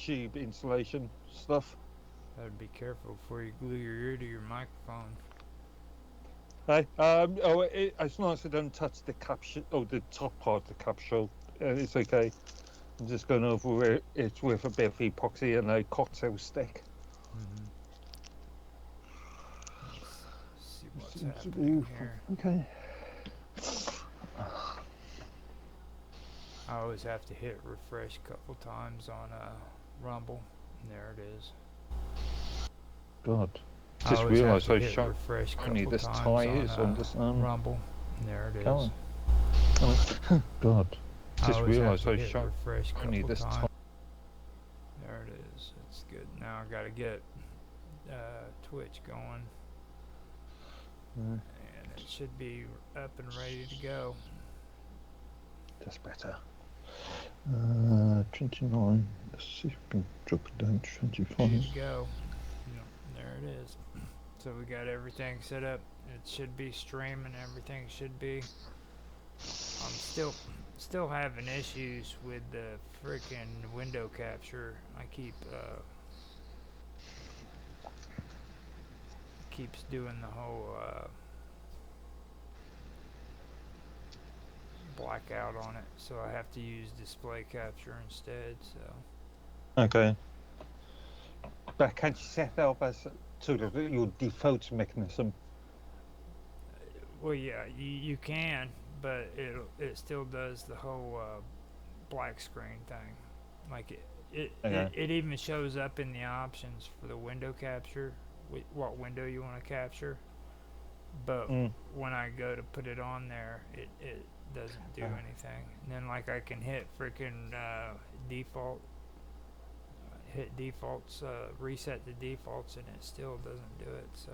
tube insulation stuff. Gotta be careful before you glue your ear to your microphone. Hey, as long as it doesn't touch the capsule or the top part of the capsule, it's okay. I'm just going over it with a bit of epoxy and a cocktail stick. Mm-hmm. Let's see what's Seems to happening be here. okay. I always have to hit refresh a couple times on Rumble. There it is. God, I just always have realised to how hit refresh a shiny couple this times tie on is on this Rumble. There it is. camera. God, I just always have realised to how hit refresh a shiny couple this tie. times. There it is. It's good. Now I gotta get Twitch going, Mm, and it should be up and ready to go. that's better. 29. Let's see if we can drop it down to Ready 25. to go. Yep, there it is. So we got everything set up. It should be streaming. Everything should be. I'm still having issues with the freaking window capture. I keeps doing the whole blackout on it, so I have to use display capture instead. So Okay. But can you set that up as sort of your default mechanism? well, yeah, you can, but it still does the whole black screen thing. Like Okay. it even shows up in the options for the window capture, what window you want to capture. But Mm. when I go to put it on there, it doesn't do anything. And then like I can hit freaking default, hit defaults, reset the defaults, and it still doesn't do it. So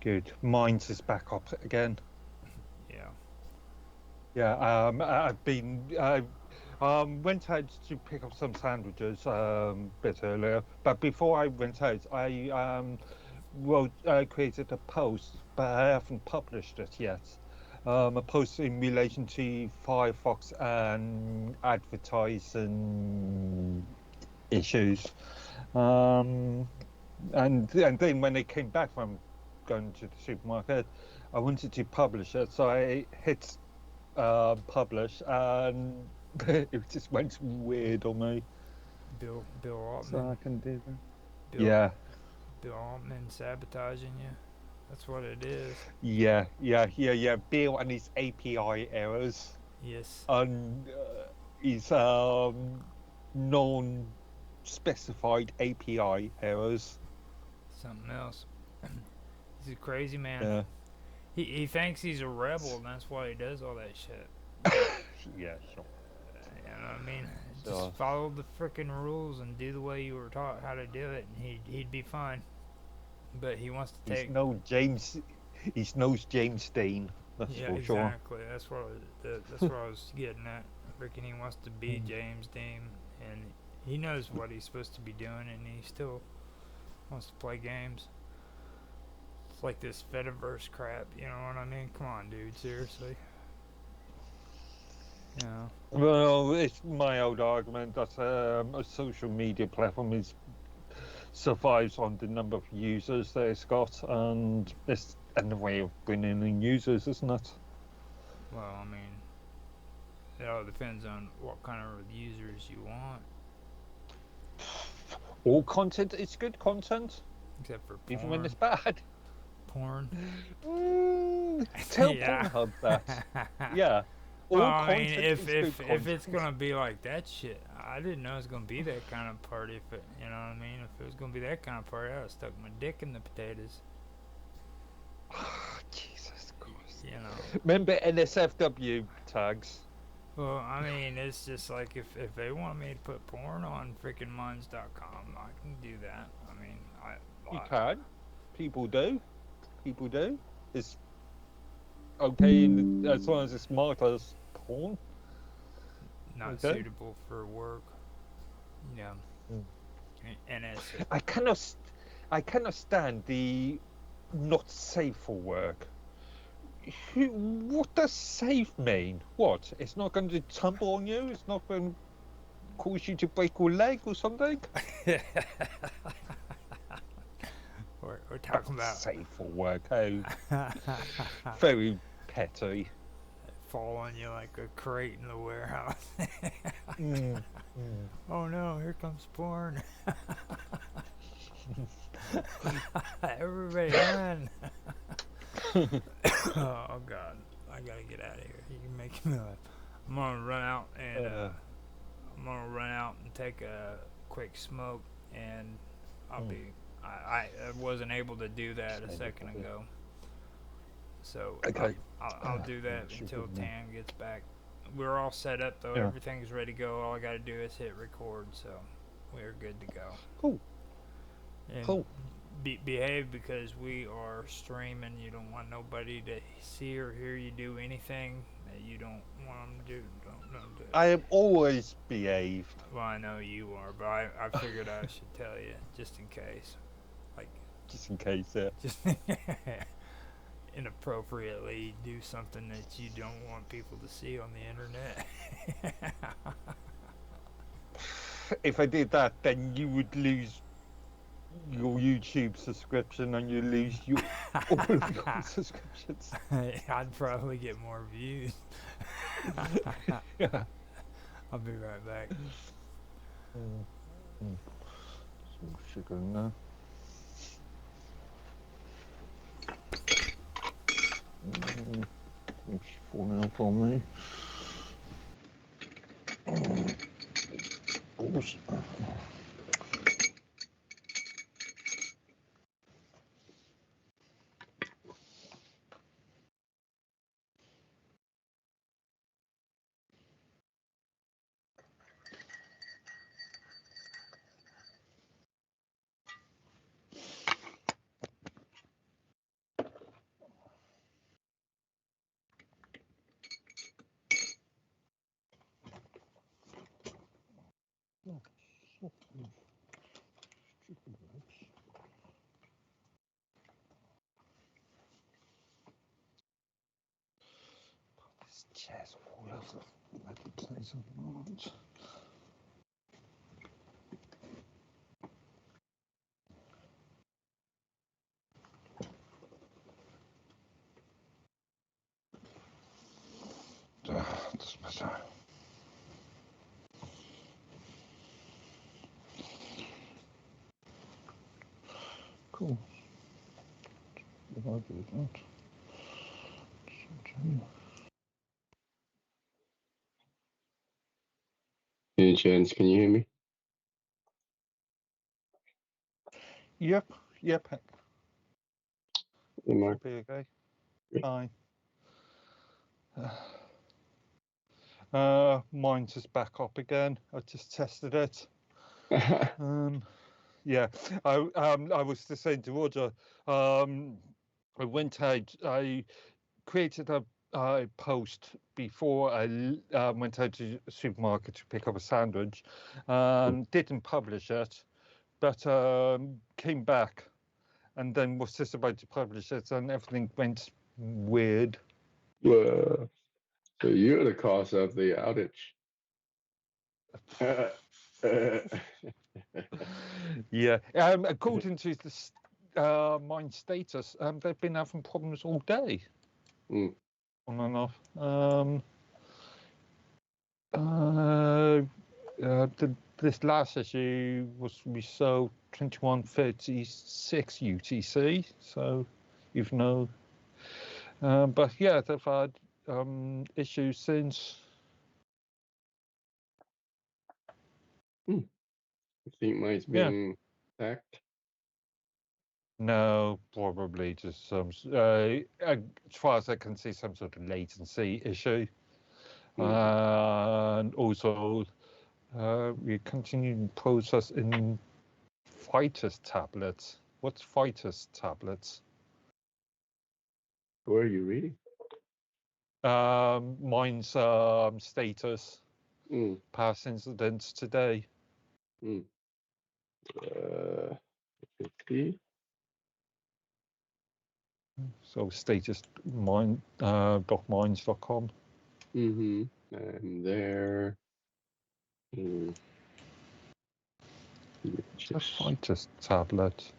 Good. Mine's is back up again. yeah. Yeah. I've been. I went out to pick up some sandwiches a bit earlier, but before I went out, I created a post, but I haven't published it yet. A post in relation to Firefox and advertising issues. Um, and then when they came back from going to the supermarket, I wanted to publish it, so I hit publish, and it just went weird on me. Bill So Altman, I can do that. Bill Yeah, Bill Altman sabotaging you. That's what it is. yeah. Bill and his API errors Yes, and his non-specified API errors. something else. He's a crazy man. Yeah, He thinks he's a rebel, and that's why he does all that shit. But yeah, sure. you know what I mean? Just So follow the freaking rules and do the way you were taught how to do it, and he'd be fine. But he wants to he's take. no James. He's no James Dean. That's Yeah, for sure. exactly. That's what I was getting at. Freaking, he wants to be James Dean, and he knows what he's supposed to be doing, and he still wants to play games. It's like this Fediverse crap. You know what I mean? Come on, dude. Seriously. You know. Well, it's my old argument that a social media platform survives on the number of users that it's got, and it's a way of bringing in users, isn't it? Well, I mean, it all depends on what kind of users you want. All content is good content, Except for even when porn. it's bad. Porn. Tell Yeah. Pornhub that. Yeah, Well, all I mean, content is good if it's content. gonna be like that shit, I didn't know it was gonna be that kind of party. If it, you know what I mean, if it was gonna be that kind of party, I'd have stuck my dick in the potatoes. Jesus Christ. You know. Remember NSFW tags? Well, I mean, it's just like if they want me to put porn on freaking minds.com, I can do that. I mean, You I can. People do. People do. It's okay as long as it's marked as porn. not Okay. suitable for work. Yeah. Mm. And it's I cannot. I cannot stand the not safe for work. What does safe mean? What? It's not going to tumble on you. It's not going. cause you to break your leg or something? We're talking about Safe for work. Oh, very petty. fall on you like a crate in the warehouse. Mm. Oh no, here comes porn. Everybody run. Oh god, I gotta get out of here. You're making me laugh. I'm gonna run out and take a quick smoke, and I'll be. I wasn't able to do that a second ago, so Okay. I'll do that until Tam gets back. We're all set up though. Yeah. Everything's ready to go. All I gotta do is hit record, so we're good to go. Cool. And Cool. behave because we are streaming. You don't want nobody to see or hear you do anything that you don't want them to do. Don't do. I am always behaved. Well, I know you are, but I figured I should tell you just in case. Like, Just in case. Yeah. just inappropriately do something that you don't want people to see on the internet. If I did that, then you would lose your YouTube subscription and you lose all of your subscriptions. I'd probably get more views. Yeah. I'll be right back. Some sugar in there. It's falling off on me. Oops. This chair's all over the bloody place at the moment. That's better. Cool. What do I do with that? Any chance? Can you hear me? Yep. Hey, Mark. Be okay. Good. Fine. Mine's just back up again. I just tested it. Yeah, I was just saying to Roger, I went out, I created a post before I went out to the supermarket to pick up a sandwich, didn't publish it, but came back and then was just about to publish it and everything went weird. Well, so you're the cause of the outage. Yeah, according to the mine status, they've been having problems all day. Mm. On and off. This last issue we sold 2136 UTC, so even though, but yeah, they've had issues since. I think mine's being hacked. No, probably just some, as far as I can see, some sort of latency issue. And also, we continue to process in Fighters tablets. What's Fighters tablets? Where are you reading? Mine's status. Past incidents today. 50. So status mine .mines.com. And there. Just find this tablet.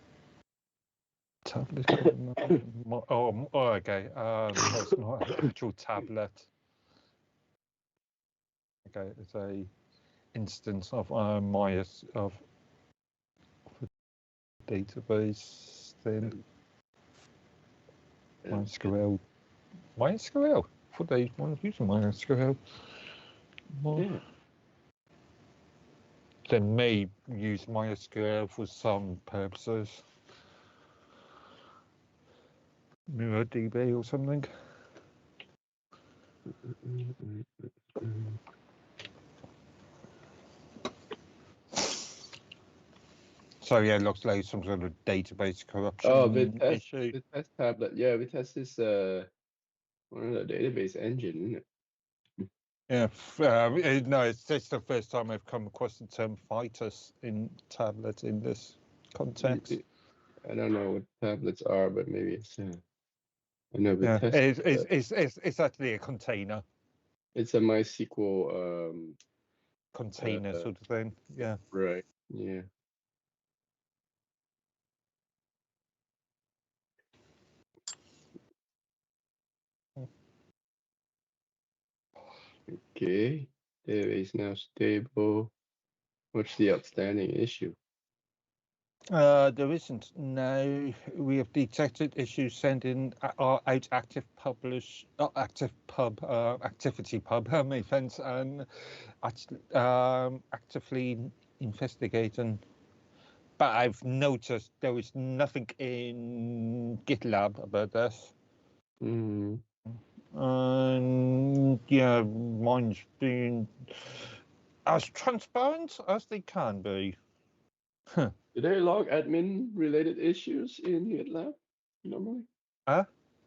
Tablet. Okay. So it's not an actual tablet. Okay, it's a instance of of a database thing. MySQL. MySQL. I thought they weren't using MySQL. Yeah. They may use MySQL for some purposes. MirrorDB or something. So yeah, it looks like some sort of database corruption issue. Vitesse tablet. Yeah, Vitesse is one of the database engine, isn't it? Yeah, no, it's the first time I've come across the term Vitus in tablet in this context. I don't know what tablets are, but maybe it's. I know Yeah, Vitesse. it's actually a container. It's a MySQL Container sort of thing. Yeah. Right. Yeah. Okay. Database now stable. What's the outstanding issue? There isn't. No, we have detected issues sending our out active activity pub events and actively investigating. But I've noticed there is nothing in GitLab about this. Mm. And yeah, mine's been as transparent as they can be. Do they log admin related issues in GitLab normally?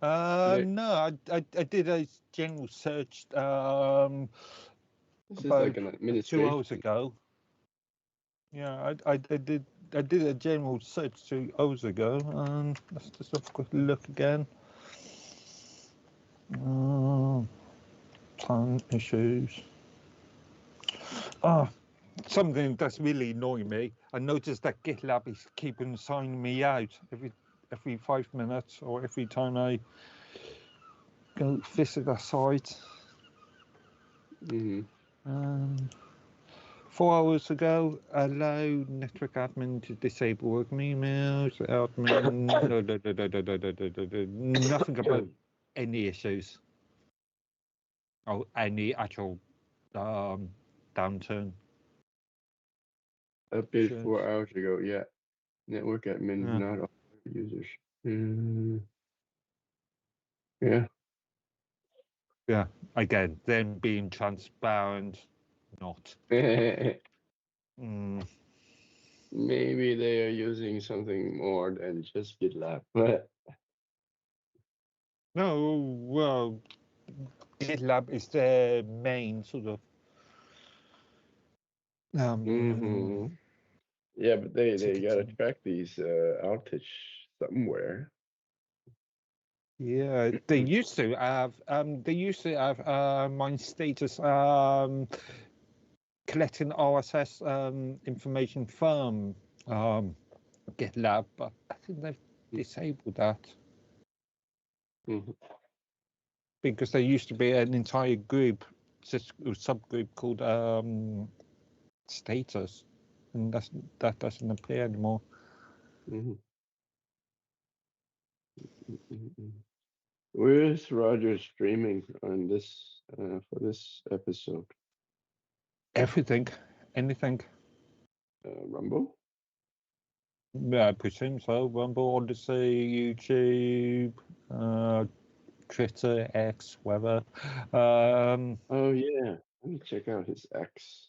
No, I did a general search This is about like an 2 administration. hours ago. Yeah, I did a general search 2 hours ago, and let's just have a quick look again. Time issues. Something that's really annoying me. I noticed that GitLab is keeping signing me out every 5 minutes or every time I go visit a site. 4 hours ago, allow network admin to disable work emails. Admin, nothing about any issues or any actual downturn. Update 4 hours ago. Yeah. Network admin is not all users. Yeah. Yeah. Again, them being transparent, not. Maybe they are using something more than just GitLab. But No, well, GitLab is the main sort of. Yeah, but they gotta track these outage somewhere. Yeah, they used to have mine status collecting RSS information from GitLab, but I think they've disabled that because there used to be an entire group, subgroup called status, and that doesn't appear anymore. Where's Roger streaming on this for this episode? Everything, anything. Rumble? Yeah, I presume so. Rumble, Odyssey, YouTube, Twitter, X, whatever. Oh yeah, let me check out his X.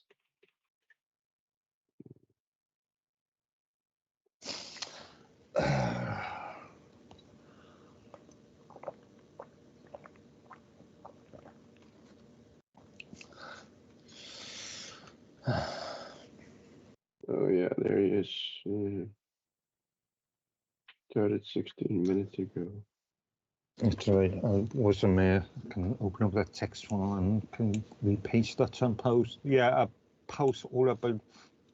Oh yeah, there he is. Started 16 minutes ago. That's right. I wasn't there. I can open up that text file and can repaste that and post. Yeah, I post all about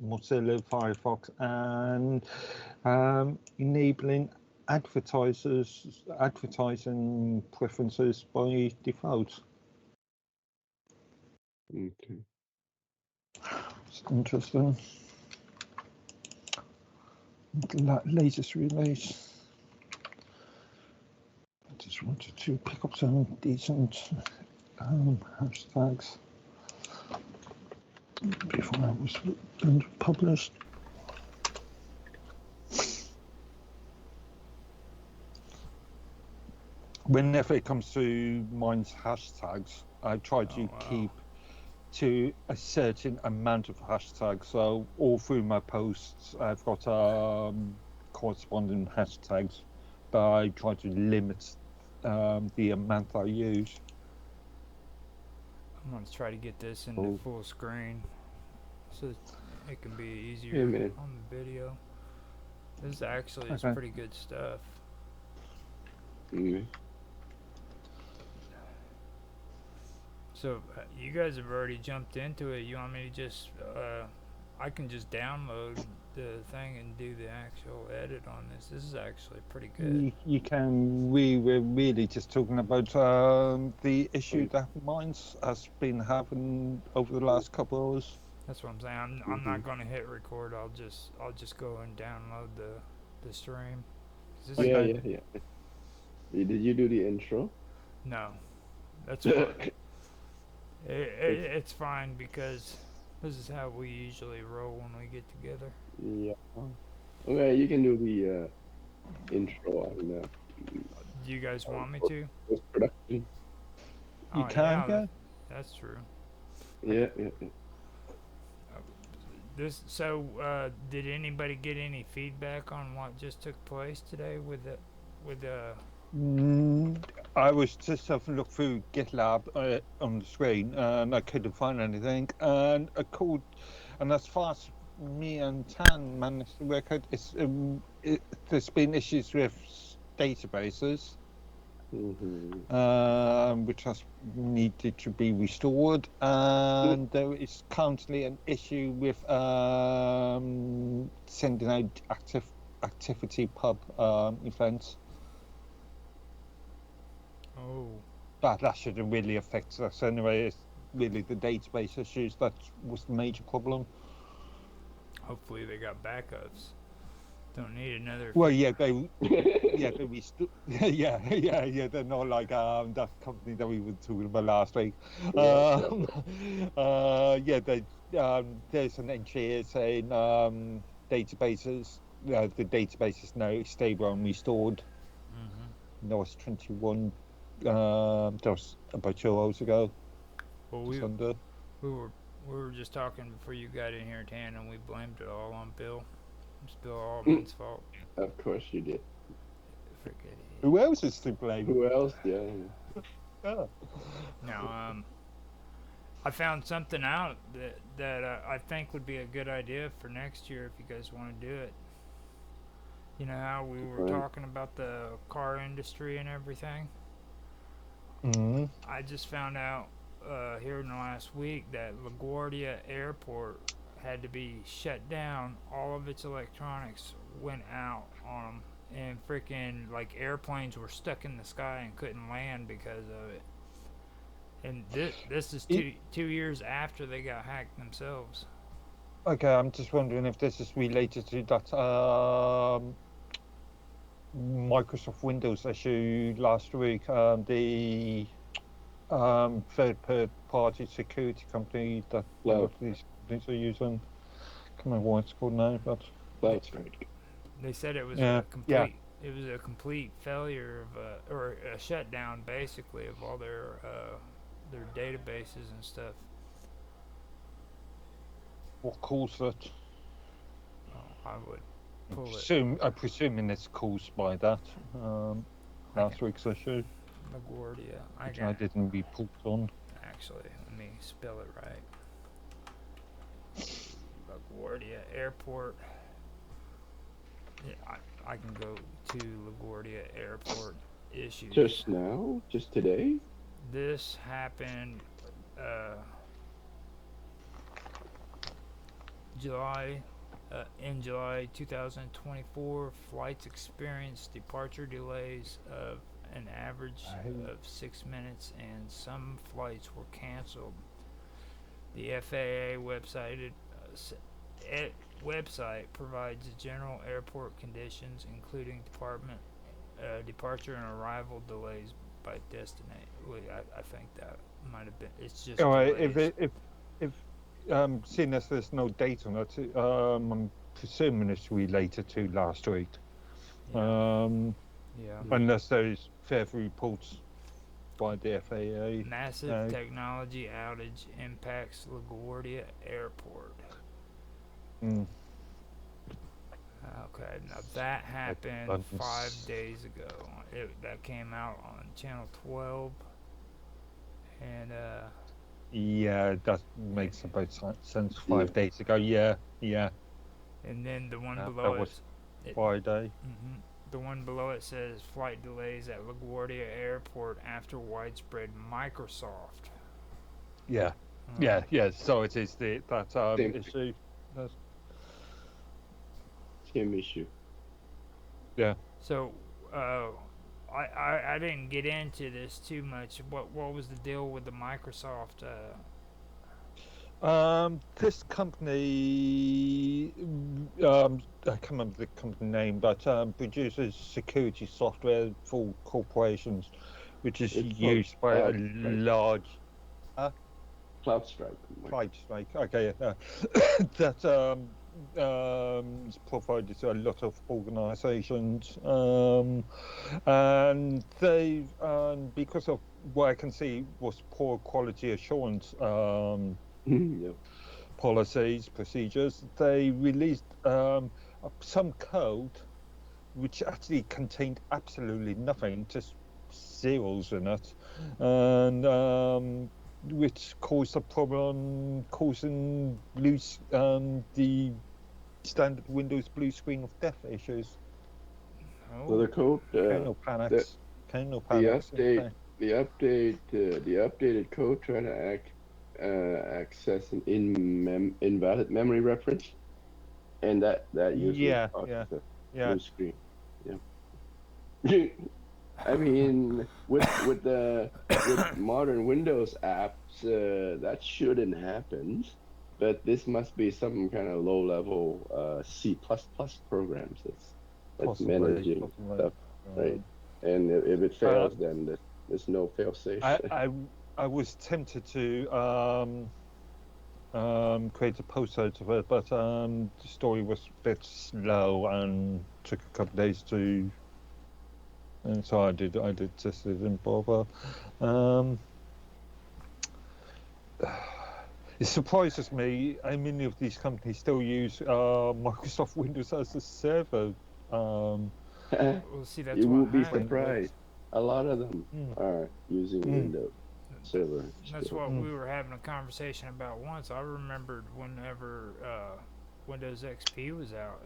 Mozilla Firefox and enabling advertising preferences by default. Okay. It's interesting. Latest release. I just wanted to pick up some decent hashtags before I was published. Whenever it comes to mine's hashtags, I try to keep to a certain amount of hashtags. So all through my posts, I've got corresponding hashtags, but I try to limit the amount I use. I'm going to try to get this into full screen so it can be easier on the video. This actually is pretty good stuff. Mm-hmm. So you guys have already jumped into it. You want me to just I can just download the thing and do the actual edit on this. This is actually pretty good. You can. We were really just talking about the issue that Minds has been having over the last couple of hours. That's what I'm saying. I'm not going to hit record. I'll just go and download the stream. Yeah. Did you do the intro? No, that's fine. It's fine because this is how we usually roll when we get together. Yeah. Okay, you can do the intro on Do you guys want me to? Post-production. You can, yeah. That's true. Yeah. Did anybody get any feedback on what just took place today with the I was just having a look through GitLab on the screen, and I couldn't find anything. And I called, and as far as me and Tan managed to work out, there's been issues with databases, which has needed to be restored, and there is currently an issue with sending out activity pub events. Oh. But that shouldn't really affect us anyway. It's really the database issues that was the major problem. Hopefully they got backups. Don't need another. Well, yeah, they're not like that company that we were talking about last week. There's an entry here saying databases. The database is now stable and restored. That was 21. That was about 2 hours ago. Well, we were just talking before you got in here, Tan, and we blamed it all on Bill. It's Bill Altman's fault. Of course you did. Forget it. Who else is to blame? Who else? Yeah. Now, I found something out that I think would be a good idea for next year if you guys want to do it. You know how we were talking about the car industry and everything? Mm-hmm. I just found out here in the last week that LaGuardia Airport had to be shut down. All of its electronics went out on them, and freaking like airplanes were stuck in the sky and couldn't land because of it. And this is 2 years after they got hacked themselves. Okay, I'm just wondering if this is related to that Microsoft Windows issue last week. The third-party security company that these companies are using. I can't remember what it's called now, but they said it was a complete. It was a complete failure of or a shutdown, basically, of all their databases and stuff. What caused it? I would pull I'm presuming it's caused by that last week's issue. LaGuardia. I didn't report on. Actually, let me spell it right. LaGuardia Airport. Yeah, I can go to LaGuardia Airport issues. Just now? Just today? In July 2024, flights experienced departure delays of an average of 6 minutes, and some flights were canceled. The FAA website provides general airport conditions, including departure and arrival delays by destination. I think that might have been. It's just All right, delays. if seeing as there's no date on it, I'm presuming it's related to last week. Yeah. Mm. Unless there's further reports by the FAA. Massive technology outage impacts LaGuardia Airport. Mm. Okay, now that happened 5 days ago. That came out on Channel 12, and Yeah, that makes about sense. 5 days ago. Yeah. And then the one That below was Friday. The one below it says flight delays at LaGuardia Airport after widespread Microsoft. Yeah. So it is that issue. Same issue. Yeah. So, I didn't get into this too much. What was the deal with the Microsoft? This company, I can't remember the company name, but produces security software for corporations, which is used by a large. CloudStrike. CloudStrike. Okay, that is provided to a lot of organisations, and they, because of what I can see was poor quality assurance policies, procedures, they released some code which actually contained absolutely nothing, just zeros in it, and which caused a problem, causing the standard Windows blue screen of death issues. So the code, kernel panics. The updated code trying to access an invalid memory reference, and that usually causes a blue screen. Yeah. I mean, with modern Windows apps, that shouldn't happen. But this must be some kind of low-level C++ programs that's managing stuff, right? And if it fails, then there's no fail-safe. I was tempted to create a post out of it, but the story was a bit slow and took a couple of days to. And so I just didn't bother. It surprises me how many of these companies still use Microsoft Windows as a server. See, that's you what will be surprised. A lot of them are using Windows server. That's what we were having a conversation about once. I remembered whenever Windows XP was out,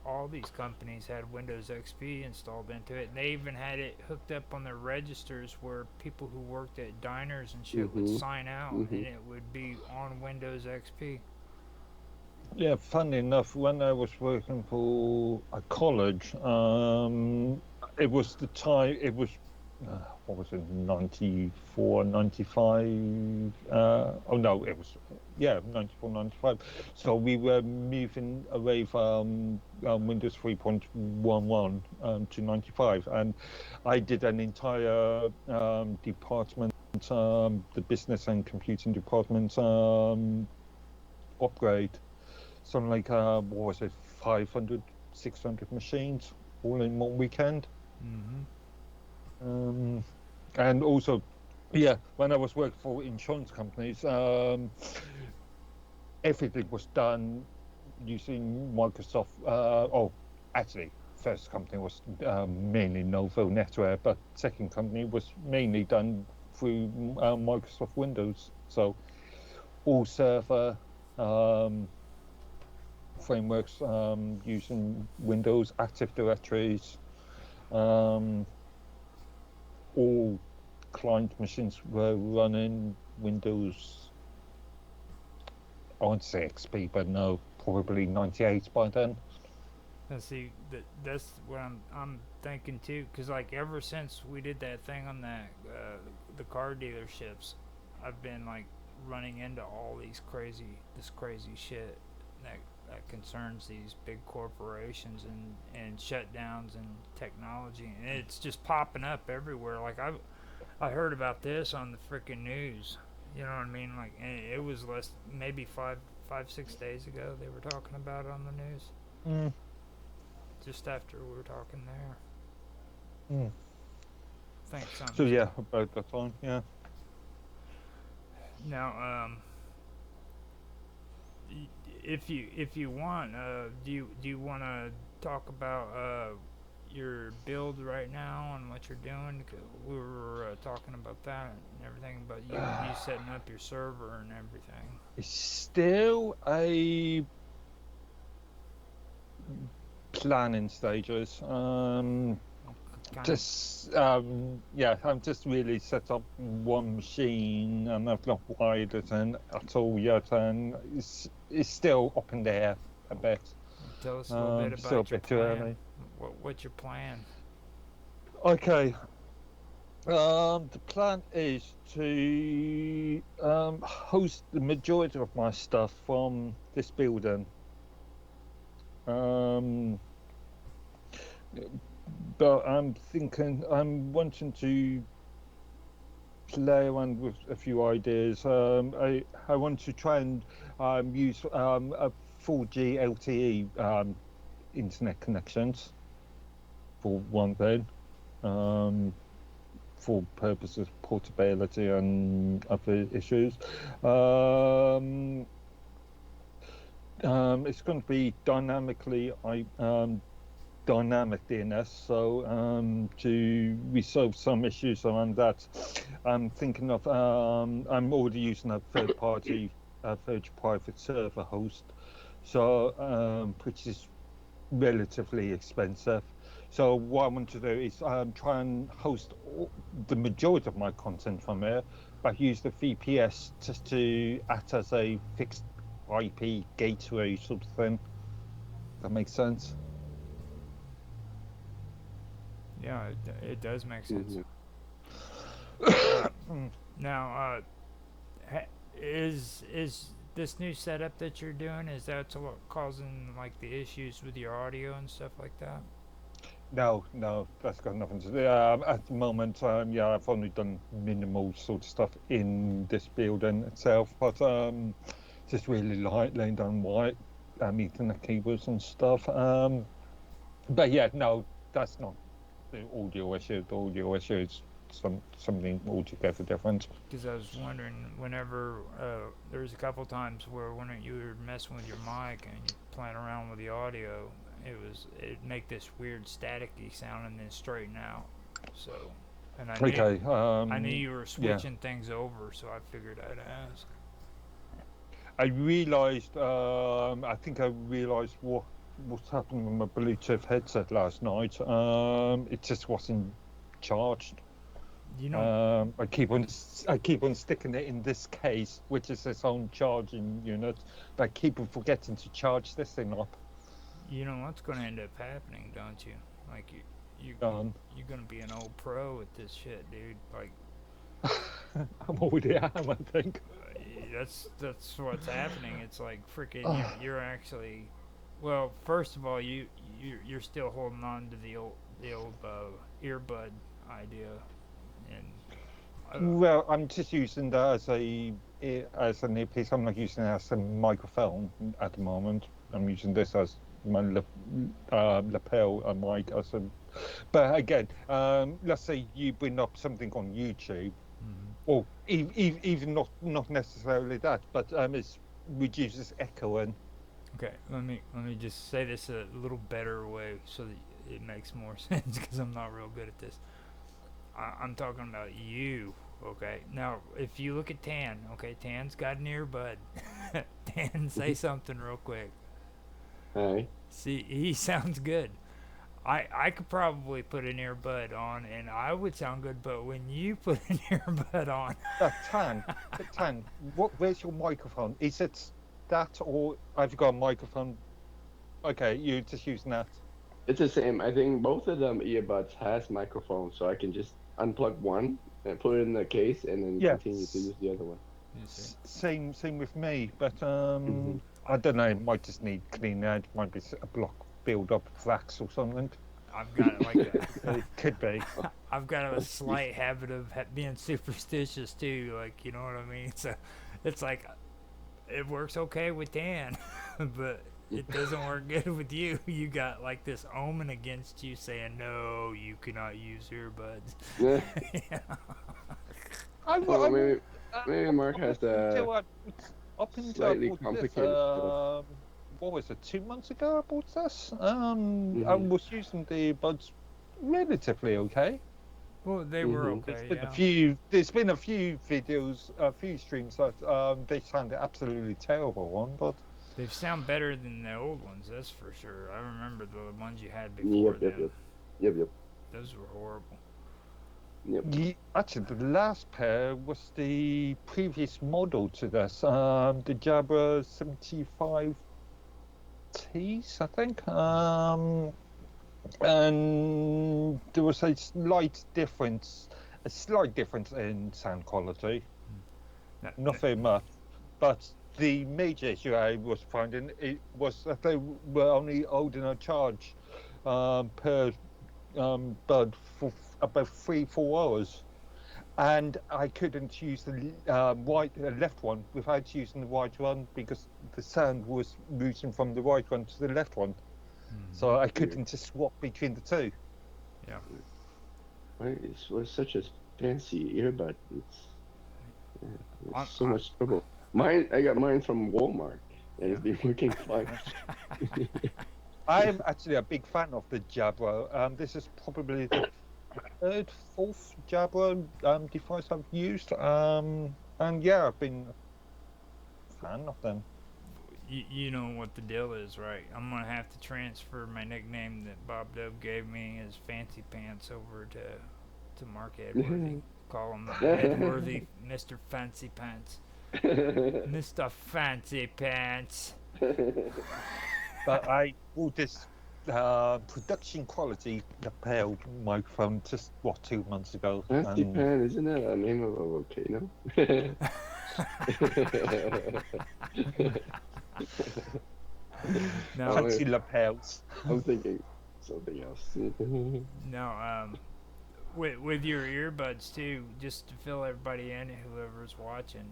all these companies had Windows XP installed into it, and they even had it hooked up on their registers where people who worked at diners and shit would sign out, and it would be on Windows XP. Yeah, funny enough, when I was working for a college, it was the time, what was it, 94, 95? Oh no, it was, 94, 95. So we were moving away from Windows 3.11 to 95. And I did an entire department, the business and computing department upgrade. Something like, what was it, 500, 600 machines all in one weekend. And also, when I was working for insurance companies, everything was done using Microsoft. Actually, first company was mainly Novo Network, but second company was mainly done through Microsoft Windows. So all server frameworks using Windows, Active Directories, all client machines were running Windows I want to say XP, but no, probably 98 by then. And see, that's what I'm thinking too. Cause like ever since we did that thing on that the car dealerships, I've been like running into all this crazy shit that concerns these big corporations and shutdowns and technology, and it's just popping up everywhere. Like I heard about this on the freaking news. You know what I mean? Like it was maybe 6 days ago they were talking about it on the news. Mm. Just after we were talking there. Mm. Thanks, something. So yeah, about that time, yeah. Now, if you want, do you want to talk about your build right now and what you're doing? We were talking about that and everything, but you setting up your server and everything. It's still a planning stages. I'm just really set up one machine, and I've not wired it in at all yet, and it's still up in the air a bit. Tell us a little bit about your plan. What's your plan? Okay. The plan is to host the majority of my stuff from this building. But I'm wanting to play around with a few ideas. I want to try and use a 4G LTE internet connections for one thing, for purposes of portability and other issues. It's going to be dynamically dynamic DNS, so to resolve some issues around that, I'm thinking of I'm already using a third-party private server host, so which is relatively expensive. So what I want to do is try and host the majority of my content from here, but use the VPS just to act as a fixed IP gateway sort of thing. That makes sense. Yeah, it does make sense. Now, is this new setup that you're doing, is that causing like the issues with your audio and stuff like that? No, that's got nothing to do. At the moment, I've only done minimal sort of stuff in this building itself, but just really like laying down white, Ethernet cables and stuff. But yeah, no, that's not the audio issue. The audio issue is something altogether different. Because I was wondering, whenever there was a couple times where when you were messing with your mic and you playing around with the audio, it'd make this weird staticky sound and then straighten out. So, and I knew you were switching things over, so I figured I'd ask. I realised, I think I realised what's happening with my Bluetooth headset last night. It just wasn't charged. You know, I keep on sticking it in this case, which is its own charging unit, but I keep on forgetting to charge this thing up. You know what's going to end up happening, don't you? Like you're going to be an old pro at this shit, dude. Like I'm already am, I think. That's what's happening. It's like freaking you're actually, well, first of all, you're still holding on to the old earbud idea, and well, I'm just using that as an earpiece. I'm not using it as a microphone at the moment. I'm using this as my lapel mic as a. But again, let's say you bring up something on YouTube. Or even not necessarily that, but it reduces echoing. Okay, let me just say this a little better way so that it makes more sense, because I'm not real good at this. I'm talking about you, okay? Now, if you look at Tan, okay, Tan's got an earbud. Tan, say something real quick. Hi. See, he sounds good. I could probably put an earbud on and I would sound good, but when you put an earbud on... Tan, where's your microphone? Is it that, or have you got a microphone? Okay, you're just using that. It's the same. I think both of them earbuds has microphones, so I can just unplug one and put it in the case, and then Yeah, continue to use the other one. same with me, but Mm-hmm. I don't know. It might just need cleaning out. Might be a block build up of wax or something. I've got like It could be. I've got a slight habit of being superstitious too. Like, you know what I mean? So it's like it works okay with Dan, but it doesn't work good with you. You got like this omen against you saying no, you cannot use earbuds. Yeah. I, Well, I, maybe Mark has a up until slightly I bought this, complicated setup. what was it, 2 months ago I bought this? I Mm-hmm. was using the buds relatively okay. Well, they were Mm-hmm. okay. There's been a few videos, a few streams that they sounded absolutely terrible on, but they sound better than the old ones, that's for sure. I remember the ones you had before them. Yep. Those were horrible. Yep. actually the last pair was the previous model to this, the Jabra 75Ts, I think. And there was a slight difference in sound quality. Not very much, but the major issue I was finding was that they were only holding a charge per bud for about 3-4 hours, and I couldn't use the left one without using the right one because the sound was moving from the right one to the left one. So I couldn't just swap between the two. Yeah. It was such a fancy earbud. It's so much trouble. I got mine from Walmart, and it's been working fine. I am actually a big fan of the Jabra. This is probably the fourth Jabra device I've used. And yeah, I've been a fan of them. You know what the deal is, right? I'm gonna have to transfer my nickname that Bob Dove gave me as Fancy Pants over to Mark Edworthy. Call him Edworthy, Mr. Fancy Pants, Mr. Fancy Pants. But I bought this production quality lapel microphone just 2 months ago. Fancy Pan, isn't that a name of a volcano? No, fancy lapels. I'm thinking something else. No, with your earbuds too, just to fill everybody in, whoever's watching,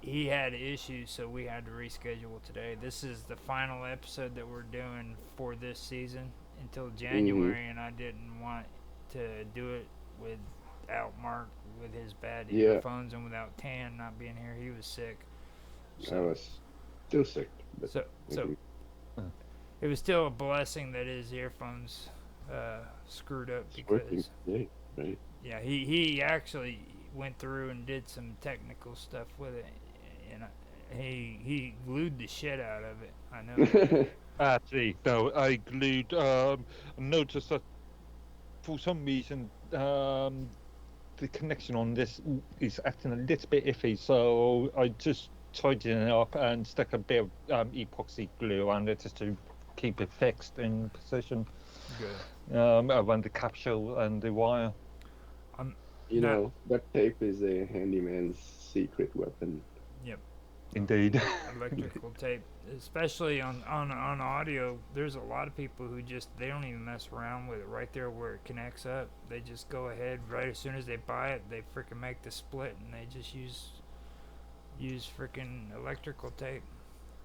he had issues, so we had to reschedule today. This is the final episode that we're doing for this season until January, and I didn't want to do it without Mark with his bad earphones and without Tan not being here. He was sick. So, I was still sick. But so it was still a blessing that his earphones screwed up because right. Yeah, he actually went through and did some technical stuff with it, and he glued the shit out of it. I know. Actually, no, I glued. I noticed that for some reason the connection on this is acting a little bit iffy, so I just tidied it up and stuck a bit of epoxy glue around it just to keep it fixed in position. Good. Around the capsule and the wire. You know, duct tape is a handyman's secret weapon. Yep. Indeed. Electrical tape, especially on audio. There's a lot of people who they don't even mess around with it. Right there where it connects up, they just go ahead right as soon as they buy it. They freaking make the split and they just use freaking electrical tape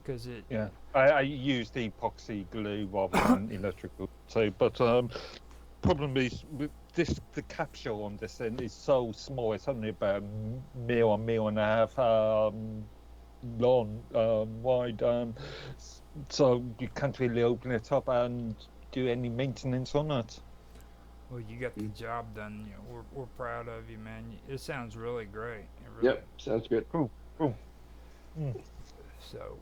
because it. Yeah, I use the epoxy glue rather than electrical tape, but problem is with this, the capsule on this thing is so small. It's only about a mil and a half long, wide, so you can't really open it up and do any maintenance on it. Well, you got the job done. You know, we're proud of you, man. It sounds really great. Really, yep, sounds good. Cool. So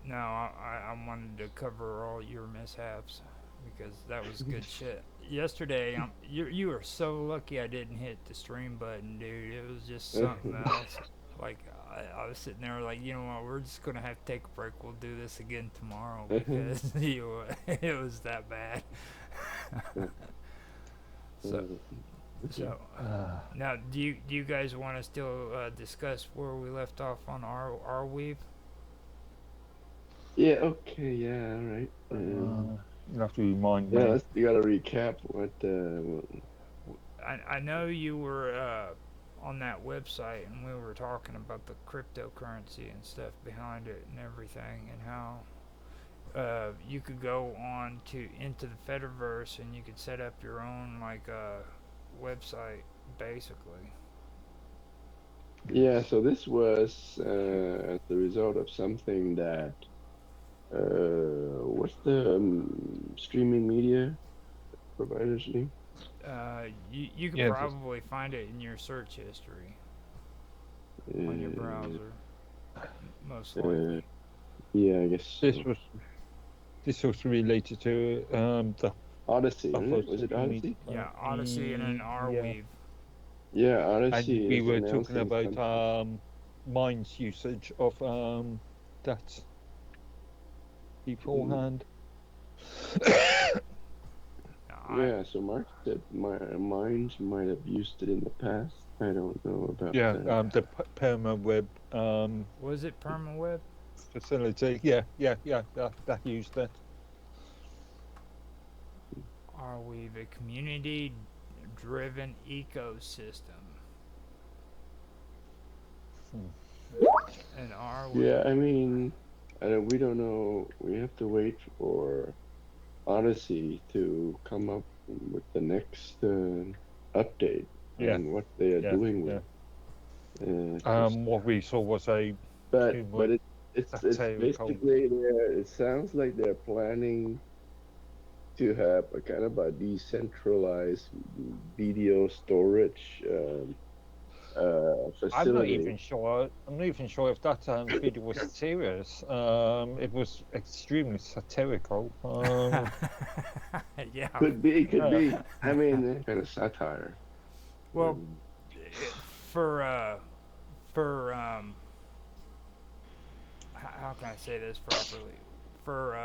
now I wanted to cover all your mishaps because that was good shit. Yesterday, you were so lucky I didn't hit the stream button, dude. It was just something else. Like I was sitting there like, you know what, we're just gonna have to take a break. We'll do this again tomorrow because it was that bad. so so now, do you guys want to still discuss where we left off on our weave? Yeah. Okay. Yeah. All right. You have to remind Yeah. me. You gotta recap what. I know you were on that website and we were talking about the cryptocurrency and stuff behind it and everything, and how you could go on to into the Fediverse and you could set up your own like website basically. Yeah. So this was as the result of something that. What's the streaming media provider's name? You could Yeah, this, probably find it in your search history on your Uh, browser, most uh, likely. yeah, I guess this so. was this was related to the Odyssey, isn't other it? Was it social media Odyssey? Yeah, platform. Odyssey and then Yeah, Arweave. Yeah, and Odyssey we is were talking announcing about something. Mind's usage of that Mm, beforehand. I yeah, so Mark said my Minds might have used it in the past. I don't know about Yeah, that. the perma web was it PermaWeb? facility. Yeah, that used it. Arweave, a community-driven ecosystem, Hmm. and Arweave. Yeah, I mean, we don't know. We have to wait for Odyssey to come up with the next update Yeah, on what they are yeah, doing yeah. with. 'Cause What we saw was a too but much it's satirical. basically it sounds like they're planning to have a kind of a decentralized video storage I'm not facility. even sure. I'm not even sure if that video was serious. It was extremely satirical. Yeah. Could Uh, be. I mean, kind of satire. Well, Um, it, for for how can I say this properly? For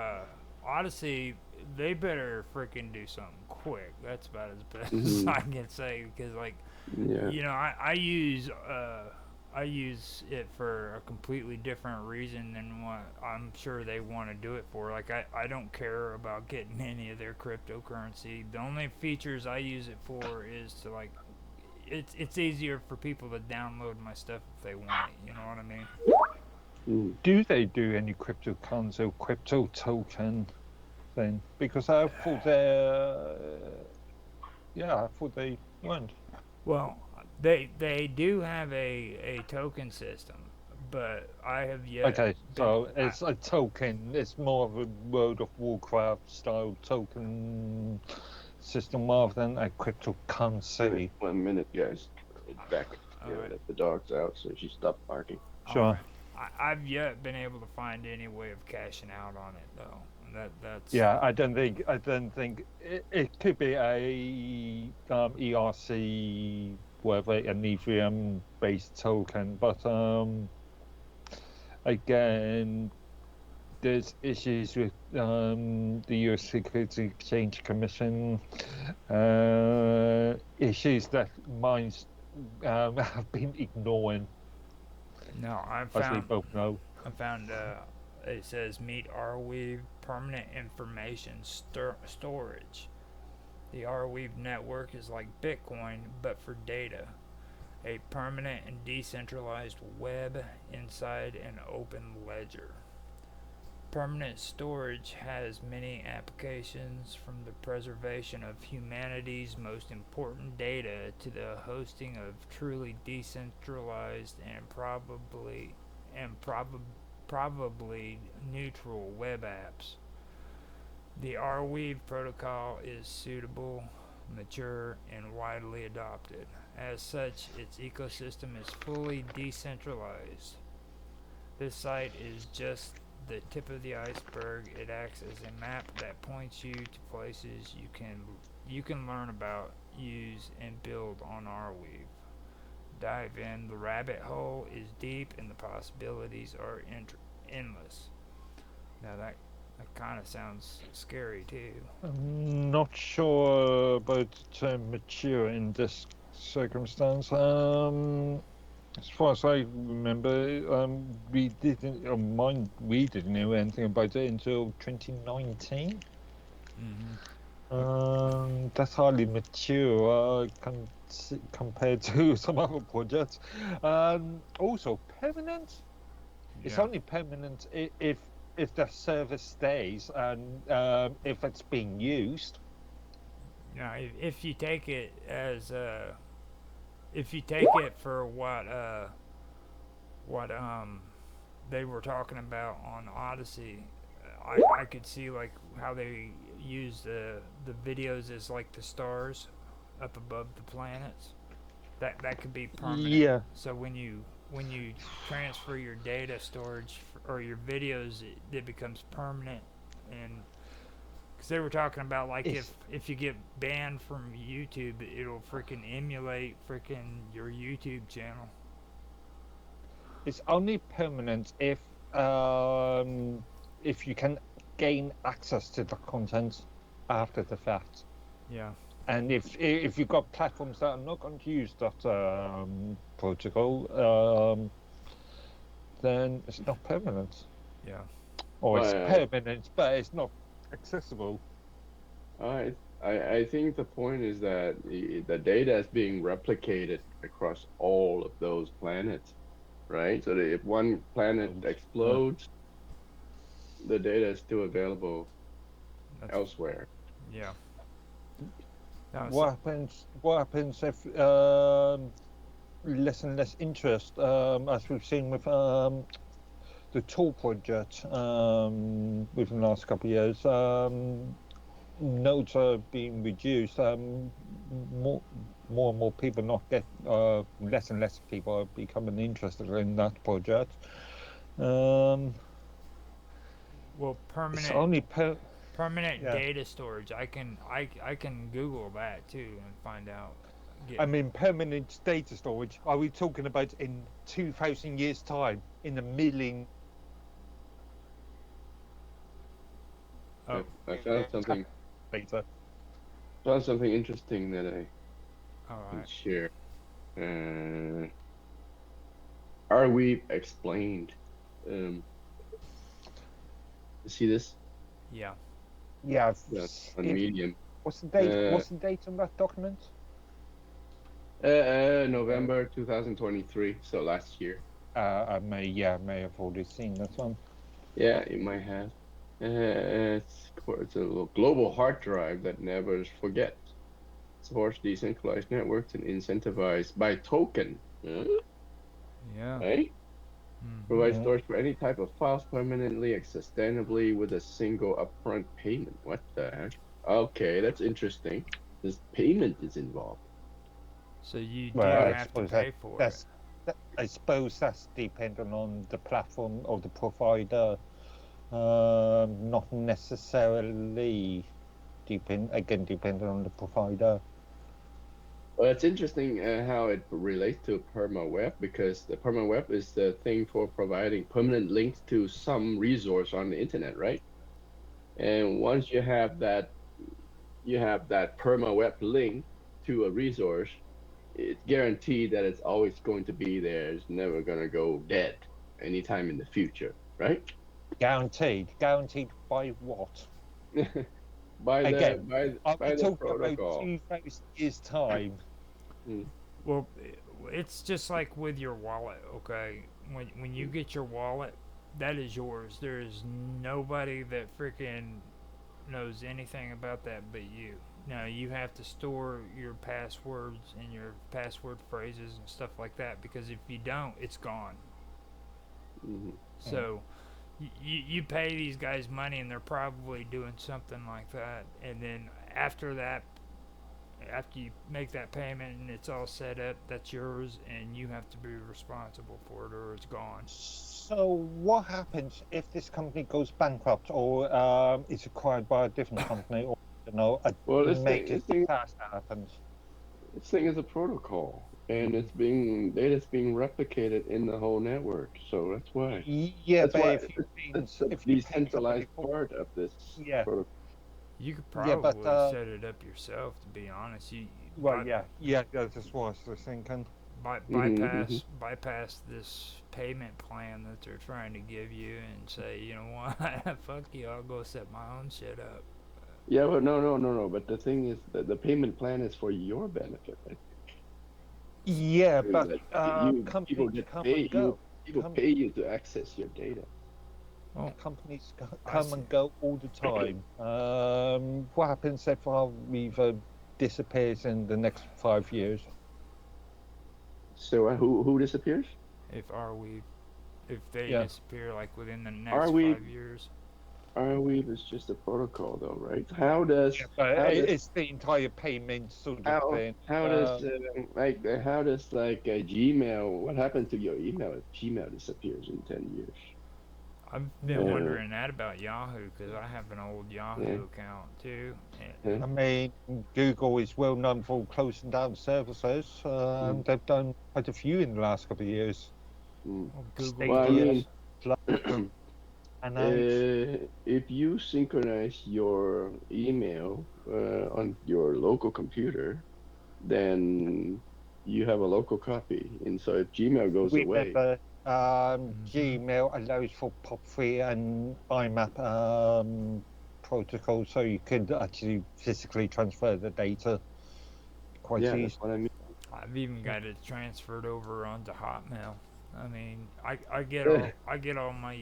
Odyssey, they better freaking do something quick. That's about as best as mhm, I can say because like, yeah. you know, I use it for a completely different reason than what I'm sure they want to do it for. Like I don't care about getting any of their cryptocurrency. The only features I use it for is to like it's easier for people to download my stuff if they want it, you know what I mean? Mm. do they do any cryptocurrency or crypto token thing? Because I thought I thought they weren't. Well, they do have a token system, but I have yet Okay, been so it's a token. It's more of a World of Warcraft style token system rather than a cryptocurrency. 1 minute, guys. Back. all Yeah, right. let the dogs out so she stopped barking. All Sure. right. I've yet been able to find any way of cashing out on it though. That's Yeah, I don't think it could be a ERC, whatever, an Ethereum based token, but again, there's issues with the US Security Exchange Commission, issues that mines have been ignoring, no. as we both know. I found it says meet Arweave permanent information storage. The Arweave network is like Bitcoin but for data. A permanent and decentralized web inside an open ledger. Permanent storage has many applications, from the preservation of humanity's most important data to the hosting of truly decentralized and probably neutral web apps. The Arweave protocol is suitable, mature, and widely adopted. As such, its ecosystem is fully decentralized. This site is just the tip of the iceberg. It acts as a map that points you to places you can learn about, use, and build on Arweave. dive in. The rabbit hole is deep and the possibilities are endless. Now that kind of sounds scary too. I'm not sure about the term mature in this circumstance. As far as I remember, we didn't, or mine, we didn't know anything about it until 2019. That's hardly mature compared to some other projects. Also, permanent. It's Yeah. only permanent if the service stays and if it's being used. Now, if you take it as if you take it for what they were talking about on Odyssey, I could see like how they use the videos as like the stars up above the planets. That could be permanent. Yeah. So when you transfer your data storage or your videos, it becomes permanent. And because they were talking about like if you get banned from YouTube, it'll freaking emulate freaking your YouTube channel. It's only permanent if you can gain access to the content after the fact. Yeah. And if you've got platforms that are not going to use that protocol, then it's not permanent. Yeah. Or it's permanent, but it's not accessible. I think the point is that the data is being replicated across all of those planets, right? So that if one planet explodes, the data is still available elsewhere. Yeah. What happens if less and less interest, as we've seen with the tool project within the last couple of years, nodes are being reduced. More and more people less and less people are becoming interested in that project. Well, permanent. It's only permanent data storage. I can Google that too and find out. I mean, permanent data storage. Are we talking about in 2,000 years' time, in a million? I found something. Later. Found something interesting that I can right. share. Arweave explained. You see this? Yeah. Yeah. That's on Medium. What's the date? What's the date on that document? November 2023. So last year. I may have already seen that one. Yeah, you might have. It's a global hard drive that never forgets. Supports decentralized networks and incentivized by token. Yeah. Right? Provides storage for any type of files permanently and sustainably with a single upfront payment. What the heck? Okay, that's interesting. This payment is involved. So you do have to pay for it. I suppose that's dependent on the platform or the provider, not necessarily dependent on the provider. Well, it's interesting how it relates to perma-web, because the perma-web is the thing for providing permanent links to some resource on the internet, right? And once you have that perma-web link to a resource, it's guaranteed that it's always going to be there. It's never going to go dead anytime in the future, right? Guaranteed by what? by the protocol. 2,000 years time. Well, it's just like with your wallet, okay? When you get your wallet, that is yours. There is nobody that freaking knows anything about that but you. Now, you have to store your passwords and your password phrases and stuff like that, because if you don't, it's gone. So you pay these guys money and they're probably doing something like that, and then after you make that payment and it's all set up, that's yours, and you have to be responsible for it or it's gone. So what happens if this company goes bankrupt or is acquired by a different company, or well, this thing happens? This thing is a protocol. and data's being replicated in the whole network. So that's why. Yeah, That's but why if that's the you've seen somebody, decentralized part of this yeah, protocol. You could yeah, but probably set it up yourself. To be honest, you well, yeah, that's what I was thinking. Mm-hmm, bypass this payment plan that they're trying to give you and say, you know what, fuck you, I'll go set my own shit up. Yeah, but no. But the thing is that the payment plan is for your benefit. I Yeah, think but that you people companies get come pay and you go. people Com- pay you to access your data. Well, companies I come see. and go all the time. What happens if Weaver disappears in the next 5 years? So who disappears? If are we, if they Yeah, disappear like within the Are next we 5 years, Arweave is just a protocol though, right? yeah, but How does it's the entire payment sort of thing. how does Gmail? What happened to your email if Gmail disappears in 10 years? I've been Uh, wondering that about Yahoo because I have an old yeah, Yahoo account too. And, yeah. I mean, Google is well known for closing down services. Mm, They've done quite a few in the last couple of years. mm. well, Google Well, I Stadia, does. mean, Plus, announced. if you synchronize your email on your local computer, then you have a local copy. And so if Gmail goes away, Remember, Hmm. Gmail allows for POP3 and IMAP protocol, so you could actually physically transfer the data quite yeah, that's easily. what I mean. I've even got it transferred over onto Hotmail. I mean, I get all my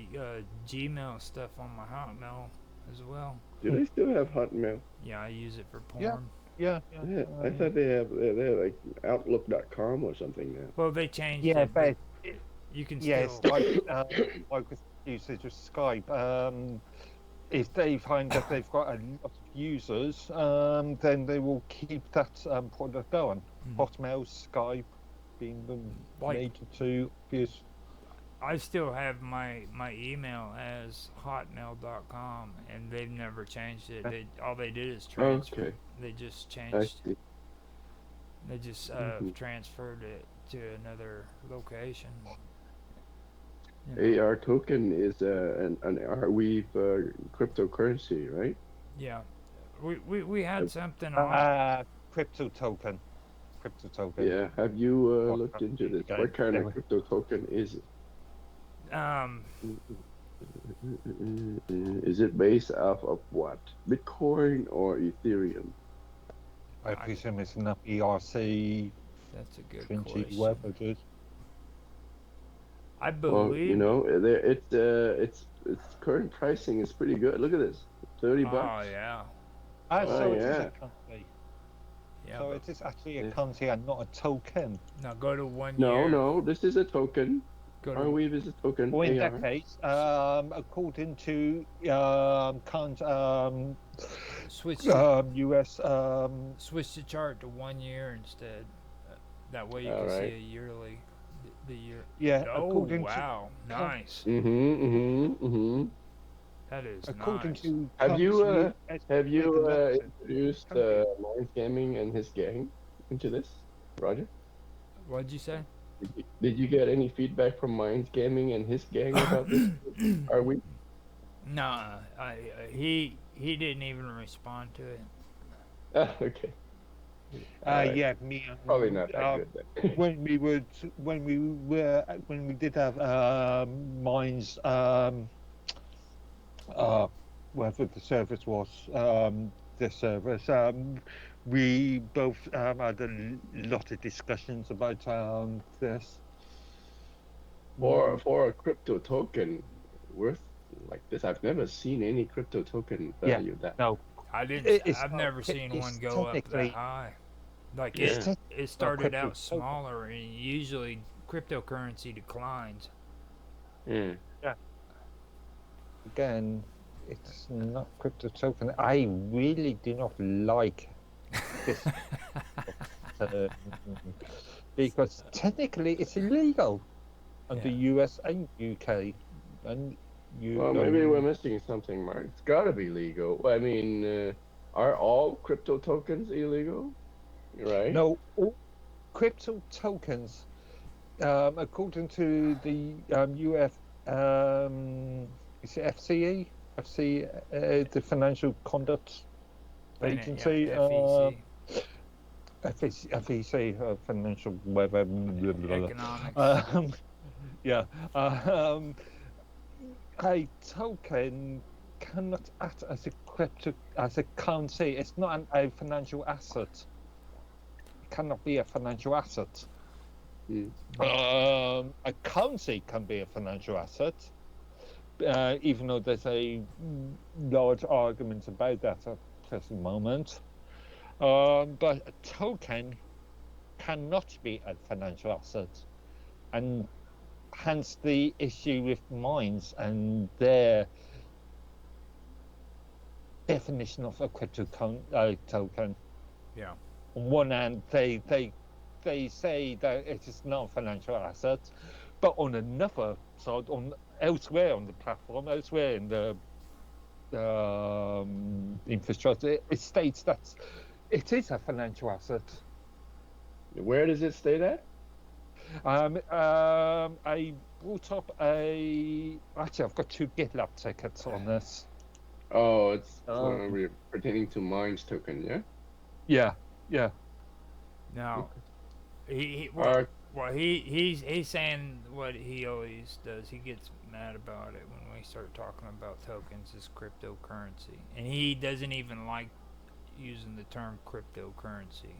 Gmail stuff on my Hotmail as well. Do they still have Hotmail? Yeah, I use it for Yeah, porn. yeah. Yeah, I thought they have like Outlook.com or something now. Well, they changed Yeah, it, but but you can yeah, it's still. like Microsoft usage of Skype. If they find that they've got a lot of users, then they will keep that product going. Mhm. Hotmail, Skype being the Like major two obvious. I still have my email as hotmail.com, and they've never changed it. They all they did is transfer. Okay, They just I changed. see. They just Hmm. transferred it to another location. You know. AR token is an Arweave cryptocurrency, right? Yeah. We had Have, something on. Uh, crypto token. Crypto token. yeah, have you What looked into this? again? What kind of crypto token is it? Um. Is it based off of what? Bitcoin or Ethereum? I I, presume it's enough ERC that's a good 20, question. whatever it is. I Well, believe. its current pricing is pretty good. Look at this, 30 Oh bucks. yeah. Oh So it is a yeah. currency. Yeah, So but it is actually a Yeah. currency and not a token. now go to one No, year. no, this is a token. Go to Arweave is a token. Well, in that AR. case, according to current switch to US switch the chart to 1 year instead. That way you All can see right. a yearly. The year. yeah, Oh wow, nice. That is according nice. to Have current you US have you Federation introduced country. Mind Scamming and his gang into this, Roger? What'd you say? Did you get any feedback from Mind Scamming and his gang about this? Are we? Nah, he didn't even respond to it. Ah, okay. All right. Yeah, me Probably and not that good then. when we did have mines whatever the service was this service we both had a lot of discussions about this. For a crypto token worth like this, I've never seen any crypto token Yeah, value that. no, I didn't. it's I've not never seen one it's go up that technically high. Like it's it. Yeah. technically It not started crypto out token. smaller, and usually cryptocurrency declines. Yeah. Yeah, again, it's not crypto token. I really do not like this term because technically it's illegal under Yeah. US and UK, and you Well, maybe we're missing something, Mark. It's got to be legal. I mean, are all crypto tokens illegal? Right? know all crypto tokens, according to the is it FCE, the Financial Conduct Agency, FEC. FEC, financial whatever, blah, blah, blah. Economics. Yeah, um, a token cannot act as a currency. It's not a financial asset. It cannot be a financial asset. A currency can be a financial asset, even though there's a large argument about that at the present moment. But a token cannot be a financial asset, and hence the issue with mines and their definition of a crypto token. Yeah. On one hand, they say that it is not a financial asset, but on another side, elsewhere on the platform, elsewhere in the infrastructure, it states that it is a financial asset. Where does it state at? I brought up actually, I've got 2 GitLab tickets on this. Oh, it's pertaining to Mines token, yeah? Yeah. No. Okay. He's saying what he always does. He gets mad about it when we start talking about tokens as cryptocurrency, and he doesn't even like using the term cryptocurrency.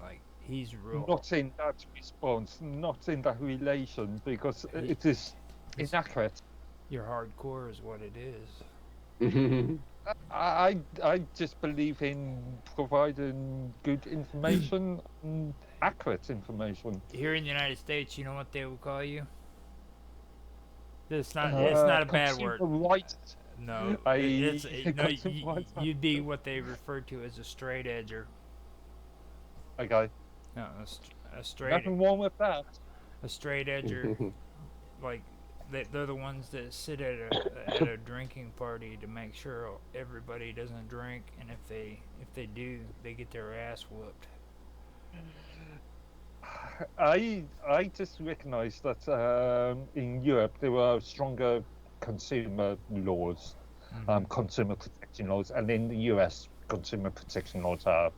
Like he's real. Not in that response, not in that relation, because it is inaccurate. You're hardcore, is what it is. I just believe in providing good information, and accurate information. Here in the United States, you know what they would call you? It's not a bad word. Right. No, you'd be what they refer to as a straight edger. Okay. No, a straight. Nothing wrong with that. A straight edger, like they're the ones that sit at a drinking party to make sure everybody doesn't drink, and if they do, they get their ass whooped. I just recognise that in Europe there were stronger consumer laws, consumer protection laws, and in the US consumer protection laws are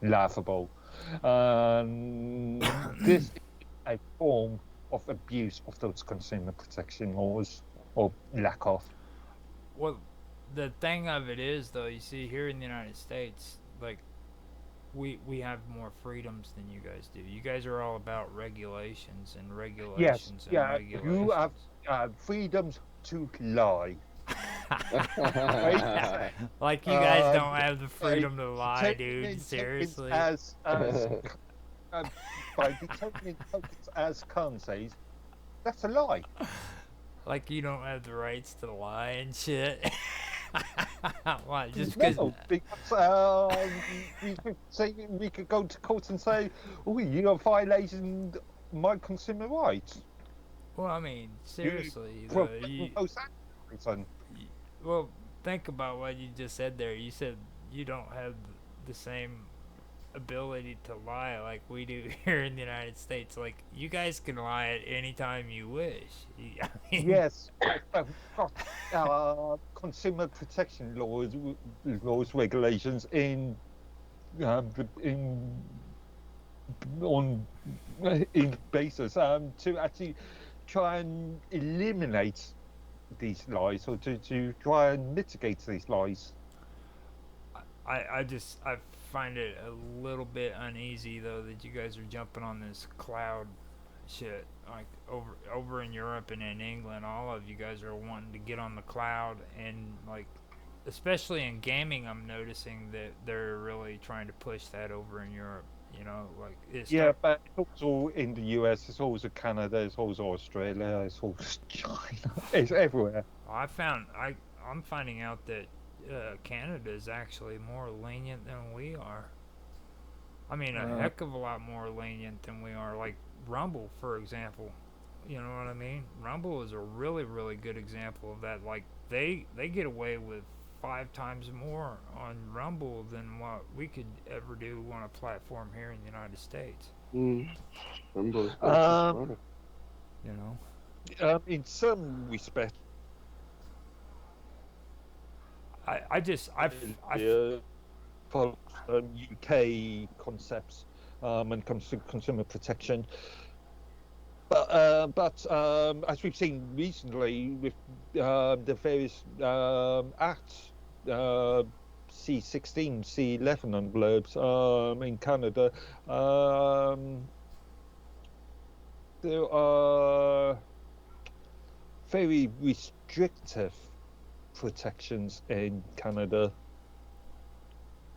laughable. This is a form of abuse of those consumer protection laws, or lack of. Well, the thing of it is, though, you see, here in the United States, like, we have more freedoms than you guys do. You guys are all about regulations and regulations regulations. You have freedoms to lie. Like you guys don't have the freedom to lie, dude. Seriously. By determining tokens as currencies, that's a lie. Like you don't have the rights to lie and shit. Why? Just because? No, because we could go to court and say, "Oh, you are violating my consumer rights." Well, I mean, seriously. Well, think about what you just said there. You said you don't have the same ability to lie like we do here in the United States. Like, you guys can lie at any time you wish. I mean, yes, but we've got consumer protection laws, regulations in basis to actually try and eliminate these lies, or to try and mitigate these lies. I find it a little bit uneasy though that you guys are jumping on this cloud shit. Like over in Europe and in England, all of you guys are wanting to get on the cloud, and like especially in gaming, I'm noticing that they're really trying to push that over in Europe. You know, like but it's also in the US, it's also Canada, it's also Australia, it's also China, it's everywhere. I'm finding out that Canada is actually more lenient than we are. I mean, a heck of a lot more lenient than we are. Like Rumble, for example. You know what I mean? Rumble is a really, really good example of that. Like they get away with 5 times more on Rumble than what we could ever do on a platform here in the United States. Mm. Rainbow is going too Um, far. You know, in some respects, I just I follows UK concepts when it comes to consumer protection. But as we've seen recently with the various acts, uh, C16, C11 on blurbs in Canada, um, there are very restrictive protections in Canada,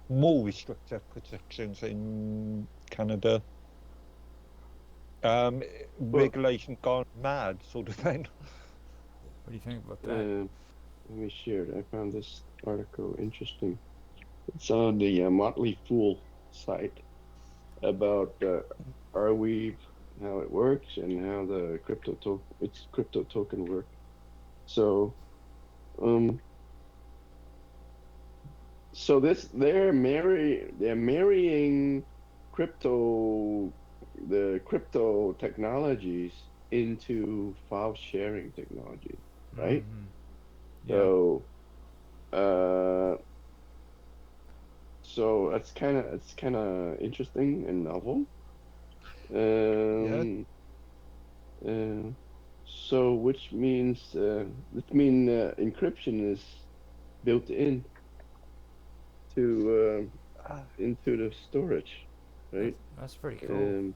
more restrictive protections in Canada. Um, Well, Regulation gone mad, sort of thing. what do you think about that? uh, let me share it. I found this article interesting. It's on the Motley Fool site about Arweave, how it works, and how the its crypto token work. So, um, so this they're marrying crypto the crypto technologies into file sharing technology, right? Mm-hmm. Yeah. So, uh, so it's kind of interesting and novel. Yeah. Um, uh, so which means that mean encryption is built in to Uh, into the storage, right? That's pretty cool. Um,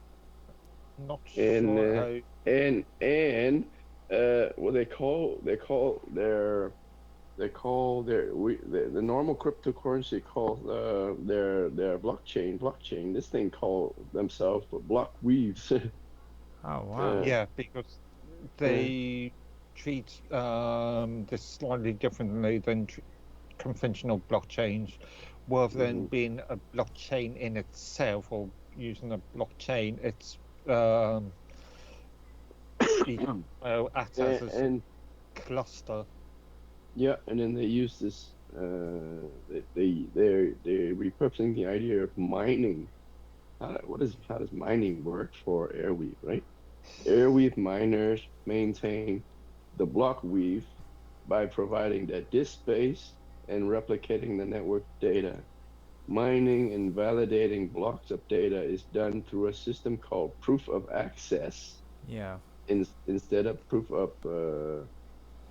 Not and sure how. what they call the normal cryptocurrency calls their blockchain. This thing call themselves block weaves. Oh wow. uh, Yeah, because uh, they treat this slightly differently than conventional blockchains, rather than mhm. being a blockchain in itself or using a blockchain. Um, it acts as a sort And of cluster. yeah, and then they use this. They're repurposing the idea of mining. How does mining work for Airweave, right? Airweave miners maintain the block weave by providing the disk space and replicating the network data. Mining and validating blocks of data is done through a system called proof of access Yeah. instead of proof of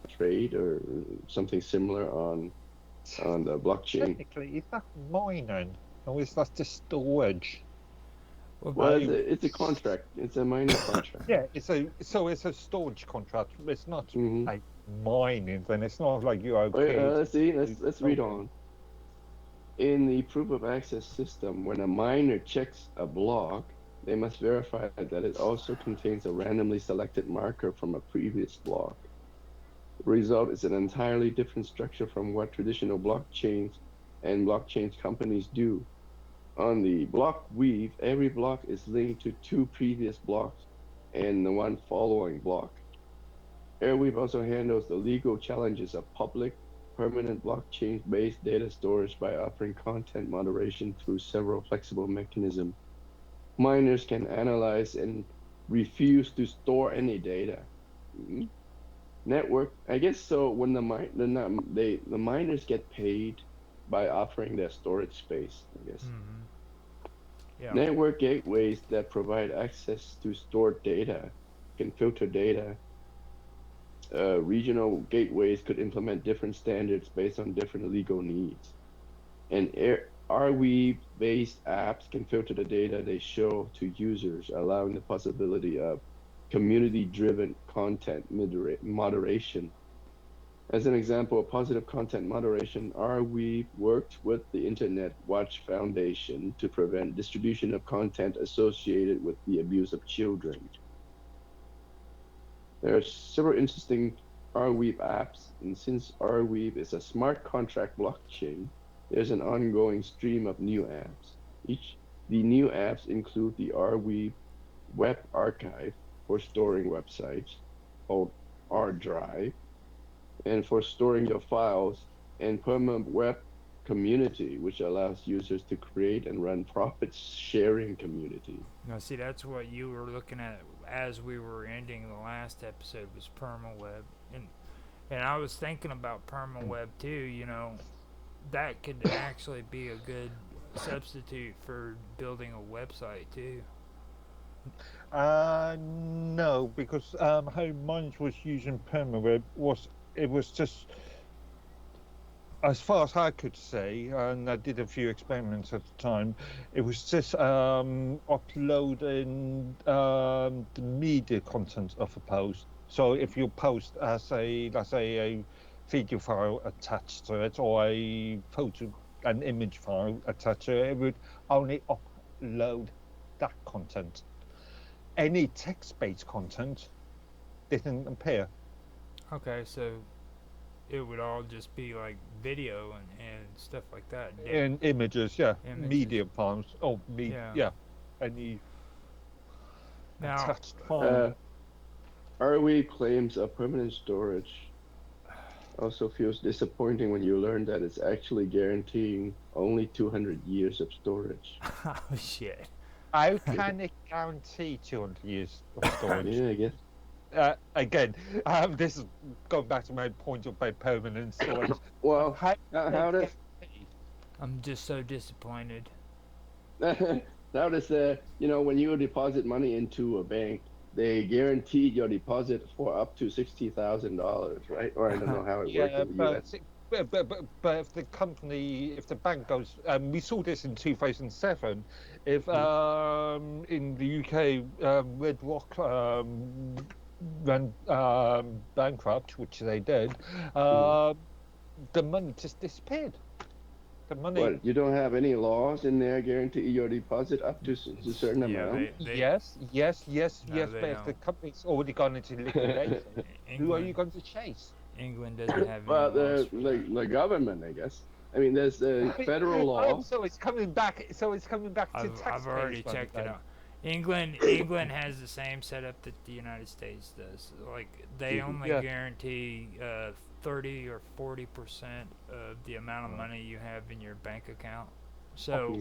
trade or something similar on the blockchain. Technically, is that mining or is that just storage? Well, Well, I it's a contract. It's a mining contract. Yeah, it's a storage contract. It's not Hmm. a mining. Then it's not like you are Let's creating see. new Let's read tokens. on. In the proof of access system, when a miner checks a block, they must verify that it also contains a randomly selected marker from a previous block. The result is an entirely different structure from what traditional blockchains and blockchain companies do. On the block weave, every block is linked to two previous blocks and the one following block. Airweave also handles the legal challenges of public, permanent blockchain-based data storage by offering content moderation through several flexible mechanisms. Miners can analyze and refuse to store any data. Mhm. Network, I guess so. When the miners get paid by offering their storage space, I guess. Mm-hmm. Yeah. Network gateways that provide access to stored data can filter data. Regional gateways could implement different standards based on different legal needs. And Arweave-based apps can filter the data they show to users, allowing the possibility of community-driven content moderation. As an example of positive content moderation, Arweave worked with the Internet Watch Foundation to prevent distribution of content associated with the abuse of children. There are several interesting Arweave apps, and since Arweave is a smart contract blockchain, there's an ongoing stream of new apps. The new apps include the Arweave Web Archive for storing websites, called R Drive, and for storing your files, and Perma Web community, which allows users to create and run profit-sharing community. Now, see, that's what you were looking at as we were ending the last episode was permaweb, and I was thinking about permaweb too. You know, that could actually be a good substitute for building a website too. No, because how mine was using permaweb was it was just as far as I could see, and I did a few experiments at the time. It was just uploading the media content of a post. So if you post as a, let's say, a video file attached to it or a photo, an image file attached to it, it would only upload that content. Any text-based content didn't appear. Okay, so it would all just be like video and stuff like that. In images, yeah, Images. media files, or yeah, any Now, attached file. ROE claims of permanent storage also feels disappointing when you learn that it's actually guaranteeing only 200 years of storage. oh shit. How can it guarantee 200 years of storage? Yeah, I guess. Again, this is going back to my point about permanent storage. Well, how does I'm just so disappointed. how does when you deposit money into a bank, they guarantee your deposit for up to $60,000, right? Or I don't know how it works in the US. But if the company, if the bank goes, we saw this in 2007. If in the UK, Red Rock went bankrupt, which they did, the money just disappeared. The money. What, you don't have any laws in there guarantee your deposit up to a certain amount? Yes. No, But if the company's already gone into liquidation, who are you going to chase? England doesn't have any Well, laws for the government, I guess. I mean, there's a federal law. So it's coming back. So it's coming back to I've taxpayers' already money checked then. it out. England has the same setup that the United States does. Like they only guarantee 30 or 40% of the amount of money you have in your bank account. So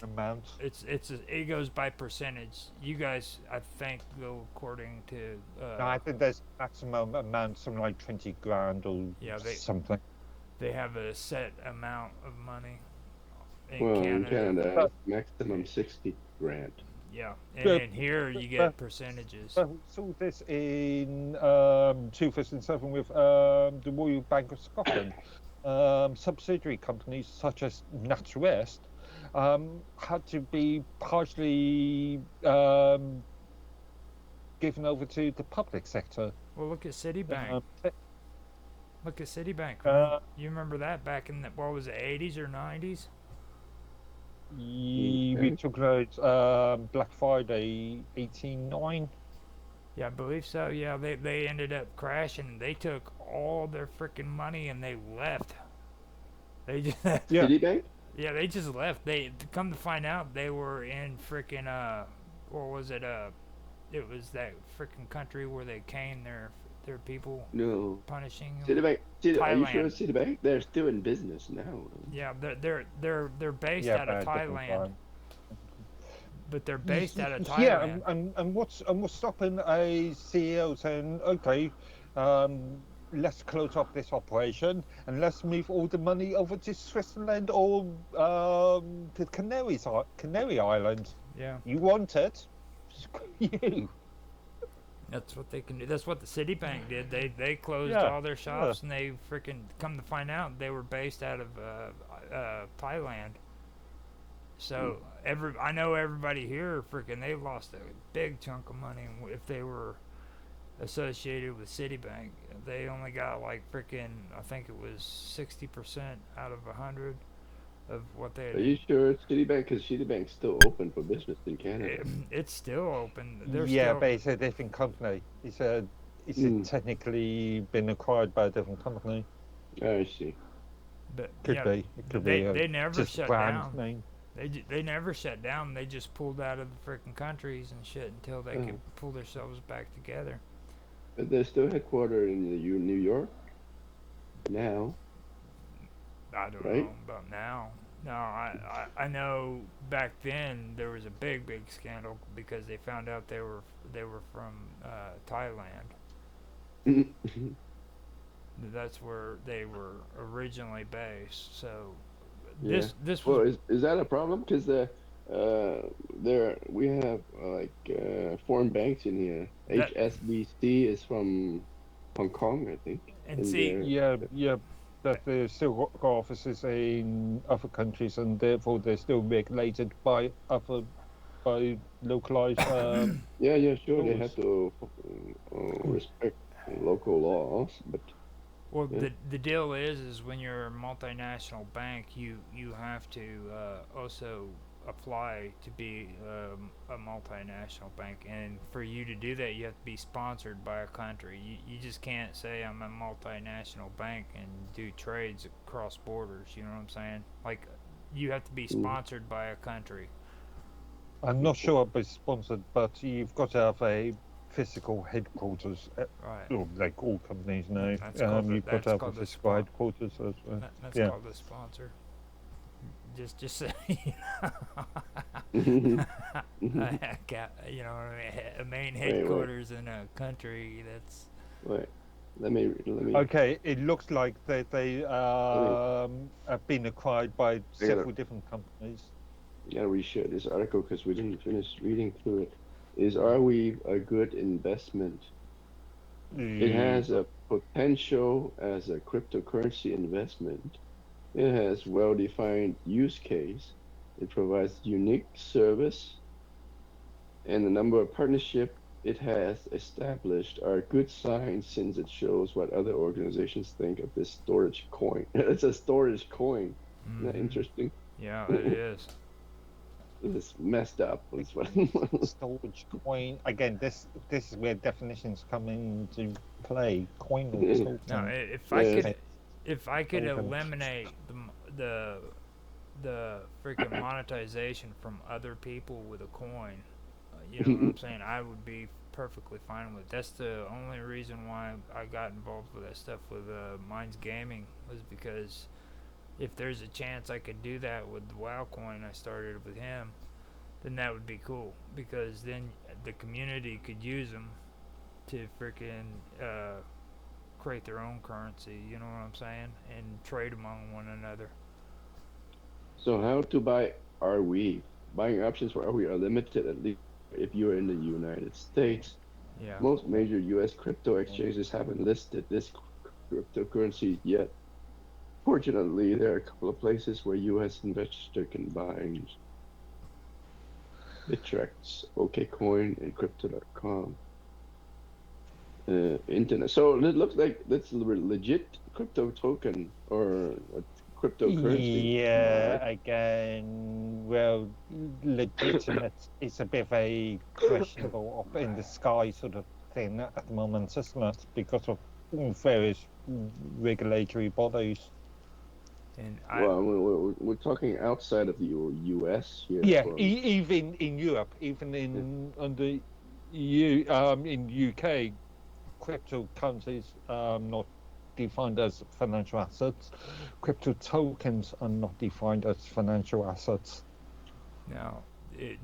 amount. It goes by percentage. You guys, I think, go according to. No, I think there's maximum amount, something like 20 grand or something. They have a set amount of money. In Canada, maximum 60 grand. Yeah, and here you get percentages. We saw this in 2007 with the Royal Bank of Scotland. Subsidiary companies such as NatWest had to be partially given over to the public sector. Well, look at Citibank. Look at Citibank. You remember that back in the, what was it, 80s or 90s? We took out Black Friday 89. Yeah, I believe so. Yeah, they ended up crashing. They took all their freaking money and they left. They just Citibank? Yeah, they just left. They come to find out they were in freaking what was it? It was that freaking country where they caned their people. No. Punishing Citibank. Thailand. Are you sure Citibank? They're still in business now. Yeah, they're based out of Thailand. But they're based out of Thailand. Yeah, and what's stopping a CEO saying, okay, let's close up this operation and let's move all the money over to Switzerland or to Canary Islands. Yeah. You want it? Screw you. That's what they can do. That's what the Citibank did. They closed all their shops and they freaking come to find out they were based out of Thailand. So I know everybody here freaking they lost a big chunk of money if they were associated with Citibank. They only got like freaking I think it was 60% out of 100 of what they. Are you sure it's Citibank? Because Citibank's still open for business in Canada. It's still open. But it's a different company. It's technically been acquired by a different company. I see. But Could be. It could be. They never just shut brand down. Name. They never shut down. They just pulled out of the freaking countries and shit until they could pull themselves back together. But they're still headquartered in New York now. I don't right? know about now. No, I know back then there was a big scandal because they found out they were from Thailand. That's where they were originally based. So Yeah. this was Well, is that a problem? Because there we have foreign banks in here. that HSBC is from Hong Kong, I think, and and see Yeah, but they've still got offices in other countries, and therefore they're still regulated by localized yeah, sure, they have rules. to respect local laws, but well yeah. the deal is when you're a multinational bank you have to also apply to be a multinational bank, and for you to do that you have to be sponsored by a country. You just can't say I'm a multinational bank and do trades across borders, you know what I'm saying? Like you have to be Mm, sponsored by a country. I'm not okay. sure I'll be sponsored, but you've got to have a physical headquarters, Right. or like all companies That, now. that's called the You've got to that's have a called the physical spon- headquarters as well. that's Yeah. called the sponsor. Just say you know, a main Wait. headquarters in a country. That's Wait. Let me Okay, it looks like they let me. have been acquired by I gotta several different companies. gotta reshare this article because we didn't finish reading through it. Is Are we a good investment? It Uh, has a potential as a cryptocurrency investment. It has well-defined use case. It provides unique service, and the number of partnership it has established are good signs since it shows what other organizations think of this storage coin. It's a storage coin. Isn't that mm-hmm. interesting? Yeah, it is. It's messed up. That's what. storage coin again. This is where definitions come into play. Coin or Now, token? Yeah. if I could Token. eliminate the the freaking monetization from other people with a coin, you know what I'm saying? I would be perfectly fine with it. That's the only reason why I got involved with that stuff with Minds Gaming, was because if there's a chance I could do that with the WoW coin I started with him, then that would be cool, because then the community could use them to freaking create their own currency. You know what I'm saying? And trade among one another. So how to buy RW? Buying options for RW are limited, at least if you are in the United States. Yeah. Most major U.S. crypto exchanges haven't listed this cryptocurrency yet. Fortunately, there are a couple of places where U.S. investors can buy Bittrex, OKCoin, and Crypto.com. Internet. So it looks like that's a legit crypto token or a cryptocurrency. Am I right? Yeah, again, well, legitimate is a bit of a questionable up in the sky sort of thing at the moment, isn't it? Because of various regulatory bodies. And Well, we're talking outside of the U.S. here Yeah, from. even in Europe, even Yeah. in under in UK, cryptocurrencies are not defined as financial assets. Crypto tokens are not defined as financial assets. now,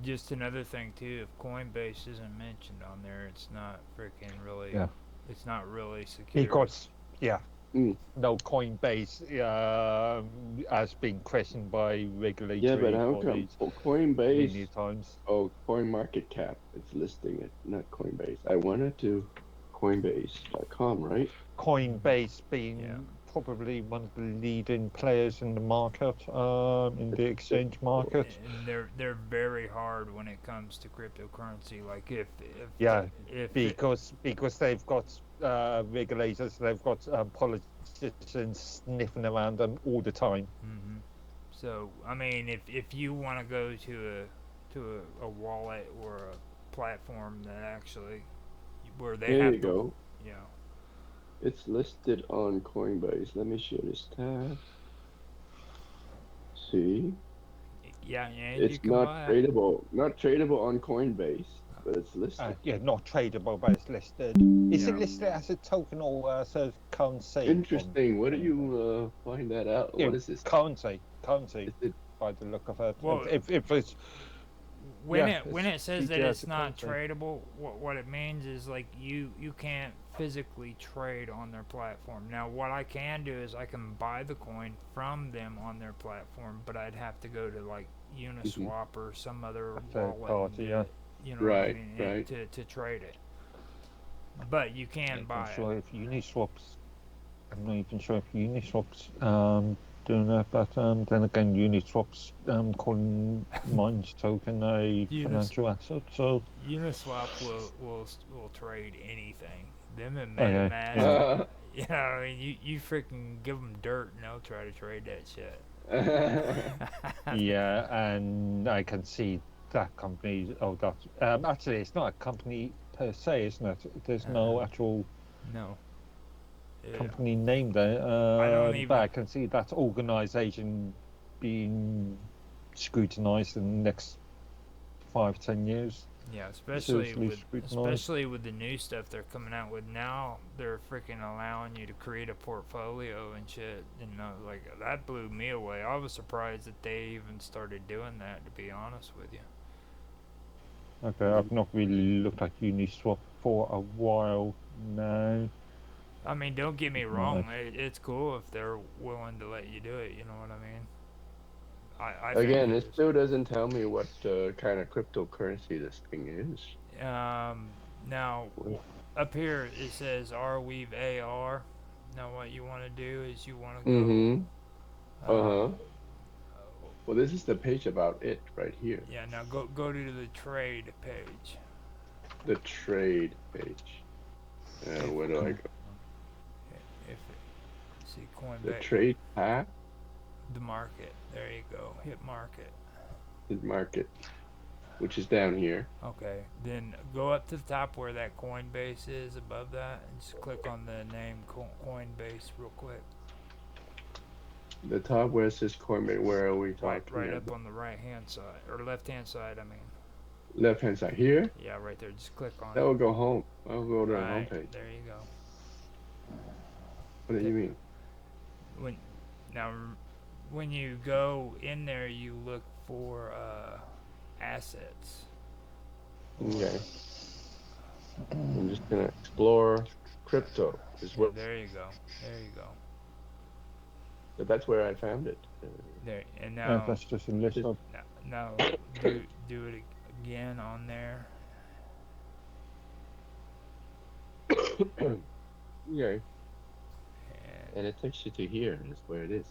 just another thing too. If Coinbase isn't mentioned on there, it's not freaking really. Yeah, It's not really secure. because yeah, Mm. no Coinbase has been questioned by Yeah, but regulatory how come bodies Coinbase? many times. Oh, CoinMarketCap. It's listing it, not Coinbase. I wanted to Coinbase.com, right? Mm-hmm. Coinbase Yeah. being probably one of the leading players in the market, in the exchange Cool. market. And they're very hard when it comes to cryptocurrency. Like Yeah, if it, because they've got regulators, they've got politicians sniffing around them all the time. hmm So I mean, if you want to go to a wallet or a platform that actually where they Here have you to, go. you know, It's listed on Coinbase. Let me share this tab. See, yeah, and you it's can not buy it. tradable. Not tradable on Coinbase. but it's listed. Yeah, not tradable, but it's listed. Is it listed as a token or as a currency? Interesting. Where do you find that out? Yeah, What is this? currency. Is it? By the look of it. Well, If it's when it says that it's not currency. tradable, what it means is like you can't physically trade on their platform. Now, what I can do is I can buy the coin from them on their platform, but I'd have to go to like Uniswap or some other wallet, party, yeah. you know Right, what I mean, right. to trade it. But you can buy I'm sure it. if Uniswap's, I'm not even sure if Uniswap's doing that, but then again, Uniswap's calling Mine's token a financial asset, so Uniswap will trade anything. Them and okay, MetaMask, yeah. you know, I mean, you freaking give them dirt and they'll try to trade that shit. Yeah, and I can see that company. Oh, that actually, it's not a company per se, isn't it? There's no actual No. Yeah. company name there. I don't But even. I can see that organization being scrutinized in the next 5-10 years. Yeah, Seriously scrutinized. especially with the new stuff they're coming out with now, they're freaking allowing you to create a portfolio and shit. You know, like that blew me away. I was surprised that they even started doing that. To be honest with you. Okay, I've not really looked at Uniswap for a while now. I mean, don't get me wrong. It's cool if they're willing to let you do it. You know what I mean? I Again, think it still doesn't tell me what kind of cryptocurrency this thing is. Now up here it says Arweave AR. Now what you want to do is you want to Mm-hmm. go. Uh-huh. Well, this is the page about it right here. Yeah. Now go to the trade page. The trade page. Where do I go? If see Coinbase. The trade tab. The market. There you go. Hit market. The market, which is down here. Okay. Then go up to the top where that Coinbase is above that, and just click on the name Coinbase real quick. The top where it says Coinbase. Where are we talking? Right up on the right hand side or left hand side. I mean. Left hand side here. Yeah, right there. Just click on it. That will go home. I'll go to the home page. There you go. What do you mean? When you go in there, you look for assets. Okay. I'm just gonna explore crypto. There you go. So that's where I found it. There and now. That's just a list of. Now do it again on there. Okay. And it takes you to here. That's where it is.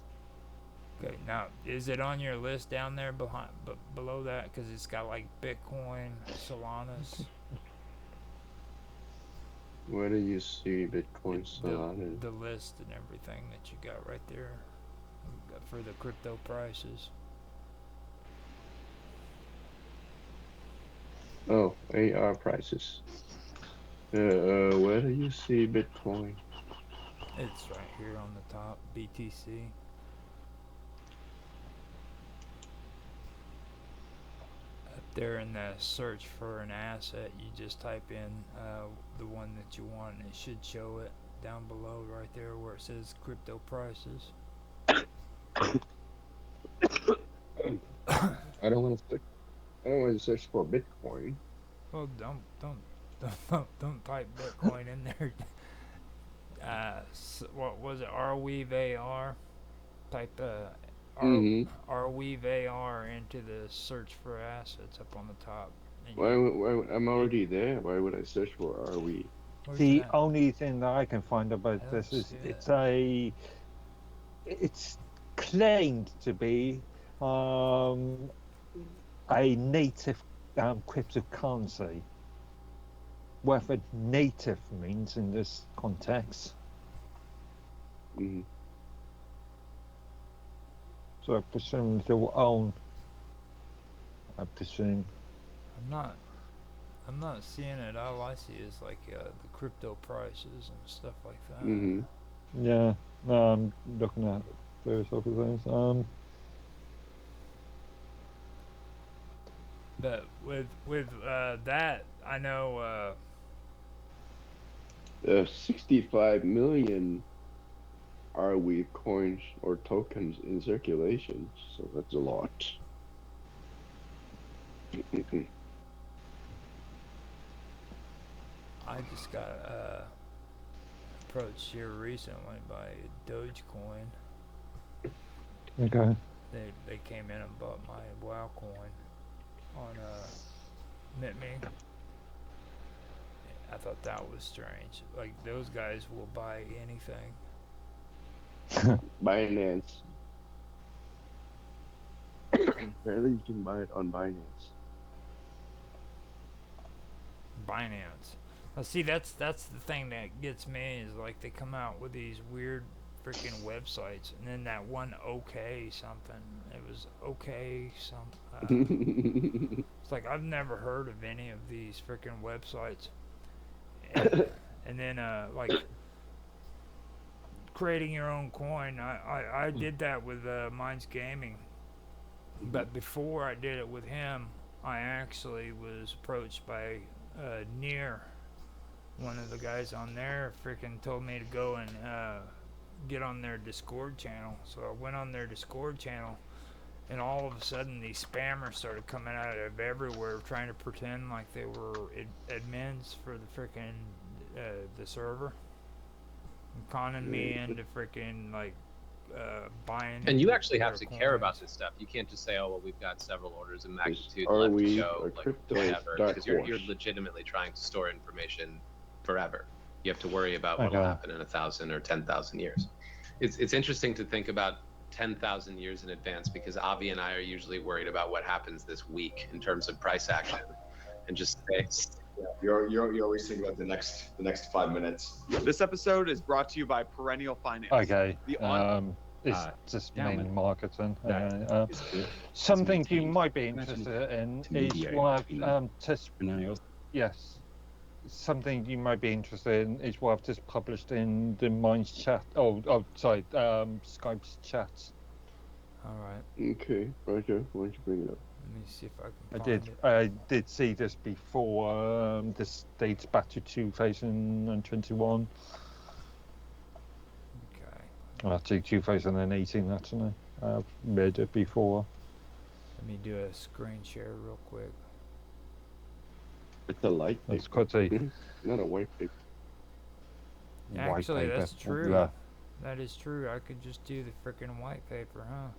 Okay. Now, is it on your list down there below that? Because it's got like Bitcoin, Solana's. Where do you see Bitcoin, Solana? The list and everything that you got right there for the crypto prices. Oh, AR prices. Where do you see Bitcoin? It's right here on the top, BTC. Up there in the search for an asset, you just type in the one that you want, and it should show it down below right there where it says crypto prices. I don't want to search for Bitcoin. Well, don't type Bitcoin in there. What was it? Arweave AR. Type Arweave AR into the search for assets up on the top. Why I'm already there. Why would I search for Arweave? The only thing that I can find about this is it's claimed to be a native cryptocurrency. Whatever native means in this context. Mm-hmm. So I presume they will own. I presume. I'm not seeing it. All I see is like the crypto prices and stuff like that. Mm-hmm. Yeah. No, I'm looking at various other things. But with that, I know 65 million are we coins or tokens in circulation, so that's a lot. I just got approached here recently by Dogecoin. Okay. They came in and bought my WoW coin on MintMe. I thought that was strange. Like those guys will buy anything. Binance. Apparently, you can buy it on Binance. Binance. Now, see, that's the thing that gets me is like they come out with these weird freaking websites, and then that one OK something. It was OK some. It's like I've never heard of any of these freaking websites. And then like creating your own coin. I did that with Minds Gaming, but before I did it with him, I actually was approached by Near, one of the guys on there. Freaking told me to go and get on their Discord channel. So I went on their Discord channel, and all of a sudden these spammers started coming out of everywhere, trying to pretend like they were admins for the freaking the server, and conning me into freaking like buying. And you actually have to coins. care about this stuff. You can't just say, "Oh, well, we've got several orders of magnitude Are left we to go," like whatever, because you're horse? legitimately trying to store information forever. You have to worry about what will happen in 1,000 or 10,000 years. It's interesting to think about 10,000 years in advance, because Avi and I are usually worried about what happens this week in terms of price action, and just say, you always think about the next 5 minutes. This episode is brought to you by Perennial Finance. Okay. It's just main marketing. Something you might be interested in is what I've just something you might be interested in is what I've just published in the Minds chat. Skype's chats. All right. Okay, Roger, why don't you bring it up? Let me see if I can find it. I did see this before. This dates back to 2021. Okay. Actually, 2018. Actually, I've read it before. Let me do a screen share real quick. It's a light paper. It's quite a not a white paper. Actually, white paper. that's true. Yeah. That is true. I could just do the freaking white paper, huh?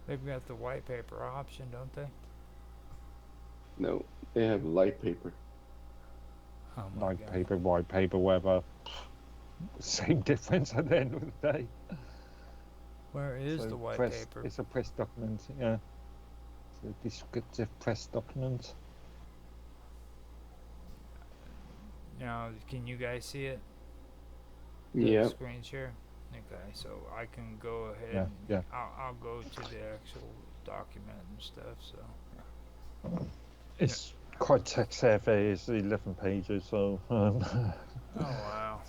They've got the white paper option, don't they? No, they have light paper. Oh my Light God. paper, white paper, whatever. Same difference at the end of the day. Where is So the white press, paper? It's a press document, yeah. It's a descriptive press document. Now, can you guys see it? Yeah. Screen share. Okay, so I can go ahead. Yeah, and yeah. I'll go to the actual document and stuff. So. It's quite tech savvy. It's 11 pages, so. Oh wow.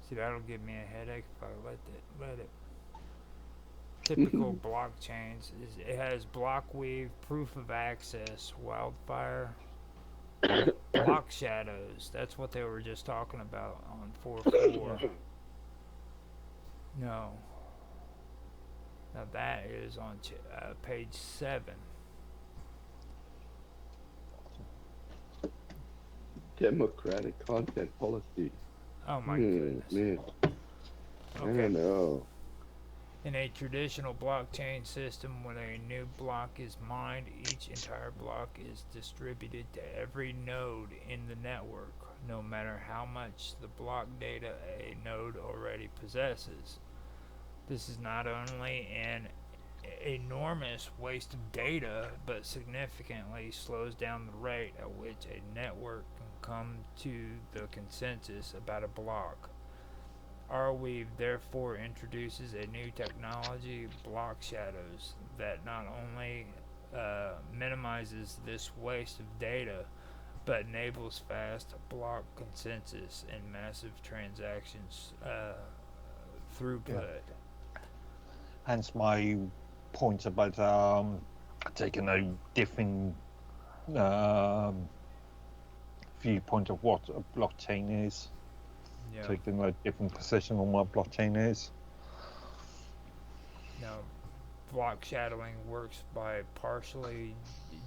See, that'll give me a headache if I let it. Typical blockchains is it has block weave, proof of access, wildfire, block shadows. That's what they were just talking about on 4.4. No. Now that is on page 7. Democratic content policy. Oh my goodness. Man. I Okay. don't know. In a traditional blockchain system, when a new block is mined, each entire block is distributed to every node in the network, no matter how much the block data a node already possesses. This is not only an enormous waste of data, but significantly slows down the rate at which a network can come to the consensus about a block. Arweave therefore introduces a new technology, block shadows, that not only minimizes this waste of data, but enables fast block consensus and massive transactions throughput. Hence my point about taking a different viewpoint of what a blockchain is. Yeah. Taking a different position on what blockchain is. Now, block shadowing works by partially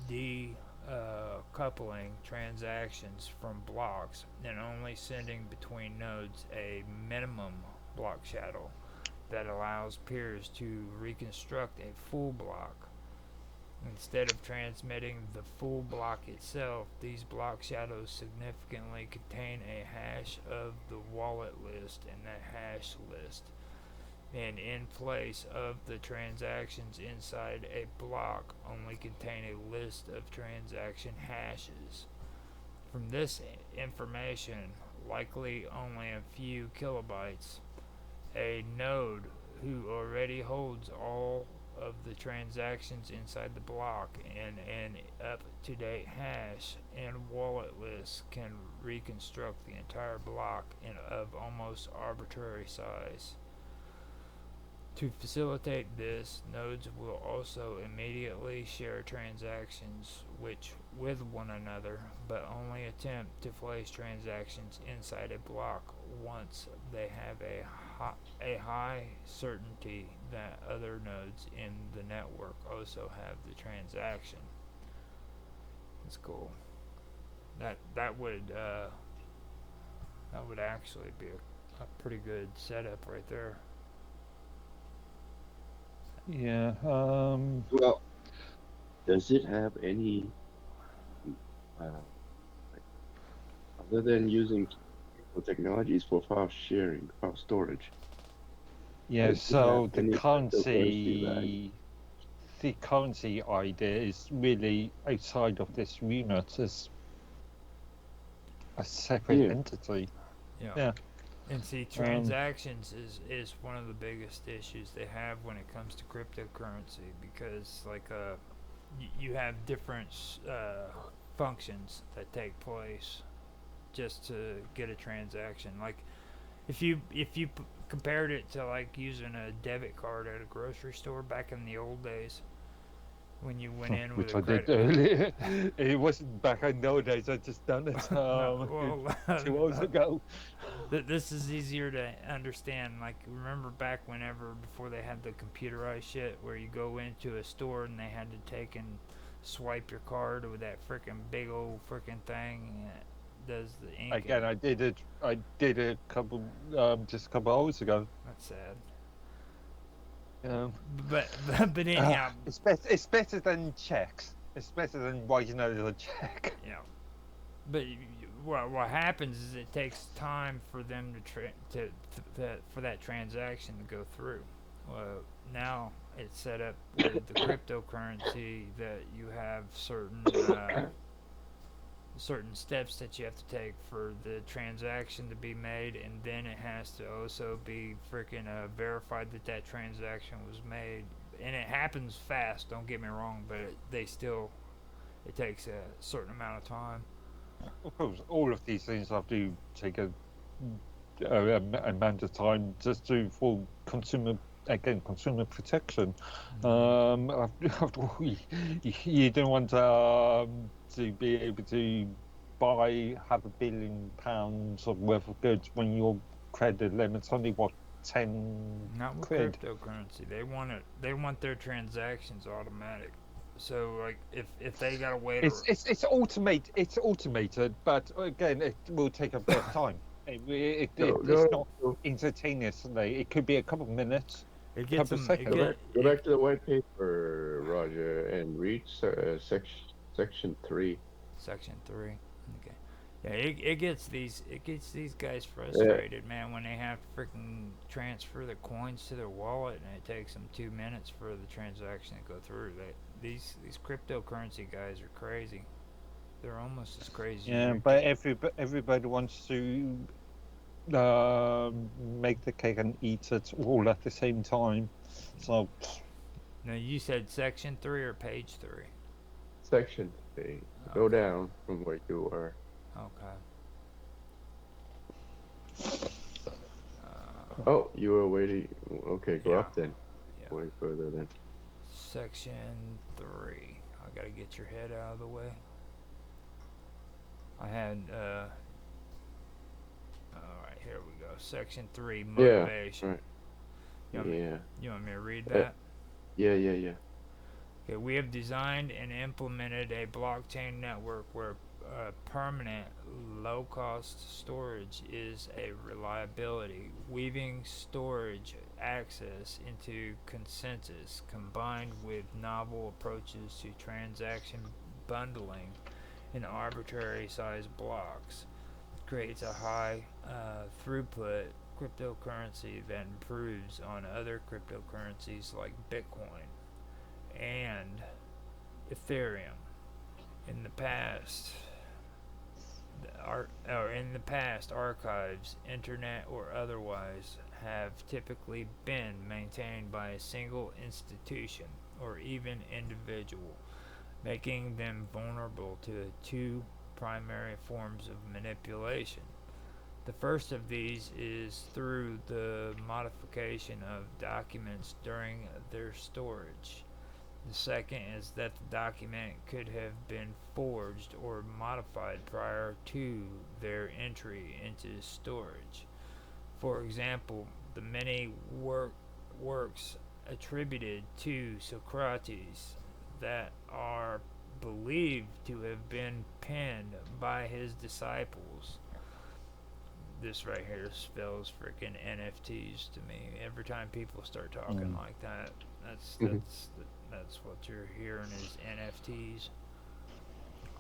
decoupling transactions from blocks and only sending between nodes a minimum block shadow that allows peers to reconstruct a full block. Instead of transmitting the full block itself, these block shadows significantly contain a hash of the wallet list and the hash list, and in place of the transactions inside a block only contain a list of transaction hashes. From this information, likely only a few kilobytes, a node who already holds all of the transactions inside the block and an up-to-date hash and wallet list can reconstruct the entire block of almost arbitrary size. To facilitate this, nodes will also immediately share transactions with one another, but only attempt to place transactions inside a block once they have a high certainty that other nodes in the network also have the transaction. That's cool. That would actually be a pretty good setup right there. Yeah. Well, does it have any, other than using technologies for file sharing, file storage? Yeah. So the currency idea is really outside of this unit as a separate entity. Yeah. And see, transactions is one of the biggest issues they have when it comes to cryptocurrency, because like you have different functions that take place just to get a transaction. Like if you compared it to like using a debit card at a grocery store back in the old days, when you went in with which a I credit. did earlier. It wasn't back in those days. I just done it 2 hours ago. This is easier to understand. Like, remember back before they had the computerized shit, where you go into a store and they had to take and swipe your card with that freaking big old freaking thing. And it does the ink. Again, I did it just a couple hours ago. That's sad. But anyhow, it's better than checks. It's better than writing out a check. Yeah. But what happens is it takes time for them for that transaction to go through. Well, now it's set up with the cryptocurrency that you have certain steps that you have to take for the transaction to be made, and then it has to also be freaking verified that transaction was made. And it happens fast, don't get me wrong, but it takes a certain amount of time. Of course, all of these things have to take a amount of time just for consumer protection. After all, you don't want to be able to buy £500 million worth of goods when your credit limit's only 10 Not with quid. Cryptocurrency. They want their transactions automatic. So like if they gotta wait, it's automated, but again it will take a bit of time. It's not instantaneously. It could be a couple of minutes. It gets go back to the white paper, Roger, and read section 3. Section 3. Okay. Yeah, it gets these guys frustrated, man, when they have to freaking transfer the coins to their wallet and it takes them 2 minutes for the transaction to go through. These cryptocurrency guys are crazy. They're almost as crazy. Yeah, but everybody wants to make the cake and eat it all at the same time. So. Now you said section 3 or page 3? Section 3. Go down from where you were. Okay. You were waiting. Okay, go up then. Yeah. Way further then. Section 3. I gotta get your head out of the way. I had, alright, here we go. Section 3, motivation. Right. You want me to read that? Yeah. Okay, we have designed and implemented a blockchain network where permanent, low-cost storage is a reliability, weaving storage access into consensus combined with novel approaches to transaction bundling in arbitrary size blocks creates a high throughput cryptocurrency that improves on other cryptocurrencies like Bitcoin and Ethereum. In the past, archives, internet or otherwise, have typically been maintained by a single institution or even individual, making them vulnerable to two primary forms of manipulation. The first of these is through the modification of documents during their storage. The second is that the document could have been forged or modified prior to their entry into storage. For example, the many works attributed to Socrates that are believed to have been penned by his disciples. This right here spells freaking NFTs to me. Every time people start talking like that, that's what you're hearing is NFTs.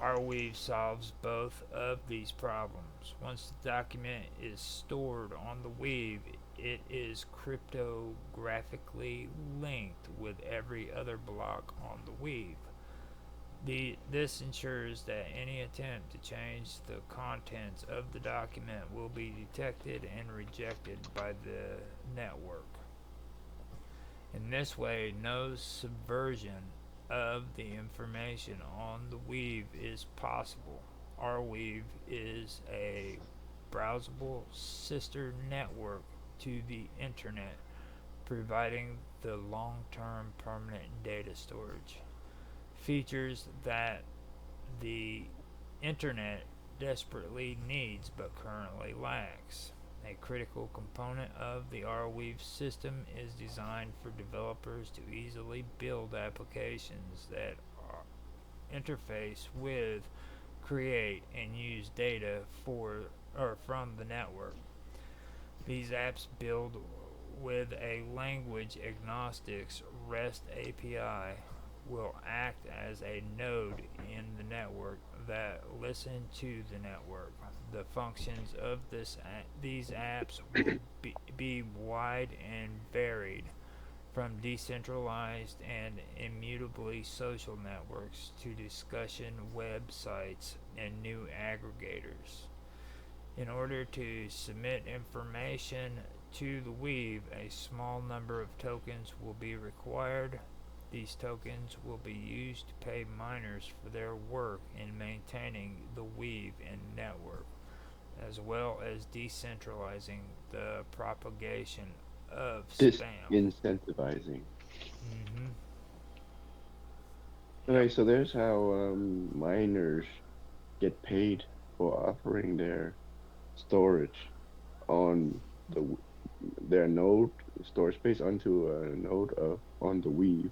Arweave solves both of these problems. Once the document is stored on the Weave, it is cryptographically linked with every other block on the Weave. This ensures that any attempt to change the contents of the document will be detected and rejected by the network. In this way, no subversion of the information on the Weave is possible. Our Weave is a browsable sister network to the internet, providing the long-term permanent data storage. Features that the internet desperately needs but currently lacks. A critical component of the Arweave system is designed for developers to easily build applications that interface with, create, and use data from the network. These apps build with a language agnostic REST API will act as a node in the network that listen to the network. The functions of these apps will be wide and varied, from decentralized and immutably social networks to discussion websites and new aggregators. In order to submit information to the Weave, a small number of tokens will be required. These tokens will be used to pay miners for their work in maintaining the Weave and network, as well as decentralizing the propagation of spam. Disincentivizing. Mm-hmm. Okay, so there's how miners get paid for offering their storage on their node storage space onto a node on the Weave.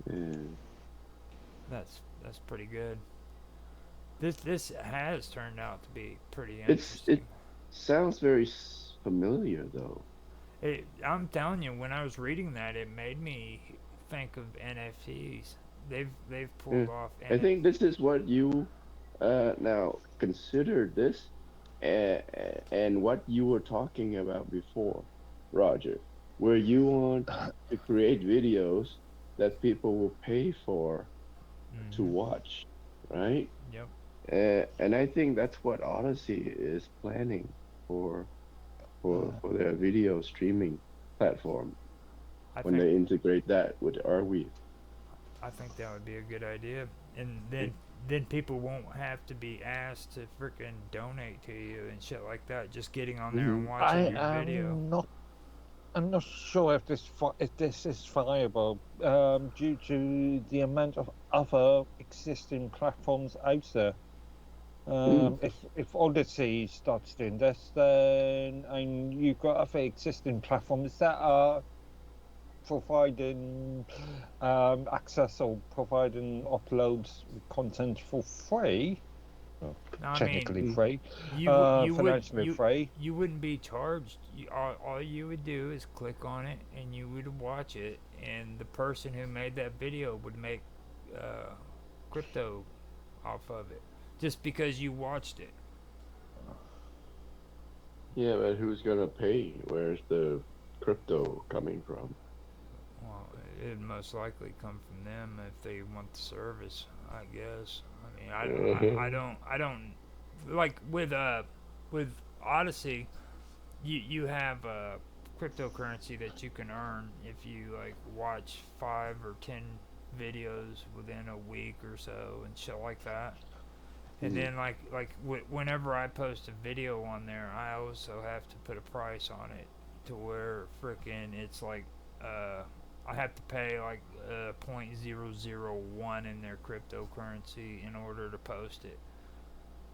And That's pretty good. This has turned out to be pretty interesting. it sounds very familiar though. I'm telling you, when I was reading that, it made me think of NFTs. They've pulled off. I think this is what you now consider this, and what you were talking about before, Roger, where you want to create videos that people will pay for to watch, right? Yep. And I think that's what Odyssey is planning for their video streaming platform when they integrate that with Arweave. I think that would be a good idea, and then people won't have to be asked to freaking donate to you and shit like that. Just getting on there and watching your video. I'm not sure if this is viable due to the amount of other existing platforms out there. If Odyssey starts doing this, then and you've got other existing platforms that are providing access or providing uploads content for free. Well, I technically mean, free, financially free. you wouldn't be charged. All you would do is click on it and you would watch it, and the person who made that video would make uh, crypto off of it just because you watched it. Yeah, but who's gonna pay? Where's the crypto coming from? Well, it'd most likely come from them if they want the service, I guess. I mean, I don't like with Odyssey. You have cryptocurrency that you can earn if you like watch 5 or 10 videos within a week or so and shit like that. And then whenever I post a video on there, I also have to put a price on it to where frickin' it's like I have to pay like 0.001 in their cryptocurrency in order to post it.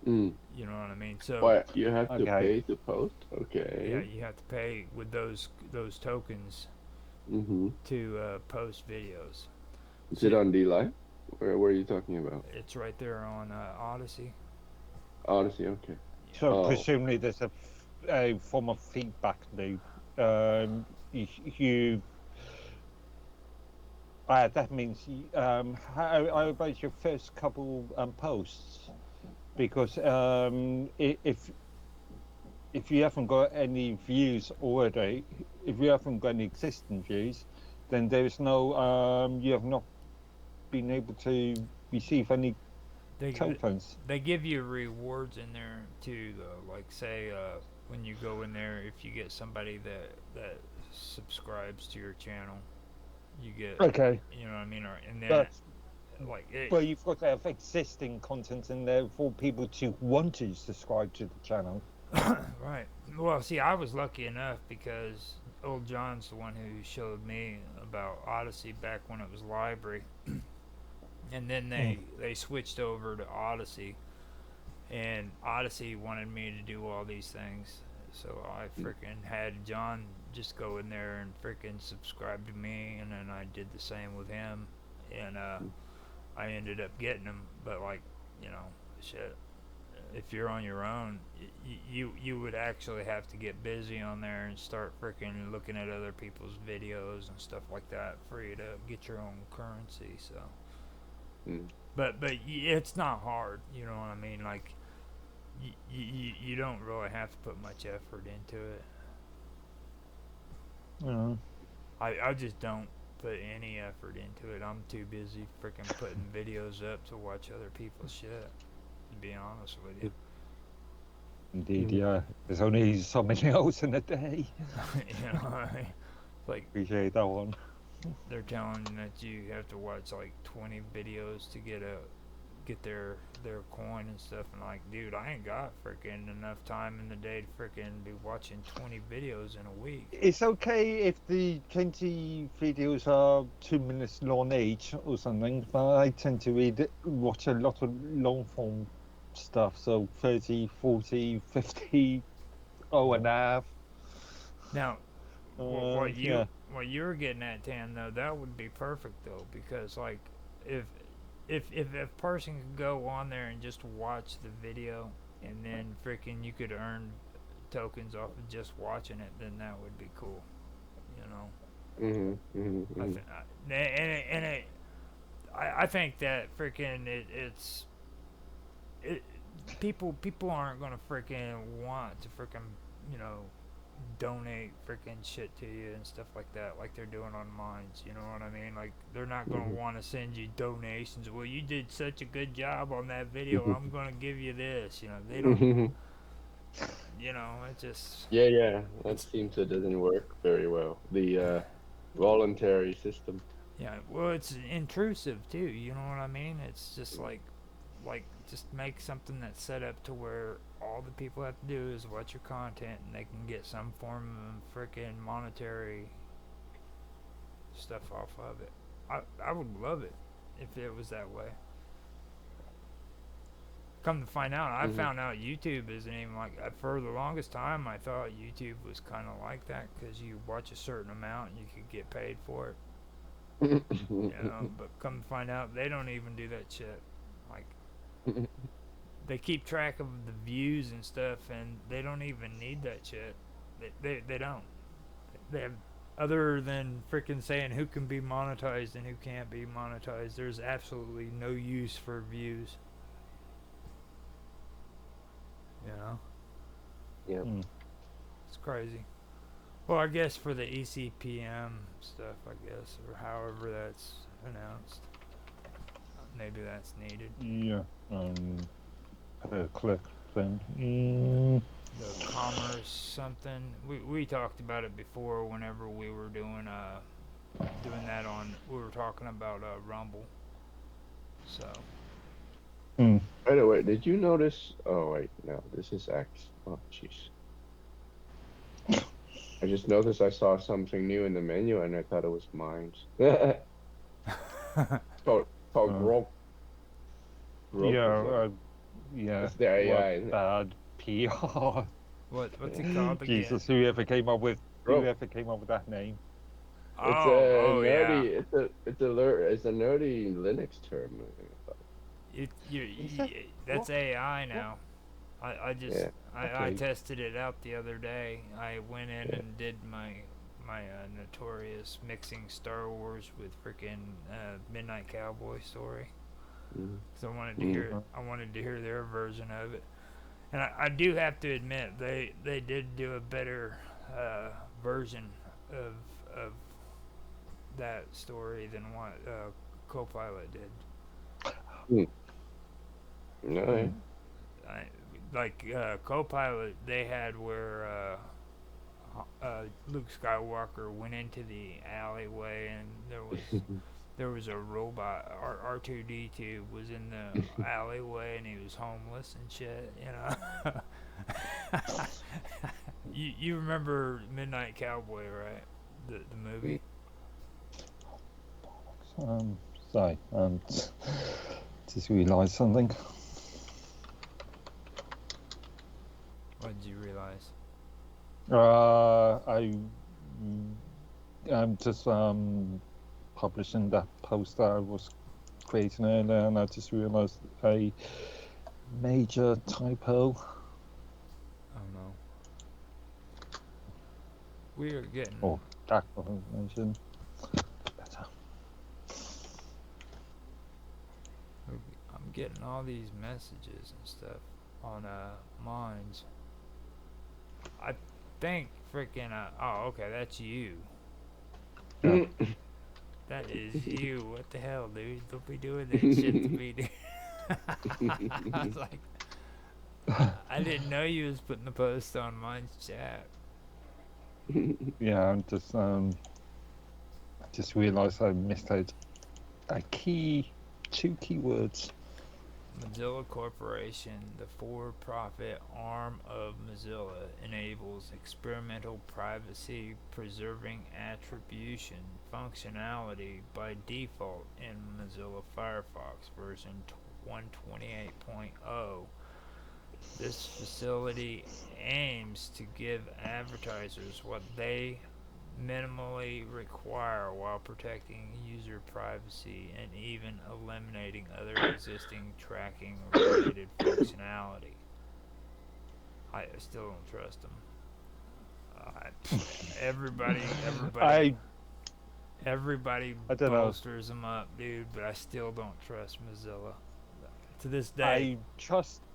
Mm. You know what I mean? So What, you have to pay to post? yeah, Okay. you have to pay with those tokens Mm-hmm. to post videos. Is it on D-Live? Where are you talking about? It's right there on Odyssey. Odyssey, okay. So presumably there's a form of feedback loop. You that means how about your first couple posts? Because if you haven't got any views already, if you haven't got any existing views, then there is no you have not been able to receive any tokens. They give you rewards in there too, though. Like say when you go in there, if you get somebody that subscribes to your channel, you get You know what I mean? And then well, you've got to have existing content in there for people to want to subscribe to the channel. Right. Well, see, I was lucky enough because old John's the one who showed me about Odyssey back when it was Library. And then they switched over to Odyssey, and Odyssey wanted me to do all these things, so I freaking had John just go in there and freaking subscribe to me, and then I did the same with him, and I ended up getting him. But like, you know, shit, if you're on your own, you would actually have to get busy on there and start freaking looking at other people's videos and stuff like that for you to get your own currency. So. But it's not hard, you know what I mean? Like, you don't really have to put much effort into it. I just don't put any effort into it. I'm too busy freaking putting videos up to watch other people's shit, to be honest with you. Indeed, yeah. There's only so many hours in a day. You know, like appreciate that one. They're telling you that you have to watch like 20 videos to get their coin and stuff, and like, dude, I ain't got freaking enough time in the day to freaking be watching 20 videos in a week. It's okay if the 20 videos are 2 minutes long each or something, but I tend to watch a lot of long form stuff, so 30, 40, 50, and a half. Now, what you're getting at, Tan, though, that would be perfect though, because like if a person could go on there and just watch the video, and then freaking you could earn tokens off of just watching it, then that would be cool, you know. I think that freaking people aren't gonna freaking want to freaking, you know, donate freaking shit to you and stuff like that, like they're doing on mines. You know what I mean? Like, they're not gonna want to send you donations. Well, you did such a good job on that video, I'm gonna give you this. You know, they don't. You know, it just. Yeah. That seems it doesn't work very well. The voluntary system. Yeah, well, it's intrusive too. You know what I mean? It's just like just make something that's set up to where all the people have to do is watch your content, and they can get some form of freaking monetary stuff off of it. I would love it if it was that way. Come to find out, I found out YouTube isn't even like. For the longest time, I thought YouTube was kind of like that because you watch a certain amount and you could get paid for it. But come to find out, they don't even do that shit. Like, they keep track of the views and stuff, and they don't even need that shit. They don't. They have, other than freaking saying who can be monetized and who can't be monetized, there's absolutely no use for views. Yeah. It's crazy. Well, I guess for the ECPM stuff, I guess, or however that's announced, maybe that's needed. Yeah. Per click thing. The commerce something. We talked about it before whenever we were doing that on. We were talking about Rumble. So. By the way, did you notice? Oh wait, no, this is X. Oh jeez. I just noticed I saw something new in the menu and I thought it was Minds. called Grok. Yeah. It's the AI. Isn't it? Bad PR. What's it called again? Jesus, whoever came up with that name? It's a nerdy. Yeah. It's a nerdy Linux term. That's AI now. I Okay. tested it out the other day. I went in and did my notorious mixing Star Wars with freaking Midnight Cowboy story. So I wanted to hear their version of it. And I do have to admit they did do a better version of that story than what Copilot did. No. Copilot, they had where Luke Skywalker went into the alleyway and there was a robot. R2D2 was in the alleyway and he was homeless and shit. You remember Midnight Cowboy, right? The movie. Sorry. Just realised something. What did you realize? I'm just publishing that post that I was creating earlier, and I just realised a major typo. Oh no. We are getting. Oh, that information. Better. I'm getting all these messages and stuff on Minds. I think freaking oh okay, that's you. That is you. What the hell, dude? Don't be doing that shit to me, dude. I was like, I didn't know you was putting the post on Minds chat. Yeah, I'm just realised I missed out two keywords. Mozilla Corporation, the for-profit arm of Mozilla, enables experimental privacy-preserving attribution functionality by default in Mozilla Firefox version 128.0. This facility aims to give advertisers what they minimally require while protecting user privacy and even eliminating other existing tracking related functionality. I still don't trust them. Everybody bolsters them up, dude, but I still don't trust Mozilla to this day.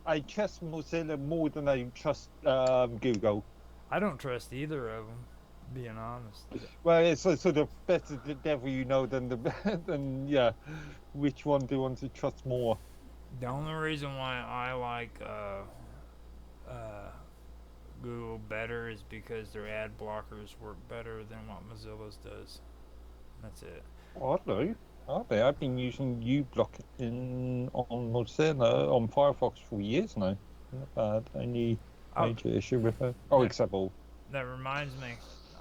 I trust Mozilla more than I trust Google. I don't trust either of them, being honest. Well, it's sort of better the devil you know than which one do you want to trust more? The only reason why I like Google better is because their ad blockers work better than what Mozilla's does. That's it. Are they? I've been using uBlock on Mozilla on Firefox for years now. not bad. Any Oh, major issue with her? Oh, that, except all. that reminds me,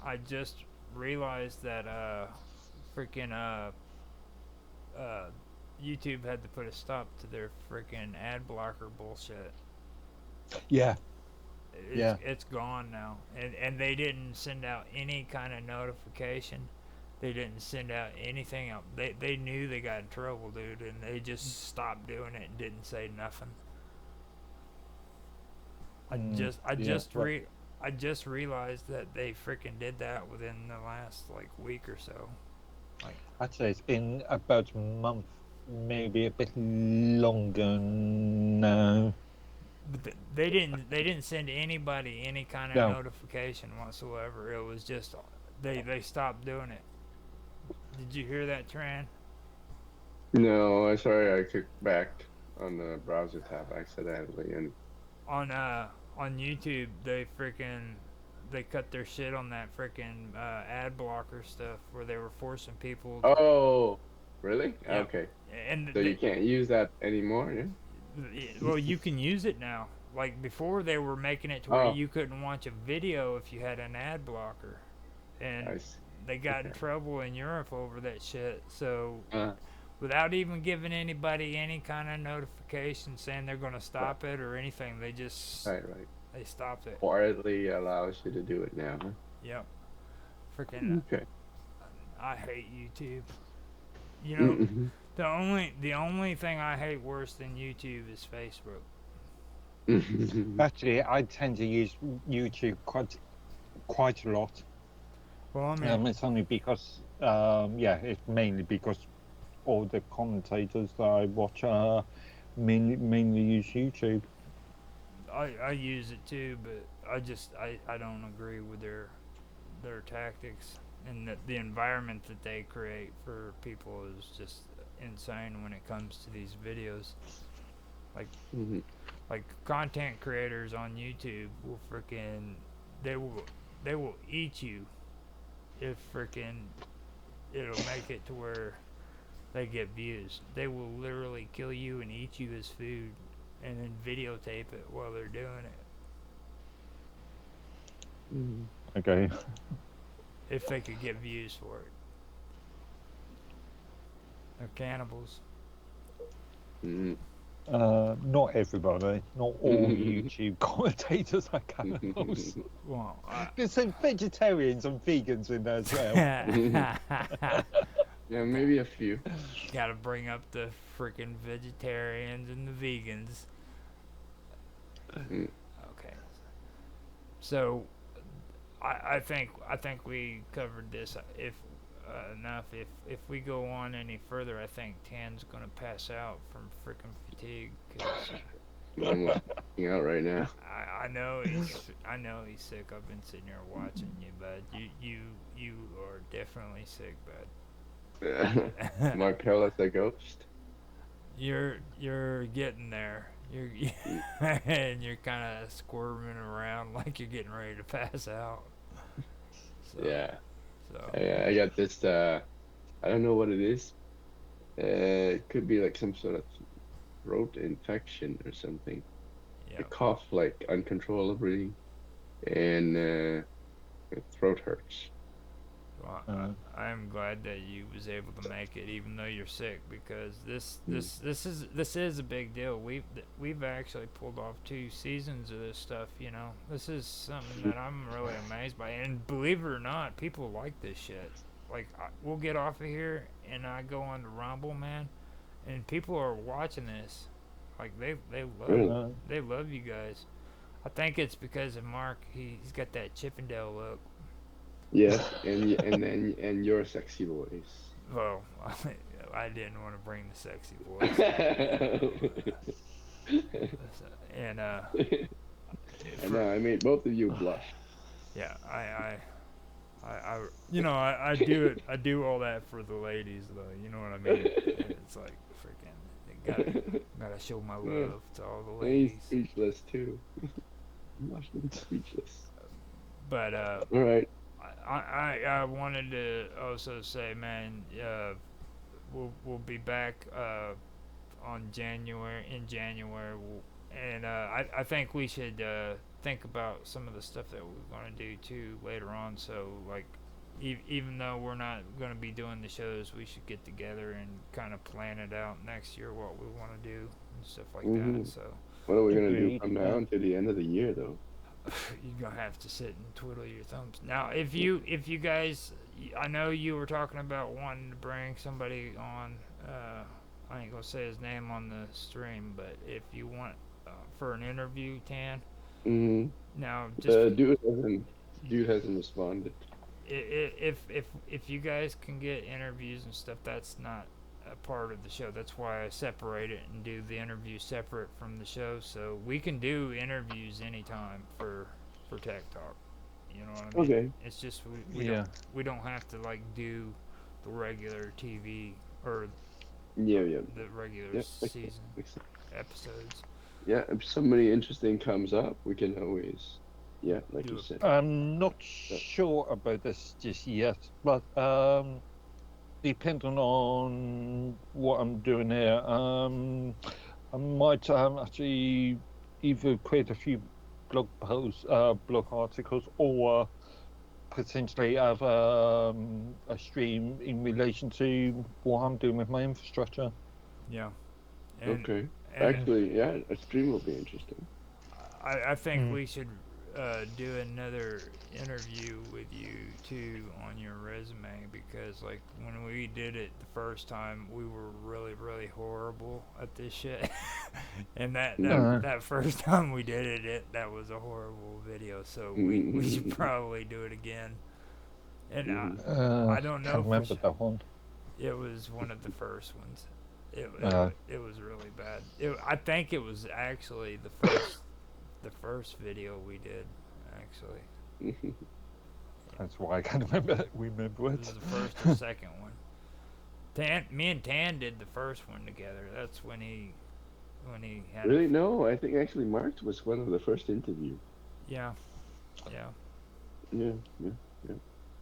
I just realized that freaking uh, YouTube had to put a stop to their freaking ad blocker bullshit. Yeah, It's yeah. it's gone now, and they didn't send out any kind of notification. They didn't send out anything else. They knew they got in trouble, dude, and they just stopped doing it and didn't say nothing. I just I Yeah. just I just realized that they freaking did that within the last like week or so. Like I'd say it's been about a month, maybe a bit longer now. but they didn't send anybody any kind of No. notification whatsoever. It was just they stopped doing it. Did you hear that, Tran? No, I'm sorry, I clicked back on the browser tab accidentally, and On YouTube they cut their shit on that freaking ad blocker stuff where they were forcing people to, oh, really? yeah, Okay, and so you can't use that anymore, yeah? well, you can use it now. Like before, they were making it to where Oh, you couldn't watch a video if you had an ad blocker, and I see. they got in Okay. trouble in Europe over that shit. So Uh, without even giving anybody any kind of notification saying they're gonna right, stop it or anything, they just right. they stopped it. Quietly allows you to do it now, huh? Yep. Freaking, Okay. I hate YouTube. You know, Mm-hmm. the only thing I hate worse than YouTube is Facebook. Actually, I tend to use YouTube quite a lot. Well, I mean, It's only because, yeah, it's mainly because all the commentators that I watch mainly use YouTube. I use it too, but I don't agree with their tactics and the environment that they create for people is just insane when it comes to these videos. Like Hmm. like content creators on YouTube will freaking they will they will eat you if freaking it'll make it to where they get views. They will literally kill you and eat you as food and then videotape it while they're doing it Hmm. Okay. if they could get views for it. They're cannibals. Hmm. Not everybody, not all YouTube commentators are cannibals. Well, There's some vegetarians and vegans in there as well. Yeah, maybe a few. gotta bring up the freaking vegetarians and the vegans. Mm. Okay. So I think we covered this. If enough, if we go on any further, I think Tan's gonna pass out from freaking fatigue. 'Cause I'm looking out right now. I know he's sick. I've been sitting here watching you, bud. You are definitely sick, bud. Am I pale as a ghost? You're getting there. You're Mm. and you're kind of squirming around like you're getting ready to pass out. So, Yeah. so I got this. I don't know what it is. It could be like some sort of throat infection or something. I yeah. cough like uncontrollably, and throat hurts. Well, I'm glad that you was able to make it, even though you're sick, because this is a big deal. We've actually pulled off 2 seasons of this stuff. You know, this is something that I'm really amazed by, and believe it or not, people like this shit. Like we'll get off of here, and I go on to Rumble, man, and people are watching this. Like Really? they love you guys. I think it's because of Mark. He's got that Chippendale look. Yes, and your sexy voice. Well, I didn't want to bring the sexy voice, and I know I made both of you blush. yeah, I do it. I do all that for the ladies, though. You know what I mean? It's like freaking gotta show my love to all the He's ladies. speechless too. I'm speechless. But All right. I wanted to also say, man, we'll be back on January. In January, And I think we should think about some of the stuff that we're going to do too later on. So like, even though we're not going to be doing the shows, we should get together and kind of plan it out next year what we want to do and stuff like that. So what are we going to do from now until the end of the year, though? You're gonna have to sit and twiddle your thumbs. Now, if you guys, I know you were talking about wanting to bring somebody on. I ain't gonna say his name on the stream, but if you want for an interview, Tan. Now, just dude hasn't responded. If you guys can get interviews and stuff, that's not a part of the show. That's why I separate it and do the interview separate from the show, so we can do interviews anytime for Tech Talk. You know what I mean? Okay. It's just we don't have to like do the regular TV or the regular season episodes. Yeah, if somebody interesting comes up, we can always like you said. I'm not sure about this just yet, but depending on what I'm doing here, I might actually either create a few blog posts, blog articles, or potentially have a stream in relation to what I'm doing with my infrastructure. Yeah. Okay. Actually, a stream will be interesting. I think we should do another interview with you too on your resume, because like when we did it the first time, we were really horrible at this shit. And that first time we did it that was a horrible video, so we should probably do it again. And I don't know. Can't remember that one. It was one of the first ones. It was really bad. I think it was actually the first video we did, actually. That's why I can't remember it. It was the first or second one. Me and Tan did the first one together. That's when he had. Really? No, I think actually Mark was one of the first interviews. Yeah.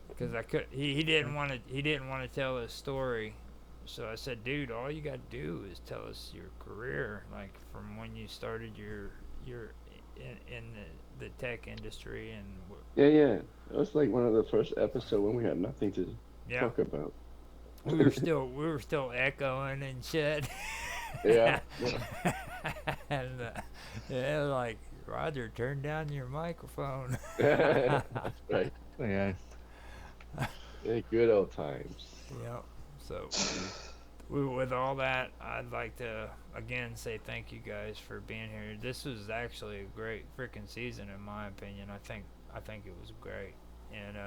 Because he didn't want to tell his story. So I said, dude, all you got to do is tell us your career, like from when you started your in the tech industry. And it was like one of the first episodes when we had nothing to talk about. We were still echoing and shit. Yeah. And like, Roger, turn down your microphone. That's right. Yeah. Good old times. Yep. So, with all that, I'd like to again say thank you guys for being here. This was actually a great freaking season, in my opinion. I think it was great, and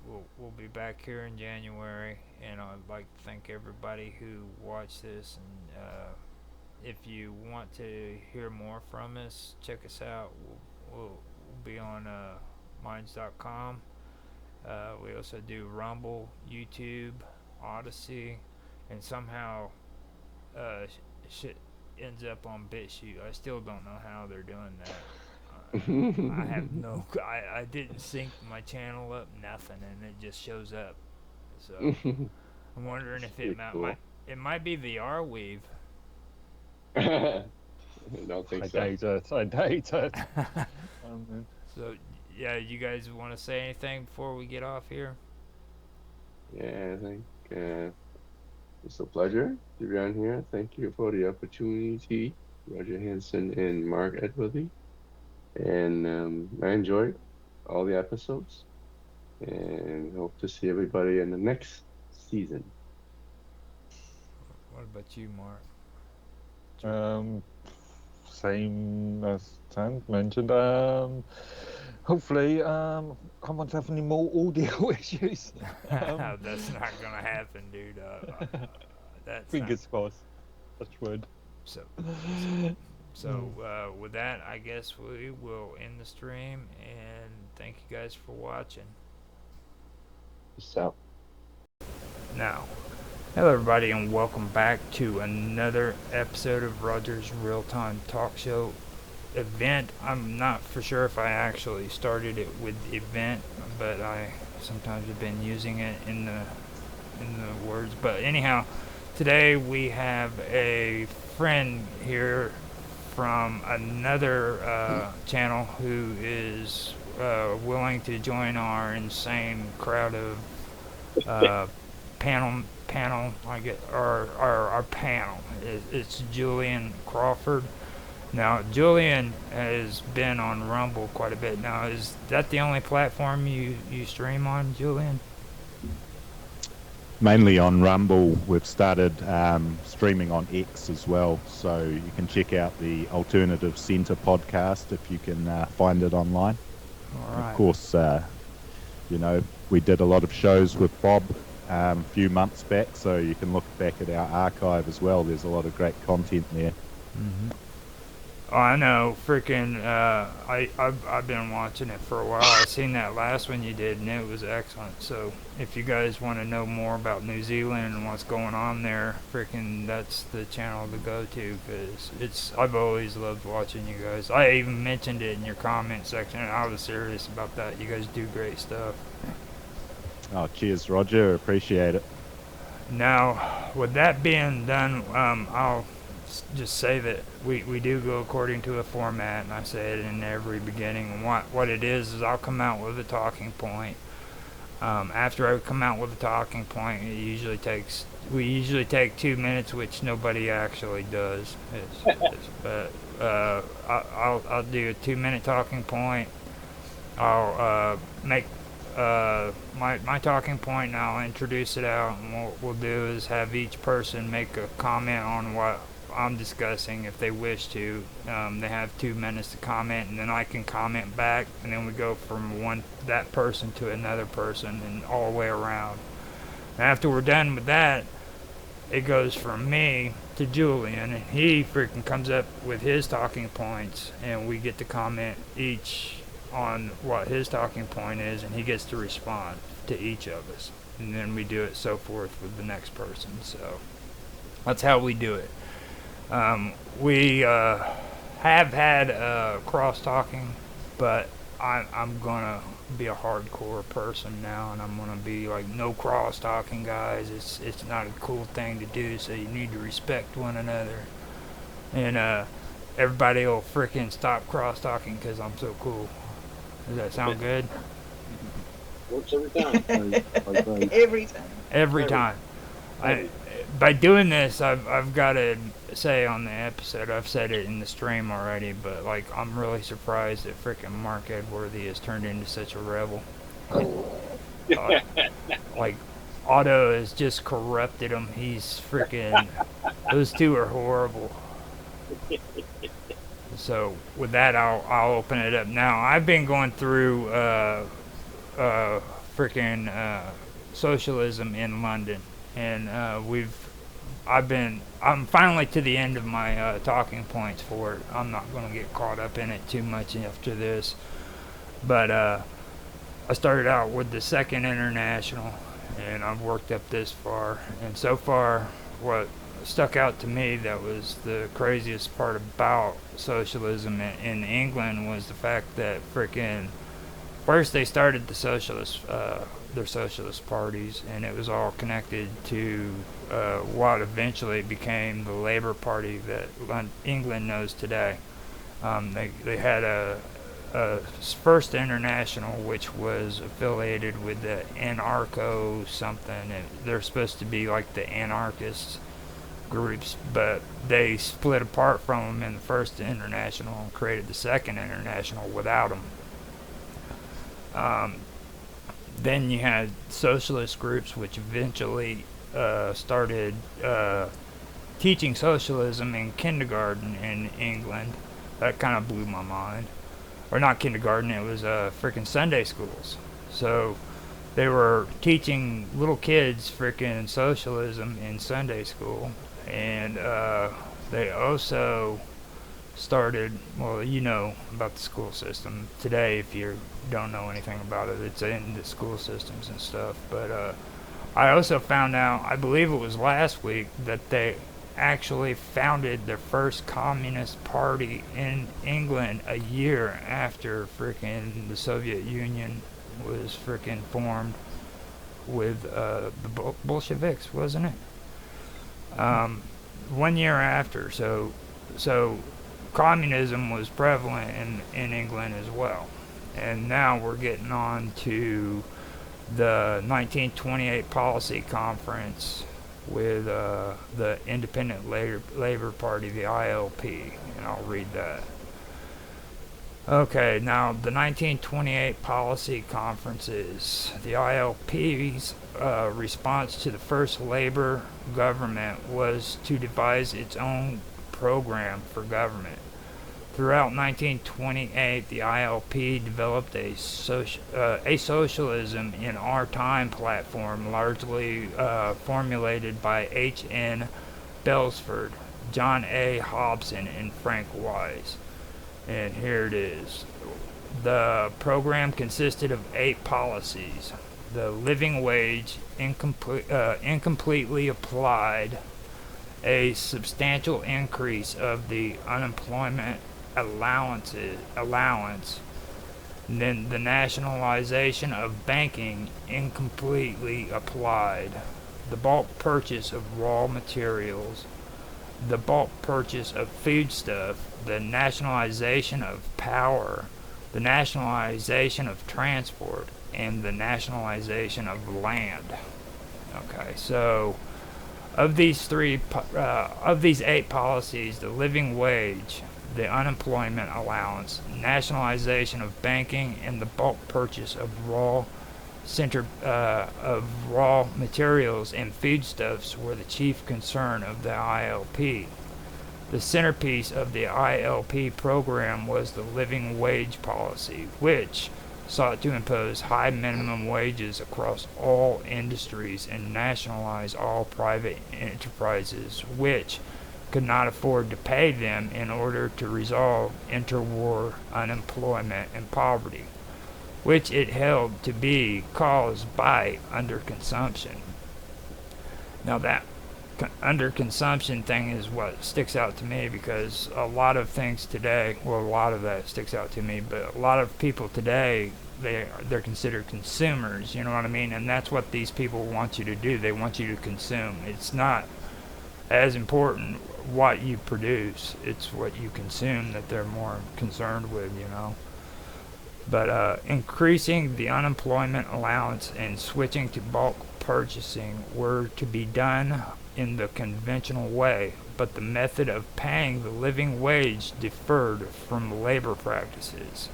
we'll be back here in January. And I'd like to thank everybody who watched this. And if you want to hear more from us, check us out. We'll be on minds.com. We also do Rumble, YouTube, Odyssey, and somehow shit ends up on BitChute. I still don't know how they're doing that. I have I didn't sync my channel up, nothing, and it just shows up. So I'm wondering if it might be the Arweave. I don't think so. I doubt it. So yeah, you guys want to say anything before we get off here? Yeah, I think it's a pleasure to be on here. Thank you for the opportunity, Roger Hanson and Mark Edworthy. And I enjoyed all the episodes, and hope to see everybody in the next season. What about you, Mark? Same as Tan mentioned. Hopefully, I won't have any more audio issues. That's not gonna happen, dude. That's fingers crossed. Touch wood. So with that, I guess we will end the stream, and thank you guys for watching. Peace out. Now, hello everybody, and welcome back to another episode of Roger's Real-Time Talk Show event. I'm not for sure if I actually started it with event, but I sometimes have been using it in the words. But anyhow, today we have a friend here from another channel who is willing to join our insane crowd of panel, like it, our panel. It's Julian Crawford. Now, Julian has been on Rumble quite a bit. Now, is that the only platform you stream on, Julian? Mainly on Rumble. We've started streaming on X as well, so you can check out the Alternative Centre podcast if you can find it online. All right. Of course, we did a lot of shows with Bob a few months back, so you can look back at our archive as well. There's a lot of great content there. Mm-hmm. Oh, I know, freaking, I've been watching it for a while. I seen that last one you did, and it was excellent. So, if you guys want to know more about New Zealand and what's going on there, freaking, that's the channel to go to, because I've always loved watching you guys. I even mentioned it in your comment section, and I was serious about that. You guys do great stuff. Oh, cheers, Roger. Appreciate it. Now, with that being done, I'll just say that we do go according to a format, and I say it in every beginning. And what it is I'll come out with a talking point. After I come out with a talking point, we usually take 2 minutes, which nobody actually does. But I'll do a 2-minute talking point. I'll make my talking point, and I'll introduce it out. And what we'll do is have each person make a comment on what I'm discussing if they wish to. They have 2 minutes to comment, and then I can comment back, and then we go from that person to another person and all the way around. And after we're done with that, it goes from me to Julian, and he freaking comes up with his talking points, and we get to comment each on what his talking point is, and he gets to respond to each of us, and then we do it so forth with the next person. So that's how we do it. We have had cross-talking, but I'm gonna be a hardcore person now, and I'm gonna be like, no cross-talking, guys. It's not a cool thing to do, so you need to respect one another. And everybody will freaking stop cross-talking because I'm so cool. Does that sound good? Works every time. Every time. By doing this, I've got to say on the episode, I've said it in the stream already, but like, I'm really surprised that freaking Mark Edworthy has turned into such a rebel. Like, Otto has just corrupted him. He's freaking, those two are horrible. So with that, I'll open it up now. I've been going through freaking socialism in London, and I'm finally to the end of my talking points for it. I'm not going to get caught up in it too much after this, but I started out with the Second International, and I've worked up this far, and so far what stuck out to me that was the craziest part about socialism in England was the fact that freaking first they started the their socialist parties, and it was all connected to what eventually became the Labour Party that England knows today. They had a First International, which was affiliated with the anarcho something, and they're supposed to be like the anarchists groups, but they split apart from them in the First International and created the Second International without them. Then you had socialist groups, which eventually started teaching socialism in kindergarten in England. That kind of blew my mind. Or not kindergarten, it was freaking Sunday schools. So they were teaching little kids freaking socialism in Sunday school. And they also started, well, you know about the school system today. If you don't know anything about it, it's in the school systems and stuff. But I also found out, I believe it was last week, that they actually founded the first communist party in England a year after freaking the Soviet Union was freaking formed with the Bolsheviks, wasn't it? 1 year after. So communism was prevalent in England as well. And now we're getting on to the 1928 Policy Conference with the Independent Labor Party, the ILP, and I'll read that. Okay, now the 1928 Policy Conferences. The ILP's response to the first Labor government was to devise its own program for government. Throughout 1928, the ILP developed a socialism in our time platform, largely formulated by H.N. Belsford, John A. Hobson, and Frank Wise. And here it is. The program consisted of 8 policies. The living wage, incompletely applied, a substantial increase of the unemployment allowance, and then the nationalization of banking, incompletely applied, the bulk purchase of raw materials, the bulk purchase of foodstuff, the nationalization of power, the nationalization of transport, and the nationalization of land. Okay, so of these 8 policies, the living wage, the unemployment allowance, nationalization of banking, and the bulk purchase of raw materials and foodstuffs were the chief concern of the ILP. The centerpiece of the ILP program was the living wage policy, which sought to impose high minimum wages across all industries and nationalize all private enterprises which could not afford to pay them in order to resolve interwar unemployment and poverty, which it held to be caused by underconsumption. Now that underconsumption thing is what sticks out to me, because a lot of things today, well, a lot of that sticks out to me, but a lot of people today, they're considered consumers, you know what I mean? And that's what these people want you to do. They want you to consume. It's not as important what you produce, it's what you consume that they're more concerned with, you know. But increasing the unemployment allowance and switching to bulk purchasing were to be done in the conventional way, but the method of paying the living wage differed from labor practices.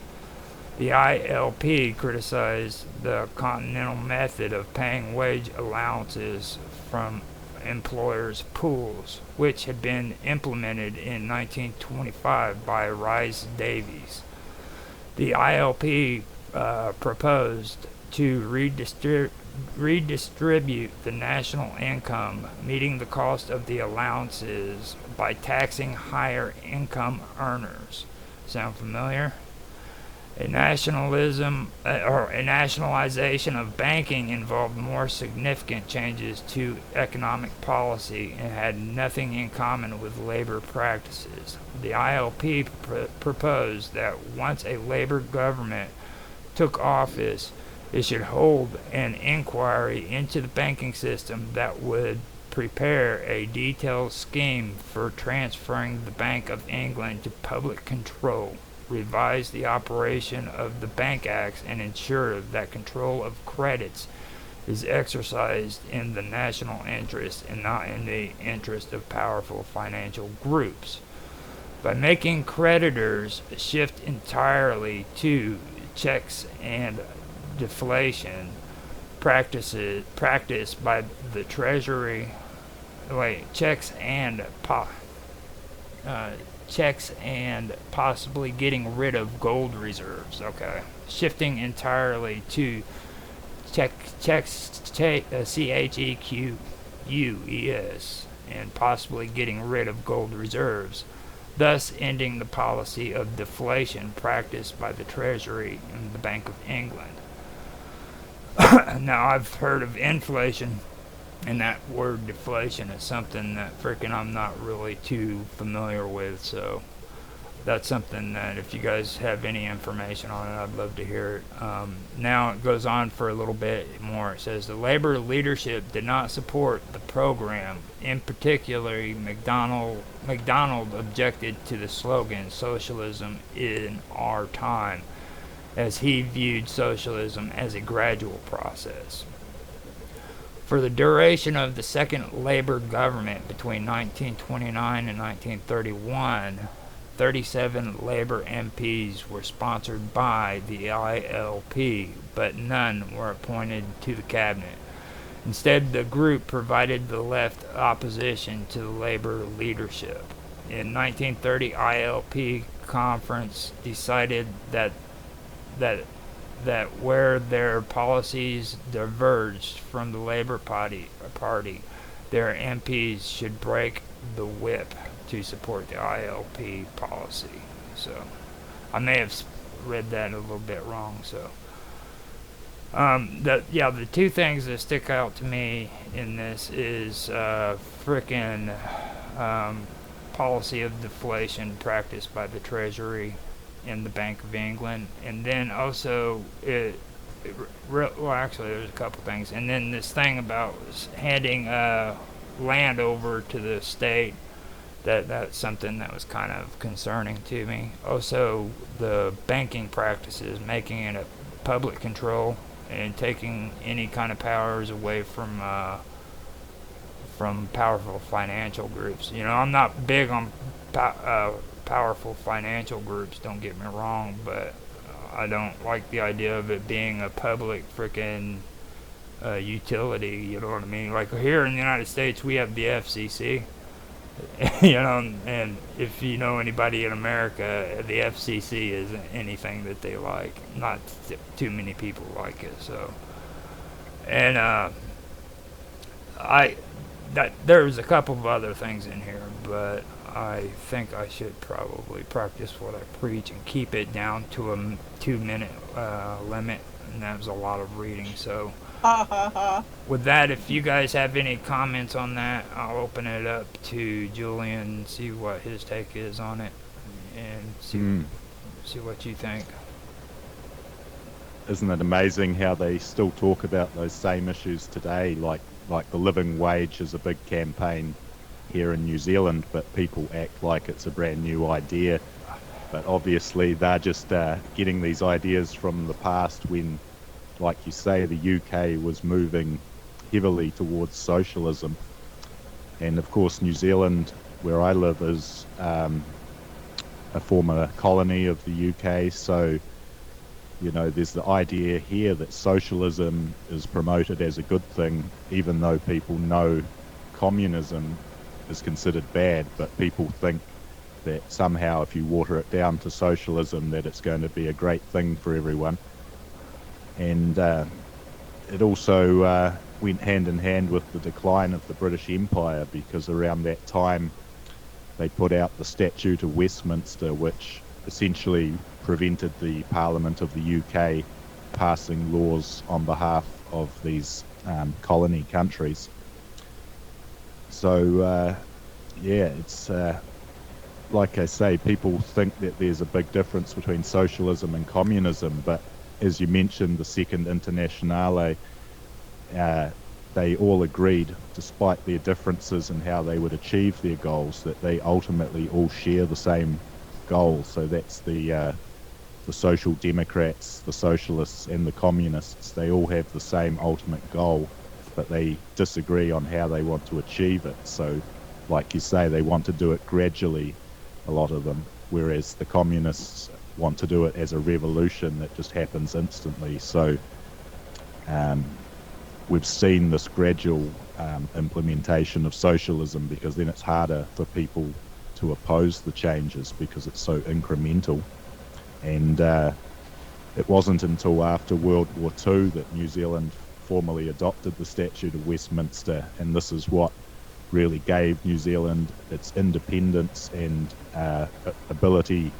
The ILP criticized the continental method of paying wage allowances from employers' pools, which had been implemented in 1925 by Rice Davies. The ILP proposed to redistribute the national income, meeting the cost of the allowances by taxing higher income earners. Sound familiar? A nationalization of banking involved more significant changes to economic policy and had nothing in common with labor practices. The ILP proposed that once a labor government took office, it should hold an inquiry into the banking system that would prepare a detailed scheme for transferring the Bank of England to public control, revise the operation of the Bank Acts, and ensure that control of credits is exercised in the national interest and not in the interest of powerful financial groups. By making creditors shift entirely to checks and deflation practiced by the Treasury, checks and possibly getting rid of gold reserves. Okay, shifting entirely to checks, CHEQUES, and possibly getting rid of gold reserves, thus ending the policy of deflation practiced by the Treasury and the Bank of England. Now, I've heard of inflation, and that word deflation is something that I'm not really too familiar with, so that's something that if you guys have any information on it, I'd love to hear it. Now it goes on for a little bit more. It says the labor leadership did not support the program. In particular, McDonald objected to the slogan "Socialism in our time," as he viewed socialism as a gradual process. For the duration of the second Labor government between 1929 and 1931, 37 Labor MPs were sponsored by the ILP, but none were appointed to the cabinet. Instead, the group provided the left opposition to the Labor leadership. In 1930, ILP conference decided that where their policies diverged from the Labor Party, their MPs should break the whip to support the ILP policy. So I may have read that a little bit wrong. So the two things that stick out to me in this is frickin' policy of deflation practiced by the Treasury and the Bank of England, and then also actually there's a couple things, and then this thing about handing land over to the state. That's something that was kind of concerning to me. Also, the banking practices, making it a public control and taking any kind of powers away from powerful financial groups. You know, I'm not big on powerful financial groups, don't get me wrong, but I don't like the idea of it being a public freaking utility, you know what I mean? Like here in the United States, we have the FCC. You know, and if you know anybody in America, the FCC isn't anything that they like. Not too many people like it. So, and there's a couple of other things in here, but I think I should probably practice what I preach and keep it down to a 2-minute limit, and that was a lot of reading. So. With that, if you guys have any comments on that, I'll open it up to Julian, see what his take is on it, and see what you think. Isn't it amazing how they still talk about those same issues today? Like the living wage is a big campaign here in New Zealand, but people act like it's a brand new idea. But obviously they're just getting these ideas from the past when, like you say, the UK was moving heavily towards socialism. And of course, New Zealand, where I live, is a former colony of the UK. So, you know, there's the idea here that socialism is promoted as a good thing, even though people know communism is considered bad. But people think that somehow if you water it down to socialism, that it's going to be a great thing for everyone. And it also went hand in hand with the decline of the British Empire, because around that time they put out the Statute of Westminster, which essentially prevented the Parliament of the UK passing laws on behalf of these colony countries. So, it's like I say, people think that there's a big difference between socialism and communism, but as you mentioned, the Second Internationale, they all agreed, despite their differences in how they would achieve their goals, that they ultimately all share the same goal. So that's the Social Democrats, the Socialists, and the Communists. They all have the same ultimate goal, but they disagree on how they want to achieve it. So, like you say, they want to do it gradually, a lot of them, whereas the Communists want to do it as a revolution that just happens instantly. So we've seen this gradual implementation of socialism, because then it's harder for people to oppose the changes because it's so incremental. And it wasn't until after World War II that New Zealand formally adopted the Statute of Westminster, and this is what really gave New Zealand its independence and ability,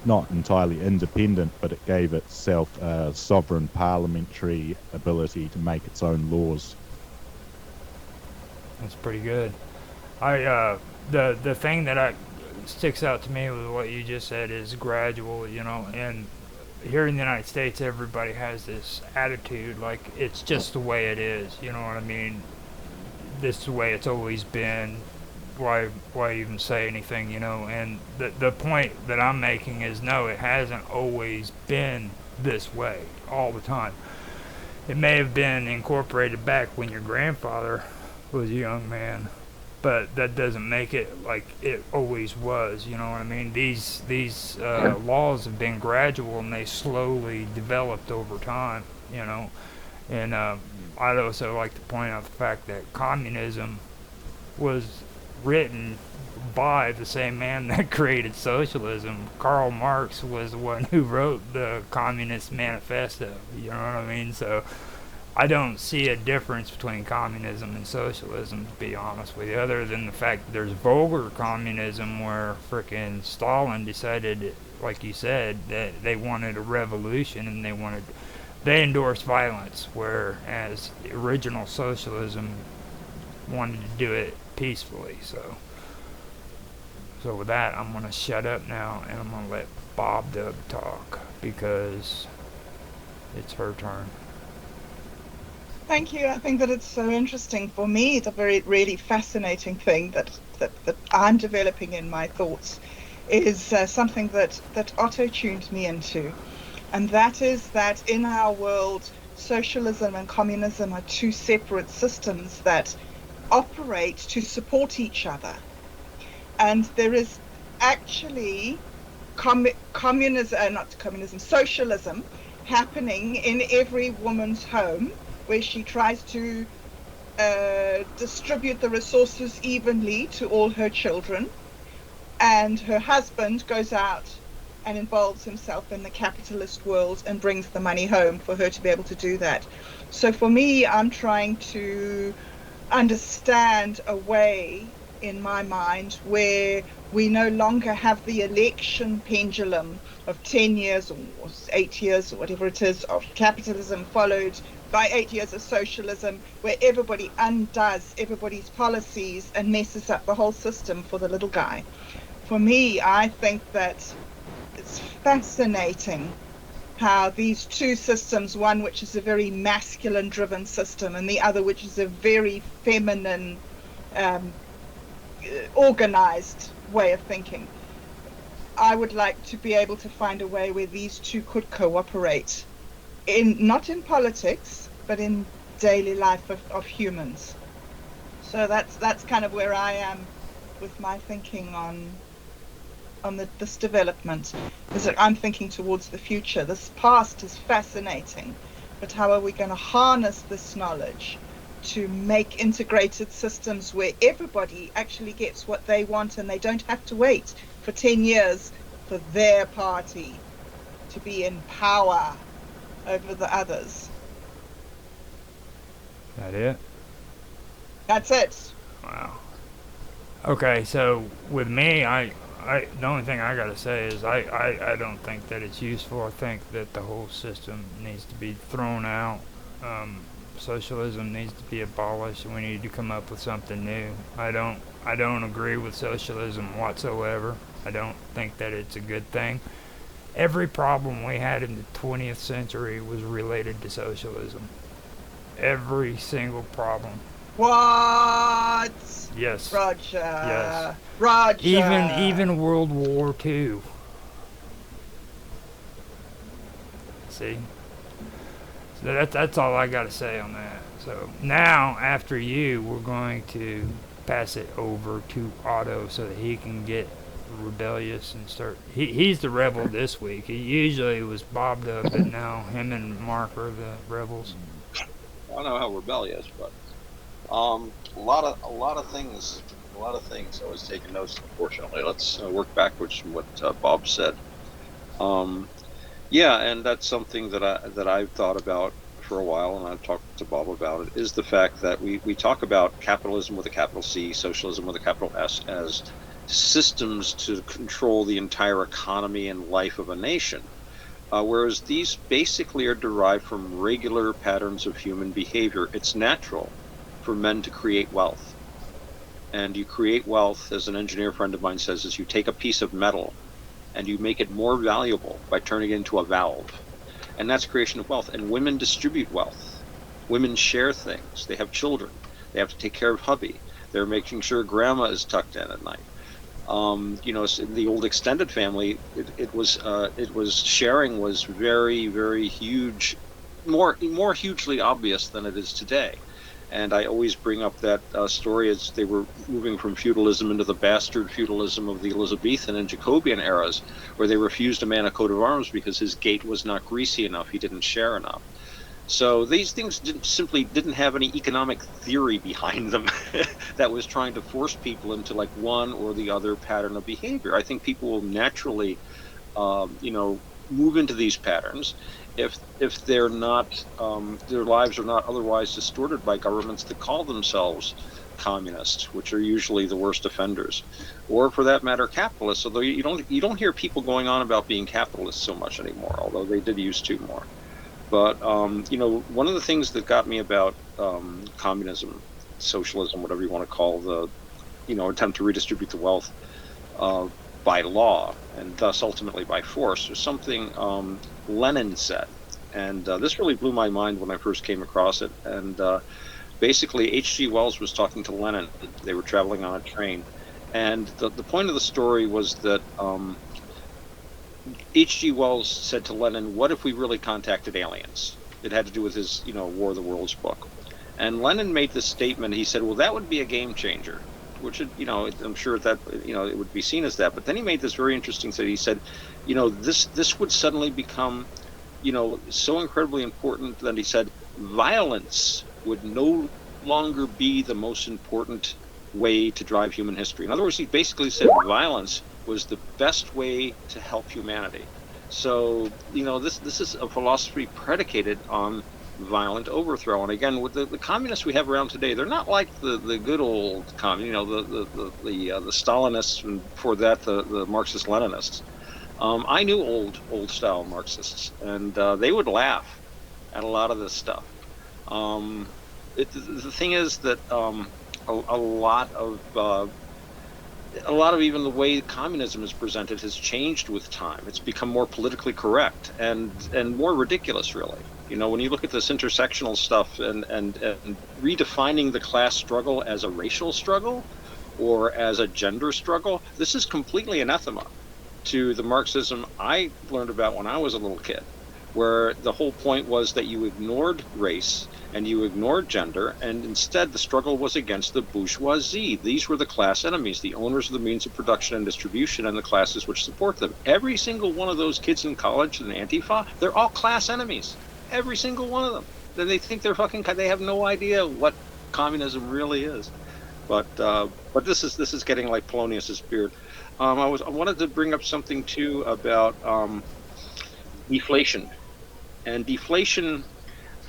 not entirely independent, but it gave itself a sovereign parliamentary ability to make its own laws. That's pretty good. The thing that sticks out to me with what you just said is gradual, and here in the United States, everybody has this attitude like it's just the way it is. You know what I mean? This is the way it's always been. Why even say anything? And the point that I'm making is no, it hasn't always been this way all the time. It may have been incorporated back when your grandfather was a young man, but that doesn't make it like it always was. You know what I mean? These laws have been gradual and they slowly developed over time. And I'd also like to point out the fact that communism was written by the same man that created socialism. Karl Marx was the one who wrote the Communist Manifesto. You know what I mean? So I don't see a difference between communism and socialism, to be honest with you, other than the fact that there's vulgar communism where frickin' Stalin decided, like you said, that they wanted a revolution and they endorsed violence, whereas the original socialism wanted to do it peacefully. So with that, I'm going to shut up now and I'm going to let Bob Dub talk because it's her turn. Thank you. I think that it's so interesting. For me, it's a really fascinating thing that I'm developing in my thoughts is something that Otto tuned me into. And that is that in our world, socialism and communism are two separate systems that operate to support each other. And there is actually socialism happening in every woman's home, where she tries to distribute the resources evenly to all her children, and her husband goes out and involves himself in the capitalist world and brings the money home for her to be able to do that. So for me, I'm trying to understand a way in my mind where we no longer have the election pendulum of 10 years or 8 years or whatever it is of capitalism followed by 8 years of socialism, where everybody undoes everybody's policies and messes up the whole system for the little guy. For me, I think that it's fascinating how these two systems, one which is a very masculine driven system and the other which is a very feminine organized way of thinking. I would like to be able to find a way where these two could cooperate, not in politics, but in daily life of humans. So that's kind of where I am with my thinking on this development. Is that I'm thinking towards the future. This past is fascinating, but how are we going to harness this knowledge to make integrated systems where everybody actually gets what they want and they don't have to wait for 10 years for their party to be in power over the others? That it? That's it. Wow. Okay, so with me, the only thing I gotta say is I don't think that it's useful. I think that the whole system needs to be thrown out. Socialism needs to be abolished, and we need to come up with something new. I don't agree with socialism whatsoever. I don't think that it's a good thing. Every problem we had in the 20th century was related to socialism. Every single problem. What? Yes. Roger. Yes. Roger. Even World War II. See? So that's all I got to say on that. So now, after you, we're going to pass it over to Otto so that he can get rebellious and start. He's the rebel this week. He usually was bobbed up, but now him and Mark are the rebels. I don't know how rebellious, but a lot of things I was taking notes. Unfortunately, let's work backwards from what Bob said. Yeah, and that's something that I've thought about for a while, and I've talked to Bob about it, is the fact that we talk about capitalism with a capital C, socialism with a capital S, as systems to control the entire economy and life of a nation, whereas these basically are derived from regular patterns of human behavior. It's natural for men to create wealth. and you create wealth, as an engineer friend of mine says, is you take a piece of metal and you make it more valuable by turning it into a valve. And that's creation of wealth. And women distribute wealth. Women share things. They have children. They have to take care of hubby. They're making sure grandma is tucked in at night. You know, in the old extended family, it was sharing was very, very huge, more hugely obvious than it is today. And I always bring up that story as they were moving from feudalism into the bastard feudalism of the Elizabethan and Jacobean eras, where they refused a man a coat of arms because his gate was not greasy enough, he didn't share enough. So these things simply didn't have any economic theory behind them that was trying to force people into like one or the other pattern of behavior. I think people will naturally, you know, move into these patterns if they're not, their lives are not otherwise distorted by governments that call themselves communists, which are usually the worst offenders, or for that matter, capitalists. Although you don't hear people going on about being capitalists so much anymore, although they did used to more. But you know, one of the things that got me about communism, socialism, whatever you want to call the, you know, attempt to redistribute the wealth by law and thus ultimately by force, was something Lenin said, and this really blew my mind when I first came across it. And basically, H.G. Wells was talking to Lenin. They were traveling on a train, and the point of the story was that H.G. Wells said to Lenin, "What if we really contacted aliens?" It had to do with his, you know, War of the Worlds book. And Lenin made this statement. He said, "Well, that would be a game changer," which, you know, I'm sure that, you know, it would be seen as that. But then he made this very interesting thing. He said, you know, this would suddenly become, you know, so incredibly important that he said violence would no longer be the most important way to drive human history. In other words, he basically said violence was the best way to help humanity. So, you know, this is a philosophy predicated on violent overthrow. And again, with the communists we have around today, they're not like the good old you know, the Stalinists, and before that the Marxist Leninists. I knew old style Marxists, and they would laugh at a lot of this stuff. The thing is that a lot of even the way communism is presented has changed with time. It's become more politically correct and more ridiculous, really. You know, when you look at this intersectional stuff and redefining the class struggle as a racial struggle or as a gender struggle, this is completely anathema to the Marxism I learned about when I was a little kid, where the whole point was that you ignored race and you ignored gender, and instead the struggle was against the bourgeoisie. These were the class enemies, the owners of the means of production and distribution, and the classes which support them. Every single one of those kids in college in Antifa, they're all class enemies. Every single one of them. Then they think they have no idea what communism really is. But this is getting like Polonius's beard. I wanted to bring up something too about deflation. And deflation,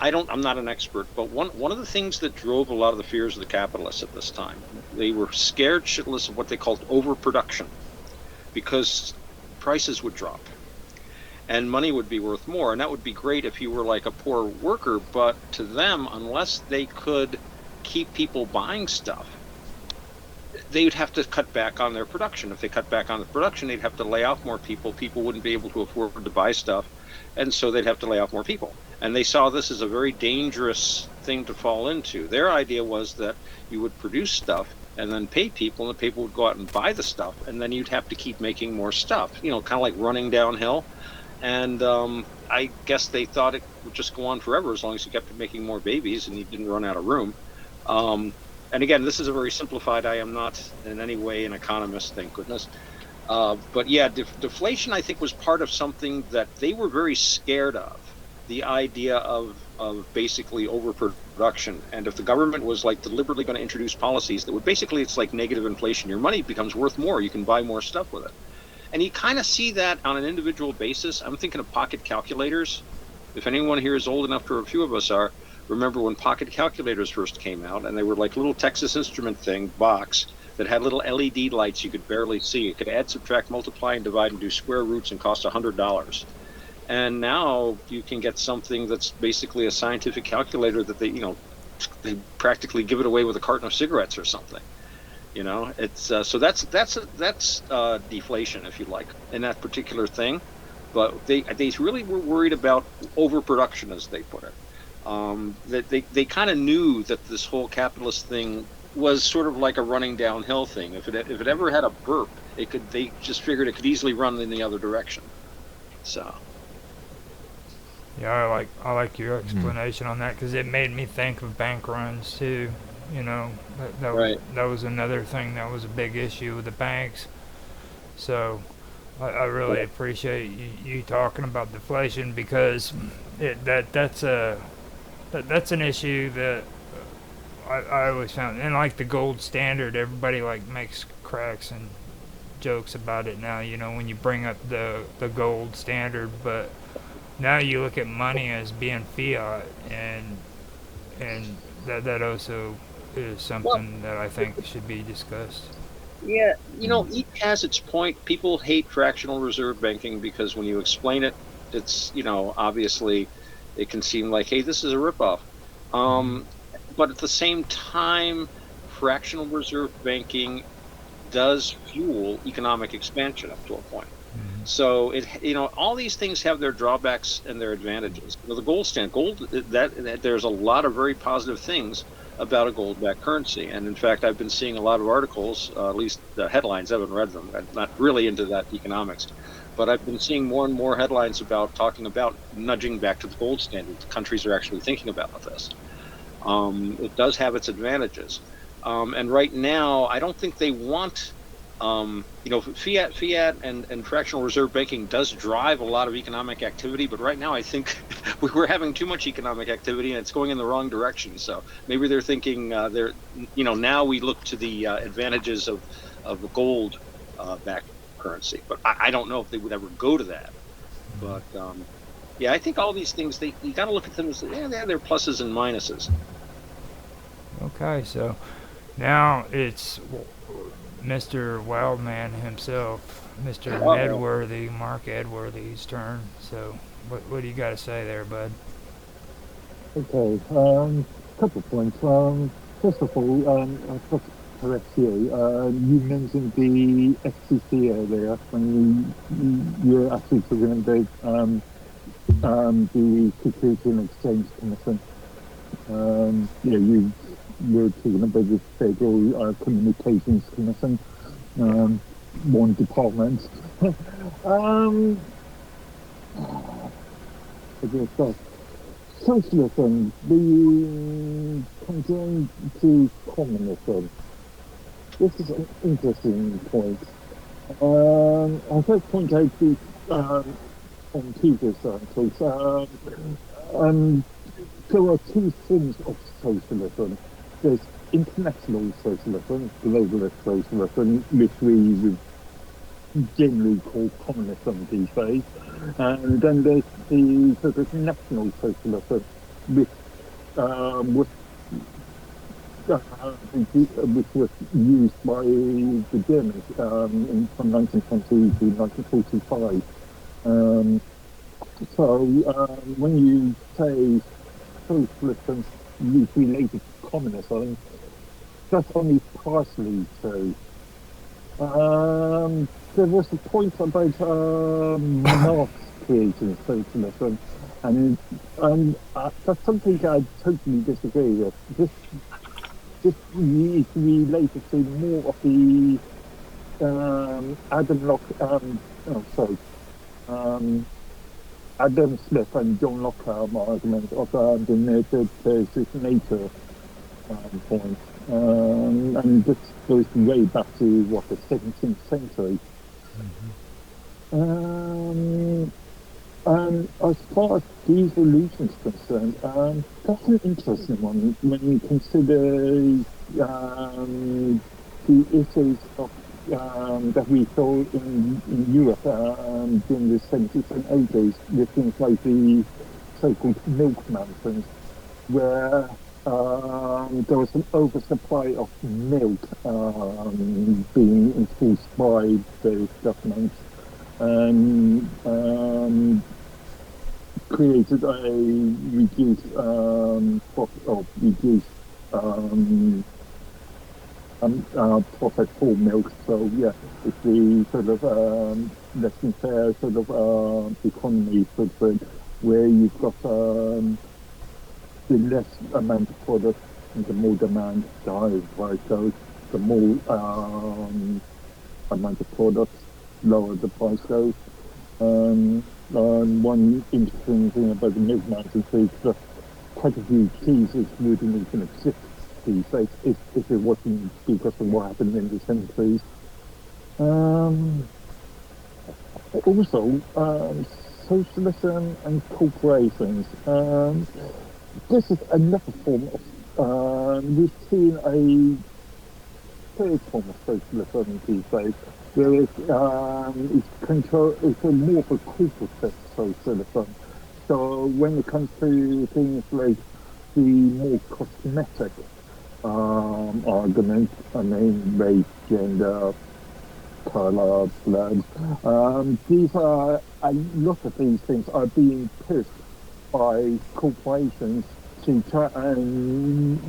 I'm not an expert, but one of the things that drove a lot of the fears of the capitalists at this time, they were scared shitless of what they called overproduction, because prices would drop and money would be worth more. And that would be great if you were like a poor worker, but to them, unless they could keep people buying stuff, they would have to cut back on their production. If they cut back on the production, they'd have to lay off more people. People wouldn't be able to afford to buy stuff, and so they'd have to lay off more people. And they saw this as a very dangerous thing to fall into. Their idea was that you would produce stuff and then pay people, and the people would go out and buy the stuff, and then you'd have to keep making more stuff, you know, kind of like running downhill. And I guess they thought it would just go on forever as long as you kept making more babies and you didn't run out of room. And again, this is a very simplified, I am not in any way an economist, thank goodness. But yeah, deflation, I think, was part of something that they were very scared of, the idea of basically overproduction. And if the government was like deliberately going to introduce policies that would basically, it's like negative inflation, your money becomes worth more, you can buy more stuff with it. And you kind of see that on an individual basis. I'm thinking of pocket calculators. If anyone here is old enough, or a few of us are, remember when pocket calculators first came out, and they were like little Texas Instrument box that had little LED lights you could barely see. It could add, subtract, multiply, and divide, and do square roots, and cost $100. And now you can get something that's basically a scientific calculator that they practically give it away with a carton of cigarettes or something. You know, it's so that's deflation, if you like, in that particular thing. But they really were worried about overproduction, as they put it. That they kind of knew that this whole capitalist thing was sort of like a running downhill thing. If it ever had a burp, they just figured it could easily run in the other direction. So. Yeah, I like your explanation on that, because it made me think of bank runs too. You know, that was another thing that was a big issue with the banks. So I really appreciate you talking about deflation, because that's an issue that I always found. And like the gold standard, everybody like makes cracks and jokes about it now, you know, when you bring up the gold standard, but now you look at money as being fiat, and that also is something that I think should be discussed. Yeah, you know, each has its point. People hate fractional reserve banking because when you explain it, it's, you know, obviously it can seem like, hey, this is a ripoff. But at the same time, fractional reserve banking does fuel economic expansion up to a point. So it, you know, all these things have their drawbacks and their advantages. You know, the gold standard, that there's a lot of very positive things about a gold-backed currency, and in fact, I've been seeing a lot of articles, at least the headlines. I haven't read them. I'm not really into that economics, but I've been seeing more and more headlines talking about nudging back to the gold standard. The countries are actually thinking about this. It does have its advantages, and right now, I don't think they want. You know, fiat and fractional reserve banking does drive a lot of economic activity, but right now I think we're having too much economic activity and it's going in the wrong direction. So maybe they're thinking you know, now we look to the advantages of the gold backed currency, but I don't know if they would ever go to that. But yeah, I think all these things, you got to look at them as they're pluses and minuses. Okay, so now it's Mr. Wildman himself, Mr. Edworthy, Mark Edworthy's turn. So, what do you got to say there, bud? Okay, couple of points. First of all, I've got to correct you. You mentioned the FCC earlier when you're actually talking about the Security and Exchange Commission. Yeah, we're talking about the Federal Communications Commission, one department. Socialism being conjoined to communism. This is an interesting point. I first point out this on previous articles. There are two forms of socialism. There's international socialism, globalist socialism, which we would generally call communism these days. And then there's the sort of national socialism, which was used by the Germans from 1920 to 1945. When you say socialism is related to communism, that's only partially true. There was a point about Marx creating socialism, and that's something I totally disagree with. This is related to more of the Adam Smith and John Locke argument of the nurture versus nature point. And this goes way back to, the 17th century. And as far as devolution is concerned, that's an interesting one when you consider the issues of that we saw in Europe during the 70s and 80s, with things like the so-called milk mountains, where there was an oversupply of milk being enforced by various governments, and created a reduced profit for milk. So yeah, it's the sort of less than fair sort of economy sort of thing, where you've got the less amount of product and the more demand, the higher the price goes. The more amount of products, lower the price goes. One interesting thing about the milk mountains is that quite a few cheeses wouldn't even exist these days if it wasn't because of what happened in the 70s. Also, socialism and corporations. This is another form of, we've seen a third form of socialism these days, where it's more of a corporate socialism. So when it comes to things like the more cosmetic arguments, I mean, race, gender, color, blood, these are, a lot of these things are being pushed by corporations to try and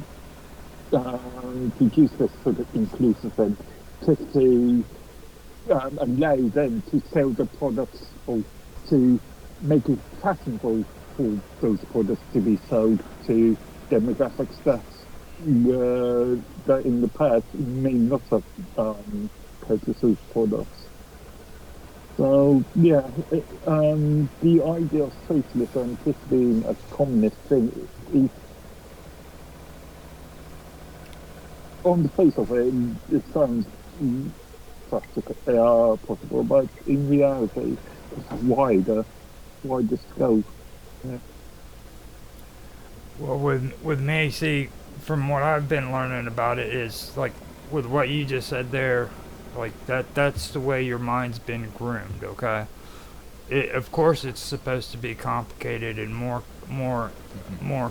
produce this sort of inclusive and just to allow them to sell the products or to make it fashionable for those products to be sold to demographics that in the past may not have purchased those products. So yeah, the idea of socialism just being a communist thing is, on the face of it, it sounds possible, but in reality, it's a wider scope. Yeah. Well, with me, see, from what I've been learning about it is like with what you just said there, like that's the way your mind's been groomed. Okay, of course it's supposed to be complicated and more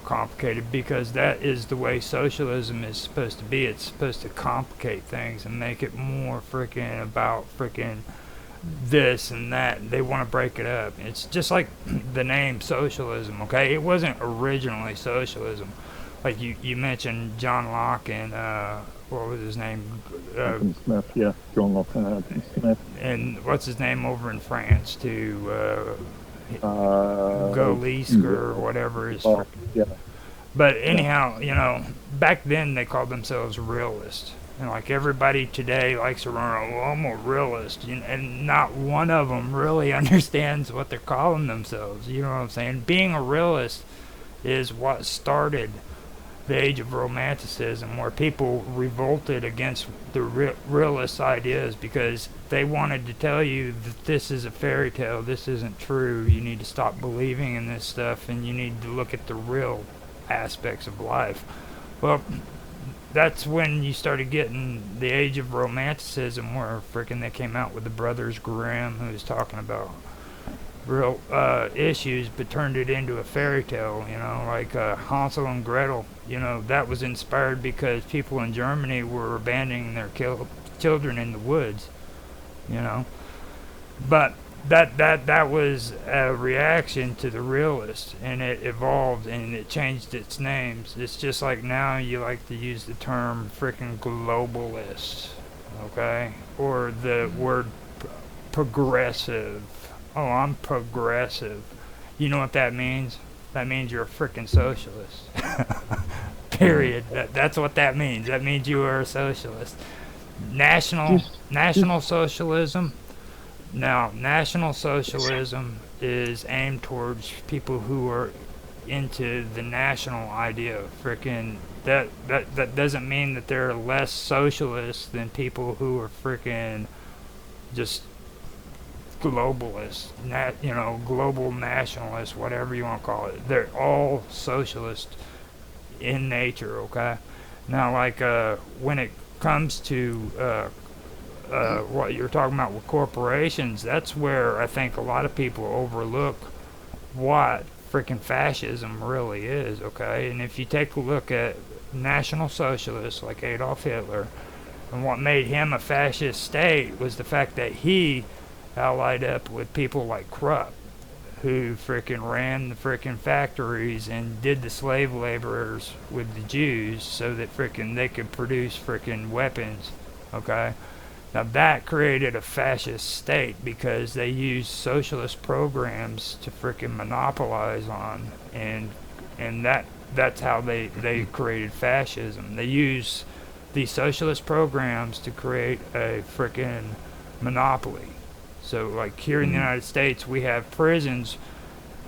complicated because that is the way socialism is supposed to be. It's supposed to complicate things and make it more freaking about freaking this and that. They want to break it up. It's just like the name socialism, okay? It wasn't originally socialism. Like you mentioned John Locke and what was his name? Smith, yeah, John Locke Smith. And what's his name over in France to Gaulle or whatever is. Yeah. But anyhow, you know, back then they called themselves realists. And like everybody today likes to run, well, I'm a realist, and not one of them really understands what they're calling themselves. You know what I'm saying? Being a realist is what started the age of romanticism, where people revolted against the realist ideas because they wanted to tell you that this is a fairy tale, this isn't true, you need to stop believing in this stuff, and you need to look at the real aspects of life. Well, that's when you started getting the age of romanticism, where frickin' they came out with the Brothers Grimm, who was talking about real issues, but turned it into a fairy tale, you know, like Hansel and Gretel. You know, that was inspired because people in Germany were abandoning their children in the woods, you know. But that was a reaction to the realist, and it evolved and it changed its names. It's just like now you like to use the term freaking globalist, okay, or the word progressive. Oh, I'm progressive. You know what that means? That means you're a freaking socialist. Period. That's what that means. That means you are a socialist. National socialism. Now, National Socialism is aimed towards people who are into the national idea. Frickin' that doesn't mean that they're less socialist than people who are frickin' just globalists, global nationalists, whatever you want to call it. They're all socialist in nature, okay? Now, like, when it comes to what you're talking about with corporations, that's where I think a lot of people overlook what freaking fascism really is, okay? And if you take a look at National Socialists like Adolf Hitler, and what made him a fascist state was the fact that he allied up with people like Krupp, who frickin' ran the frickin' factories and did the slave laborers with the Jews so that frickin' they could produce frickin' weapons, okay? Now that created a fascist state because they used socialist programs to frickin' monopolize on, and that's how they created fascism. They used these socialist programs to create a frickin' monopoly. So, like here in the United States, we have prisons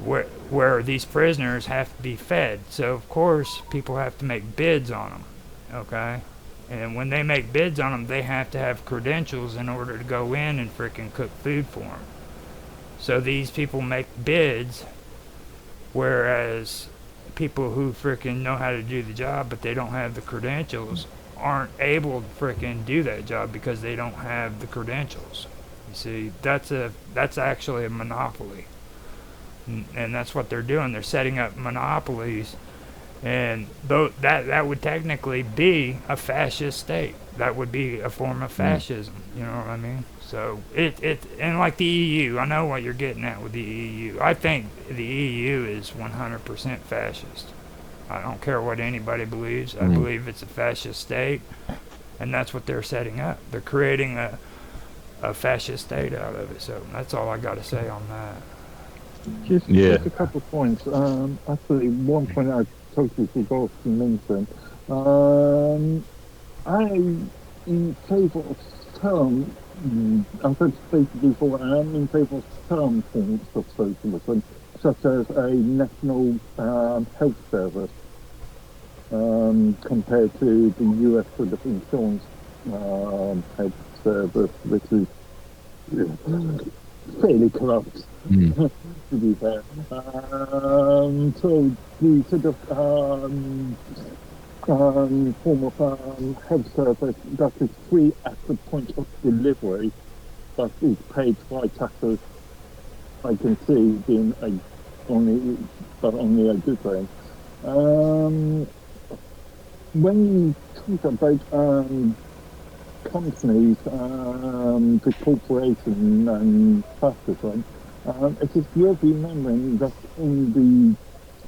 where these prisoners have to be fed. So, of course, people have to make bids on them, okay? And when they make bids on them, they have to have credentials in order to go in and frickin' cook food for them. So these people make bids, whereas people who frickin' know how to do the job but they don't have the credentials aren't able to frickin' do that job because they don't have the credentials. You see, that's actually a monopoly, and that's what they're doing. They're setting up monopolies, and that would technically be a fascist state. That would be a form of fascism. You know what I mean? So and like the EU, I know what you're getting at with the EU. I think the EU is 100% fascist. I don't care what anybody believes. I believe it's a fascist state, and that's what they're setting up. They're creating a fascist state out of it. So that's all I got to say on that. Just a couple of points. Actually, one point I totally forgot to mention. I'm in favour of some, I've stated before, I'm in favour of some forms of socialism, such as a national health service, compared to the US sort of insurance health service, which is fairly corrupt, to be fair. So the sort of form of health service that is free at the point of delivery, but is paid by taxes, I can see being only a good thing. When you talk about companies, the corporation and fascism, it is worth remembering that in the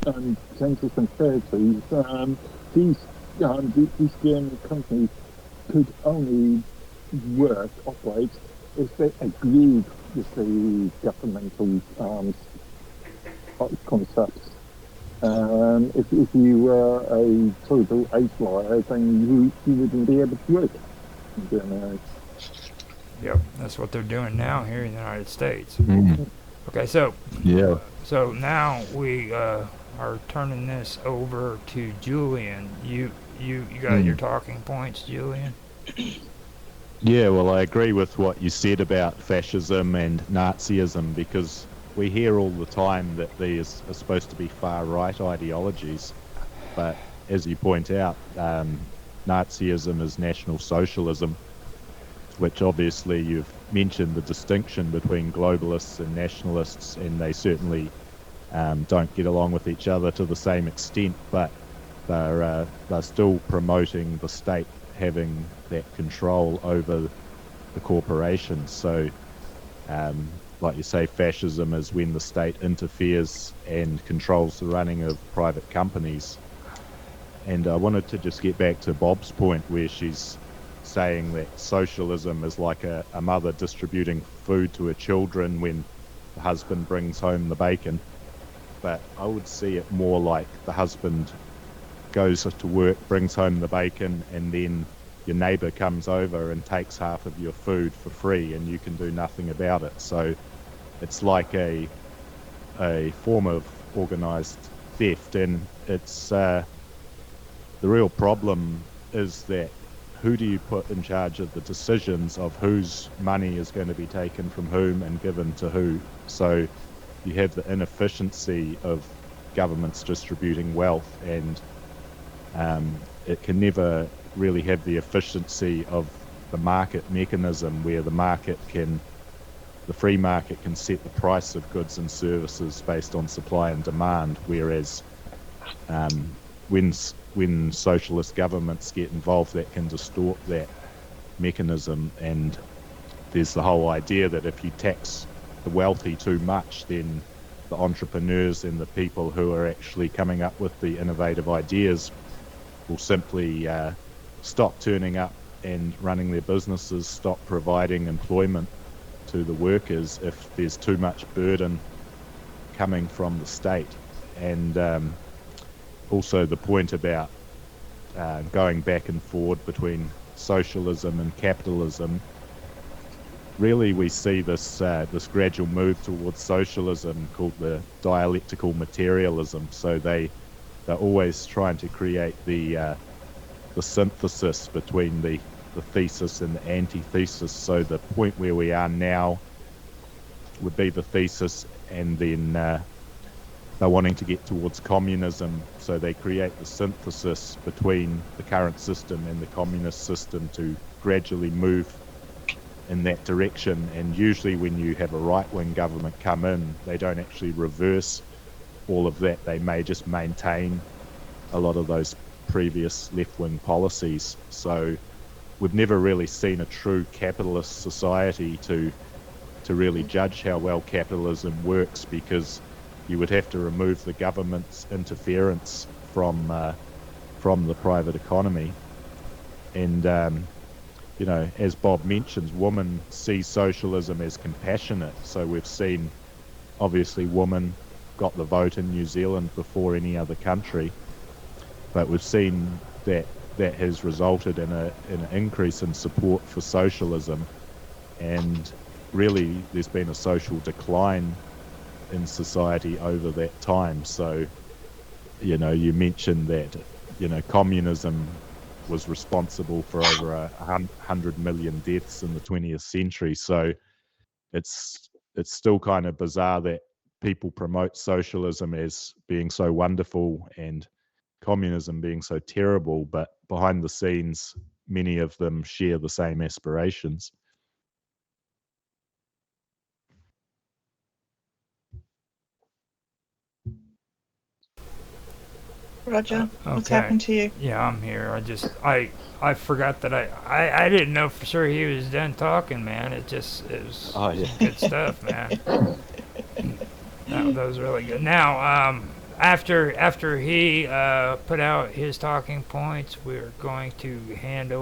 20s and 30s, these German companies could only operate, if they agreed with the governmental concepts. If you were a total outlier, then you wouldn't be able to work in Germany. Yep, that's what they're doing now here in the United States. Okay, so now we are turning this over to Julian. You got your talking points, Julian? Yeah, well, I agree with what you said about fascism and Nazism, because we hear all the time that these are supposed to be far-right ideologies, but as you point out, Nazism is National Socialism, which obviously you've mentioned the distinction between globalists and nationalists, and they certainly don't get along with each other to the same extent, but they're still promoting the state having that control over the corporations. So, like you say, fascism is when the state interferes and controls the running of private companies. And I wanted to just get back to Bob's point where she's saying that socialism is like a mother distributing food to her children when the husband brings home the bacon. But I would see it more like the husband goes to work, brings home the bacon, and then your neighbour comes over and takes half of your food for free, and you can do nothing about it. So it's like a form of organised theft, and it's the real problem is that who do you put in charge of the decisions of whose money is going to be taken from whom and given to who? So you have the inefficiency of governments distributing wealth, and it can never really have the efficiency of the market mechanism where the free market can set the price of goods and services based on supply and demand, whereas when socialist governments get involved, that can distort that mechanism. And there's the whole idea that if you tax the wealthy too much, then the entrepreneurs and the people who are actually coming up with the innovative ideas will simply stop turning up and running their businesses, stop providing employment to the workers if there's too much burden coming from the state. And also the point about going back and forward between socialism and capitalism, really we see this this gradual move towards socialism called the dialectical materialism. So they're always trying to create the synthesis between the thesis and the antithesis. So the point where we are now would be the thesis, and then they're wanting to get towards communism, so they create the synthesis between the current system and the communist system to gradually move in that direction. And usually when you have a right-wing government come in, they don't actually reverse all of that. They may just maintain a lot of those previous left-wing policies. So we've never really seen a true capitalist society to really judge how well capitalism works, because you would have to remove the government's interference from the private economy. And you know, as Bob mentions, women see socialism as compassionate. So we've seen, obviously, women got the vote in New Zealand before any other country, but we've seen that has resulted in an increase in support for socialism, and really there's been a social decline in society over that time. So, you know, you mentioned that, you know, communism was responsible for over 100 million deaths in the 20th century. So it's still kind of bizarre that people promote socialism as being so wonderful and communism being so terrible, but behind the scenes, many of them share the same aspirations. Roger, what's Okay. happened to you? Yeah, I'm here. I forgot that I didn't know for sure he was done talking, man. It was Oh, yeah. good stuff, man. That was really good. Now, after he put out his talking points, we're going to hand it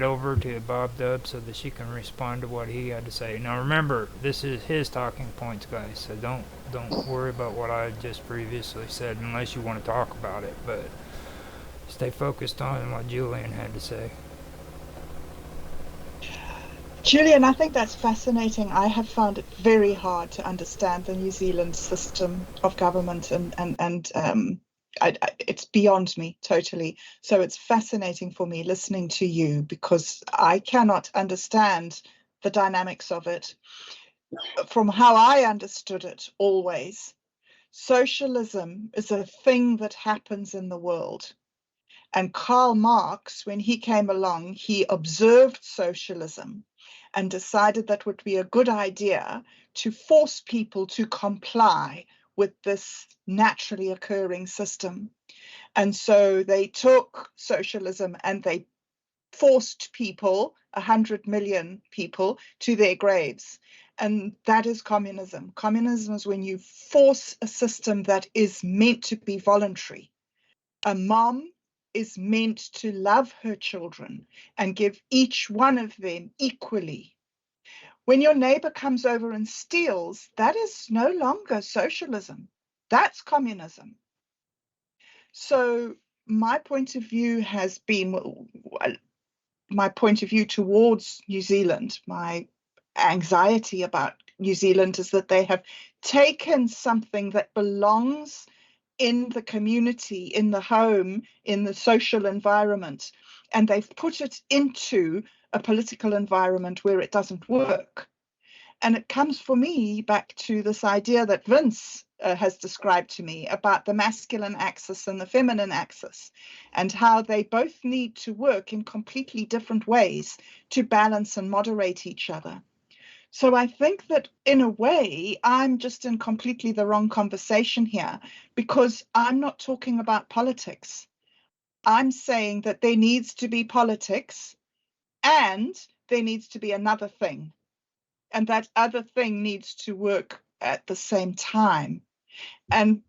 over to Bob Dub so that she can respond to what he had to say. Now, remember, this is his talking points, guys. So don't worry about what I just previously said unless you want to talk about it. But stay focused on what Julian had to say. Julian, I think that's fascinating. I have found it very hard to understand the New Zealand system of government, and it's beyond me totally. So it's fascinating for me listening to you, because I cannot understand the dynamics of it. From how I understood it always, socialism is a thing that happens in the world. And Karl Marx, when he came along, he observed socialism and decided that would be a good idea to force people to comply with this naturally occurring system. And so they took socialism and they forced people, 100 million people, to their graves. And that is communism. Communism is when you force a system that is meant to be voluntary. A mom is meant to love her children and give each one of them equally. When your neighbor comes over and steals, that is no longer socialism. That's communism. So my point of view has been, my point of view towards New Zealand, my anxiety about New Zealand is that they have taken something that belongs in the community, in the home, in the social environment, and they've put it into a political environment where it doesn't work. And it comes for me back to this idea that Vince has described to me about the masculine axis and the feminine axis, and how they both need to work in completely different ways to balance and moderate each other. So I think that in a way, I'm just in completely the wrong conversation here, because I'm not talking about politics. I'm saying that there needs to be politics and there needs to be another thing. And that other thing needs to work at the same time. And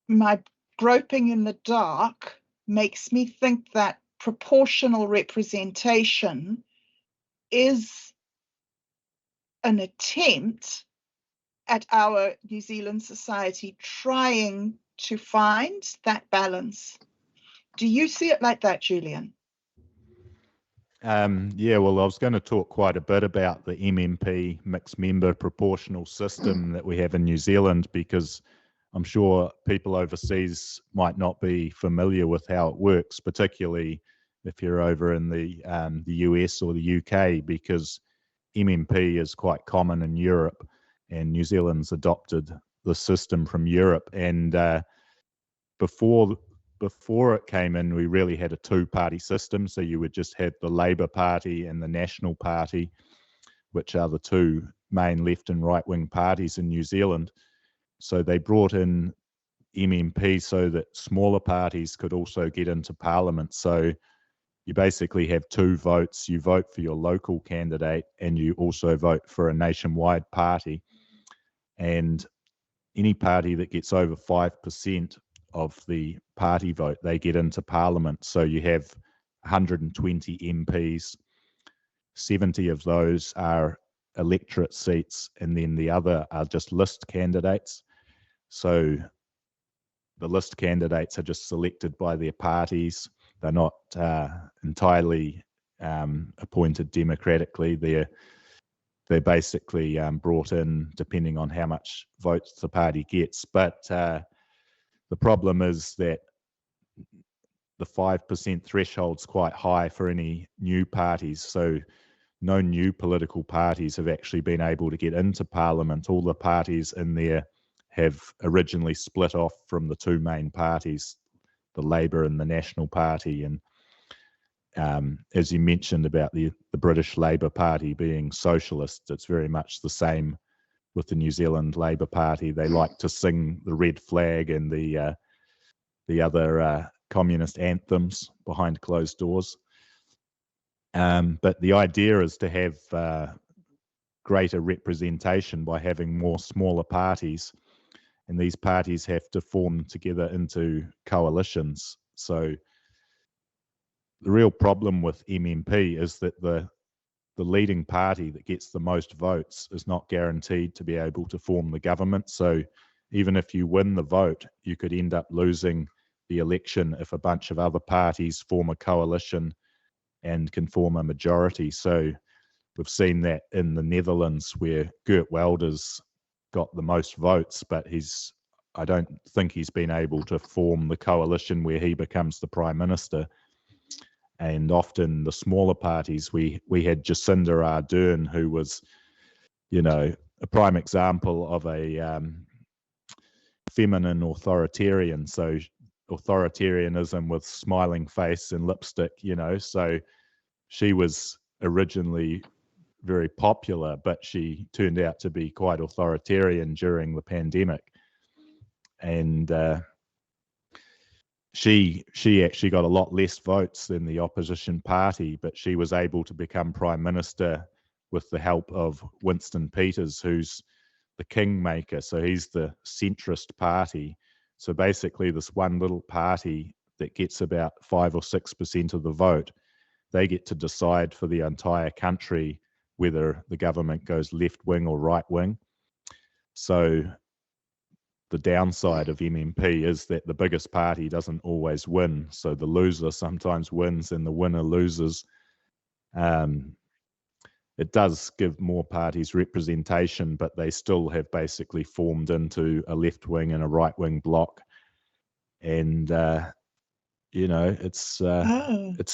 my groping in the dark makes me think that proportional representation is an attempt at our New Zealand society trying to find that balance. Do you see it like that, Julian? Yeah, well, I was going to talk quite a bit about the MMP mixed member proportional system that we have in New Zealand, because I'm sure people overseas might not be familiar with how it works, particularly if you're over in the US or the UK, because MMP is quite common in Europe, and New Zealand's adopted the system from Europe. And before it came in, we really had a two-party system. So you would just have the Labour Party and the National Party, which are the two main left and right-wing parties in New Zealand. So they brought in MMP so that smaller parties could also get into Parliament. So you basically have two votes. You vote for your local candidate and you also vote for a nationwide party. And any party that gets over 5% of the party vote, they get into Parliament. So you have 120 MPs, 70 of those are electorate seats, and then the other are just list candidates. So the list candidates are just selected by their parties. They're not entirely appointed democratically. They're basically brought in depending on how much votes the party gets. But the problem is that the 5% threshold's quite high for any new parties. So no new political parties have actually been able to get into Parliament. All the parties in there have originally split off from the two main parties, the Labour and the National Party. And as you mentioned about the British Labour Party being socialist, it's very much the same with the New Zealand Labour Party. They like to sing the red flag and the other communist anthems behind closed doors. But the idea is to have greater representation by having more smaller parties, and these parties have to form together into coalitions. So the real problem with MMP is that the leading party that gets the most votes is not guaranteed to be able to form the government. So even if you win the vote, you could end up losing the election if a bunch of other parties form a coalition and can form a majority. So we've seen that in the Netherlands, where Geert Wilders got the most votes, but I don't think he's been able to form the coalition where he becomes the prime minister. And often the smaller parties, we had Jacinda Ardern, who was, a prime example of a feminine authoritarian. So authoritarianism with smiling face and lipstick, so she was originally very popular, but she turned out to be quite authoritarian during the pandemic. And she actually got a lot less votes than the opposition party, but she was able to become prime minister with the help of Winston Peters, who's the kingmaker. So he's the centrist party. So basically this one little party that gets about 5 or 6% of the vote, they get to decide for the entire country whether the government goes left wing or right wing. So the downside of MMP is that the biggest party doesn't always win. So the loser sometimes wins and the winner loses. It does give more parties representation, but they still have basically formed into a left wing and a right wing block. And it's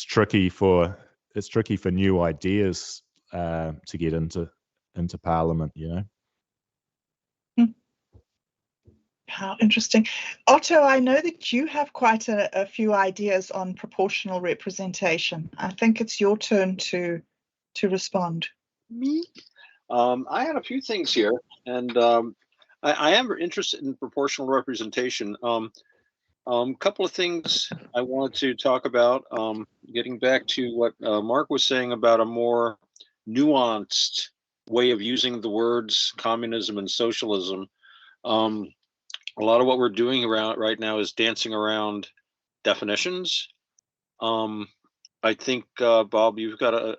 tricky for new ideas to get into Parliament. How interesting. Otto, I know that you have quite a few ideas on proportional representation. I think it's your turn to respond. Me? I had a few things here, and I am interested in proportional representation. Couple of things I wanted to talk about, getting back to what Mark was saying about a more nuanced way of using the words communism and socialism. A lot of what we're doing around right now is dancing around definitions. I think, Bob, you've got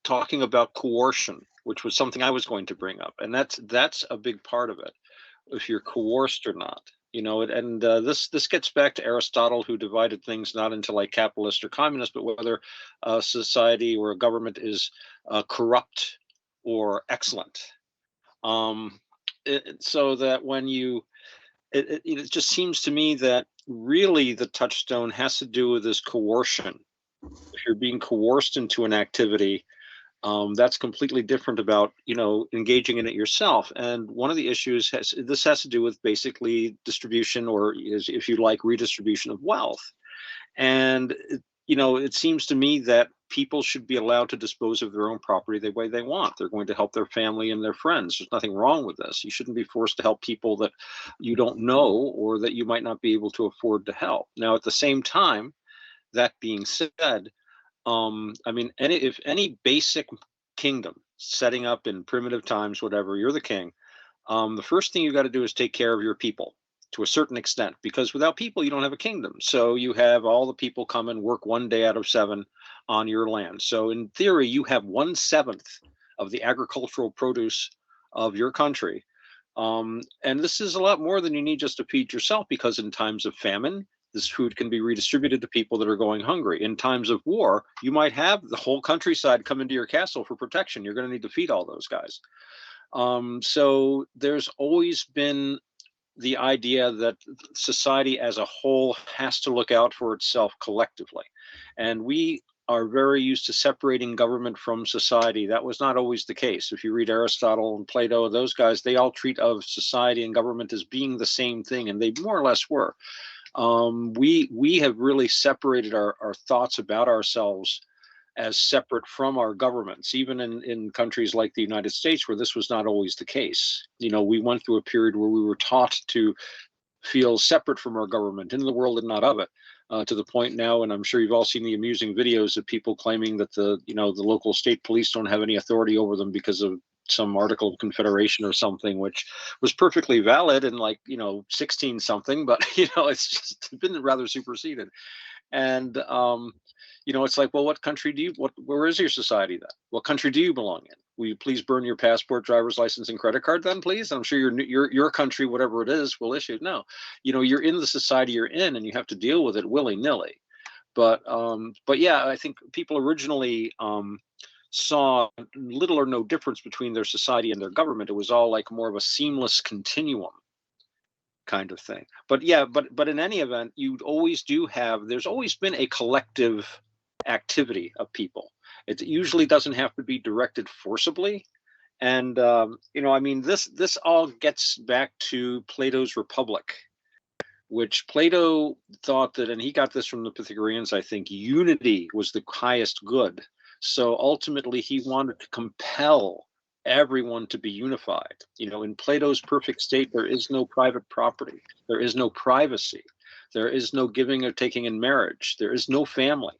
talking about coercion, which was something I was going to bring up, and that's a big part of it. If you're coerced or not, this gets back to Aristotle, who divided things not into like capitalist or communist, but whether a society or a government is corrupt or excellent. So that when it just seems to me that really the touchstone has to do with this coercion. If you're being coerced into an activity, that's completely different about engaging in it yourself. And one of the issues has to do with basically distribution, or if you like, redistribution of wealth. And it seems to me that people should be allowed to dispose of their own property the way they want. They're going to help their family and their friends. There's nothing wrong with this. You shouldn't be forced to help people that you don't know or that you might not be able to afford to help. Now, at the same time, that being said, if any basic kingdom setting up in primitive times, whatever, you're the king, the first thing you got to do is take care of your people to a certain extent, because without people, you don't have a kingdom. So you have all the people come and work 1 day out of 7 on your land. So in theory, you have 1/7 of the agricultural produce of your country. And this is a lot more than you need just to feed yourself, because in times of famine, this food can be redistributed to people that are going hungry. In times of war, you might have the whole countryside come into your castle for protection. You're going to need to feed all those guys. So there's always been the idea that society as a whole has to look out for itself collectively. And we are very used to separating government from society. That was not always the case. If you read Aristotle and Plato, those guys, they all treat of society and government as being the same thing, and they more or less were. We have really separated our thoughts about ourselves as separate from our governments, even in countries like the United States, where this was not always the case. We went through a period where we were taught to feel separate from our government, in the world and not of it, to the point now, and I'm sure you've all seen the amusing videos of people claiming that the local state police don't have any authority over them because of some article of confederation or something, which was perfectly valid in 16 something, but it's just been rather superseded. And it's like, well, what country where is your society then? What country do you belong in? Will you please burn your passport, driver's license, and credit card then, please? I'm sure your country, whatever it is, will issue. No, you're in the society you're in, and you have to deal with it willy-nilly. But yeah, I think people originally saw little or no difference between their society and their government. It was all like more of a seamless continuum kind of thing. But yeah, but in any event, there's always been a collective activity of people. It usually doesn't have to be directed forcibly. And this all gets back to Plato's Republic, which Plato thought that, and he got this from the Pythagoreans, I think, unity was the highest good. So ultimately, he wanted to compel everyone to be unified. In Plato's perfect state, there is no private property. There is no privacy. There is no giving or taking in marriage. There is no family.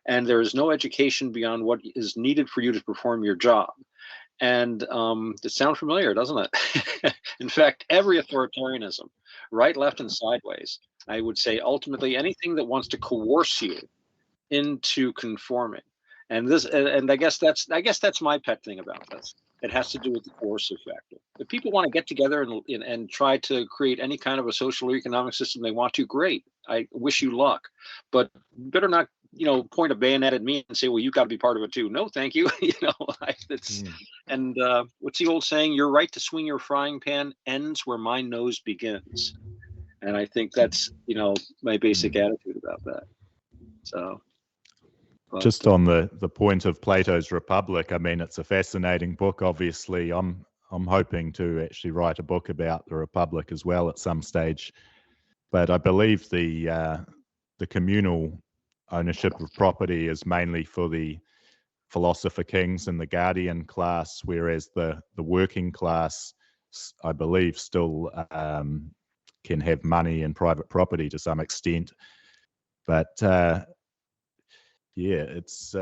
And there is no education beyond what is needed for you to perform your job. And it sounds familiar, doesn't it? In fact, every authoritarianism, right, left, and sideways, I would say ultimately anything that wants to coerce you into conforming. And I guess that's my pet thing about this. It has to do with the coercive factor. If people want to get together and try to create any kind of a social or economic system they want to, great. I wish you luck. But better not, point a bayonet at me and say, well, you got to be part of it too. No, thank you. And what's the old saying? Your right to swing your frying pan ends where my nose begins. And I think that's, my basic attitude about that. So. Just on the point of Plato's Republic, I mean, it's a fascinating book. Obviously, I'm hoping to actually write a book about the Republic as well at some stage. But I believe the communal ownership of property is mainly for the philosopher kings and the guardian class, whereas the working class, I believe, still can have money and private property to some extent. But Yeah, it's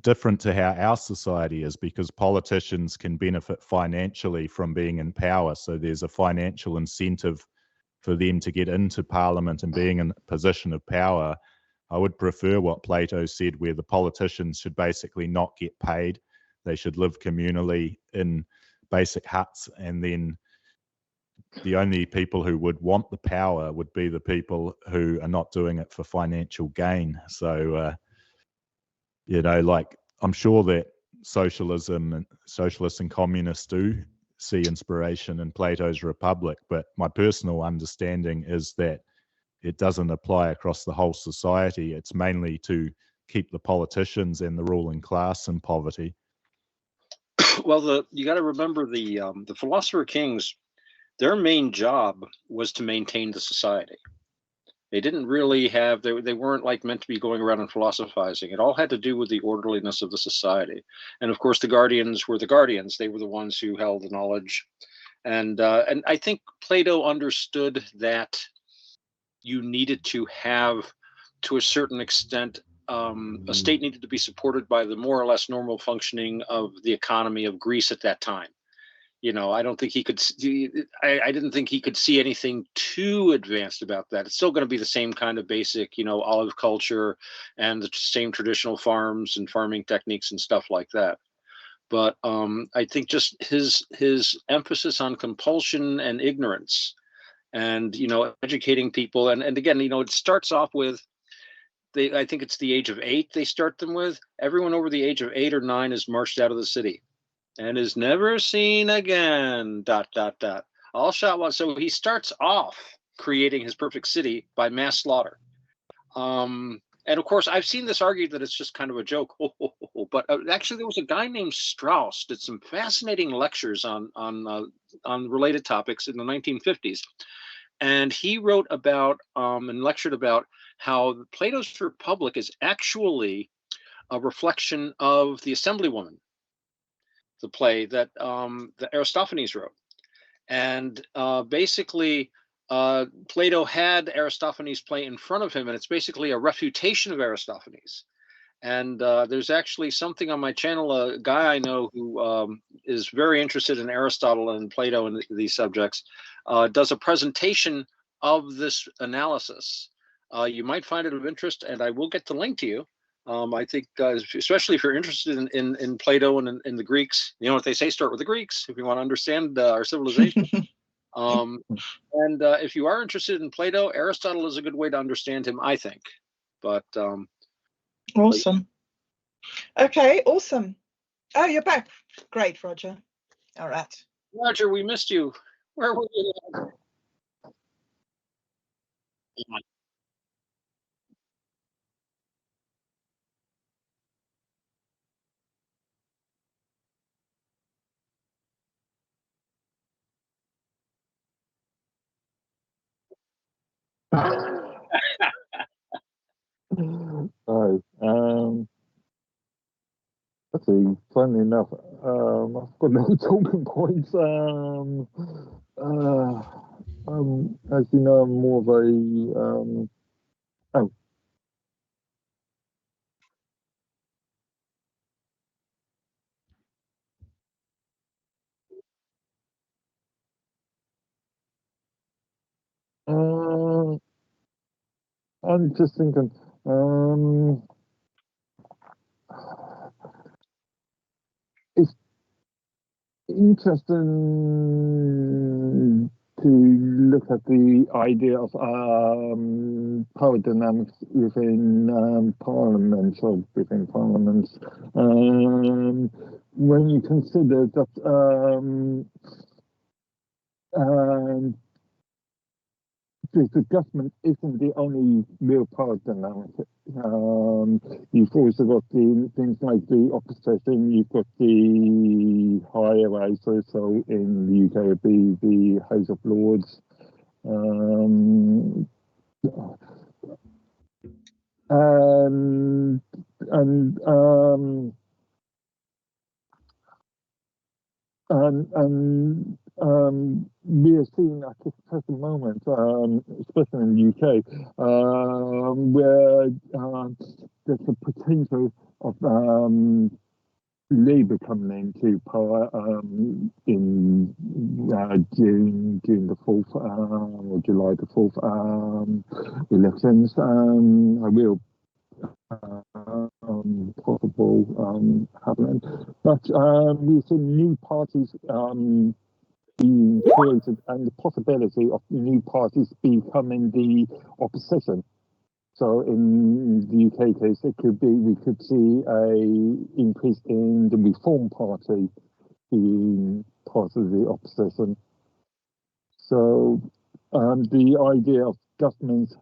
different to how our society is, because politicians can benefit financially from being in power. So there's a financial incentive for them to get into Parliament and being in a position of power. I would prefer what Plato said, where the politicians should basically not get paid. They should live communally in basic huts, and then the only people who would want the power would be the people who are not doing it for financial gain. So, like, I'm sure that socialists and communists do see inspiration in Plato's Republic, but my personal understanding is that it doesn't apply across the whole society. It's mainly to keep the politicians and the ruling class in poverty. Well, you got to remember the philosopher kings, their main job was to maintain the society. They didn't really have, they weren't like meant to be going around and philosophizing. It all had to do with the orderliness of the society. And of course, the guardians were the guardians. They were the ones who held the knowledge. And I think Plato understood that you needed to have, to a certain extent, a state needed to be supported by the more or less normal functioning of the economy of Greece at that time. I don't think he could. I didn't think he could see anything too advanced about that. It's still going to be the same kind of basic, olive culture and the same traditional farms and farming techniques and stuff like that. But I think just his emphasis on compulsion and ignorance, and educating people, and again, it starts off with. I think it's the age of 8 they start them with. Everyone over the age of 8 or 9 is marched out of the city and is never seen again, ... All shot one. So he starts off creating his perfect city by mass slaughter. And of course, I've seen this argued that it's just kind of a joke. But actually, there was a guy named Strauss did some fascinating lectures on related topics in the 1950s. And he wrote about and lectured about how Plato's Republic is actually a reflection of the Assemblywoman, the play that Aristophanes wrote. And basically, Plato had Aristophanes' play in front of him, and it's basically a refutation of Aristophanes. And there's actually something on my channel, a guy I know who is very interested in Aristotle and Plato and these subjects, does a presentation of this analysis. You might find it of interest, and I will get the link to you. I think, especially if you're interested in Plato and in the Greeks, what they say, start with the Greeks if you want to understand our civilization. And if you are interested in Plato, Aristotle is a good way to understand him, I think. But awesome. Okay, awesome. Oh, you're back. Great, Roger. All right. Roger, we missed you. Where were you? Let's see, funnily enough, I've got no talking points. As you know, I'm more of a I'm just thinking, it's interesting to look at the idea of power dynamics within parliaments or within parliaments. When you consider that the government isn't the only real power dynamic. You've also got things like the opposition, you've got the higher houses, so in the UK it would be the House of Lords. we are seeing at this present moment, especially in the UK, where there's a potential of Labour coming into power in June the 4th or July the 4th elections. A real possible happening. But we see new parties being created and the possibility of new parties becoming the opposition. So in the UK case, it could be we could see a increase in the Reform Party being part of the opposition. So the idea of government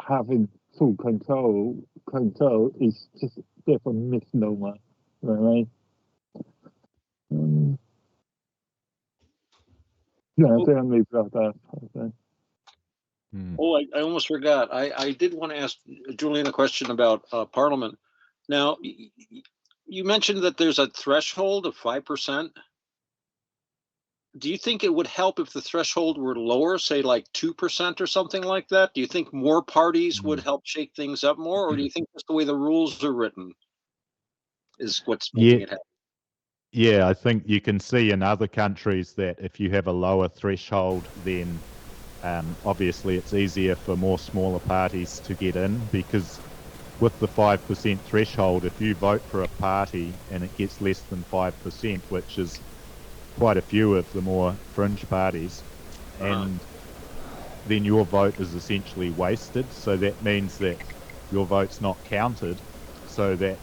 having full control is just therefore misnomer, right? Yeah, don't leave that there. Okay. Oh, I almost forgot. I did want to ask Julian a question about Parliament. Now, you mentioned that there's a threshold of 5%. Do you think it would help if the threshold were lower, say like 2% or something like that? Do you think more parties would help shake things up more, or do you think just the way the rules are written is what's making it happen? Yeah, I think you can see in other countries that if you have a lower threshold, then obviously it's easier for more smaller parties to get in, because with the 5% threshold, if you vote for a party and it gets less than 5%, which is quite a few of the more fringe parties, and then your vote is essentially wasted. So that means that your vote's not counted. So that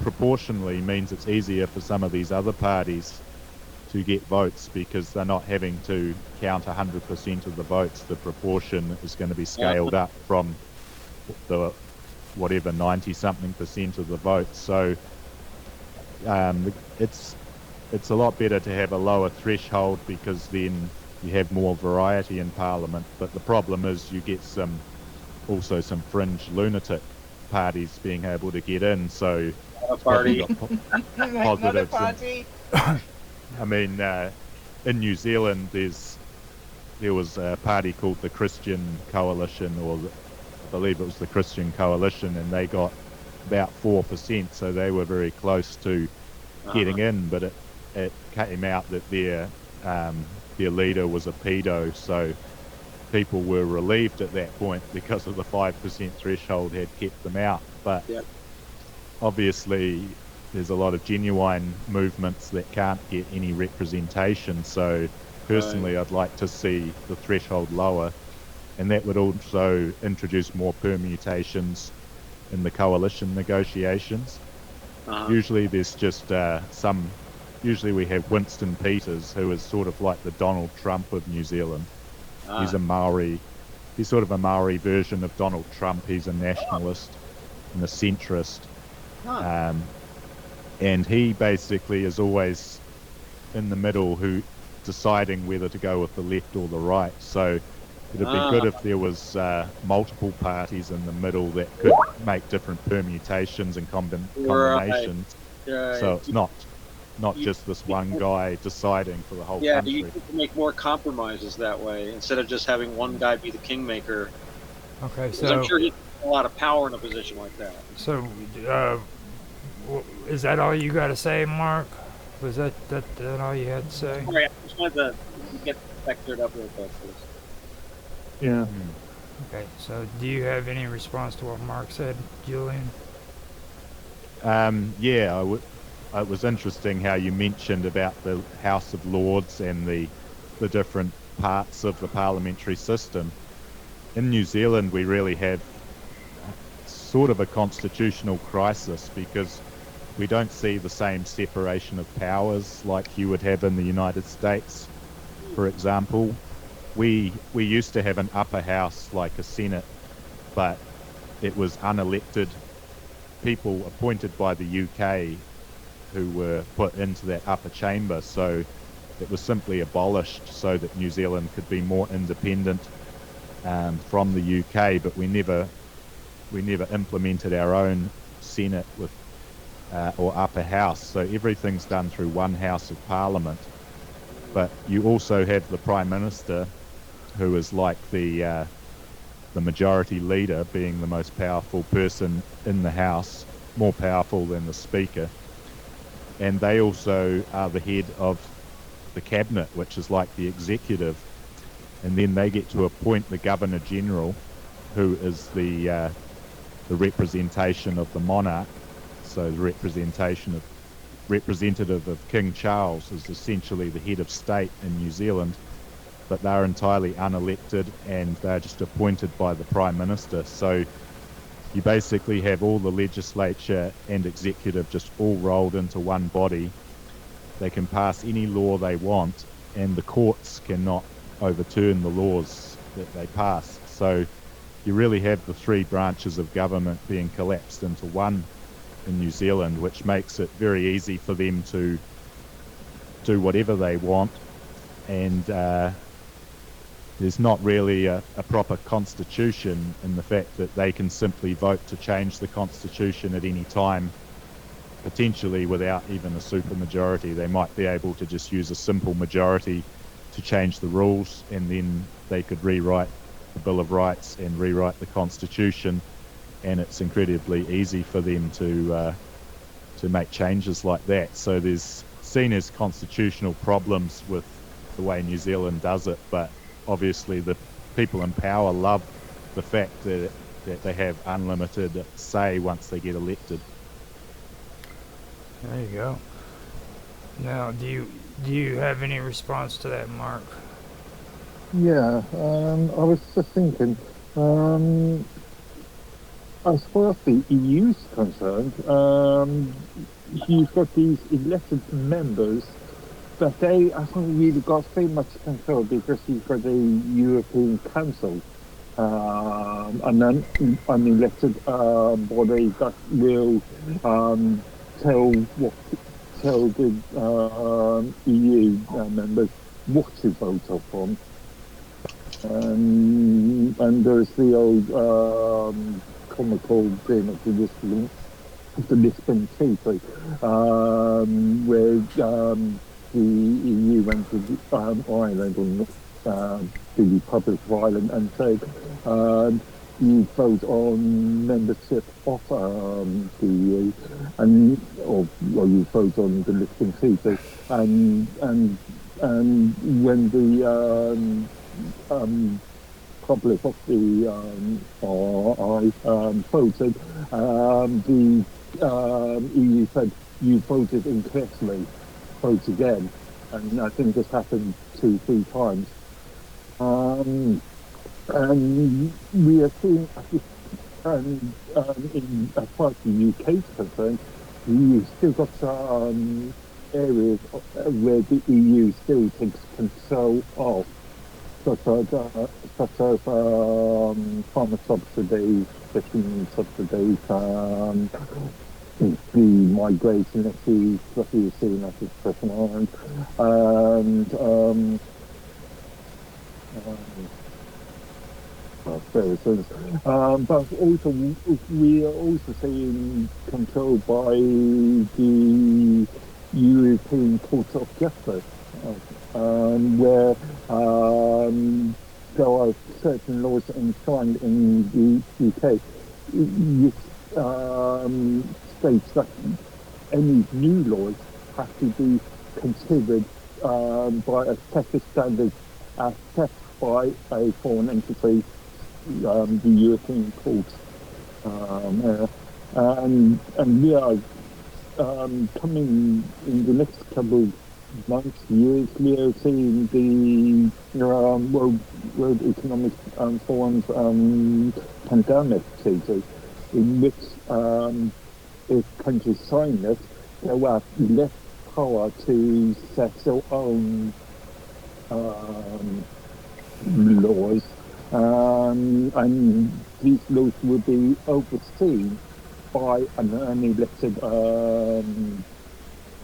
proportionally means it's easier for some of these other parties to get votes, because they're not having to count 100% of the votes. The proportion is going to be scaled up from the whatever 90-something% of the votes. So it's a lot better to have a lower threshold, because then you have more variety in Parliament. But the problem is you get also some fringe lunatic parties being able to get in. So party. Positives. I mean, in New Zealand, there was a party called the Christian Coalition, or I believe it was the Christian Coalition, and they got about 4%. So they were very close to getting in, but it came out that their leader was a pedo. So people were relieved at that point, because of the 5% threshold had kept them out. But obviously there's a lot of genuine movements that can't get any representation. So personally, I'd like to see the threshold lower, and that would also introduce more permutations in the coalition negotiations. Usually there's just usually we have Winston Peters, who is sort of like the Donald Trump of New Zealand. He's a Maori. He's sort of a Maori version of Donald Trump. He's a nationalist and a centrist. And he basically is always in the middle, who deciding whether to go with the left or the right. So it'd be good if there was multiple parties in the middle that could make different permutations and combinations. So it's not just this one guy deciding for the whole country. You can make more compromises that way, instead of just having one guy be the kingmaker. Okay, so I'm sure he has a lot of power in a position like that. So, is that all you got to say, Mark? Was that all you had to say? Sorry, I just wanted to get vectored up real quick. Yeah. Okay, so do you have any response to what Mark said, Julian? It was interesting how you mentioned about the House of Lords and the different parts of the parliamentary system. In New Zealand, we really have sort of a constitutional crisis, because we don't see the same separation of powers like you would have in the United States. For example, we used to have an upper house like a Senate, but it was unelected people appointed by the UK who were put into that upper chamber. So it was simply abolished so that New Zealand could be more independent from the UK, but we never implemented our own Senate with or upper house. So everything's done through one House of Parliament, But you also have the Prime Minister, who is like the majority leader, being the most powerful person in the House, more powerful than the Speaker. And they also are the head of the Cabinet, which is like the executive. And then they get to appoint the Governor General, who is the representation of the monarch. So the representative of King Charles is essentially the head of state in New Zealand, but they're entirely unelected and they're just appointed by the Prime Minister. So you basically have all the legislature and executive just all rolled into one body. They can pass any law they want, and the courts cannot overturn the laws that they pass. So you really have the three branches of government being collapsed into one in New Zealand, which makes it very easy for them to do whatever they want. And there's not really a proper constitution in the fact that they can simply vote to change the constitution at any time, potentially without even a supermajority. They might be able to just use a simple majority to change the rules, and then they could rewrite the Bill of Rights and rewrite the constitution, and it's incredibly easy for them to make changes like that. So there's seen as constitutional problems with the way New Zealand does it, but obviously the people in power love the fact that they have unlimited say once they get elected. There you go. Now, do you have any response to that, Mark? Yeah, I was just thinking, as far as the EU's concerned, you've got these elected members, but they haven't really got so much control because you've got the European Council, and then an elected body that will tell the EU members what to vote upon. And there's the old comical thing of the Lisbon Treaty, where the EU went to Ireland, or the Republic of Ireland, and said you vote on membership of the EU, or you vote on the Lisbon Treaty, and when the Republic of the voted, the EU said you voted incorrectly, vote again, and I think this happened 2-3 times. And we are seeing, in as far as the UK is concerned, you've still got some areas where the EU still takes control of, such as farmer subsidies, fishing subsidies, the migration issues that we've seen at this present moment, and various things. But also, we are also seeing control by the European Court of Justice, where there are certain laws enshrined in the UK which states that any new laws have to be considered by a set of standards as set by a foreign entity, the European Court. And we are coming in the next couple of months, years, we are seeing the World Economic Forum's pandemic treaty, in which if countries sign it, they will have less power to set their own laws, and these laws will be overseen by an unelected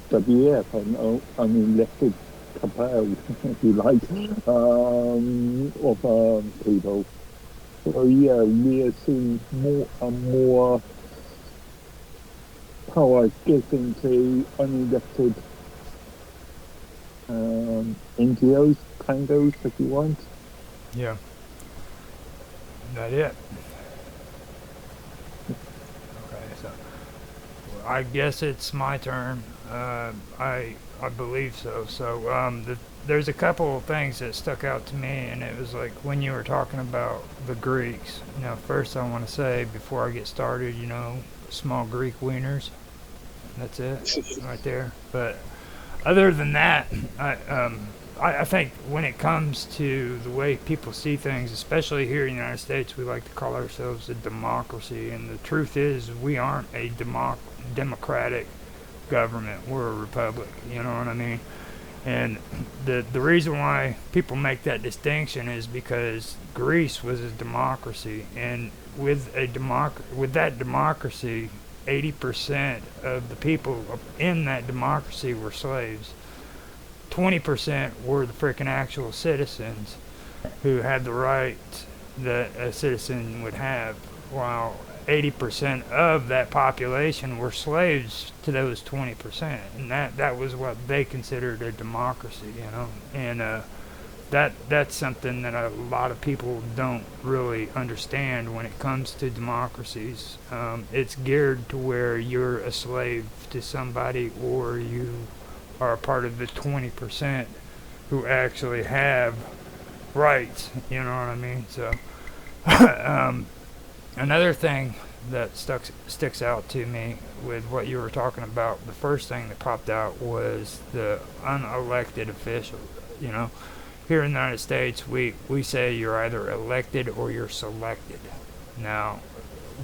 WF, an unelected cabal, if you like, of people. So yeah, we are seeing more and more power given to unelected NGOs, kind those if you want. Yeah. That it. Okay, so I guess it's my turn. I believe so. So there's a couple of things that stuck out to me, and it was like when you were talking about the Greeks. First I want to say before I get started, small Greek wieners. That's it, right there. But other than that, I think when it comes to the way people see things, especially here in the United States, we like to call ourselves a democracy, and the truth is we aren't a democratic government. We're a republic, you know what I mean? And the reason why people make that distinction is because Greece was a democracy, and with that democracy, 80% of the people in that democracy were slaves. 20% were the freaking actual citizens who had the rights that a citizen would have, while 80% of that population were slaves to those 20%, and that was what they considered a democracy, and that's something that a lot of people don't really understand when it comes to democracies. It's geared to where you're a slave to somebody, or you are a part of the 20% who actually have rights, you know what I mean? So another thing that sticks out to me with what you were talking about, the first thing that popped out was the unelected officials. Here in the United States, we say you're either elected or you're selected. Now,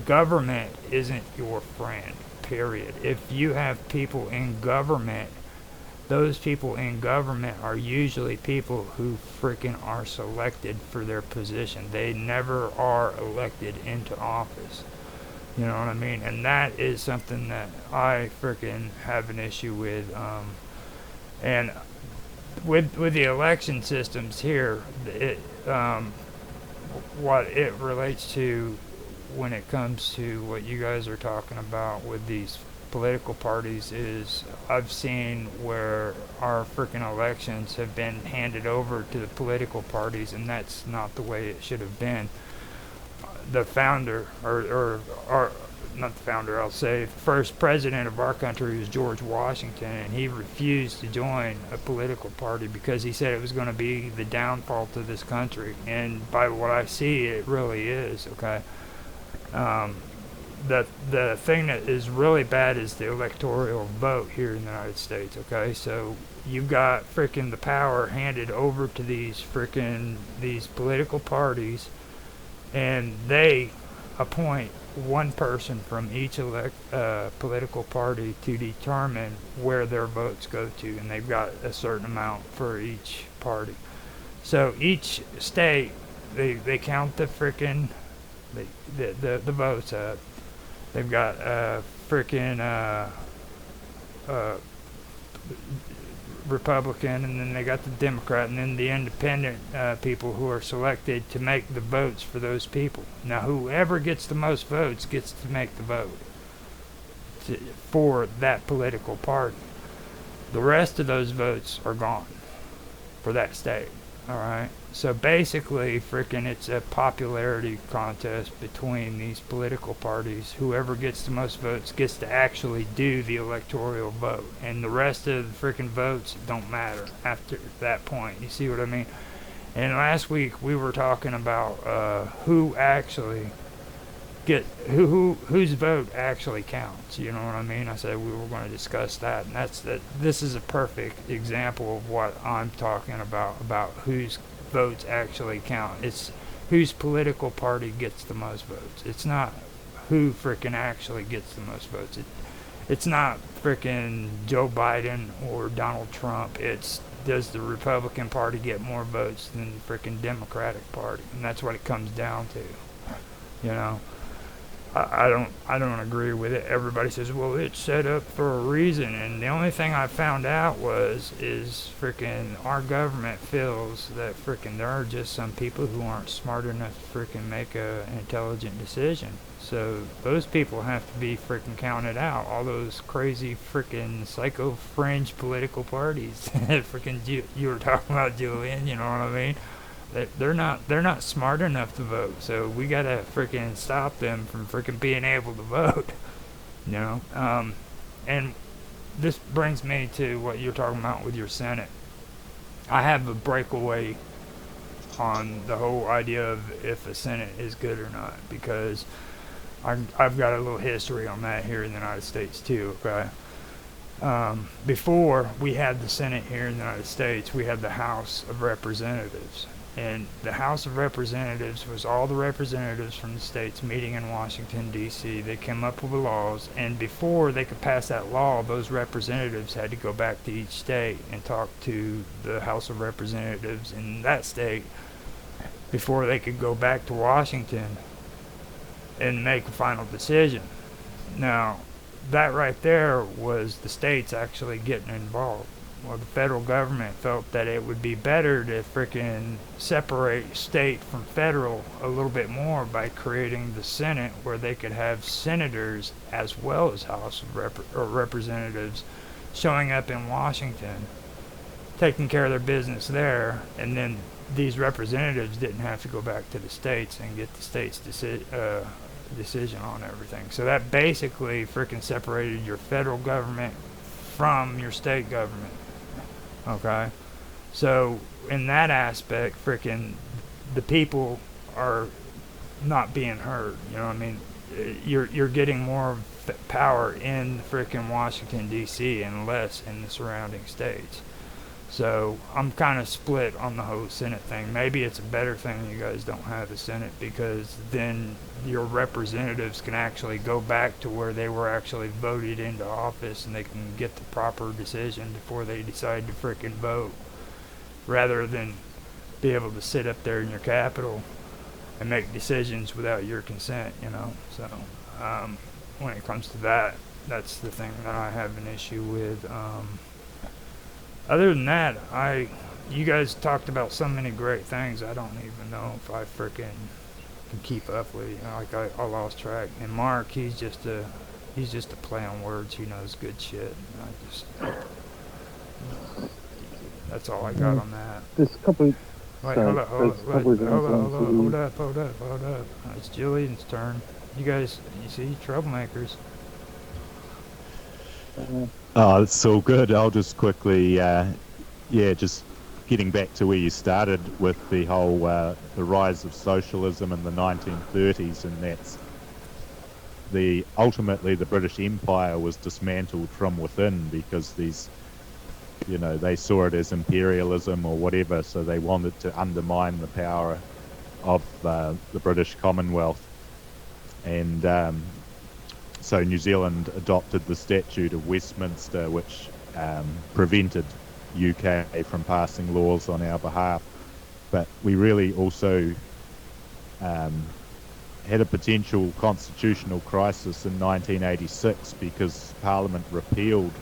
government isn't your friend, period. If you have people in government, those people in government are usually people who freaking are selected for their position. They never are elected into office. You know what I mean? And that is something that I freaking have an issue with. And with the election systems here, what it relates to when it comes to what you guys are talking about with these political parties is I've seen where our freaking elections have been handed over to the political parties, and that's not the way it should have been. The founder, or not the founder, I'll say, the first president of our country was George Washington, and he refused to join a political party because he said it was going to be the downfall to this country. And by what I see, it really is, okay? The thing that is really bad is the electoral vote here in the United States, okay? So you've got freaking the power handed over to these political parties, and they appoint one person from each political party to determine where their votes go to, and they've got a certain amount for each party. So each state, they count the freaking the votes up. They've got Republican, and then they got the Democrat, and then the independent people who are selected to make the votes for those people. Now, whoever gets the most votes gets to make the vote for that political party. The rest of those votes are gone for that state. All right. So basically, it's a popularity contest between these political parties. Whoever gets the most votes gets to actually do the electoral vote, and the rest of the votes don't matter after that point. You see what I mean? And last week we were talking about who actually whose vote actually counts. You know what I mean? I said we were going to discuss that, and this is a perfect example of what I'm talking about whose votes actually count. It's whose political party gets the most votes. It's not who freaking actually gets the most votes. It's not freaking Joe Biden or Donald Trump. It's does the Republican Party get more votes than the freaking Democratic Party? And that's what it comes down to, I don't agree with it. Everybody says, well, it's set up for a reason, and the only thing I found out is freaking our government feels that freaking there are just some people who aren't smart enough to freaking make an intelligent decision. So those people have to be freaking counted out. All those crazy freaking psycho fringe political parties. Freaking you were talking about, Julian. You know what I mean? They're not smart enough to vote, so we gotta freaking stop them from freaking being able to vote, you know. And this brings me to what you're talking about with your Senate. I have a breakaway on the whole idea of if a Senate is good or not, because I've got a little history on that here in the United States too. Okay. Before we had the Senate here in the United States, we had the House of Representatives. And the House of Representatives was all the representatives from the states meeting in Washington, D.C. They came up with the laws, and before they could pass that law, those representatives had to go back to each state and talk to the House of Representatives in that state before they could go back to Washington and make a final decision. Now, that right there was the states actually getting involved. Well, the federal government felt that it would be better to frickin' separate state from federal a little bit more by creating the Senate, where they could have senators as well as House of Representatives showing up in Washington, taking care of their business there, and then these representatives didn't have to go back to the states and get the states' decision on everything. So that basically frickin' separated your federal government from your state government. Okay, so in that aspect, frickin' the people are not being heard. You know what I mean? You're getting more power in frickin' Washington D.C. and less in the surrounding states. So I'm kind of split on the whole Senate thing. Maybe it's a better thing you guys don't have a Senate, because then your representatives can actually go back to where they were actually voted into office, and they can get the proper decision before they decide to frickin' vote, rather than be able to sit up there in your Capitol and make decisions without your consent, you know. So when it comes to that, that's the thing that I have an issue with. Other than that, you guys talked about so many great things. I don't even know if I frickin' can keep up with you. Like I lost track. And Mark, he's just a play on words. He knows good shit. That's all I got on that. There's a couple. Wait, hold up. It's Julian's turn. You guys, you see, troublemakers. Oh, it's so good. I'll just quickly, just getting back to where you started with the whole, the rise of socialism in the 1930s, and that's ultimately the British Empire was dismantled from within, because these, you know, they saw it as imperialism or whatever, so they wanted to undermine the power of the British Commonwealth. And so New Zealand adopted the Statute of Westminster, which prevented UK from passing laws on our behalf. But we really also had a potential constitutional crisis in 1986, because Parliament repealed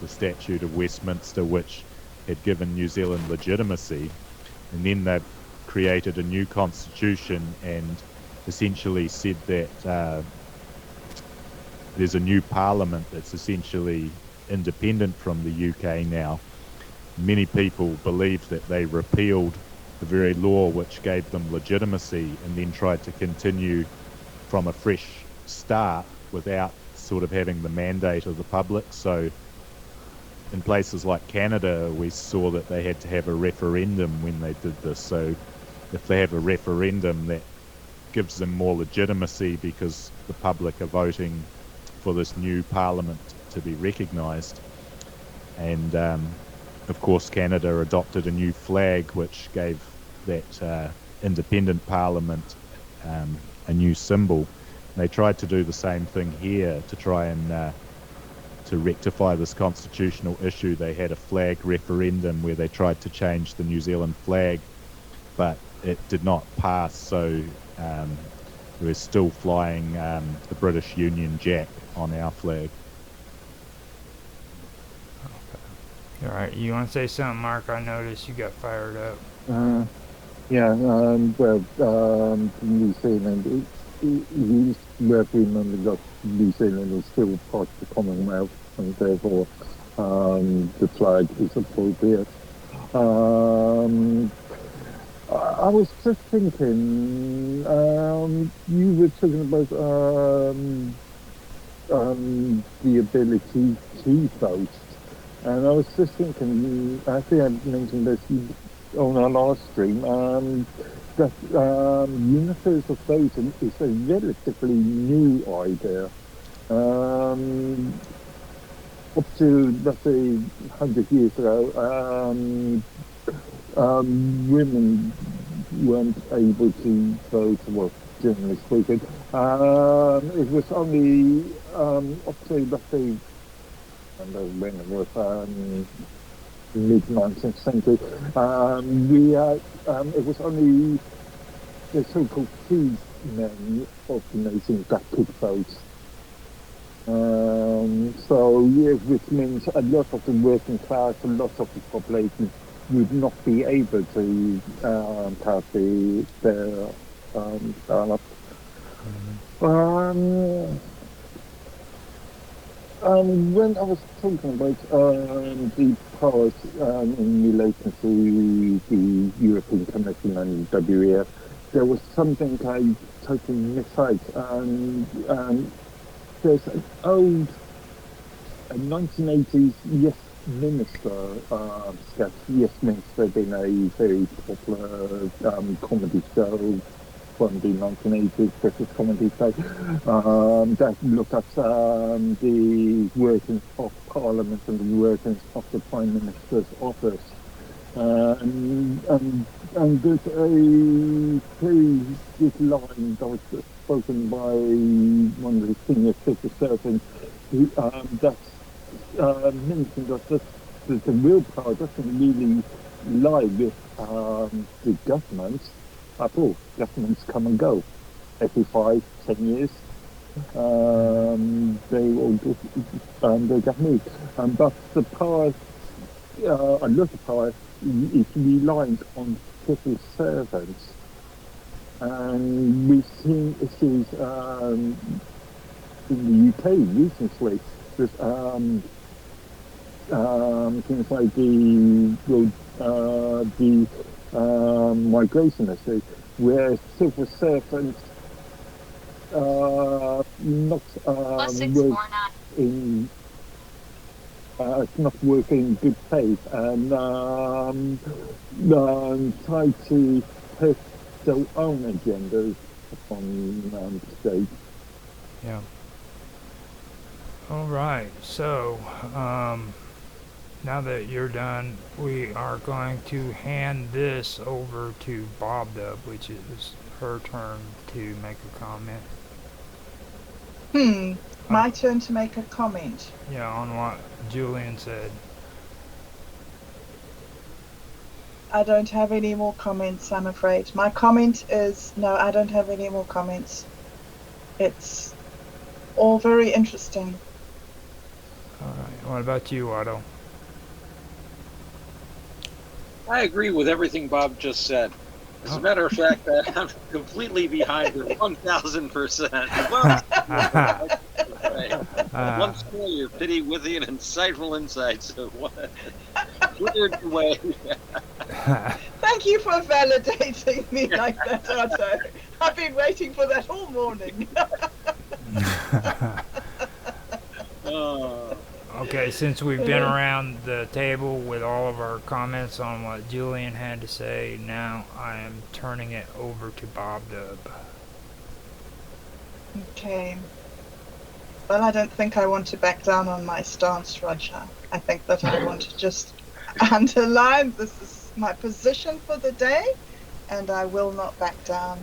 the Statute of Westminster, which had given New Zealand legitimacy, and then they created a new constitution and essentially said that there's a new parliament that's essentially independent from the UK now. Many people believe that they repealed the very law which gave them legitimacy, and then tried to continue from a fresh start without sort of having the mandate of the public. So in places like Canada, we saw that they had to have a referendum when they did this. So if they have a referendum, that gives them more legitimacy, because the public are voting for this new parliament to be recognised. And of course Canada adopted a new flag which gave that independent parliament a new symbol. And they tried to do the same thing here to try and to rectify this constitutional issue. They had a flag referendum where they tried to change the New Zealand flag, but it did not pass. So we're still flying the British Union Jack on our flag. All right, you want to say something, Mark? I noticed you got fired up. New Zealand, you worth remembering that New Zealand is still part of the Commonwealth, and therefore the flag is appropriate. I was just thinking, you were talking about the ability to vote, and I was just thinking, I think I mentioned this on our last stream, that universal voting is a relatively new idea. Up to, let's say, 100 years ago, women weren't able to vote, well, generally speaking. It was only up to, let's say, I don't know when it was, mid-19th century, it was only the so-called free men of the nation that could vote. Which means a lot of the working class, a lot of the population would not be able to cast their ballot. When I was talking about the powers in relation to the European Commission and WEF, there was something I totally missed out. There's an old 1980s Yes Minister sketch. Yes Minister being a very popular comedy show from the 1980s British comedy show that looked at the workings of Parliament and the workings of the Prime Minister's office. And there's a very good line that was spoken by one of the senior civil servants that mentioned that the real power doesn't really lie with the government. At all. Governments come and go every 5-10 years. They get moved. But the power, a lot of power, is reliant on civil servants. And we've seen issues in the UK recently with things like the migration issue, where civil servants not work in good faith and try to push their own agendas upon the state. Yeah. All right. So, now that you're done, we are going to hand this over to Bob Dub, which is her turn to make a comment. My turn to make a comment. Yeah, on what Julian said. I don't have any more comments, I'm afraid. My comment is, no, I don't have any more comments. It's all very interesting. All right. What about you, Otto? I agree with everything Bob just said. As a matter of fact, I'm completely behind her 1,000%. Once more, your pity, witty, and insightful insights. Weird way. Thank you for validating me like that, Otto. I've been waiting for that all morning. Okay, since we've been around the table with all of our comments on what Julian had to say, now I am turning it over to Bob Dub. Okay. Well, I don't think I want to back down on my stance, Roger. I think that I want to just underline this is my position for the day, and I will not back down.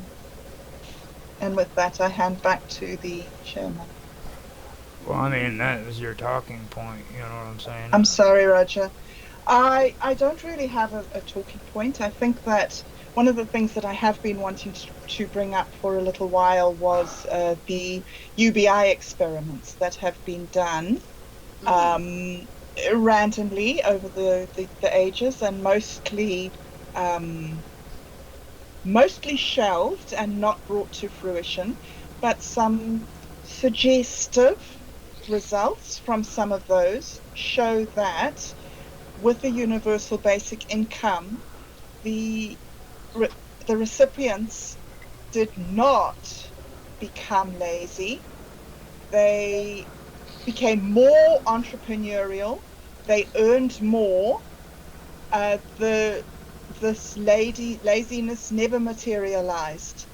And with that, I hand back to the chairman. Well, I mean, that was your talking point, you know what I'm saying? I'm sorry, Roger. I don't really have a talking point. I think that one of the things that I have been wanting to bring up for a little while was the UBI experiments that have been done randomly over the ages, and mostly shelved and not brought to fruition, but some suggestive results from some of those show that with the universal basic income, the recipients did not become lazy. They became more entrepreneurial. They earned more. This laziness never materialized.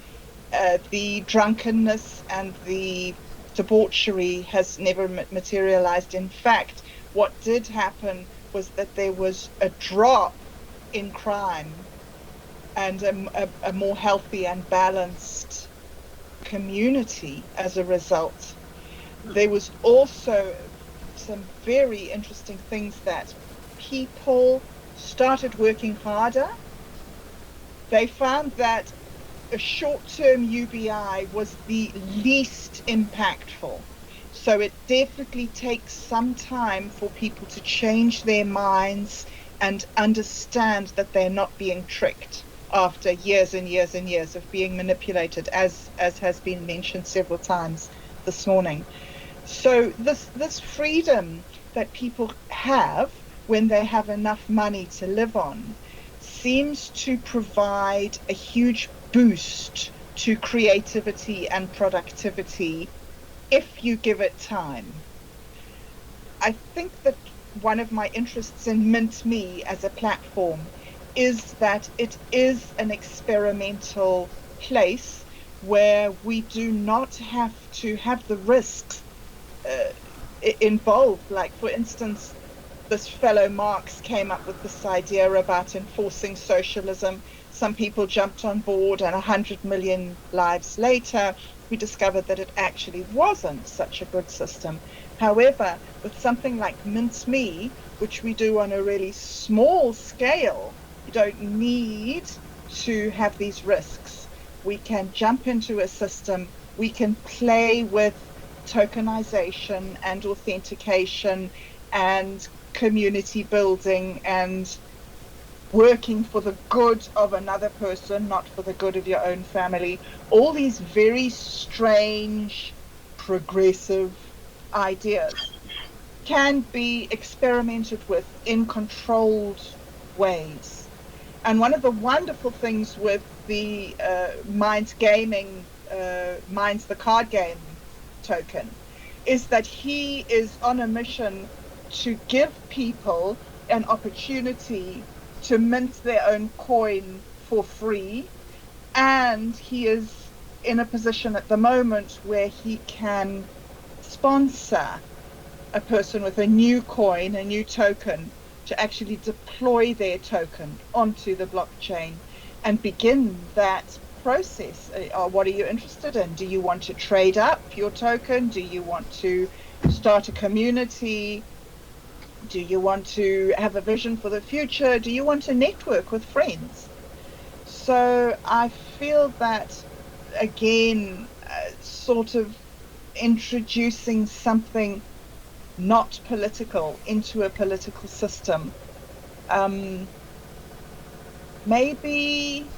The drunkenness and the debauchery has never materialized. In fact, what did happen was that there was a drop in crime and a more healthy and balanced community as a result. There was also some very interesting things that people started working harder. They found that a short-term UBI was the least impactful. So it definitely takes some time for people to change their minds and understand that they're not being tricked after years and years and years of being manipulated, as has been mentioned several times this morning. So this freedom that people have when they have enough money to live on seems to provide a huge boost to creativity and productivity if you give it time. I think that one of my interests in MintMe as a platform is that it is an experimental place where we do not have to have the risks involved. Like, for instance, this fellow Marx came up with this idea about enforcing socialism. Some people jumped on board, and 100 million lives later, we discovered that it actually wasn't such a good system. However, with something like MintMe, which we do on a really small scale, you don't need to have these risks. We can jump into a system, we can play with tokenization and authentication and community building and working for the good of another person, not for the good of your own family. All these very strange, progressive ideas can be experimented with in controlled ways. And one of the wonderful things with the Minds the card game token is that he is on a mission to give people an opportunity to mint their own coin for free, and he is in a position at the moment where he can sponsor a person with a new coin, a new token, to actually deploy their token onto the blockchain and begin that process. What are you interested in? Do you want to trade up your token? Do you want to start a community? Do you want to have a vision for the future? Do you want to network with friends? So I feel that, again, sort of introducing something not political into a political system. Maybe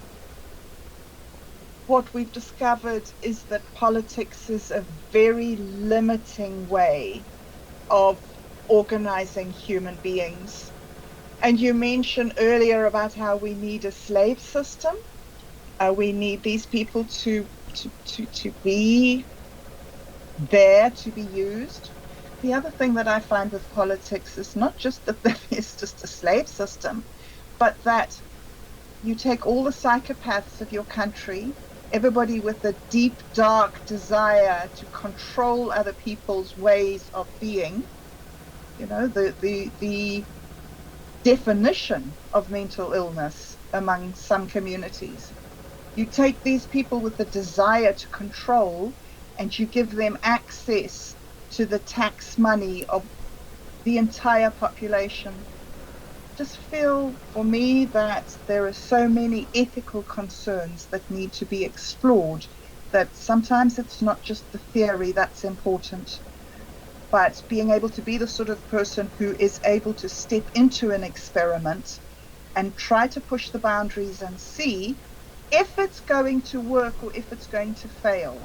what we've discovered is that politics is a very limiting way of organizing human beings. And you mentioned earlier about how we need a slave system. We need these people to be there, to be used. The other thing that I find with politics is not just that there is just a slave system, but that you take all the psychopaths of your country, everybody with a deep, dark desire to control other people's ways of being. You know, the definition of mental illness among some communities. You take these people with a desire to control and you give them access to the tax money of the entire population. just feel for me that there are so many ethical concerns that need to be explored, that sometimes it's not just the theory that's important, but being able to be the sort of person who is able to step into an experiment and try to push the boundaries and see if it's going to work or if it's going to fail.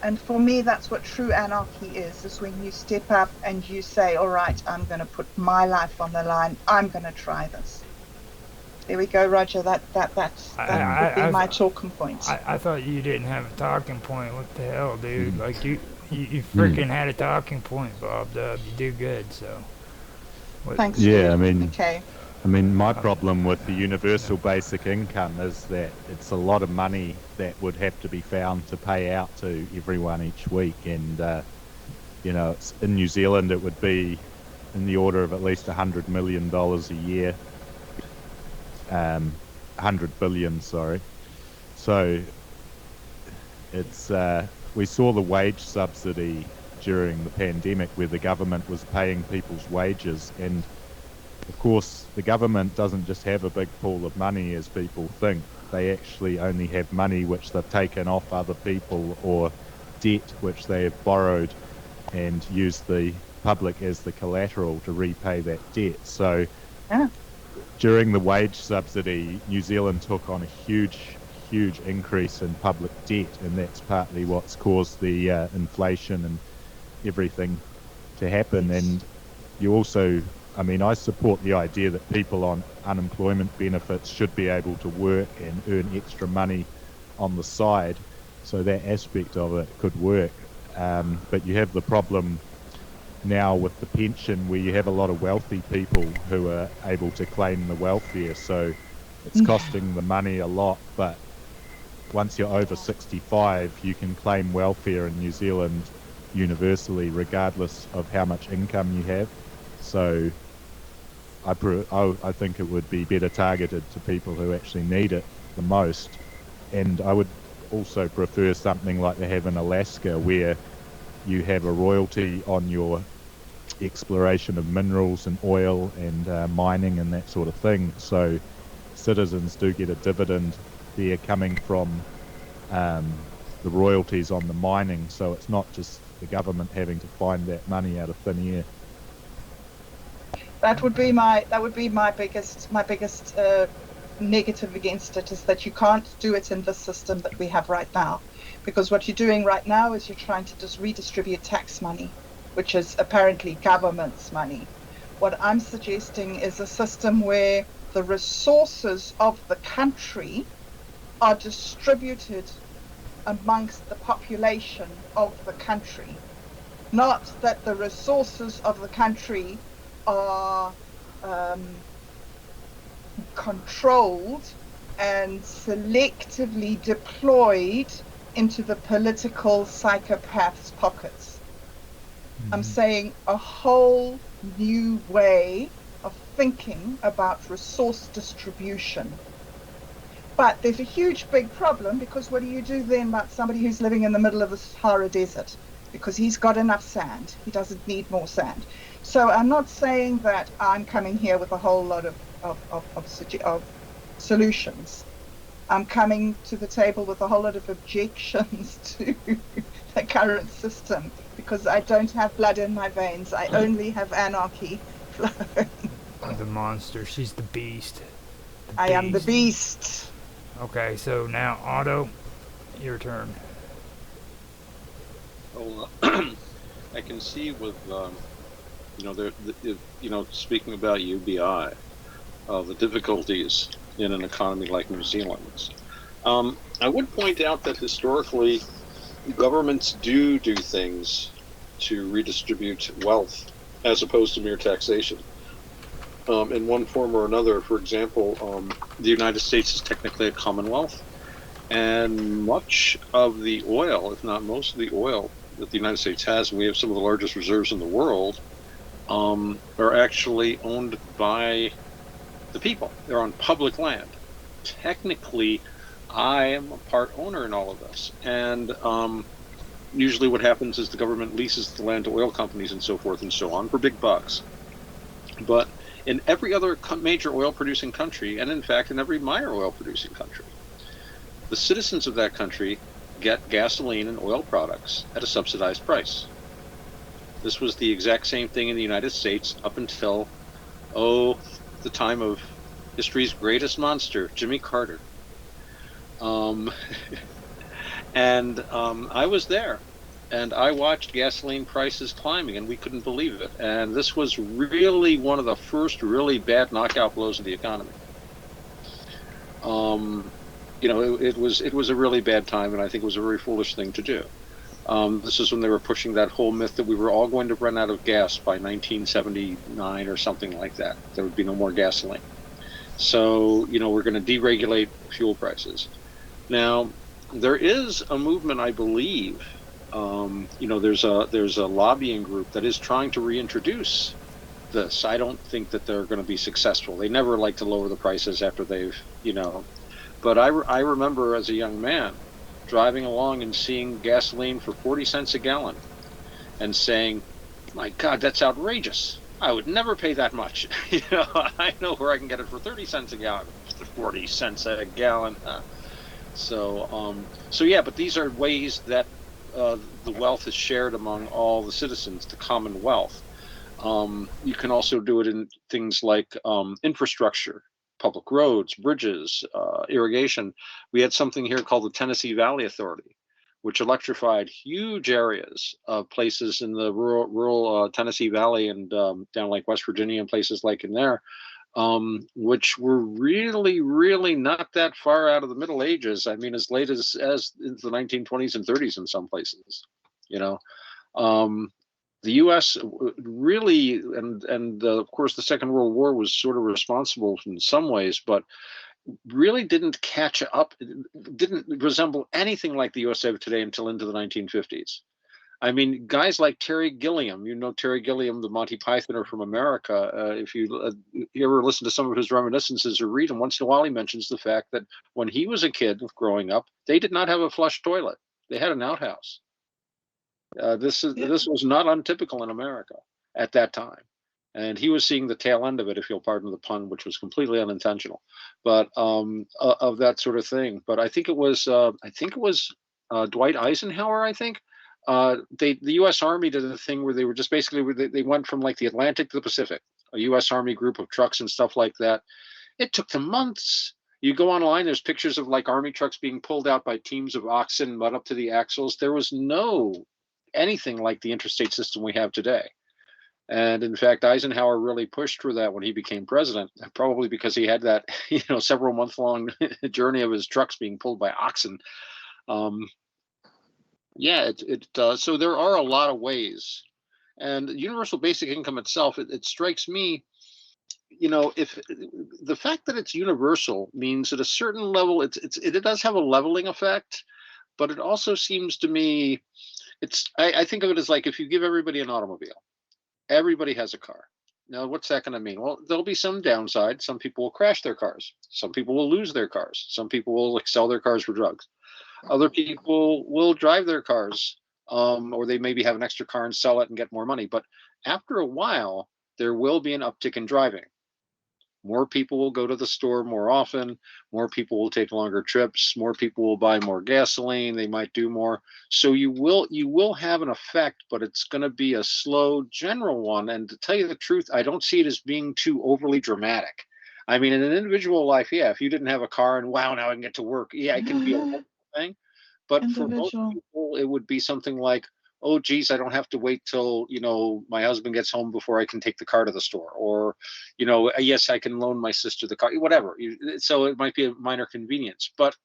And for me, that's what true anarchy is when you step up and you say, all right, I'm going to put my life on the line. I'm going to try this. There we go, Roger. That would be my talking point. I thought you didn't have a talking point. What the hell, dude? Like, you freaking had a talking point, Bob Dub. You do good, so. Thanks. Yeah, okay. I mean, my problem with the universal basic income is that it's a lot of money that would have to be found to pay out to everyone each week. And, it's, in New Zealand, it would be in the order of at least $100 million a year. 100 billion, sorry. So it's, we saw the wage subsidy during the pandemic where the government was paying people's wages, and of course, the government doesn't just have a big pool of money as people think. They actually only have money which they've taken off other people, or debt which they have borrowed and used the public as the collateral to repay that debt. So during the wage subsidy, New Zealand took on a huge increase in public debt, and that's partly what's caused the inflation and everything to happen. And you also, I support the idea that people on unemployment benefits should be able to work and earn extra money on the side, so that aspect of it could work. But you have the problem now with the pension where you have a lot of wealthy people who are able to claim the welfare, so it's costing the money a lot. But once you're over 65, you can claim welfare in New Zealand universally, regardless of how much income you have. So I think it would be better targeted to people who actually need it the most. And I would also prefer something like they have in Alaska, where you have a royalty on your exploration of minerals and oil and mining and that sort of thing. So citizens do get a dividend there coming from the royalties on the mining. So it's not just the government having to find that money out of thin air. That would be my biggest negative against it, is that you can't do it in the system that we have right now, because what you're doing right now is you're trying to just redistribute tax money, which is apparently government's money. What I'm suggesting is a system where the resources of the country are distributed amongst the population of the country, not that the resources of the country are controlled and selectively deployed into the political psychopaths' pockets. I'm saying a whole new way of thinking about resource distribution. But there's a huge big problem, because what do you do then about somebody who's living in the middle of the Sahara Desert? Because he's got enough sand. He doesn't need more sand. So I'm not saying that I'm coming here with a whole lot of solutions. I'm coming to the table with a whole lot of objections to the current system, because I don't have blood in my veins. I only have anarchy flowing. The monster. She's the beast. I am the beast. Okay, so now Otto, your turn. Well, I can see with speaking about UBI, the difficulties in an economy like New Zealand's. I would point out that historically, governments do things to redistribute wealth as opposed to mere taxation. In one form or another. For example, the United States is technically a commonwealth, and much of the oil, if not most of the oil that the United States has, and we have some of the largest reserves in the world, are actually owned by the people. They're on public land. Technically, I am a part owner in all of this, and usually what happens is the government leases the land to oil companies and so forth and so on for big bucks. But in every other major oil-producing country, and in fact in every minor oil-producing country, the citizens of that country get gasoline and oil products at a subsidized price. This was the exact same thing in the United States up until, the time of history's greatest monster, Jimmy Carter. I was there, and I watched gasoline prices climbing, and we couldn't believe it. And this was really one of the first really bad knockout blows of the economy. It was a really bad time, and I think it was a very foolish thing to do. This is when they were pushing that whole myth that we were all going to run out of gas by 1979 or something like that. There would be no more gasoline. So, we're going to deregulate fuel prices. Now, there is a movement, I believe. There's a lobbying group that is trying to reintroduce this. I don't think that they're going to be successful. They never like to lower the prices after they've, But I remember as a young man driving along and seeing gasoline for 40 cents a gallon and saying, my God, that's outrageous. I would never pay that much. I know where I can get it for 30 cents a gallon, 40 cents a gallon. So yeah, but these are ways that the wealth is shared among all the citizens, the common wealth. You can also do it in things like infrastructure, public roads, bridges, irrigation. We had something here called the Tennessee Valley Authority, which electrified huge areas of places in the rural Tennessee Valley and down like West Virginia and places like in there, which were really, really not that far out of the Middle Ages. I mean, as late as into the 1920s and 30s in some places, The U.S. really, and of course, the Second World War was sort of responsible in some ways, but really didn't catch up, didn't resemble anything like the USA of today until into the 1950s. I mean, guys like Terry Gilliam, Terry Gilliam, the Monty Pythoner from America. If you ever listen to some of his reminiscences or read him, once in a while he mentions the fact that when he was a kid growing up, they did not have a flush toilet. They had an outhouse. This was not untypical in America at that time, and he was seeing the tail end of it, if you'll pardon the pun, which was completely unintentional, but of that sort of thing. But I think it was Dwight Eisenhower. I think the U.S. Army did a thing where they were just basically they went from like the Atlantic to the Pacific, a U.S. Army group of trucks and stuff like that. It took them months. You go online, there's pictures of like Army trucks being pulled out by teams of oxen, mud up to the axles. There was no anything like the interstate system we have today. And in fact, Eisenhower really pushed for that when he became president, probably because he had that, several month long journey of his trucks being pulled by oxen. So there are a lot of ways. And universal basic income itself, it strikes me, if the fact that it's universal means at a certain level, it does have a leveling effect, but it also seems to me, I think of it as like if you give everybody an automobile, everybody has a car. Now, what's that going to mean? Well, there'll be some downside. Some people will crash their cars. Some people will lose their cars. Some people will sell their cars for drugs. Other people will drive their cars, or they maybe have an extra car and sell it and get more money. But after a while, there will be an uptick in driving. More people will go to the store more often. More people will take longer trips. More people will buy more gasoline. They might do more. So you will have an effect, but it's going to be a slow, general one. And to tell you the truth, I don't see it as being too overly dramatic. I mean, in an individual life, yeah, if you didn't have a car and wow, now I can get to work, yeah, it can be a thing. But for most people, it would be something like, oh, geez, I don't have to wait till, my husband gets home before I can take the car to the store. Or, yes, I can loan my sister the car, whatever. So it might be a minor convenience. But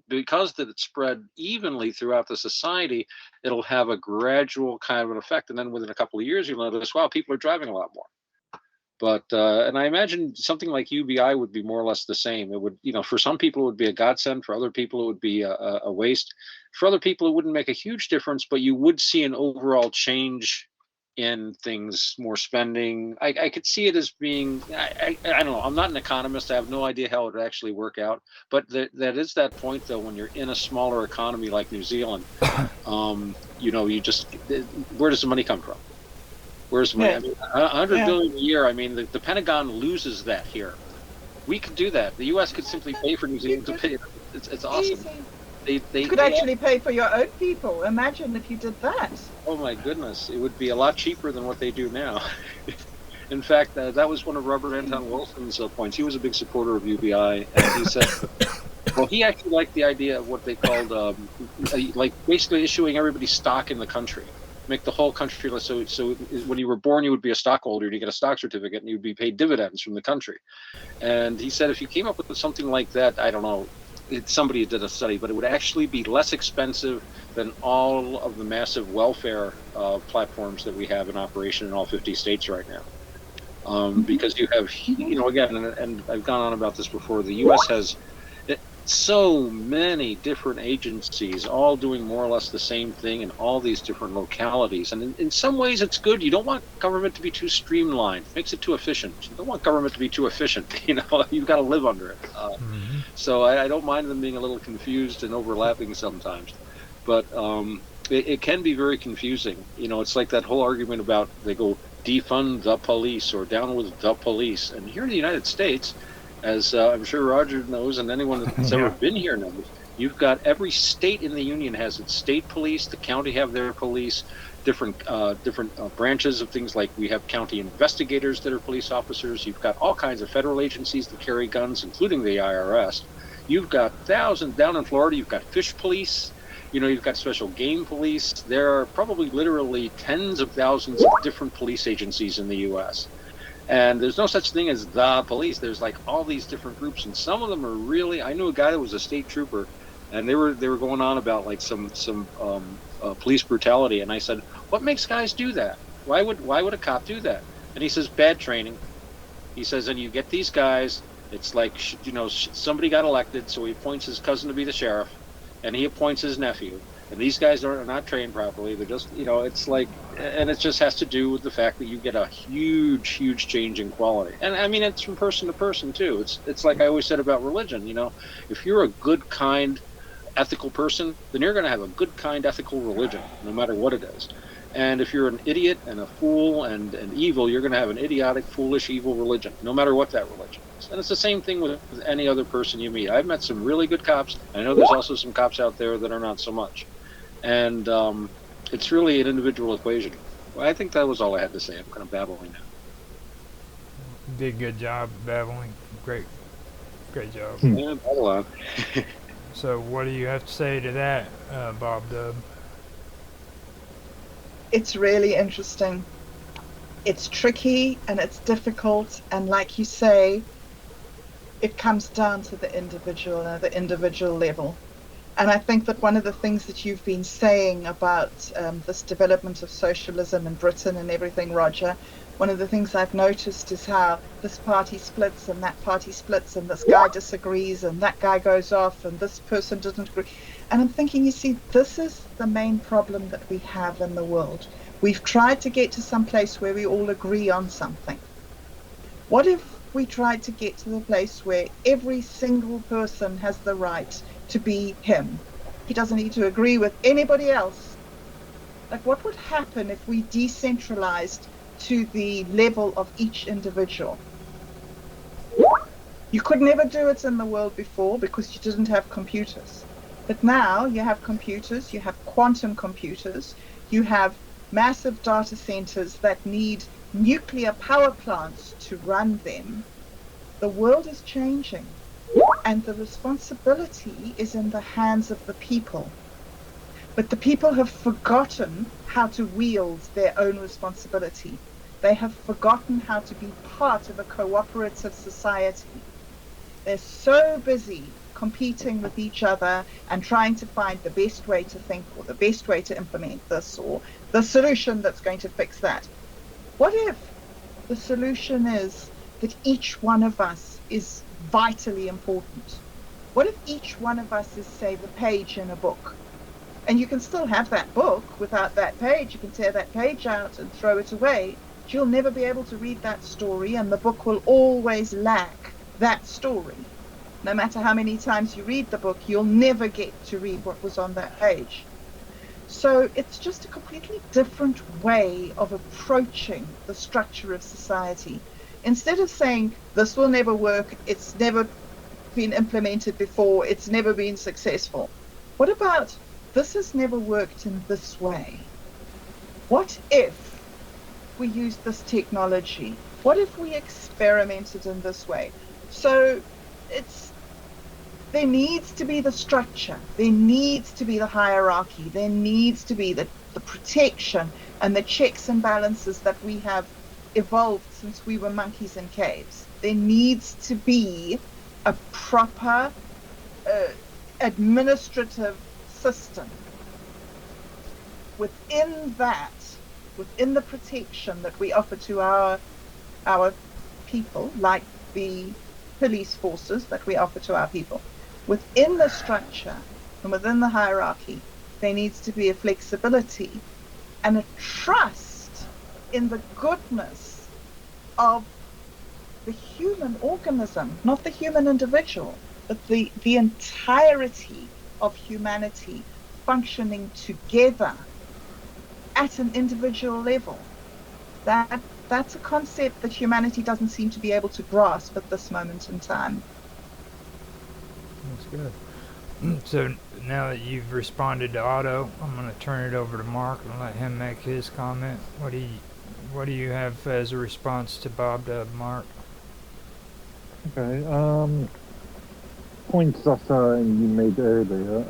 because that it's spread evenly throughout the society, it'll have a gradual kind of an effect. And then within a couple of years, you'll notice, wow, people are driving a lot more. But, and I imagine something like UBI would be more or less the same. It would, for some people, it would be a godsend. For other people, it would be a waste. For other people, it wouldn't make a huge difference, but you would see an overall change in things, more spending. I could see it as being, I don't know, I'm not an economist. I have no idea how it would actually work out. But that is that point, though, when you're in a smaller economy like New Zealand, you just, where does the money come from? Where's my, I mean, $100 billion a year? I mean, the Pentagon loses that here. We could do that. The U.S. could simply pay for New Zealand to pay. It's awesome. Easy. You could actually pay for your own people. Imagine if you did that. Oh my goodness, it would be a lot cheaper than what they do now. In fact, that was one of Robert Anton Wilson's points. He was a big supporter of UBI, and he said, well, he actually liked the idea of what they called, like basically issuing everybody stock in the country. Make the whole country, so when you were born, you would be a stockholder, and you get a stock certificate, and you'd be paid dividends from the country. And he said, if you came up with something like that, I don't know, somebody did a study, but it would actually be less expensive than all of the massive welfare platforms that we have in operation in all 50 states right now. Because you have, again, and I've gone on about this before, the U.S. has so many different agencies all doing more or less the same thing in all these different localities. And in some ways it's good. You don't want government to be too streamlined. It makes it too efficient. You don't want government to be too efficient. You've got to live under it. So I don't mind them being a little confused and overlapping sometimes. But it can be very confusing. It's like that whole argument about they go defund the police or down with the police. And here in the United States, as I'm sure Roger knows, and anyone that's ever been here knows, you've got every state in the union has its state police, the county have their police, different branches of things like we have county investigators that are police officers. You've got all kinds of federal agencies that carry guns, including the IRS. You've got thousands down in Florida. You've got fish police. You've got special game police. There are probably literally tens of thousands of different police agencies in the U.S. And there's no such thing as the police. There's like all these different groups, and some of them are really. I knew a guy that was a state trooper, and they were going on about like some police brutality. And I said, "What makes guys do that? Why would a cop do that?" And he says, "Bad training." He says, and you get these guys. It's like somebody got elected, so he appoints his cousin to be the sheriff, and he appoints his nephew. And these guys are not trained properly. They're just, it's like, and it just has to do with the fact that you get a huge change in quality. And I mean, it's from person to person too. It's like I always said about religion. If you're a good, kind, ethical person, then you're going to have a good, kind, ethical religion, no matter what it is. And if you're an idiot and a fool and evil, you're going to have an idiotic, foolish, evil religion, no matter what that religion is. And it's the same thing with any other person you meet. I've met some really good cops. I know there's also some cops out there that are not so much. And it's really an individual equation. Well, I think that was all I had to say. I'm kind of babbling now. Did a good job babbling. Great job. Yeah, babble on. So what do you have to say to that, Bob Dub? It's really interesting. It's tricky and it's difficult, and like you say, it comes down to the individual at the individual level. And I think that one of the things that you've been saying about this development of socialism in Britain and everything, Roger, one of the things I've noticed is how this party splits and that party splits, and this guy disagrees and that guy goes off and this person doesn't agree. And I'm thinking, you see, this is the main problem that we have in the world. We've tried to get to some place where we all agree on something. What if we tried to get to the place where every single person has the right to be him? He doesn't need to agree with anybody else. Like, what would happen if we decentralized to the level of each individual? You could never do it in the world before because you didn't have computers. But now you have computers, you have quantum computers, you have massive data centers that need nuclear power plants to run them. The world is changing, and the responsibility is in the hands of the people. But the people have forgotten how to wield their own responsibility. They have forgotten how to be part of a cooperative society. They're so busy competing with each other and trying to find the best way to think or the best way to implement this or the solution that's going to fix that. What if the solution is that each one of us is vitally important? What if each one of us is, say, the page in a book? And you can still have that book without that page. You can tear that page out and throw it away. But you'll never be able to read that story, and the book will always lack that story. No matter how many times you read the book, you'll never get to read what was on that page. So it's just a completely different way of approaching the structure of society. Instead of saying, this will never work, it's never been implemented before, it's never been successful. What about, this has never worked in this way? What if we used this technology? What if we experimented in this way? So there needs to be the structure, there needs to be the hierarchy, there needs to be the protection and the checks and balances that we have evolved since we were monkeys in caves. There needs to be a proper administrative system. Within that, within the protection that we offer to our people, like the police forces that we offer to our people, within the structure and within the hierarchy, there needs to be a flexibility and a trust in the goodness of the human organism, not the human individual, but the entirety of humanity functioning together at an individual level. That's a concept that humanity doesn't seem to be able to grasp at this moment in time. That's good. So now that you've responded to Otto, I'm going to turn it over to Mark and let him make his comment. What do you have as a response to Bob Dub, Mark? Okay. Points that you made earlier,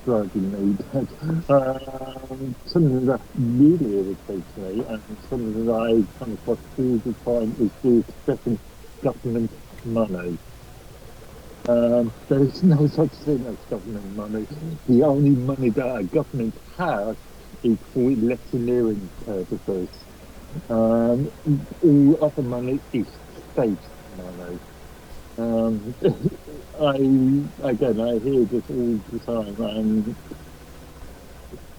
glad you made that. Something that really irritates me, and something that I come across all the time, is the expression government money. There is no such thing as government money. The only money that a government has is for electioneering purposes. All other money is state money. I hear this all the time, and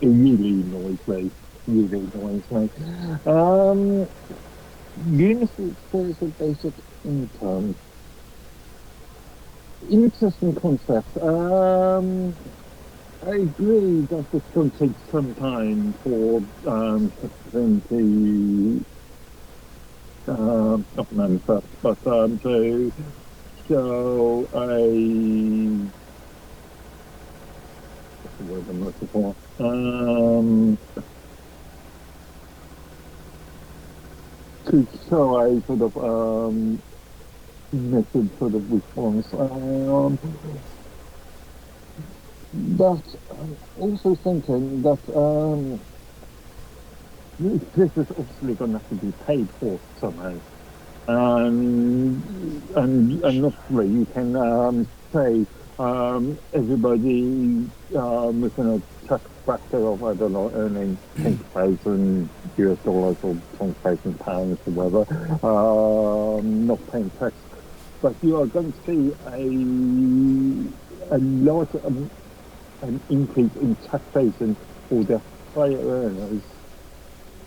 it really annoys me. Universal basic income. Interesting concept. I agree that this will take some time for them to not manifest, but to show what's the word I'm looking for? To show a sort of method sort of response. But I'm also thinking that this is obviously going to have to be paid for somehow. And obviously you can say everybody within a tax bracket of, I don't know, earning $10,000 or £10,000 or whatever, not paying tax. But you are going to see a large an increase in taxation for the higher earners.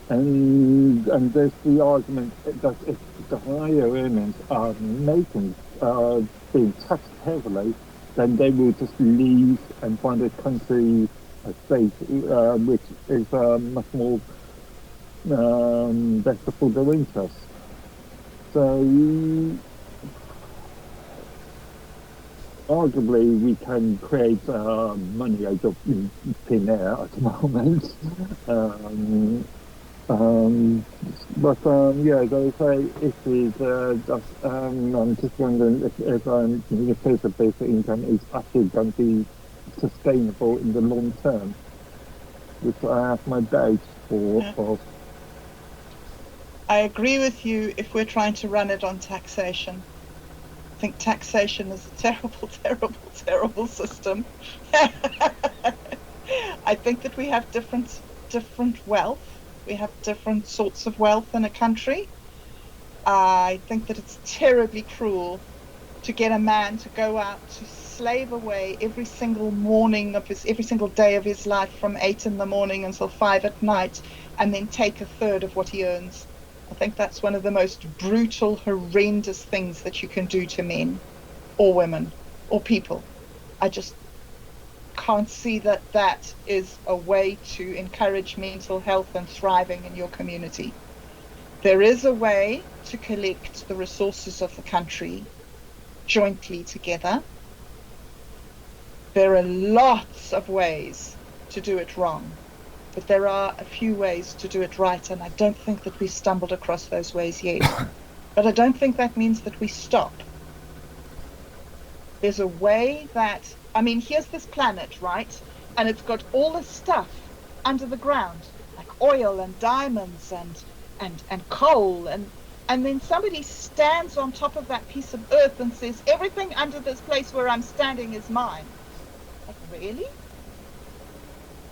And there's the argument that if the higher earners are being taxed heavily, then they will just leave and find a country, a state, which is much more better for their interests. So, arguably, we can create money out of thin air at the moment. Yeah, they say it is I'm just wondering if the case of basic income is actually going to be sustainable in the long term, which I have my doubts for. I agree with you if we're trying to run it on taxation. I think taxation is a terrible, terrible, terrible system. I think that we have different wealth. We have different sorts of wealth in a country. I think that it's terribly cruel to get a man to go out to slave away every single day of his life from 8 in the morning until 5 at night, and then take a third of what he earns. I think that's one of the most brutal, horrendous things that you can do to men or women or people. can't see that that is a way to encourage mental health and thriving in your community. There is a way to collect the resources of the country jointly together. There are lots of ways to do it wrong, but there are a few ways to do it right, and I don't think that we've stumbled across those ways yet. But I don't think that means that we stop. There's a way that, I mean, here's this planet, right? And it's got all this stuff under the ground, like oil and diamonds and coal, and then somebody stands on top of that piece of earth and says, everything under this place where I'm standing is mine. Like, really?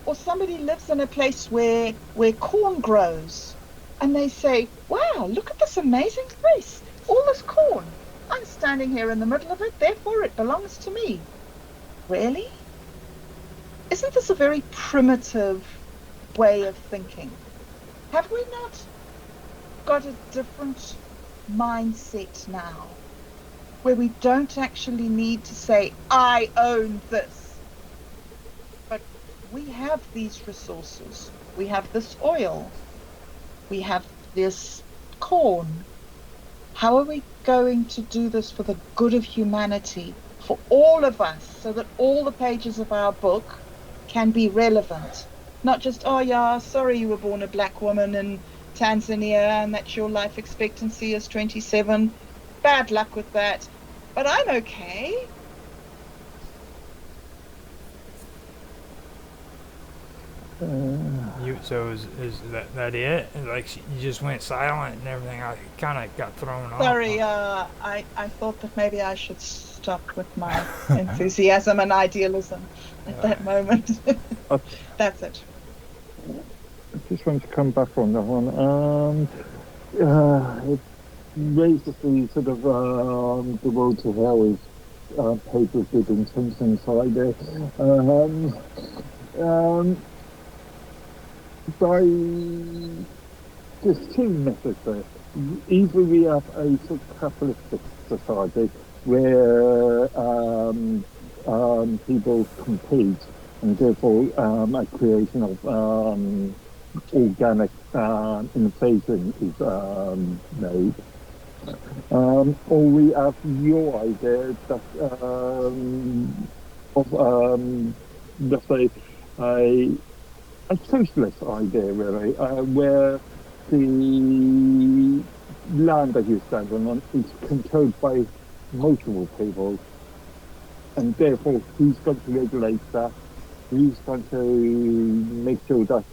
Or somebody lives in a place where corn grows, and they say, wow, look at this amazing place, all this corn. I'm standing here in the middle of it, therefore it belongs to me. Really? Isn't this a very primitive way of thinking? Have we not got a different mindset now, where we don't actually need to say, I own this? But we have these resources. We have this oil. We have this corn. How are we going to do this for the good of humanity, for all of us, so that all the pages of our book can be relevant? Not just, oh yeah, sorry you were born a black woman in Tanzania and that your life expectancy is 27. Bad luck with that. But I'm okay. So is that it? Like, you just went silent and everything. I kind of got thrown off. Sorry, I thought that maybe I should stop with my enthusiasm and idealism at that moment. That's it. I just want to come back on that one. It raises the sort of the road to hell is papers with intense inside there. By there's two methods there. Either we have a sort of capitalistic society where people compete, and therefore a creation of organic innovation is made. Or we have your idea that of let's say a socialist idea, really, where the land that you're standing on is controlled by multiple people, and therefore who's going to regulate that? Who's going to make sure that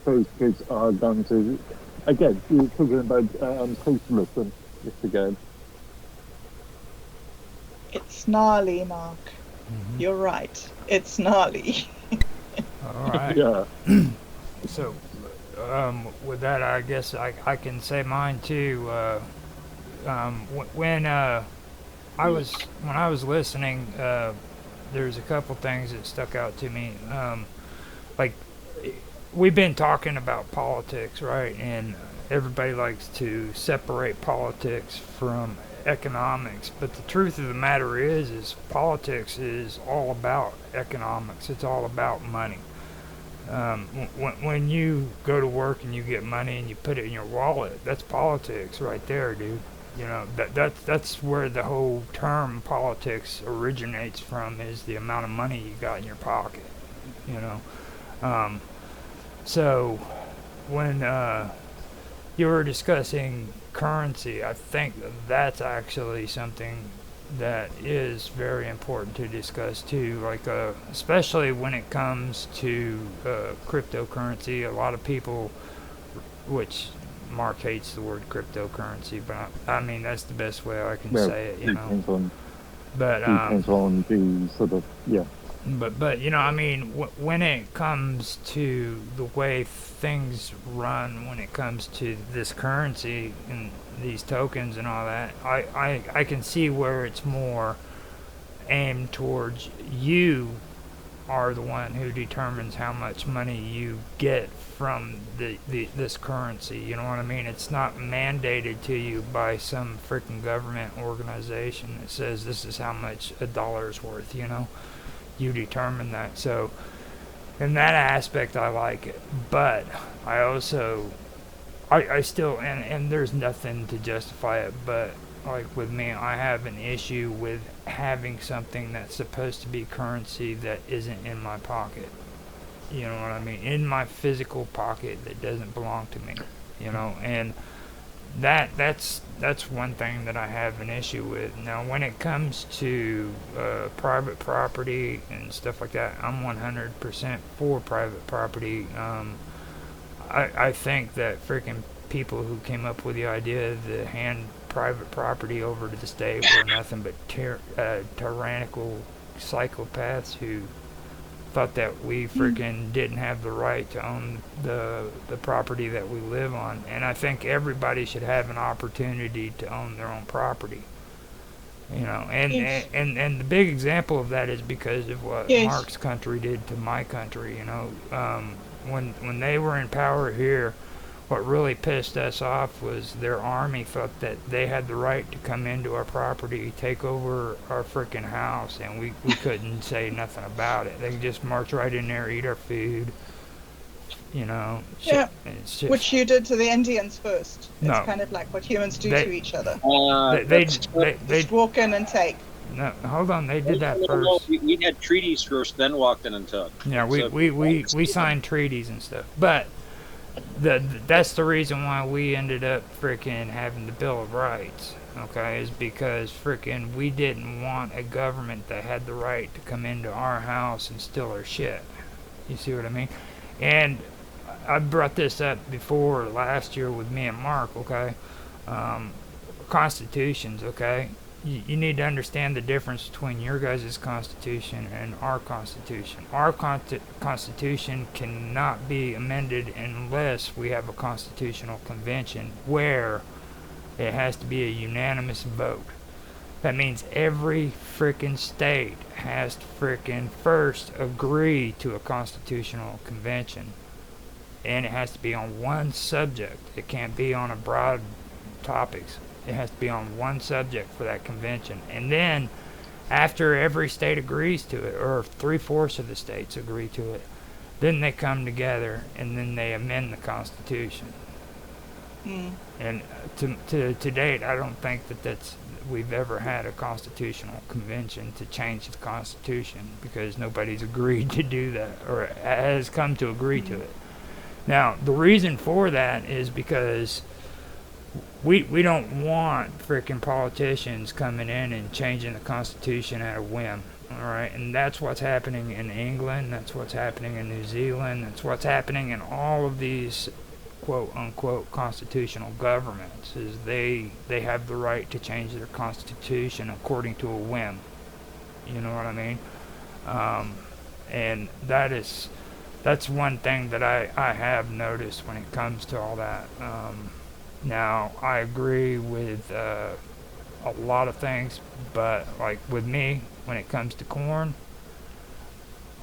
those goods are going to? Again, we were talking about socialism just again. It's gnarly, Mark. Mm-hmm. You're right. It's gnarly. All right. Yeah. So, with that, I guess I can say mine too. When I was listening, there's a couple things that stuck out to me. Like, we've been talking about politics, right? And everybody likes to separate politics from economics, but the truth of the matter is politics is all about economics. It's all about money. When you go to work and you get money and you put it in your wallet, that's politics right there, dude. You know, that's where the whole term politics originates from, is the amount of money you got in your pocket, you know. So when you were discussing currency, I think that's actually something that is very important to discuss too, like especially when it comes to cryptocurrency. A lot of people, which Mark hates the word cryptocurrency, but I mean that's the best way I can say it, you know. Depends on the sort of, yeah. But you know, I mean, when it comes to the way things run, when it comes to this currency and these tokens and all that, I can see where it's more aimed towards you are the one who determines how much money you get from this currency. You know what I mean? It's not mandated to you by some freaking government organization that says this is how much a dollar is worth, you know? you determine that. So in that aspect, I like it. But I also, I still, and there's nothing to justify it, but like with me, I have an issue with having something that's supposed to be currency that isn't in my pocket. You know what I mean? In my physical pocket that doesn't belong to me. You know, and that's one thing that I have an issue with. Now, when it comes to private property and stuff like that, I'm 100% for private property. I think that freaking people who came up with the idea to hand private property over to the state were nothing but tyrannical psychopaths who thought that we freaking didn't have the right to own the property that we live on. And I think everybody should have an opportunity to own their own property. You know, and the big example of that is because of what Mark's country did to my country. You know, when they were in power here, what really pissed us off was their army thought that they had the right to come into our property, take over our freaking house, and we couldn't say nothing about it. They could just march right in there, eat our food, you know. Yeah, which you did to the Indians first. It's kind of like what humans do to each other. They just walk in and take. No, hold on, they did that first. We had treaties first, then walked in and took. Yeah, we signed treaties and stuff, but that's the reason why we ended up freaking having the Bill of Rights, okay, is because freaking we didn't want a government that had the right to come into our house and steal our shit. You see what I mean? And I brought this up before last year with me and Mark, okay? Constitutions, okay? You need to understand the difference between your guys' constitution and our constitution. Our constitution cannot be amended unless we have a constitutional convention where it has to be a unanimous vote. That means every frickin' state has to frickin' first agree to a constitutional convention. And it has to be on one subject. It can't be on a broad topics. It has to be on one subject for that convention. And then, after every state agrees to it, or 3/4 of the states agree to it, then they come together and then they amend the Constitution. And to date, I don't think that we've ever had a constitutional convention to change the Constitution because nobody's agreed to do that or has come to agree to it. Now, the reason for that is because we don't want freaking politicians coming in and changing the Constitution at a whim, all right? And that's what's happening in England, that's what's happening in New Zealand, that's what's happening in all of these quote-unquote constitutional governments, is they have the right to change their Constitution according to a whim. You know what I mean? And that's one thing that I have noticed when it comes to all that. Now, I agree with a lot of things, but like with me, when it comes to corn,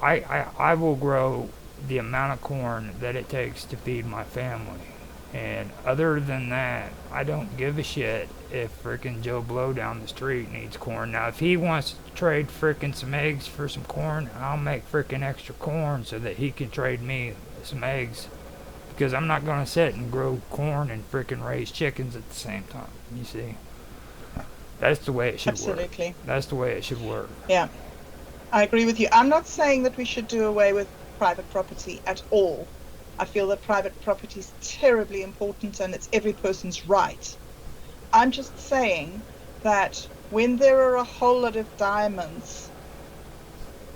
I will grow the amount of corn that it takes to feed my family. And other than that, I don't give a shit if frickin' Joe Blow down the street needs corn. Now, if he wants to trade frickin' some eggs for some corn, I'll make frickin' extra corn so that he can trade me some eggs. Because I'm not going to sit and grow corn and frickin' raise chickens at the same time. You see? That's the way it should work. Absolutely. That's the way it should work. Yeah. I agree with you. I'm not saying that we should do away with private property at all. I feel that private property is terribly important and it's every person's right. I'm just saying that when there are a whole lot of diamonds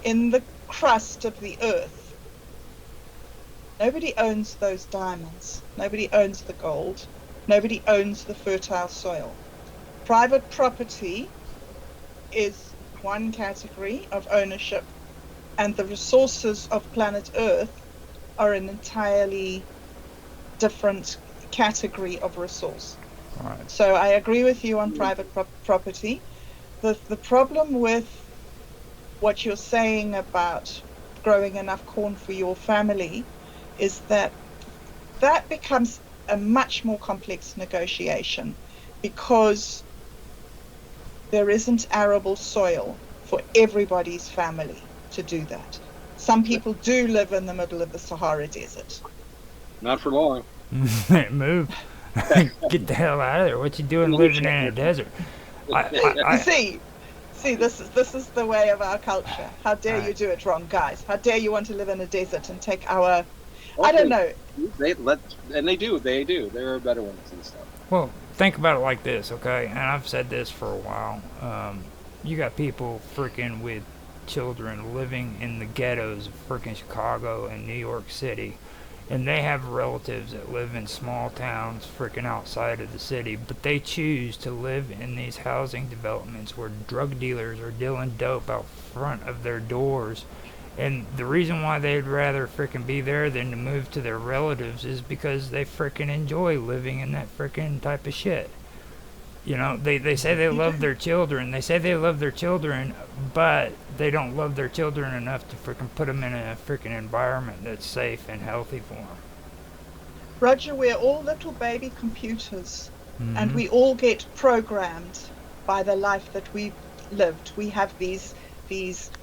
in the crust of the earth, nobody owns those diamonds. Nobody owns the gold. Nobody owns the fertile soil. Private property is one category of ownership, and the resources of planet Earth are an entirely different category of resource. Right. So I agree with you on private property. The problem with what you're saying about growing enough corn for your family is that becomes a much more complex negotiation because there isn't arable soil for everybody's family. to do that. Some people do live in the middle of the Sahara Desert. Not for long. Move. Get the hell out of there. What you doing living in a desert? See, this is the way of our culture. How dare you do it wrong, guys? How dare you want to live in a desert and take our... I don't know. They do. There are better ones and stuff. Well, think about it like this, okay? And I've said this for a while. You got people freaking with children living in the ghettos of freaking Chicago and New York City, and they have relatives that live in small towns freaking outside of the city, but they choose to live in these housing developments where drug dealers are dealing dope out front of their doors. And the reason why they'd rather freaking be there than to move to their relatives is because they freaking enjoy living in that freaking type of shit. You know, they say they love their children. They say they love their children, but they don't love their children enough to freaking put them in a freaking environment that's safe and healthy for them. Roger, we're all little baby computers, and we all get programmed by the life that we've lived. We have these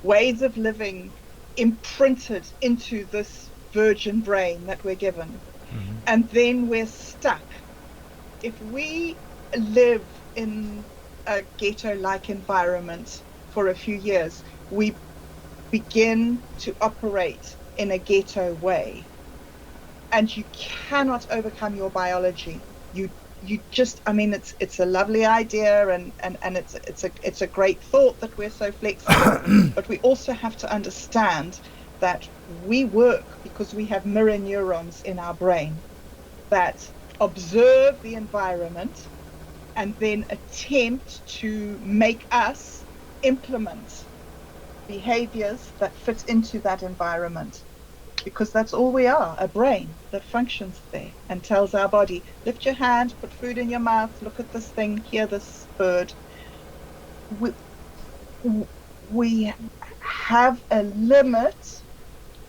ways of living imprinted into this virgin brain that we're given, and then we're stuck. If we live in a ghetto-like environment for a few years, we begin to operate in a ghetto way, and you cannot overcome your biology. You just, I mean, it's a lovely idea, and it's a great thought that we're so flexible, but we also have to understand that we work because we have mirror neurons in our brain that observe the environment and then attempt to make us implement behaviors that fit into that environment, because that's all we are, a brain that functions there and tells our body, lift your hand, put food in your mouth, look at this thing, hear this bird. We have a limit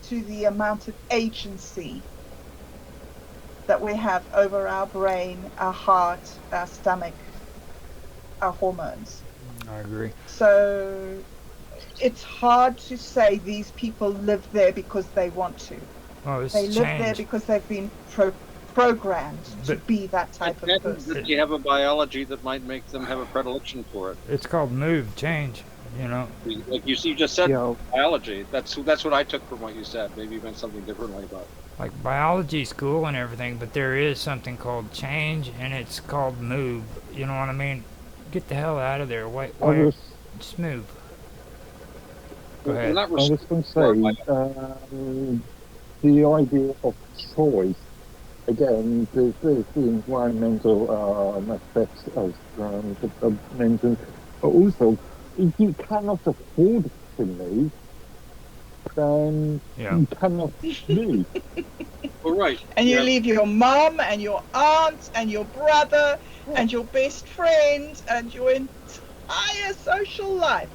to the amount of agency that we have over our brain, our heart, our stomach, our hormones. I agree. So it's hard to say these people live there because they want to. Oh, they live there because they've been programmed to be that type of person. You have a biology that might make them have a predilection for it. It's called change. You know, like you just said, biology. That's what I took from what you said. Maybe you meant something differently about it. Like biology's cool and everything, but there is something called change, and it's called move. You know what I mean? Get the hell out of there. Why just move. Go ahead. I was going to say, the idea of choice, again, there's the environmental aspects as mentioned, but also, if you cannot afford to move, then you cannot move. Well, right. And you leave your mum and your aunt and your brother and your best friend and your entire social life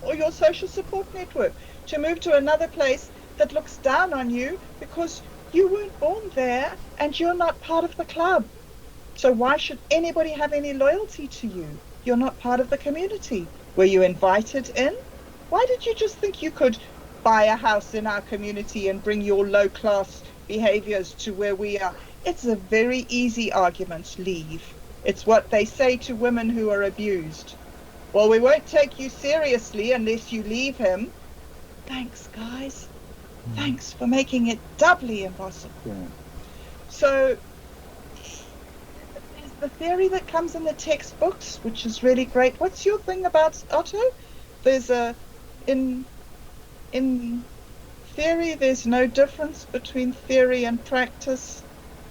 or your social support network to move to another place that looks down on you because you weren't born there and you're not part of the club. So why should anybody have any loyalty to you? You're not part of the community. Were you invited in? Why did you just think you could buy a house in our community and bring your low-class behaviors to where we are? It's a very easy argument, leave. It's what they say to women who are abused. Well, we won't take you seriously unless you leave him. Thanks, guys. Thanks for making it doubly impossible. Yeah. So, there's the theory that comes in the textbooks, which is really great. What's your thing about Otto? There's in theory, there's no difference between theory and practice,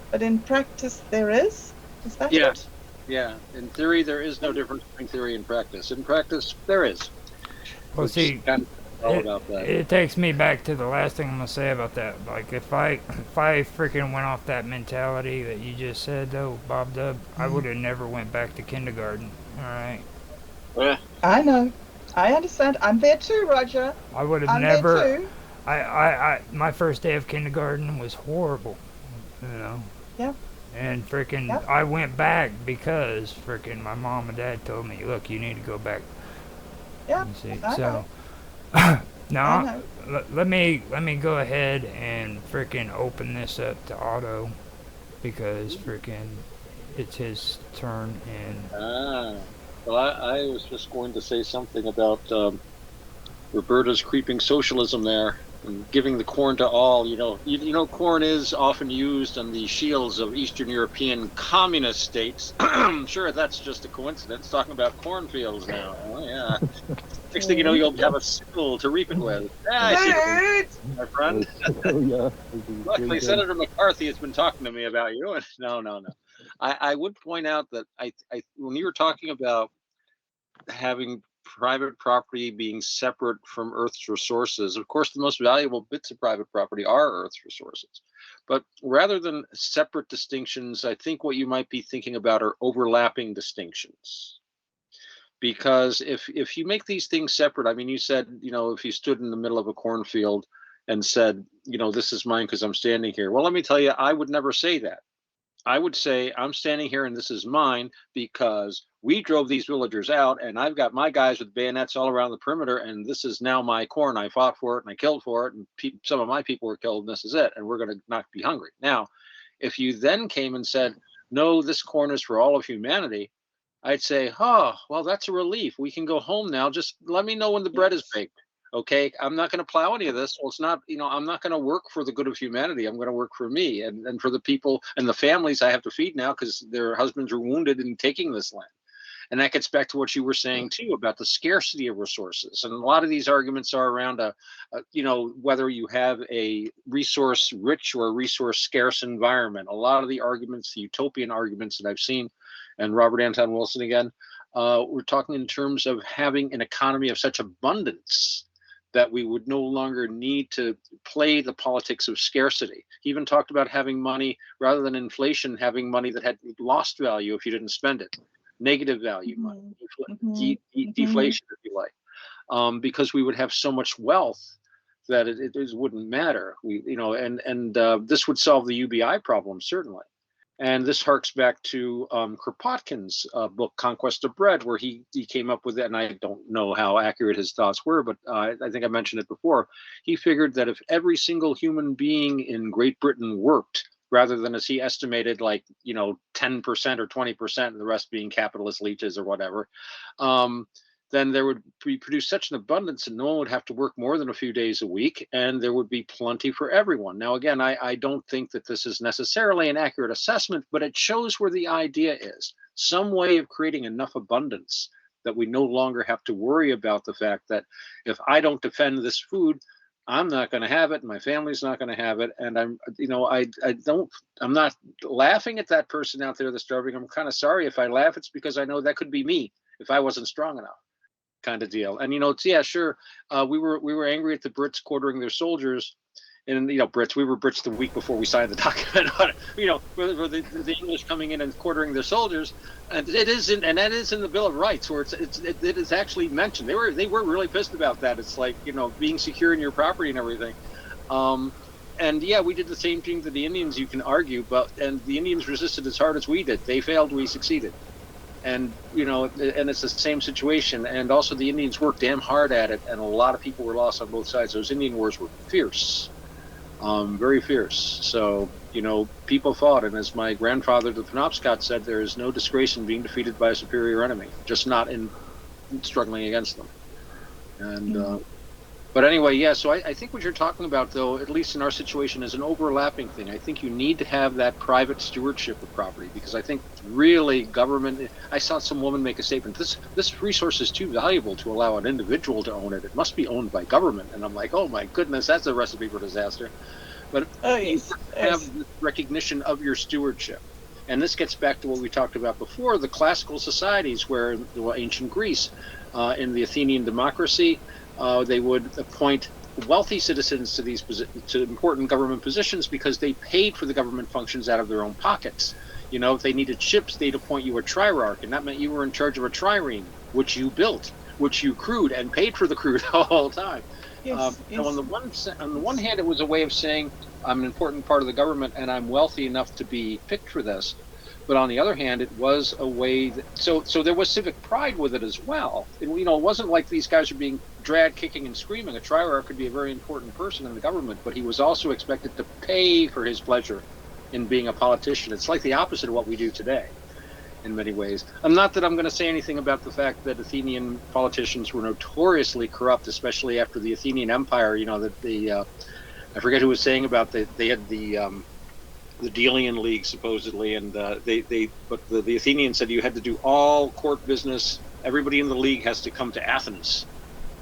but in practice there is. Is that it? Yeah. In theory, there is no difference between theory and practice. In practice, there is. Well, see, it takes me back to the last thing I'm gonna say about that. Like, if I freaking went off that mentality that you just said, though, Bob Dub, I would have never went back to kindergarten. All right. Yeah. I know. I understand. I'm there too, Roger. I would have never. There too. My first day of kindergarten was horrible. You know. Yeah. And freaking, I went back because freaking my mom and dad told me, look, you need to go back. Yeah. You see? No, let me go ahead and freaking open this up to Otto because freaking it's his turn and. Well, I was just going to say something about Roberta's creeping socialism there and giving the corn to all. You know, corn is often used on the shields of Eastern European communist states. I'm sure that's just a coincidence. Talking about cornfields now. Oh yeah. Next thing you know, you'll have a sickle to reap it with. I see, my friend. Luckily, Senator McCarthy has been talking to me about you. No. I would point out that I when you were talking about having private property being separate from Earth's resources, of course, the most valuable bits of private property are Earth's resources. But rather than separate distinctions, I think what you might be thinking about are overlapping distinctions. Because if you make these things separate, I mean, you said, if you stood in the middle of a cornfield and said, this is mine because I'm standing here. Well, let me tell you, I would never say that. I would say I'm standing here and this is mine because we drove these villagers out and I've got my guys with bayonets all around the perimeter and this is now my corn. I fought for it and I killed for it and some of my people were killed and this is it and we're going to not be hungry. Now, if you then came and said, no, this corn is for all of humanity, I'd say, oh, well, that's a relief. We can go home now. Just let me know when the bread is baked. Okay, I'm not going to plow any of this. Well, it's not, I'm not going to work for the good of humanity. I'm going to work for me and for the people and the families I have to feed now because their husbands are wounded in taking this land. And that gets back to what you were saying, too, about the scarcity of resources. And a lot of these arguments are around, whether you have a resource rich or a resource scarce environment. A lot of the arguments, the utopian arguments that I've seen, and Robert Anton Wilson again, we're talking in terms of having an economy of such abundance that we would no longer need to play the politics of scarcity. He even talked about having money, rather than inflation, having money that had lost value if you didn't spend it. Negative value money, deflation, if you like, because we would have so much wealth that it wouldn't matter. This would solve the UBI problem, certainly. And this harks back to Kropotkin's book, Conquest of Bread, where he came up with it. And I don't know how accurate his thoughts were, but I think I mentioned it before. He figured that if every single human being in Great Britain worked, rather than, as he estimated, 10% or 20%, and the rest being capitalist leeches or whatever, then there would be produced such an abundance and no one would have to work more than a few days a week, and there would be plenty for everyone. Now, again, I don't think that this is necessarily an accurate assessment, but it shows where the idea is. Some way of creating enough abundance that we no longer have to worry about the fact that if I don't defend this food, I'm not going to have it, and my family's not going to have it. And I'm not laughing at that person out there that's starving. I'm kind of sorry if I laugh. It's because I know that could be me if I wasn't strong enough, kind of deal. And sure, we were angry at the Brits quartering their soldiers, and we were Brits the week before we signed the document on it. For the English coming in and quartering their soldiers, and that is in the Bill of Rights, where it is actually mentioned. They were really pissed about that. It's like being secure in your property and everything. And yeah, we did the same thing to the Indians. You can argue, and the Indians resisted as hard as we did. They failed, we succeeded. And and it's the same situation. And also the Indians worked damn hard at it, and a lot of people were lost on both sides. Those Indian wars were fierce. Very fierce. So, people fought. And as my grandfather, the Penobscot, said, there is no disgrace in being defeated by a superior enemy, just not in struggling against them. And, but anyway, yeah, so I think what you're talking about, though, at least in our situation, is an overlapping thing. I think you need to have that private stewardship of property, because I think really government, I saw some woman make a statement, this resource is too valuable to allow an individual to own it. It must be owned by government. And I'm like, oh my goodness, that's a recipe for disaster. But you have the recognition of your stewardship. And this gets back to what we talked about before, the classical societies where ancient Greece, in the Athenian democracy, they would appoint wealthy citizens to important government positions because they paid for the government functions out of their own pockets. If they needed ships, they'd appoint you a trierarch, and that meant you were in charge of a trireme, which you built, which you crewed, and paid for the crew the whole time. Yes. On the one hand, it was a way of saying I'm an important part of the government and I'm wealthy enough to be picked for this. But on the other hand, it was a way that, so there was civic pride with it as well. And, it wasn't like these guys are being dragged kicking and screaming. A trier could be a very important person in the government, but he was also expected to pay for his pleasure in being a politician. It's like the opposite of what we do today in many ways. Not that I'm going to say anything about the fact that Athenian politicians were notoriously corrupt, especially after the Athenian Empire. I forget who was saying about they had the Delian League supposedly, and but the Athenians said you had to do all court business. Everybody in the league has to come to Athens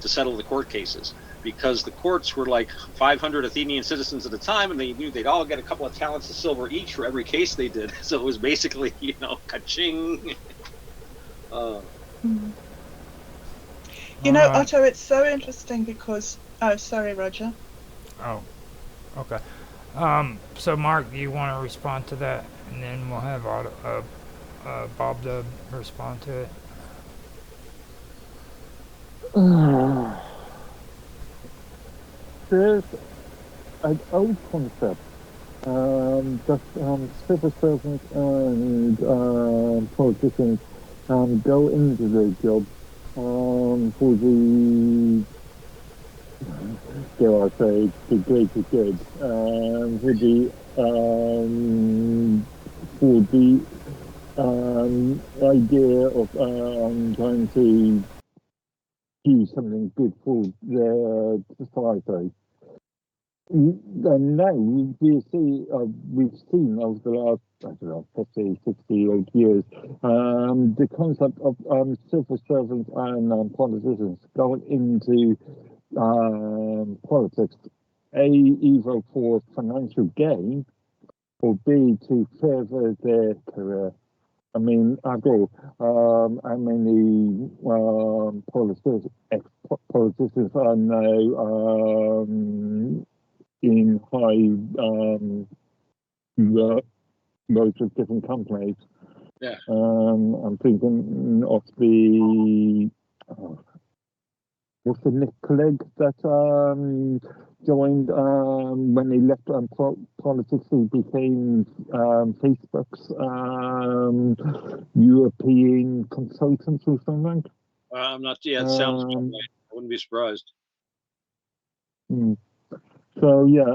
to settle the court cases, because the courts were like 500 Athenian citizens at a time, and they knew they'd all get a couple of talents of silver each for every case they did. So it was basically, ka-ching. Otto, it's so interesting because... Oh, sorry, Roger. Oh, okay. So Mark, do you want to respond to that, and then we'll have Bob Dub respond to it. There's an old concept that civil servants and politicians go into their job for the, dare I say, the greater good, for the idea of trying to do something good for their society. And now we've seen over the last, 50, 60 odd years, the concept of civil servants and politicians going into politics, either for financial gain or B, to further their career. I mean, after all, how many politicians I know in high roles of different companies? Yeah. I'm thinking of the what's the Nick Clegg that joined when he left politics. He became Facebook's European consultant or something. I'm not. Yeah, it sounds right. I wouldn't be surprised. So yeah,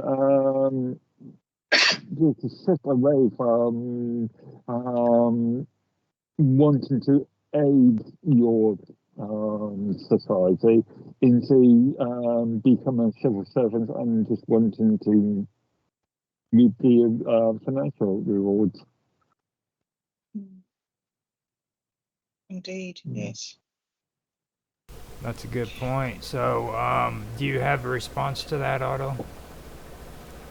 just to shift away from wanting to aid your society into becoming a civil servant and just wanting to reap the financial rewards. Indeed, yes. That's a good point. So, do you have a response to that, Otto?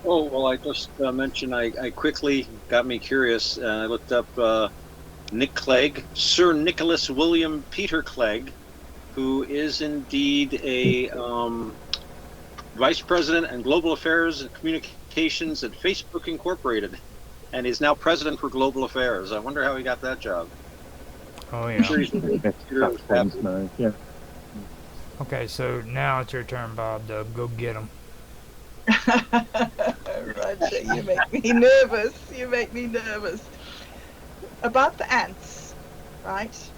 Oh, well, I just mentioned I quickly got me curious. I looked up Nick Clegg, Sir Nicholas William Peter Clegg, who is indeed a vice president and global affairs and communications at Facebook Incorporated, and is now president for global affairs. I wonder how he got that job. Oh, yeah. I'm sure he's yeah. Okay, so now it's your turn, Bob Dub. Go get him. Roger, you make me nervous. You make me nervous. About the ants, right?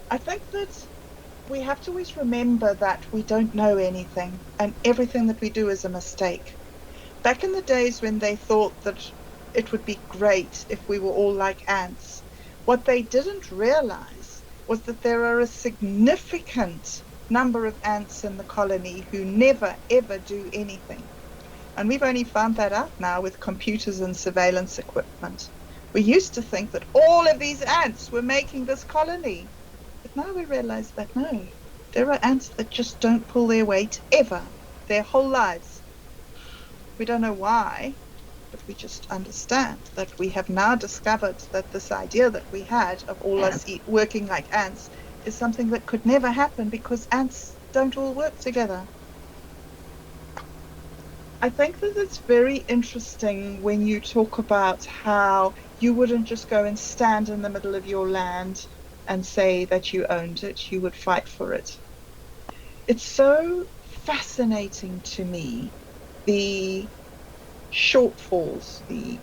I think that we have to always remember that we don't know anything, and everything that we do is a mistake. Back in the days when they thought that it would be great if we were all like ants, what they didn't realize was that there are a significant number of ants in the colony who never ever do anything. And we've only found that out now with computers and surveillance equipment. We used to think that all of these ants were making this colony. But now we realize that no, there are ants that just don't pull their weight ever, their whole lives. We don't know why, but we just understand that we have now discovered that this idea that we had of all us working like ants is something that could never happen because ants don't all work together. I think that it's very interesting when you talk about how you wouldn't just go and stand in the middle of your land and say that you owned it, you would fight for it. It's so fascinating to me, the shortfalls, the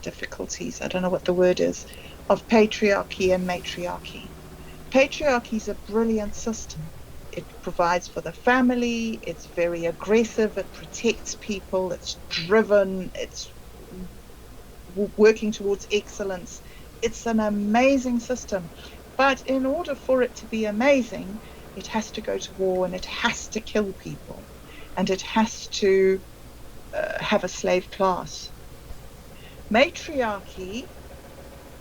difficulties, I don't know what the word is, of patriarchy and matriarchy. Patriarchy is a brilliant system. It provides for the family, it's very aggressive, it protects people, it's driven, it's working towards excellence. It's an amazing system. But in order for it to be amazing, it has to go to war and it has to kill people. And it has to have a slave class. Matriarchy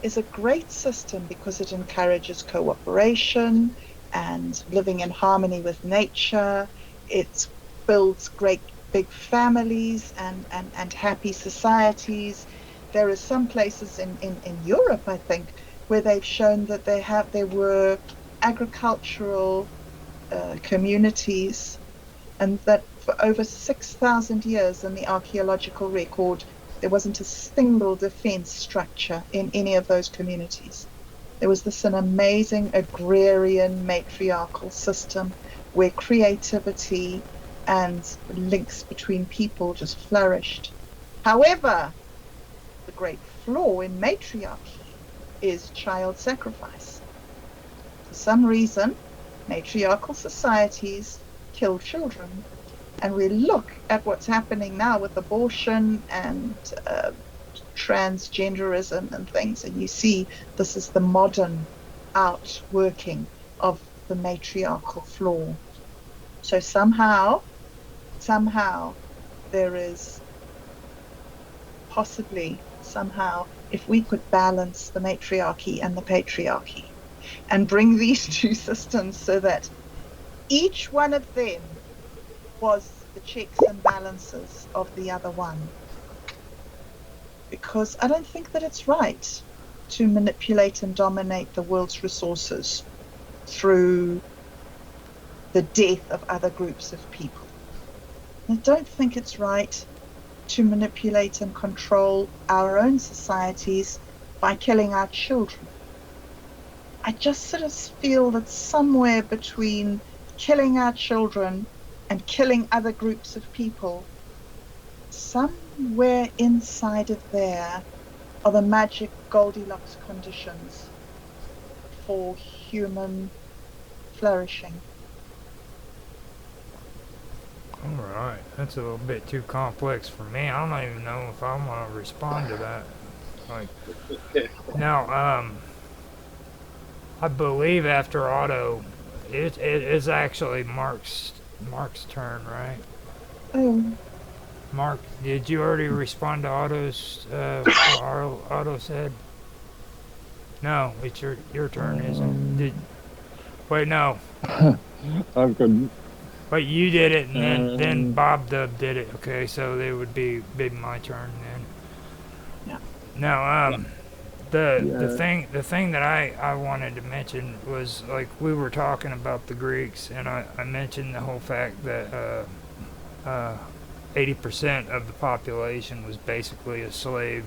is a great system because it encourages cooperation and living in harmony with nature. It builds great big families and happy societies. There are some places in Europe, I think, where they've shown that there were agricultural communities, and that for over 6,000 years in the archaeological record, there wasn't a single defense structure in any of those communities. There was an amazing agrarian matriarchal system where creativity and links between people just flourished. However, the great flaw in matriarchy is child sacrifice. For some reason, matriarchal societies kill children. And we look at what's happening now with abortion and transgenderism and things, and you see this is the modern outworking of the matriarchal flaw. So somehow there is possibly if we could balance the matriarchy and the patriarchy and bring these two systems so that each one of them was the checks and balances of the other one. Because I don't think that it's right to manipulate and dominate the world's resources through the death of other groups of people. I don't think it's right to manipulate and control our own societies by killing our children. I just sort of feel that somewhere between killing our children and killing other groups of people, somewhere inside of there are the magic Goldilocks conditions for human flourishing. All right, that's a little bit too complex for me. I don't even know if I want to respond to that. Like, now, I believe after Otto, it is actually Mark's turn, right? Oh. Mark, did you already respond to Otto's what Otto said? No, it's your turn, isn't it? Wait, no. I've got. Wait, you did it, and then Bob Dub did it. Okay, so it would be my turn then. Yeah. Now, the thing that I wanted to mention was, like, we were talking about the Greeks, and I mentioned the whole fact that 80% of the population was basically a slave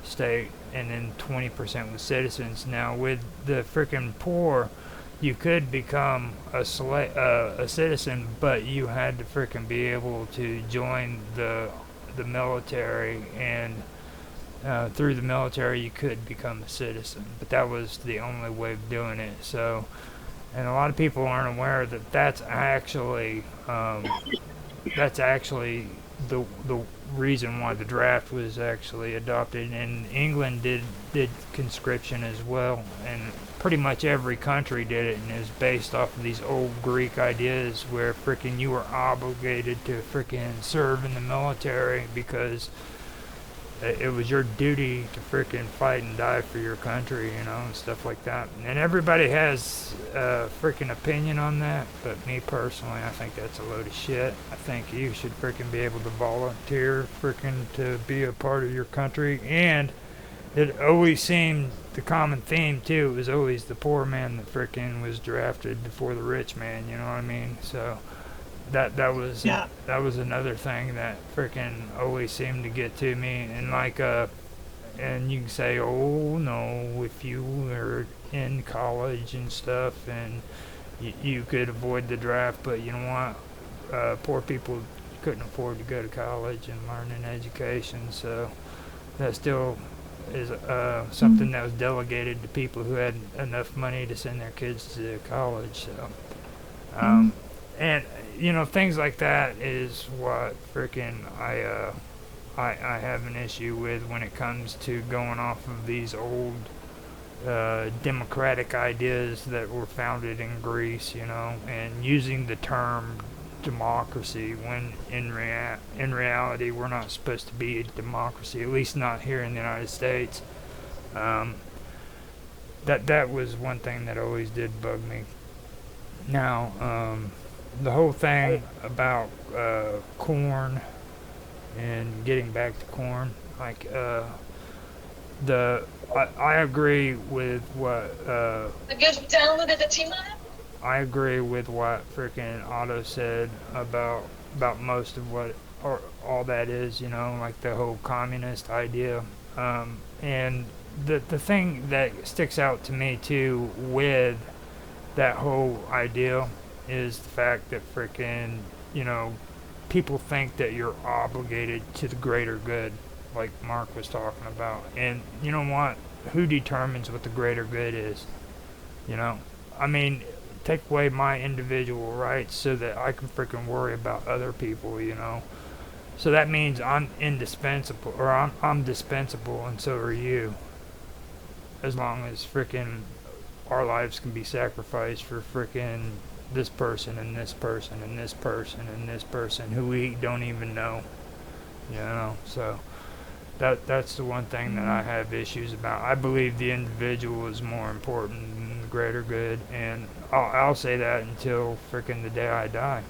state, and then 20% was citizens. Now, with the freaking poor, you could become a citizen, but you had to freaking be able to join the military, and through the military you could become a citizen, but that was the only way of doing it. So, and a lot of people aren't aware that that's actually the reason why the draft was actually adopted. And England did conscription as well, and pretty much every country did it, and it was based off of these old Greek ideas where frickin' you were obligated to frickin' serve in the military because it was your duty to frickin' fight and die for your country, you know, and stuff like that. And everybody has a frickin' opinion on that, but me personally, I think that's a load of shit. I think you should frickin' be able to volunteer frickin' to be a part of your country. And it always seemed the common theme too. It was always the poor man that frickin' was drafted before the rich man, you know what I mean? So that was another thing that frickin' always seemed to get to me. And like and you can say, oh no, if you were in college and stuff and you could avoid the draft, but you know what, poor people couldn't afford to go to college and learn an education, so that still is something that was delegated to people who had enough money to send their kids to college. So, and things like that is what freaking I have an issue with when it comes to going off of these old democratic ideas that were founded in Greece, and using the term democracy when in reality we're not supposed to be a democracy, at least not here in the United States. That was one thing that always did bug me. Now, the whole thing about corn and getting back to corn, like I agree with what I agree with what freaking Otto said about most of what or all that is, like the whole communist idea. And the thing that sticks out to me too with that whole idea is the fact that freaking, people think that you're obligated to the greater good, like Mark was talking about. And you know what? Who determines what the greater good is? I mean, take away my individual rights so that I can freaking worry about other people, So that means I'm indispensable, or I'm dispensable, and so are you. As long as freaking our lives can be sacrificed for freaking this person and this person and this person and this person who we don't even know, So that's the one thing that I have issues about. I believe the individual is more important than the greater good, and I'll say that until freaking the day I die.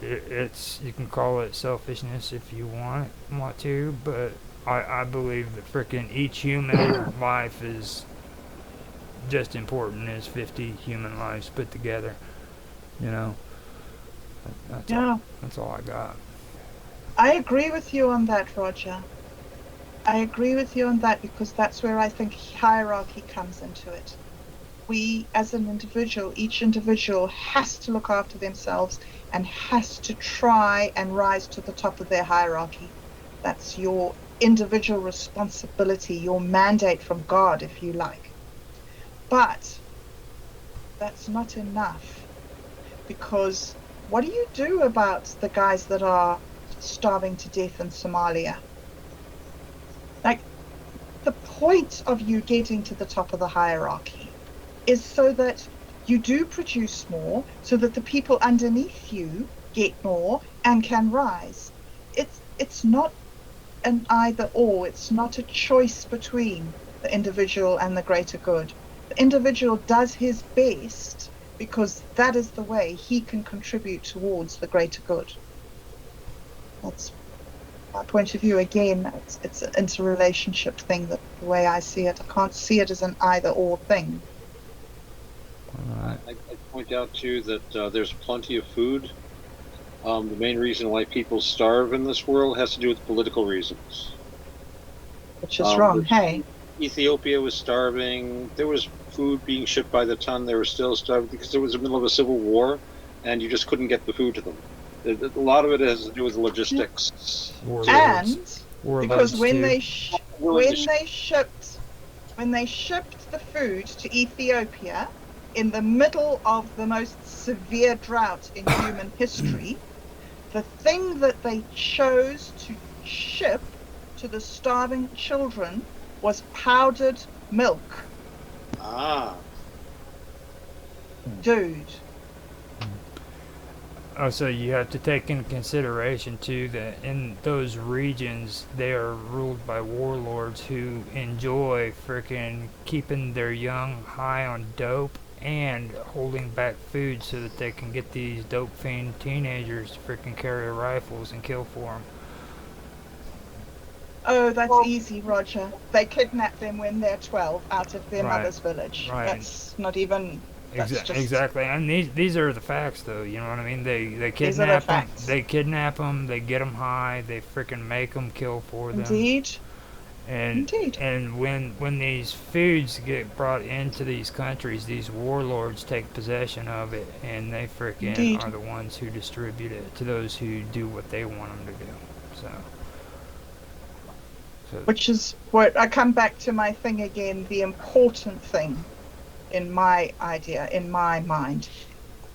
It's you can call it selfishness if you want to, but I believe that freaking each human life is just important as 50 human lives put together. That's all I got. I agree with you on that, Roger. I agree with you on that because that's where I think hierarchy comes into it. We, as an individual, each individual has to look after themselves and has to try and rise to the top of their hierarchy. That's your individual responsibility, your mandate from God, if you like. But that's not enough, because what do you do about the guys that are starving to death in Somalia? Like, the point of you getting to the top of the hierarchy is so that you do produce more, so that the people underneath you get more and can rise. It's not an either or. It's not a choice between the individual and the greater good. The individual does his best because that is the way he can contribute towards the greater good. That's my point of view. Again, it's an interrelationship thing, the way I see it. I can't see it as an either or thing. I point out too that there's plenty of food. The main reason why people starve in this world has to do with political reasons. Which is wrong, hey? Ethiopia was starving. There was food being shipped by the ton. They were still starving because it was the middle of a civil war, and you just couldn't get the food to them. A lot of it has to do with logistics. And because when they shipped the food to Ethiopia in the middle of the most severe drought in human history, the thing that they chose to ship to the starving children was powdered milk. Ah. Dude. Oh, so you have to take into consideration too that in those regions they are ruled by warlords who enjoy frickin' keeping their young high on dope and holding back food so that they can get these dope fiend teenagers to frickin' carry rifles and kill for them. Oh, that's easy, Roger. They kidnap them when they're 12 out of their mother's village. Right. That's not even... Exactly, and these are the facts, though. You know what I mean? They kidnap them. They kidnap them. They get them high. They freaking make them kill for them. Indeed. And when these foods get brought into these countries, these warlords take possession of it, and they freaking are the ones who distribute it to those who do what they want them to do. Which is what I come back to my thing again. The important thing in my idea, in my mind,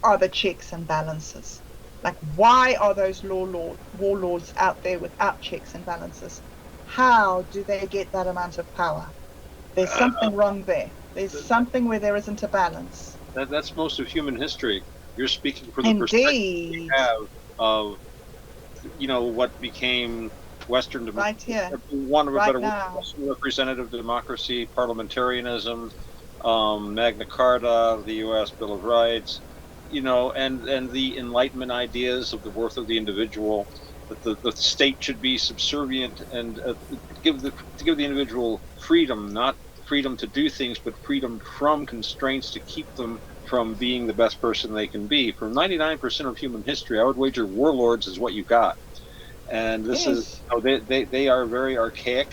are the checks and balances. Like, why are those warlords out there without checks and balances? How do they get that amount of power? There's something wrong there. There's something where there isn't a balance. That's most of human history. You're speaking for the Indeed. perspective you have of, what became Western democracy. Right here. One of a right better now. word, representative democracy, parliamentarianism, Magna Carta, the U.S. Bill of Rights, and the Enlightenment ideas of the worth of the individual, that the state should be subservient and give the individual freedom, not freedom to do things, but freedom from constraints to keep them from being the best person they can be. For 99% of human history, I would wager warlords is what you got. And this is they are very archaic.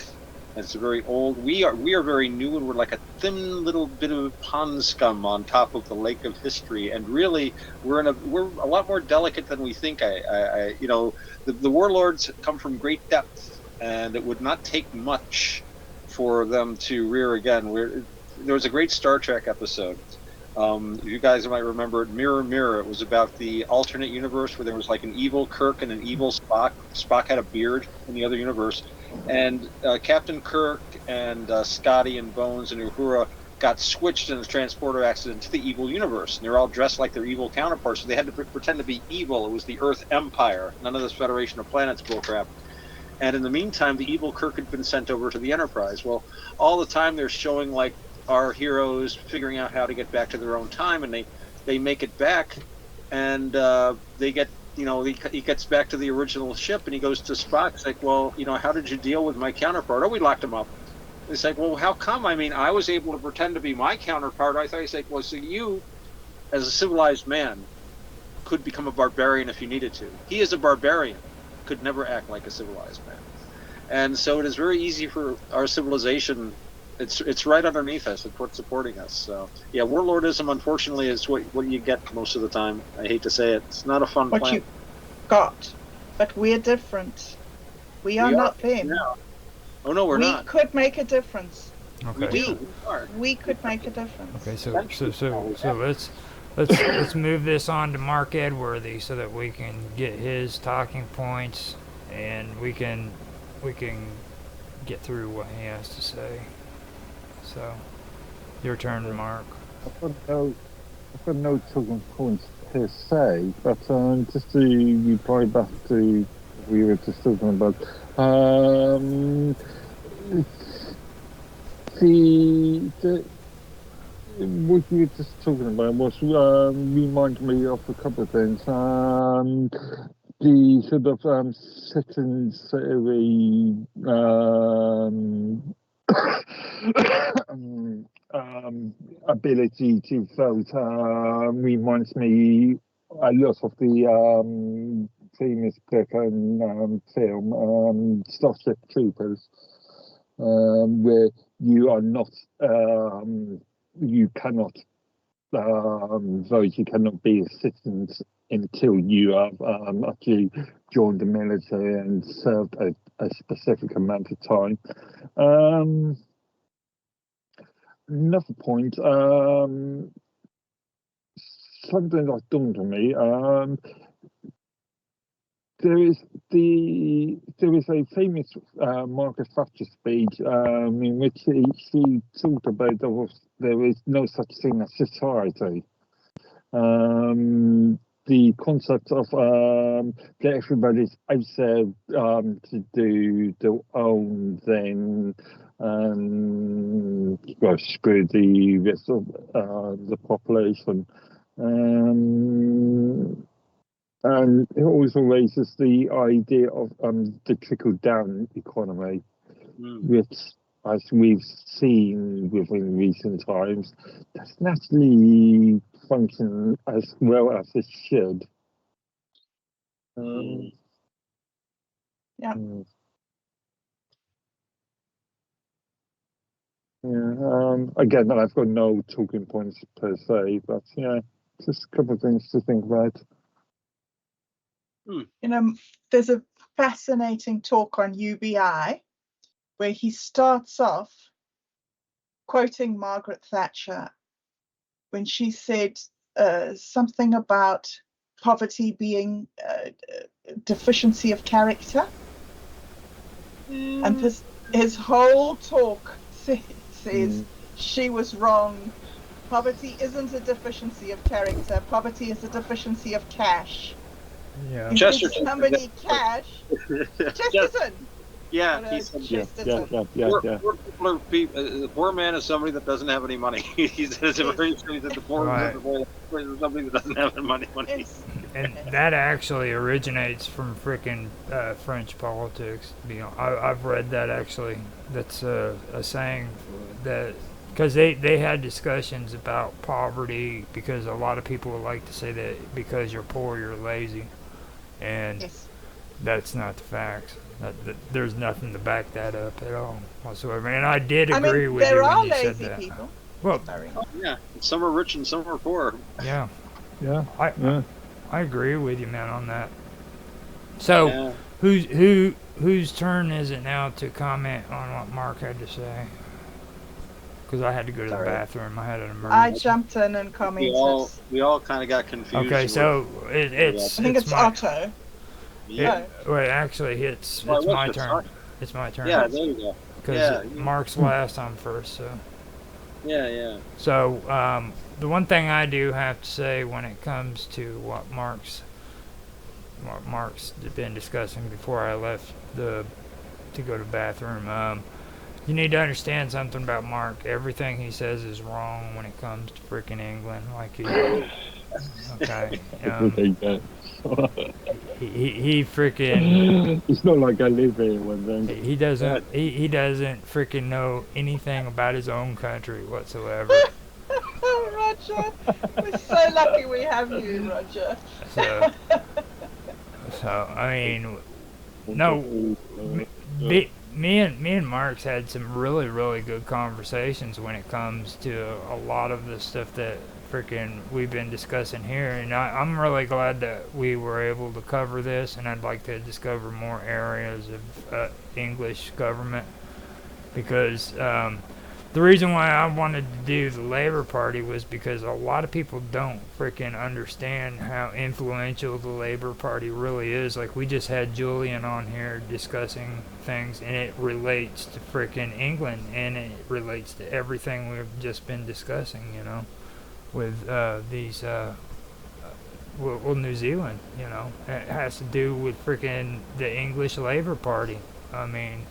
It's very old. We are very new, and we're like a thin little bit of pond scum on top of the lake of history. And really, we're a lot more delicate than we think. The warlords come from great depth, and it would not take much for them to rear again. There was a great Star Trek episode. You guys might remember it, Mirror Mirror. It was about the alternate universe where there was like an evil Kirk and an evil Spock. Spock had a beard in the other universe. And Captain Kirk and Scotty and Bones and Uhura got switched in a transporter accident to the evil universe. And they're all dressed like their evil counterparts, so they had to pretend to be evil. It was the Earth Empire, none of this Federation of Planets bullcrap. And in the meantime, the evil Kirk had been sent over to the Enterprise. Well, all the time they're showing like our heroes figuring out how to get back to their own time, and they make it back, and they get, he gets back to the original ship, and he goes to Spock. It's like, well, how did you deal with my counterpart? Oh, we locked him up. It's like, well, how come? I mean, I was able to pretend to be my counterpart. I thought he's like, well, so you, as a civilized man, could become a barbarian if you needed to. He is a barbarian, could never act like a civilized man. And so it is very easy for our civilization. It's right underneath us. It's what's supporting us. So yeah, warlordism, unfortunately, is what you get most of the time. I hate to say it. It's not a fun plan. What you got, but we're different. We are not them. Yeah. Oh no, we're not. We could make a difference. Okay. We could make a difference. Okay, so let's move this on to Mark Edworthy so that we can get his talking points and we can get through what he has to say. So, your turn, Mark. I've got no talking points per se, but just to reply back to what we were just talking about, what you were just talking about was reminded me of a couple of things. The sort of secondary ability to vote reminds me a lot of the famous book and film Starship Troopers, where you are not, you cannot vote, you cannot be a citizen until you have actually joined the military and served a specific amount of time. Another point, something that dawned on me, there is a famous Margaret Thatcher speech in which she talked about there is no such thing as society. The concept of that everybody's out there to do their own thing, screw the rest of the population. And it also raises the idea of the trickle-down economy, which, as we've seen within recent times, doesn't actually function as well as it should. Yeah. Again, I've got no talking points per se, but yeah, just a couple of things to think about. There's a fascinating talk on UBI where he starts off quoting Margaret Thatcher when she said something about poverty being deficiency of character. And his whole talk says she was wrong. Poverty isn't a deficiency of character. Poverty is a deficiency of cash. Yeah. You give somebody cash. Chesterton. Yeah, Chesterton. the poor man is somebody that doesn't have any money. He says the poor man is somebody that doesn't have any money. And that actually originates from frickin' French politics. You know, I've read that actually. That's a saying that, because they had discussions about poverty, because a lot of people would like to say that because you're poor you're lazy, and that's not the facts. That there's nothing to back that up at all whatsoever. And I did agree with you when you said that. People. Well, yeah, some are rich and some are poor. Yeah. I agree with you, man, on that. So, whose turn is it now to comment on what Mark had to say? Because I had to go to the bathroom. I had an emergency. I jumped in and commented. We all kind of got confused. Okay, so it's. I think it's Otto. Yeah. Well, actually, it's my turn. It's my turn. Yeah, there you go. Because Mark's last, I'm first, so. Yeah. So, the one thing I do have to say when it comes to what Mark's been discussing before I left to go to the bathroom, you need to understand something about Mark. Everything he says is wrong when it comes to freaking England. Like okay. He freaking. It's not like I live here with them. He doesn't freaking know anything about his own country whatsoever. Roger, we're so lucky we have you, Roger. So I mean, no. Me and Mark's had some really, really good conversations when it comes to a lot of the stuff that freaking we've been discussing here, and I'm really glad that we were able to cover this, and I'd like to discover more areas of English government, because the reason why I wanted to do the Labour Party was because a lot of people don't freaking understand how influential the Labour Party really is. Like, we just had Julian on here discussing things, and it relates to freaking England, and it relates to everything we've just been discussing, you know, with these, New Zealand, you know. It has to do with freaking the English Labour Party. I mean,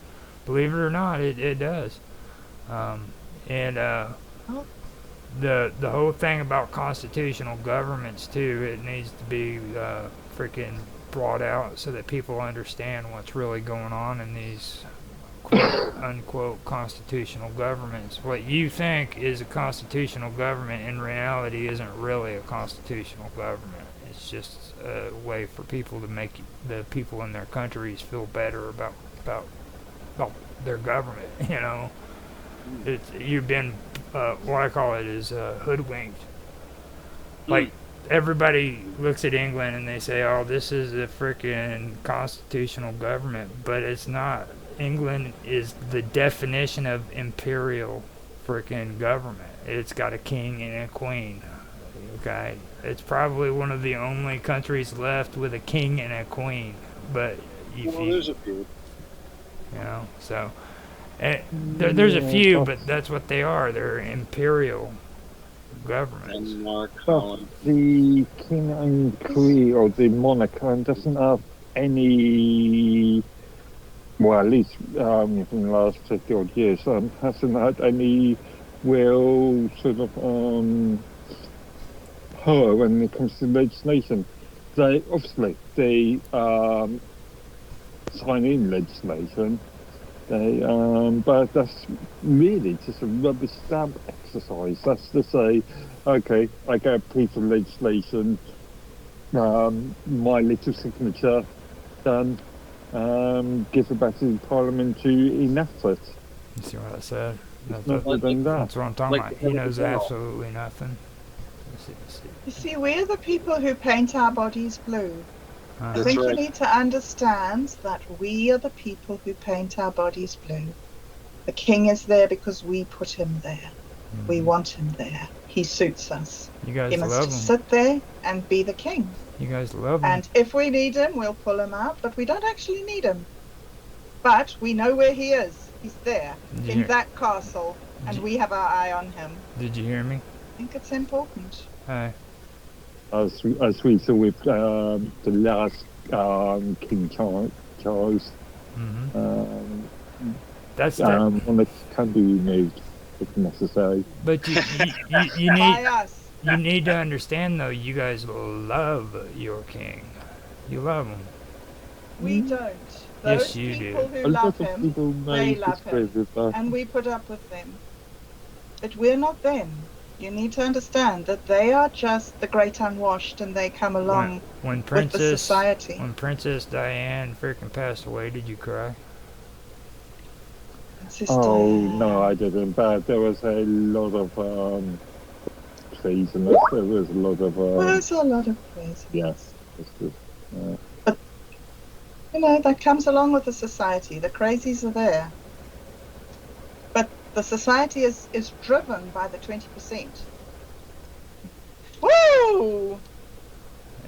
believe it or not, it does. The whole thing about constitutional governments too, it needs to be freaking brought out so that people understand what's really going on in these quote unquote constitutional governments. What you think is a constitutional government in reality isn't really a constitutional government. It's just a way for people to make the people in their countries feel better about their government, you know. You've been, what I call it is hoodwinked. Like, everybody looks at England and they say, oh, this is a freaking constitutional government, but it's not. England is the definition of imperial freaking government. It's got a king and a queen, okay? It's probably one of the only countries left with a king and a queen, but there's a few. You know, so... there's a few, but that's what they are. They're imperial governments. But the king and queen, or the monarch, doesn't have any, well, at least in the last 50 odd years, hasn't had any real sort of power when it comes to legislation. They obviously sign in legislation. But that's really just a rubber stamp exercise. That's to say, okay, I get a piece of legislation, my little signature done, give it back to the Parliament to enact it. You see what I said? That's what I'm talking about. He knows absolutely nothing. You see, we're the people who paint our bodies blue. I think right. You need to understand that we are the people who paint our bodies blue. The king is there because we put him there. We want him there. He suits us. You guys he must love him. sit there and be the king. You guys love him. And if we need him, we'll pull him out, but we don't actually need him. But we know where he is. He's there in that castle, and we have our eye on him. Did you hear me? I think it's important. Hi. As we saw with the last King Charles, that's one that can be removed if necessary. But you need to understand, though, you guys love your king. You love him. We don't. Yes, you do. Those people who love him, they love him, and we put up with them. But we're not them. You need to understand that they are just the great unwashed, and they come along with the society. When Princess Diane freaking passed away, did you cry? No, I didn't. But there was a lot of praise, and there was a lot of. There's a lot of praise. Yes. But you know that comes along with the society. The crazies are there. But the society is driven by the 20%. Woo!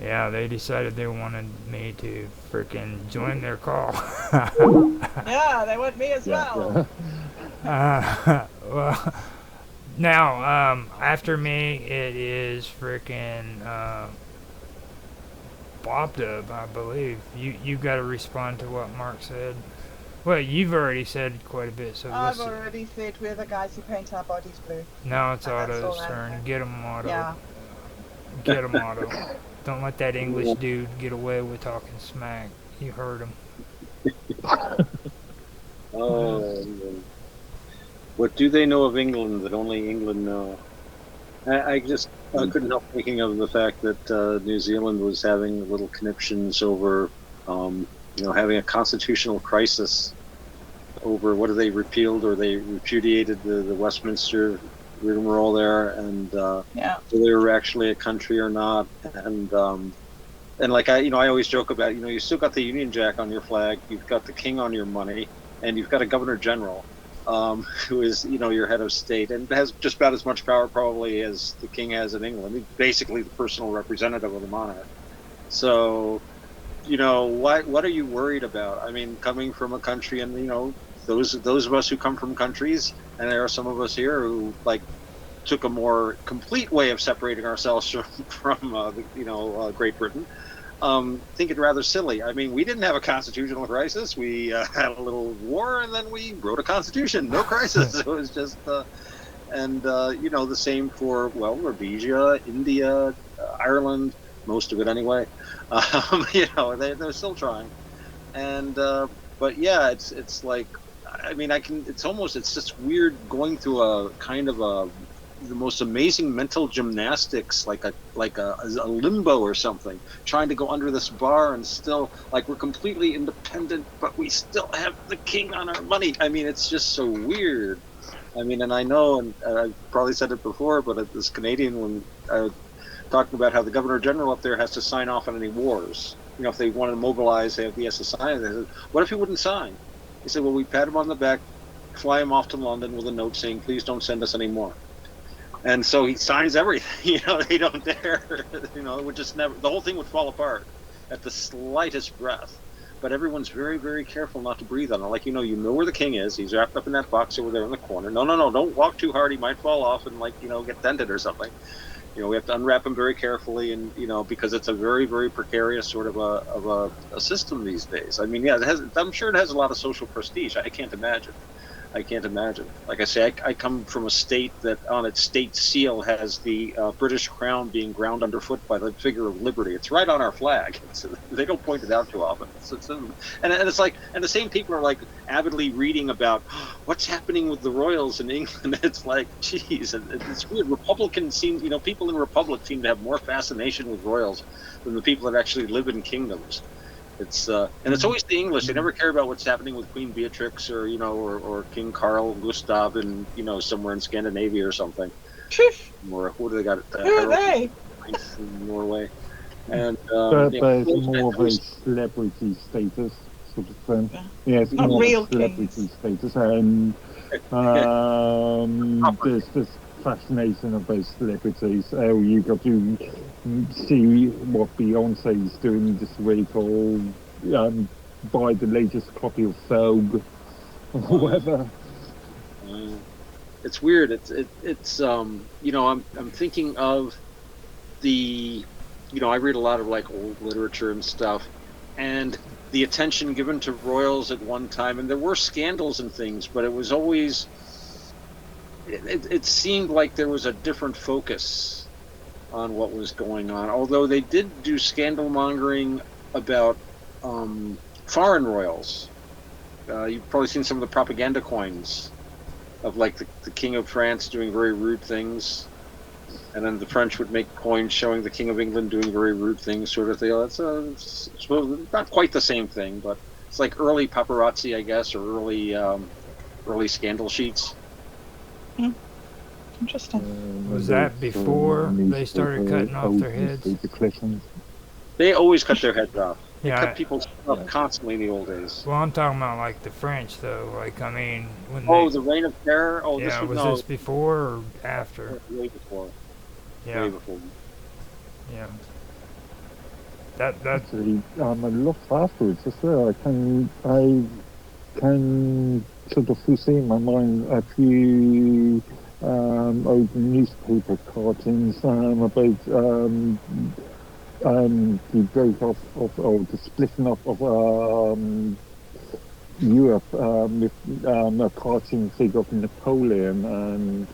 Yeah, they decided they wanted me to freaking join their call. Yeah, they want me as well. Well, now, after me, it is freaking Bob Dub, I believe. You got to respond to what Mark said. Well, you've already said quite a bit, so I've already said we're the guys who paint our bodies blue. Now it's Otto's turn. Get him, Otto. Yeah. Get him, Otto. Don't let that English dude get away with talking smack. You heard him. What do they know of England that only England know? I couldn't help thinking of the fact that New Zealand was having little conniptions over, having a constitutional crisis over whether they repealed or they repudiated the Westminster rigmarole there, and whether they were actually a country or not, and like I always joke about, you still got the Union Jack on your flag, you've got the king on your money, and you've got a Governor General who is your head of state and has just about as much power probably as the king has in England. He's basically the personal representative of the monarch. So what are you worried about? I mean, coming from a country, and those of us who come from countries, and there are some of us here who took a more complete way of separating ourselves from Great Britain, think it rather silly. I mean, we didn't have a constitutional crisis. We had a little war, and then we wrote a constitution. No crisis. It was just, the same for Rhodesia, India, Ireland, most of it anyway. They're still trying, and but yeah, it's like, I mean, it's just weird going through a kind of the most amazing mental gymnastics, like a limbo or something, trying to go under this bar and still we're completely independent, but we still have the king on our money. I mean, it's just so weird. I mean, and I know, and I've probably said it before, but this Canadian, when talking about how the Governor General up there has to sign off on any wars. If they want to mobilize, he has to sign. They said, what if he wouldn't sign? He said, well, we pat him on the back, fly him off to London with a note saying, please don't send us any more. And so he signs everything. They don't dare. It would just never. The whole thing would fall apart at the slightest breath. But everyone's very, very careful not to breathe on it. You know where the king is. He's wrapped up in that box over there in the corner. No, don't walk too hard. He might fall off and get dented or something. We have to unwrap him very carefully, and because it's a very, very precarious sort of a system these days. I mean, I'm sure it has a lot of social prestige. I can't imagine. Like I say, I come from a state that on its state seal has the British crown being ground underfoot by the figure of liberty. It's right on our flag. They don't point it out too often. And the same people are avidly reading about what's happening with the royals in England. It's like, geez, it's weird. Republicans people in republics seem to have more fascination with royals than the people that actually live in kingdoms. It's and it's always the English. They never care about what's happening with Queen Beatrix or or King Carl Gustav in somewhere in Scandinavia or something. Or who do they got? Who are they? In Norway. And but it's more of a celebrity status. sort of thing. Yeah, it's Not more real celebrity kings. status, and there's this fascination of those celebrities. Oh, you got to see what Beyonce's doing this week, or buy the latest copy of Vogue, or whatever. It's weird. It's you know, I'm thinking of the, you know, I read a lot of like old literature and stuff, and the attention given to royals at one time, and there were scandals and things, but it was always, it seemed like there was a different focus on what was going on. Although they did do scandal mongering about foreign royals. You've probably seen some of the propaganda coins of like the King of France doing very rude things, and then the French would make coins showing the King of England doing very rude things, sort of thing. It's not quite the same thing, but it's like early paparazzi, I guess, or early scandal sheets. Interesting. Was that before they started cutting off their heads? They always cut their heads off. They Yeah, cut people's stuff constantly in the old days. Well, I'm talking about like the French, though. Like, I mean, when the Reign of Terror. Oh, yeah, was this before or after? Way before. Yeah. Way before. Yeah. That actually a lot afterwards as well. I can sort of foresee in my mind a few old newspaper cartoons about the break off of, or the splitting up of Europe with a cartoon figure of Napoleon and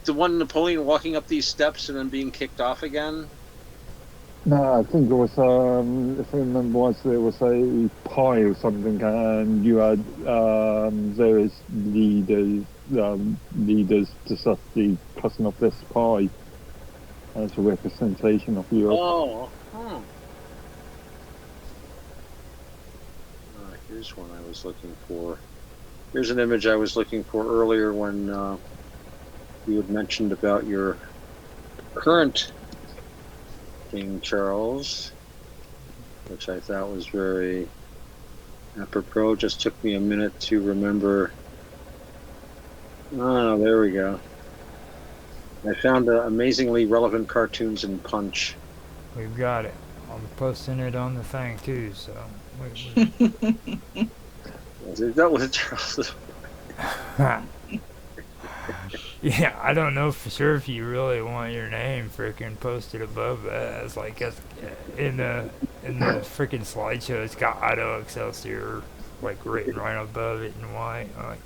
the one Napoleon walking up these steps and then being kicked off again. No, I think it was, if I remember, there was a pie or something, and you had various leaders discuss the cutting of this pie as a representation of Europe. Here's one I was looking for. Here's an image I was looking for earlier when you had mentioned about your current King Charles, which I thought was very apropos. Just took me a minute to remember. Oh, there we go. I found amazingly relevant cartoons in Punch. We've got it. I'm posting it on the thing too, so. That was Charles. Yeah, I don't know for sure if you really want your name freaking posted above that. It's like in the freaking slideshow, it's got Otto Excelsior like written right above it in white. Like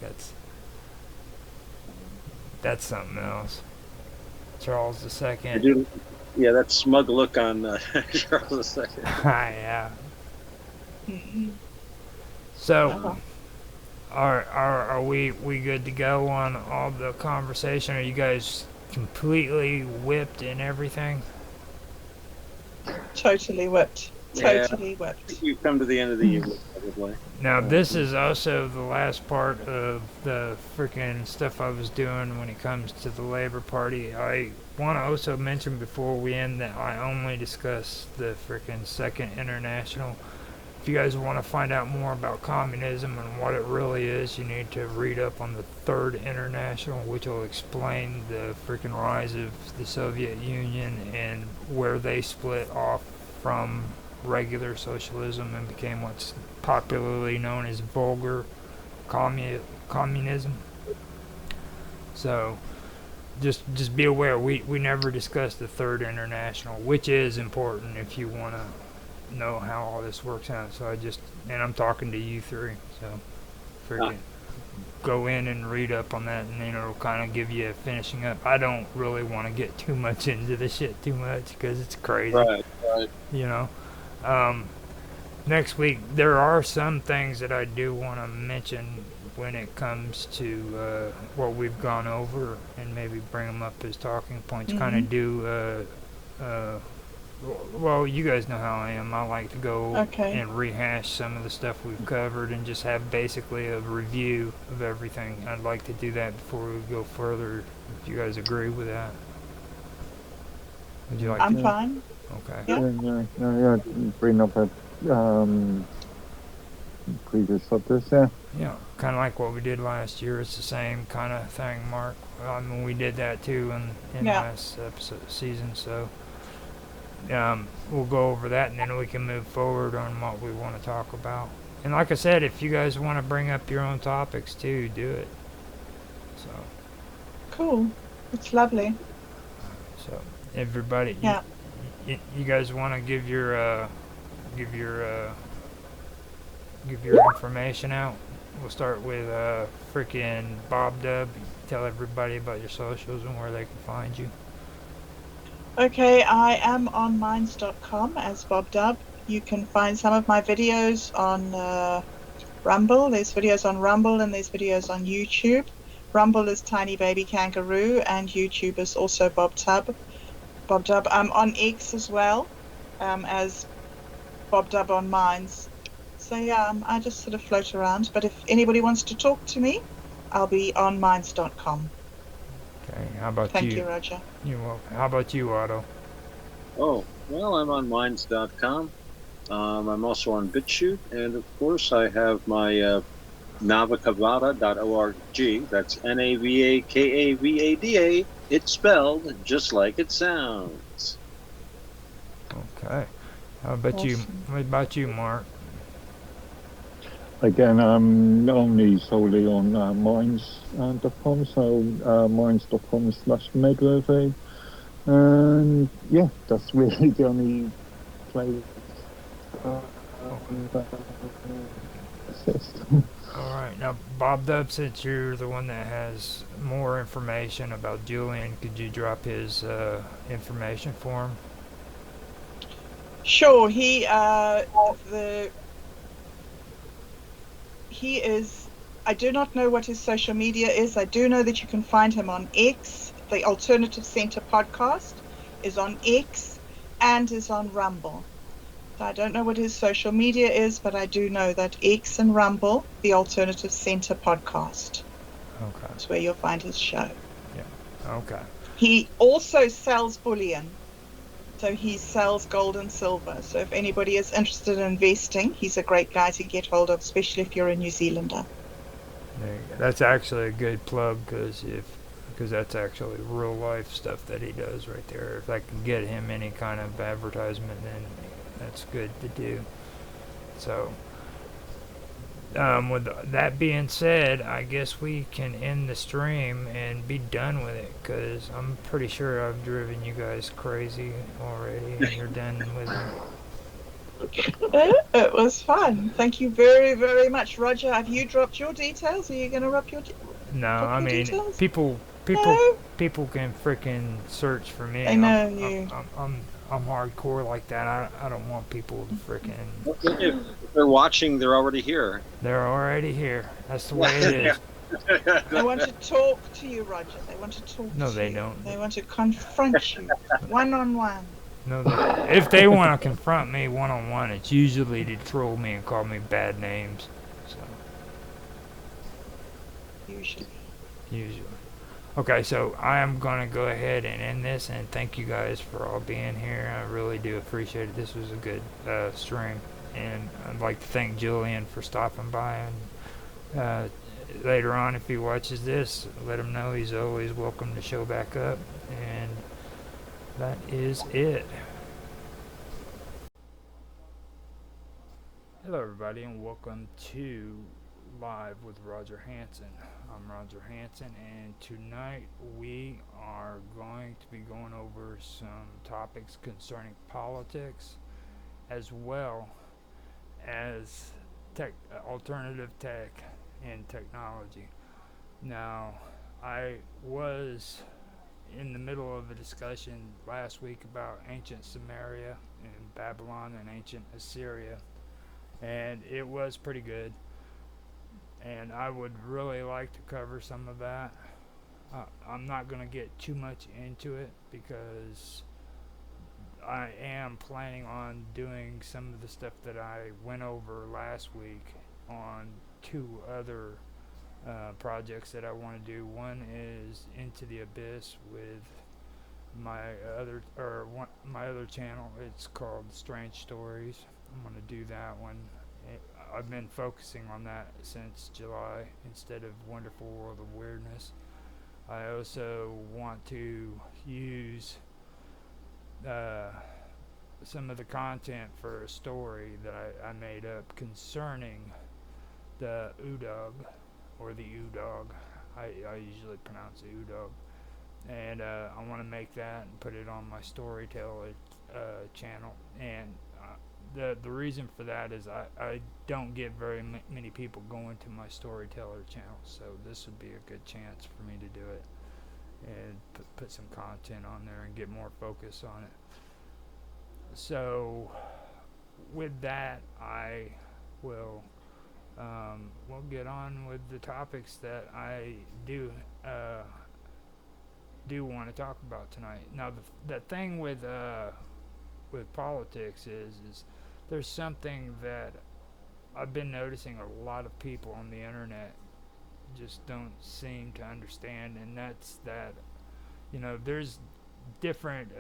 that's something else. Charles II. Yeah, that smug look on Charles II. Yeah. So. Are we good to go on all the conversation? Are you guys completely whipped and everything? Totally whipped. Totally whipped. You've come to the end of the year, probably. Now, this is also the last part of the freaking stuff I was doing when it comes to the Labor Party. I want to also mention before we end that I only discuss the freaking Second International. If you guys want to find out more about communism and what it really is, you need to read up on the Third International, which will explain the freaking rise of the Soviet Union and where they split off from regular socialism and became what's popularly known as vulgar communism. So just be aware, we never discussed the Third International, which is important if you want to know how all this works out. So and I'm talking to you three, so freaking go in and read up on that, and then it'll kind of give you a finishing up. I don't really want to get too much into the shit too much because it's crazy, right. You know. Next week there are some things that I do want to mention when it comes to what we've gone over, and maybe bring them up as talking points. Kind of do well, you guys know how I am. I like to go and rehash some of the stuff we've covered and just have basically a review of everything. I'd like to do that before we go further, if you guys agree with that. Would you like I'm to? fine. Okay. Yeah. Bring up a previous subjects. Yeah. Yeah, kind of like what we did last year. It's the same kind of thing, Mark. I mean, we did that too in last season, so we'll go over that and then we can move forward on what we want to talk about. And like I said, if you guys want to bring up your own topics too, do it. So. Cool. It's lovely. So everybody, you guys want to give your information out? We'll start with freaking Bob Dub. Tell everybody about your socials and where they can find you. Okay, I am on minds.com as Bob Dub. You can find some of my videos on Rumble. There's videos on Rumble and there's videos on YouTube. Rumble is Tiny Baby Kangaroo and YouTube is also Bob Dub. I'm on X as well as Bob Dub on Minds. So yeah, I just sort of float around. But if anybody wants to talk to me, I'll be on minds.com. Okay, how about you? Thank you, Roger. You're welcome. How about you, Otto? Oh, well, I'm on minds.com. I'm also on BitChute, and of course I have my navakavada.org. That's NAVAKAVADA. It's spelled just like it sounds. Okay. How about you? What about you, Mark? Again, I'm only solely on minds.com, so minds.com/medwave. And yeah, that's really the only place that exists. All right. Now, Bob Dub, since you're the one that has more information about Julian, could you drop his information for him? Sure. He is. I do not know what his social media is. I do know that you can find him on X. The Alternative Center podcast is on X and is on Rumble. So I don't know what his social media is, but I do know that X and Rumble, the Alternative Center podcast. Okay. That's where you'll find his show. Yeah. Okay. He also sells bullion. So he sells gold and silver. So if anybody is interested in investing, he's a great guy to get hold of, especially if you're a New Zealander. There you go. That's actually a good plug because that's actually real life stuff that he does right there. If I can get him any kind of advertisement, then that's good to do. So, with that being said, I guess we can end the stream and be done with it because I'm pretty sure I've driven you guys crazy already and you're done with it. It was fun. Thank you very, very much. Roger, have you dropped your details? Are you going to drop your No, I mean, details? people No? can freaking search for me. I know you. I'm hardcore like that. I don't want people to freaking. If they're watching, they're already here. They're already here. That's the way it is. They want to talk to you, Roger. They want to talk to you. No, they don't. They want to confront you one-on-one. No, if they want to confront me one-on-one, it's usually to troll me and call me bad names. So. Usually. Okay, so I am going to go ahead and end this, and thank you guys for all being here. I really do appreciate it. This was a good stream, and I'd like to thank Julian for stopping by, and later on, if he watches this, let him know he's always welcome to show back up, and that is it. Hello, everybody, and welcome to Live with Roger Hanson. I'm Roger Hanson, and tonight we are going to be going over some topics concerning politics as well as alternative tech and technology. Now, I was in the middle of a discussion last week about ancient Samaria and Babylon and ancient Assyria, and it was pretty good. And I would really like to cover some of that. I'm not going to get too much into it because I am planning on doing some of the stuff that I went over last week on two other projects that I want to do. One is Into the Abyss with my my other channel. It's called Strange Stories. I'm gonna do that one. I've been focusing on that since July instead of Wonderful World of Weirdness. I also want to use some of the content for a story that I made up concerning the Udog, or the Udog. I usually pronounce it Udog. And I want to make that and put it on my Storyteller channel. And the reason for that is I don't get very many people going to my Storyteller channel, so this would be a good chance for me to do it and put some content on there and get more focus on it. So with that, I will we'll get on with the topics that I do want to talk about tonight. Now the thing with politics is there's something that I've been noticing a lot of people on the internet just don't seem to understand, and that's that, you know, there's different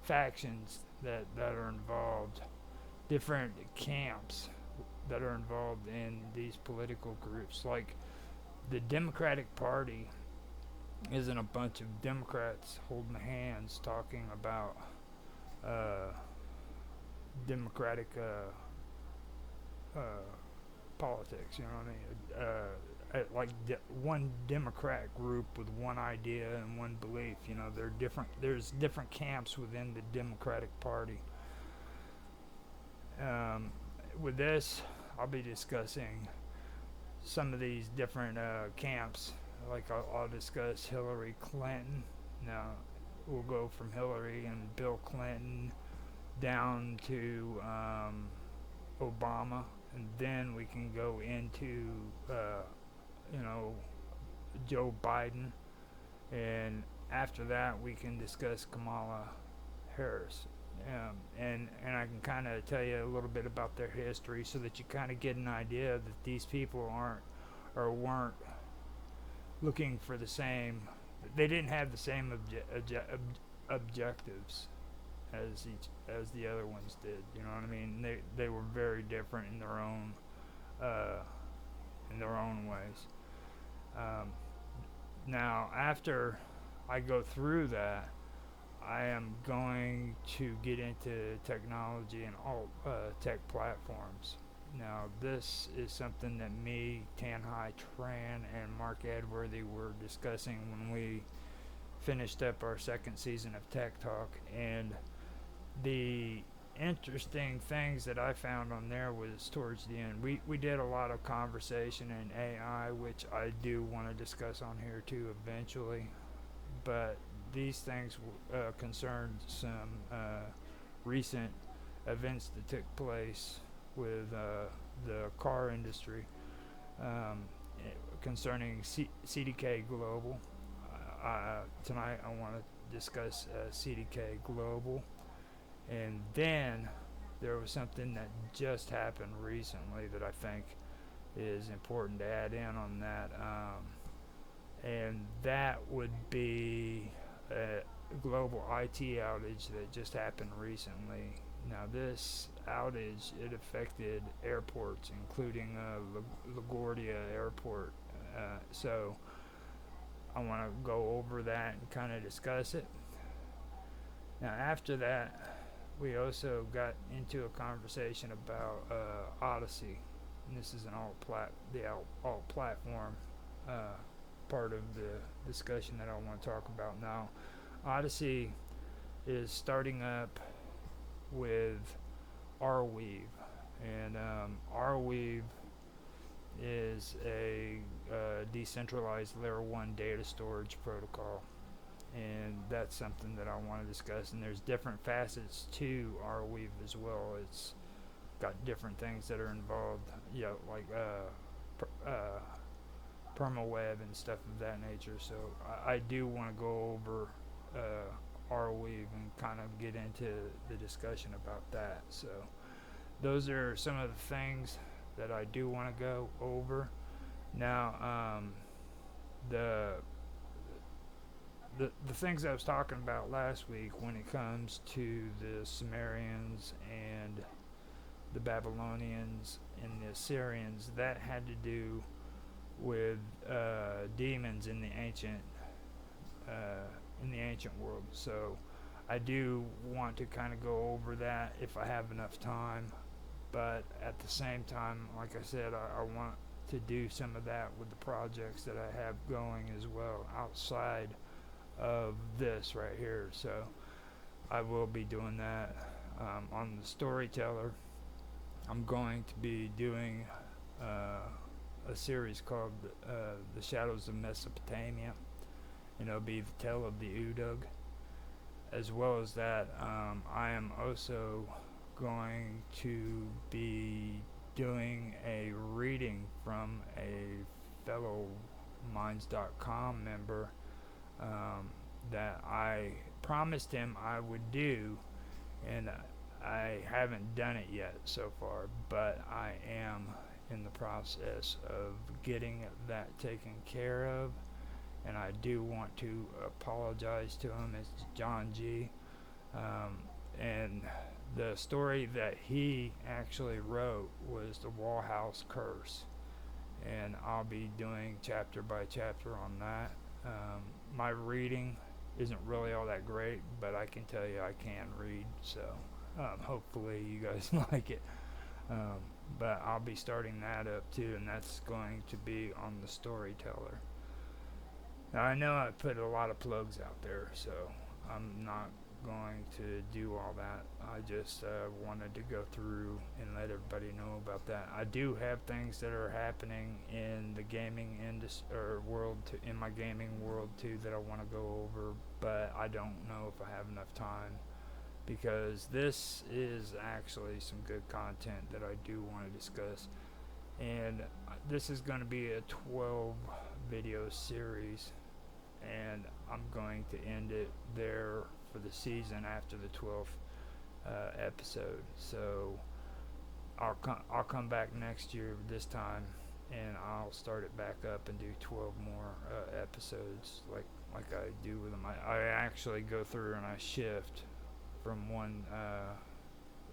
factions that are involved, different camps that are involved in these political groups. Like the Democratic Party isn't a bunch of Democrats holding hands talking about democratic politics, you know what I mean? Like one Democrat group with one idea and one belief. You know, they're different. There's different camps within the Democratic Party. With this, I'll be discussing some of these different camps. Like I'll discuss Hillary Clinton. Now we'll go from Hillary and Bill Clinton down to Obama, and then we can go into Joe Biden, and after that we can discuss Kamala Harris. And I can kind of tell you a little bit about their history so that you kind of get an idea that these people weren't looking for the same. They didn't have the same objectives as the other ones did. You know what I mean? They were very different in their own ways. Now, after I go through that, I am going to get into technology and all tech platforms. Now, this is something that me, Tanhai Tran, and Mark Edworthy were discussing when we finished up our second season of Tech Talk. And the interesting things that I found on there was towards the end. We did a lot of conversation in AI, which I do want to discuss on here too eventually. But these things concerned some recent events that took place with the car industry concerning CDK Global. Tonight I want to discuss CDK Global. And then there was something that just happened recently that I think is important to add in on that. And that would be a global IT outage that just happened recently. Now this outage, it affected airports, including LaGuardia Airport. So I want to go over that and kind of discuss it. Now after that, we also got into a conversation about Odyssey. And this is an all platform part of the discussion that I want to talk about now. Odyssey is starting up with Arweave, and Arweave is a decentralized layer 1 data storage protocol, and that's something that I want to discuss. And there's different facets to Arweave as well. It's got different things that are involved, like permaweb and stuff of that nature. So I do want to go over Arweave and kind of get into the discussion about that. So those are some of the things that I do want to go over. Now, the things I was talking about last week when it comes to the Sumerians and the Babylonians and the Assyrians, that had to do with demons in the ancient world. So I do want to kind of go over that if I have enough time, but at the same time, like I said, I want to do some of that with the projects that I have going as well outside of this right here. So I will be doing that. On the storyteller, I'm going to be doing a series called The Shadows of Mesopotamia, and it'll be the tale of the Udug. As well as that, I am also going to be doing a reading from a fellow Minds.com member that I promised him I would do, and I haven't done it yet so far, but I am in the process of getting that taken care of, and I do want to apologize to him. It's John G. And the story that he actually wrote was the Wall House Curse, and I'll be doing chapter by chapter on that. My reading isn't really all that great, but I can tell you I can read, so hopefully you guys like it. But I'll be starting that up too, and that's going to be on the storyteller. Now I know I put a lot of plugs out there, so I'm not going to do all that. I just wanted to go through and let everybody know about that. I do have things that are happening in the gaming industry or world, in my gaming world too, that I want to go over, but I don't know if I have enough time, because this is actually some good content that I do want to discuss. And this is going to be a 12 video series, and I'm going to end it there for the season after the 12th episode. So I'll come back next year this time, and I'll start it back up and do 12 more episodes like I do with them. I actually go through and I shift from one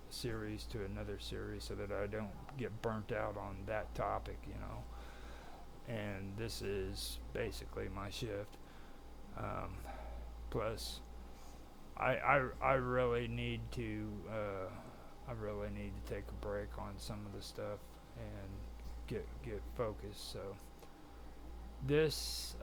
series to another series so that I don't get burnt out on that topic, you know. And this is basically my shift. Plus, I really need to take a break on some of the stuff and get focused. So this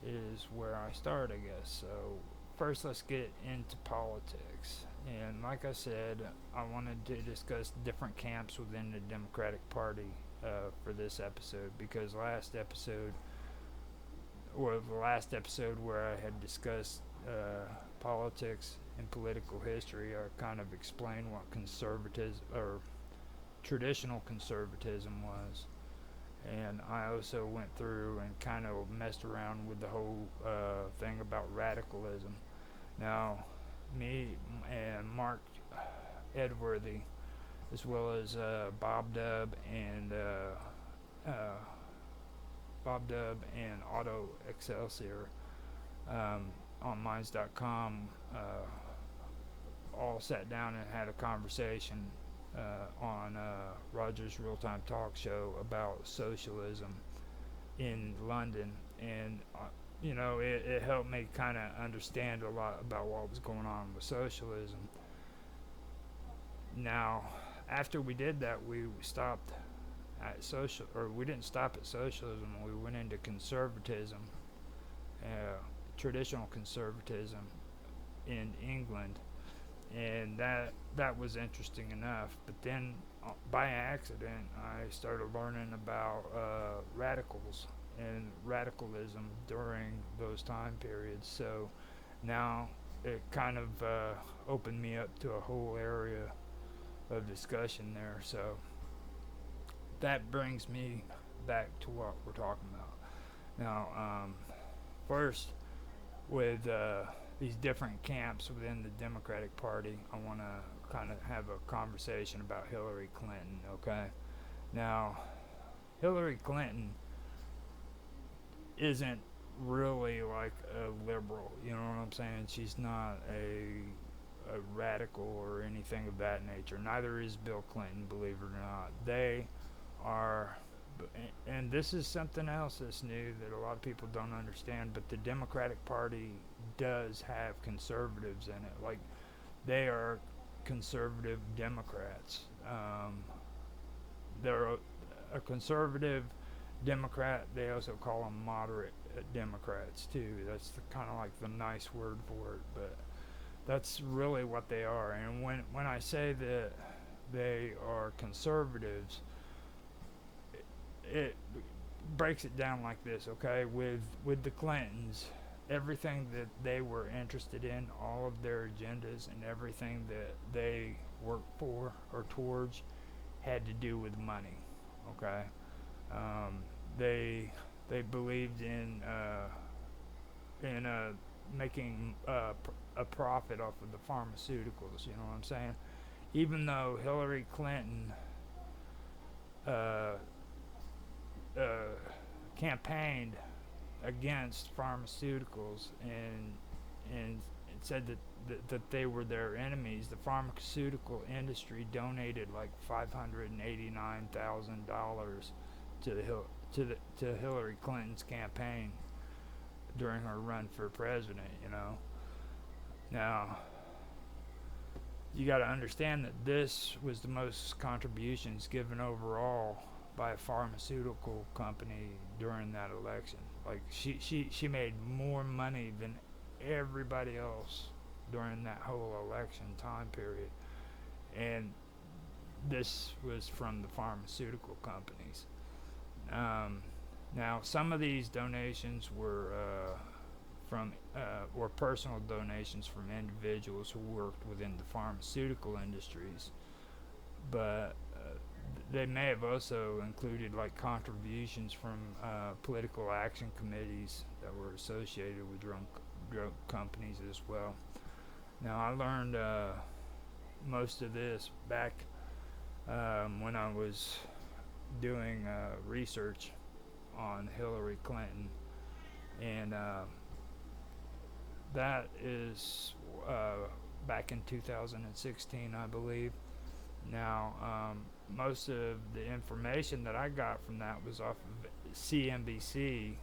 is where I start, I guess. So first, let's get into politics. And like I said, I wanted to discuss different camps within the Democratic Party for this episode, because the last episode where I had discussed politics and political history, I kind of explained what conservatism or traditional conservatism was. And I also went through and kind of messed around with the whole thing about radicalism. Now, me and Mark Edworthy, as well as Bob Dub and Auto Excelsior on Minds.com, all sat down and had a conversation on Roger's Real-Time Talk Show about socialism in London, and you know, it helped me kind of understand a lot about what was going on with socialism. Now, after we did that, we stopped at we didn't stop at socialism. We went into conservatism, traditional conservatism in England, and that was interesting enough. But then, by accident, I started learning about radicals and radicalism during those time periods. So now it kind of opened me up to a whole area of discussion there. So that brings me back to what we're talking about. Now, first, with these different camps within the Democratic Party, I want to kind of have a conversation about Hillary Clinton, okay? Now, Hillary Clinton isn't really like a liberal. You know what I'm saying? She's not a radical or anything of that nature. Neither is Bill Clinton, believe it or not. They are, and this is something else that's new that a lot of people don't understand, but the Democratic Party does have conservatives in it. Like, they are conservative Democrats. They're a conservative Democrat. They also call them moderate Democrats too. That's kind of like the nice word for it, but that's really what they are. And when I say that they are conservatives, it breaks it down like this, okay? With the Clintons, everything that they were interested in, all of their agendas and everything that they worked for or towards, had to do with money, okay? They believed in making a profit off of the pharmaceuticals. You know what I'm saying? Even though Hillary Clinton uh, campaigned against pharmaceuticals and said that they were their enemies, the pharmaceutical industry donated like $589,000 to Hillary Clinton's campaign during her run for president. You know, now you got to understand that this was the most contributions given overall by a pharmaceutical company during that election. Like, she made more money than everybody else during that whole election time period, and this was from the pharmaceutical companies. Now, some of these donations were or personal donations from individuals who worked within the pharmaceutical industries, but they may have also included like contributions from political action committees that were associated with drug companies as well. Now, I learned most of this back when I was doing research on Hillary Clinton, and that is back in 2016, I believe. Now, most of the information that I got from that was off of CNBC,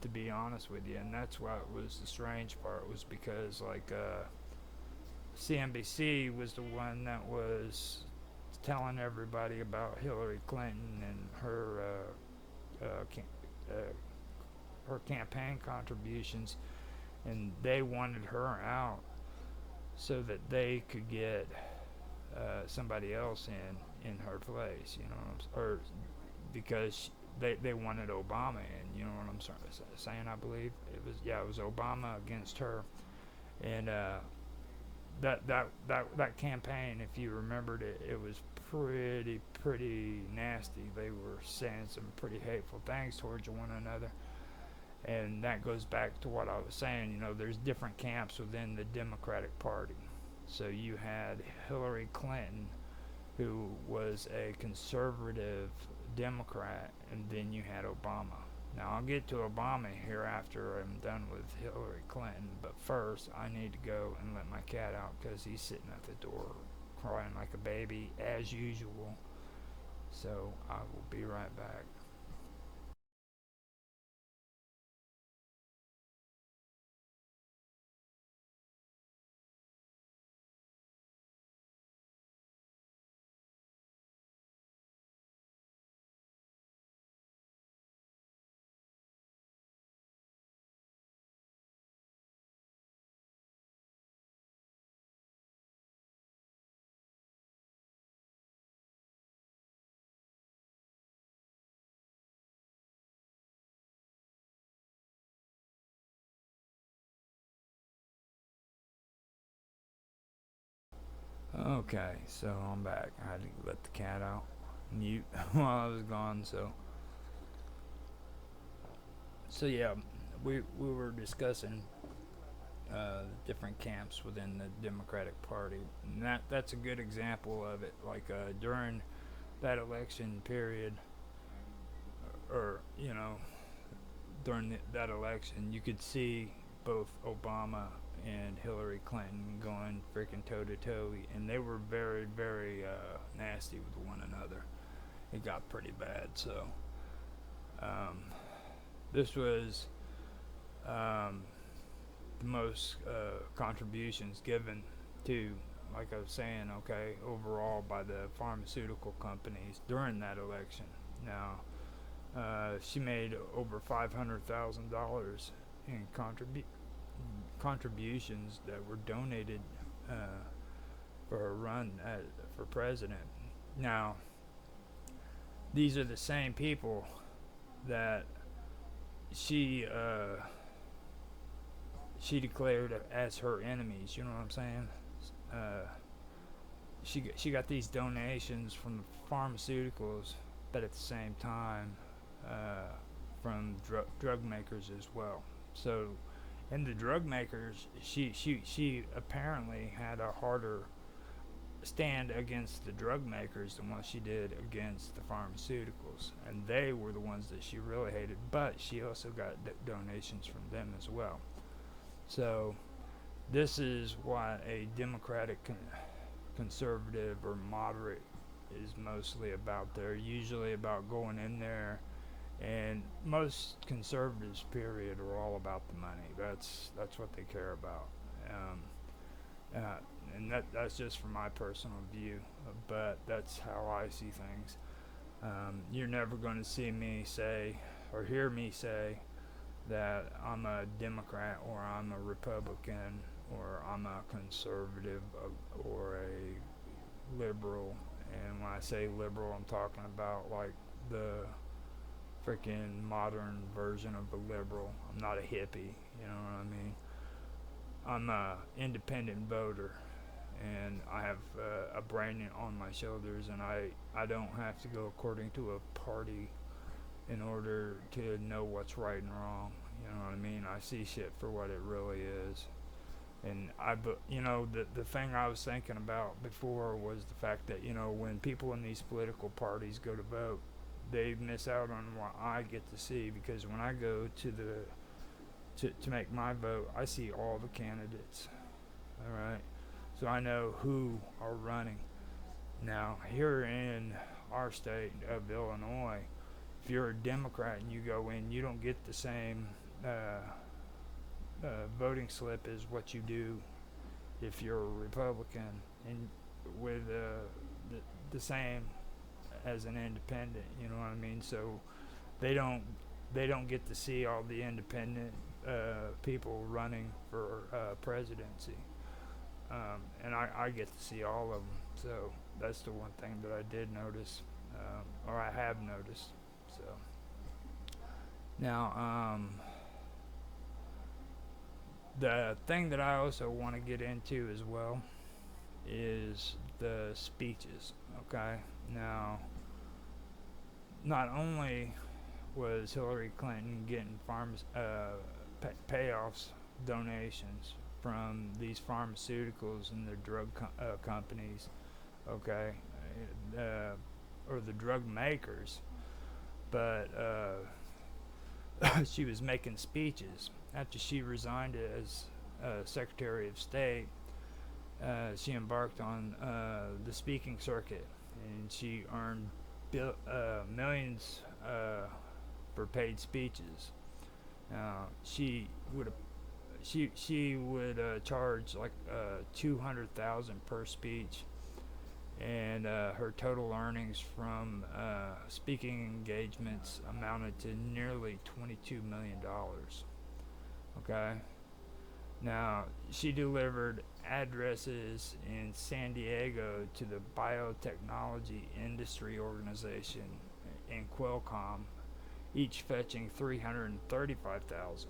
to be honest with you, and that's what was the strange part, was because like CNBC was the one that was telling everybody about Hillary Clinton and her her campaign contributions, and they wanted her out so that they could get somebody else in her place, you know, or because they wanted Obama in, you know what I'm saying? I believe it was Obama against her, and that campaign, if you remembered it, it was pretty nasty. They were saying some pretty hateful things towards one another. And that goes back to what I was saying, you know, there's different camps within the Democratic Party. So you had Hillary Clinton, who was a conservative Democrat, and then you had Obama. Now, I'll get to Obama here after I'm done with Hillary Clinton, but first I need to go and let my cat out because he's sitting at the door crying like a baby as usual. So I will be right back. Okay, so I'm back. I had to let the cat out, mute while I was gone. So yeah, we were discussing different camps within the Democratic Party, and that's a good example of it. Like during that election period, or you know, during that election, you could see both Obama and Hillary Clinton going freaking toe to toe, and they were very, very nasty with one another. It got pretty bad. So this was the most contributions given to, like I was saying, okay, overall by the pharmaceutical companies during that election. Now, she made over $500,000 in contributions that were donated for her run for president. Now, these are the same people that she declared as her enemies. You know what I'm saying? She got these donations from the pharmaceuticals, but at the same time from drug makers as well. So, in the drug makers, she apparently had a harder stand against the drug makers than what she did against the pharmaceuticals, and they were the ones that she really hated. But she also got donations from them as well. So, this is what a Democratic conservative or moderate is mostly about. They're usually about going in there, and most conservatives, period, are all about the money. That's what they care about. And that's just from my personal view, but that's how I see things. You're never going to see me say or hear me say that I'm a Democrat or I'm a Republican or I'm a conservative or a liberal. And when I say liberal, I'm talking about like the freaking modern version of a liberal. I'm not a hippie, you know what I mean? I'm a independent voter, and I have a brain on my shoulders, and I don't have to go according to a party in order to know what's right and wrong. You know what I mean? I see shit for what it really is. And the thing I was thinking about before was the fact that, when people in these political parties go to vote, they miss out on what I get to see, because when I go to make my vote, I see all the candidates. All right, so I know who are running. Now, here in our state of Illinois, if you're a Democrat and you go in, you don't get the same voting slip as what you do if you're a Republican, and with the same as an independent. You know what I mean? So they don't get to see all the independent people running for presidency, and I get to see all of them. So that's the one thing that I did notice, or I have noticed. So now, the thing that I also want to get into as well is the speeches. Okay, now, not only was Hillary Clinton getting payoffs, donations from these pharmaceuticals and their drug companies, okay, or the drug makers, but she was making speeches. After she resigned as Secretary of State, she embarked on the speaking circuit, and she earned millions for paid speeches. She would charge like $200,000 per speech, and her total earnings from speaking engagements amounted to nearly $22 million. Okay. Now, she delivered addresses in San Diego to the Biotechnology Industry Organization and Qualcomm, each fetching $335,000.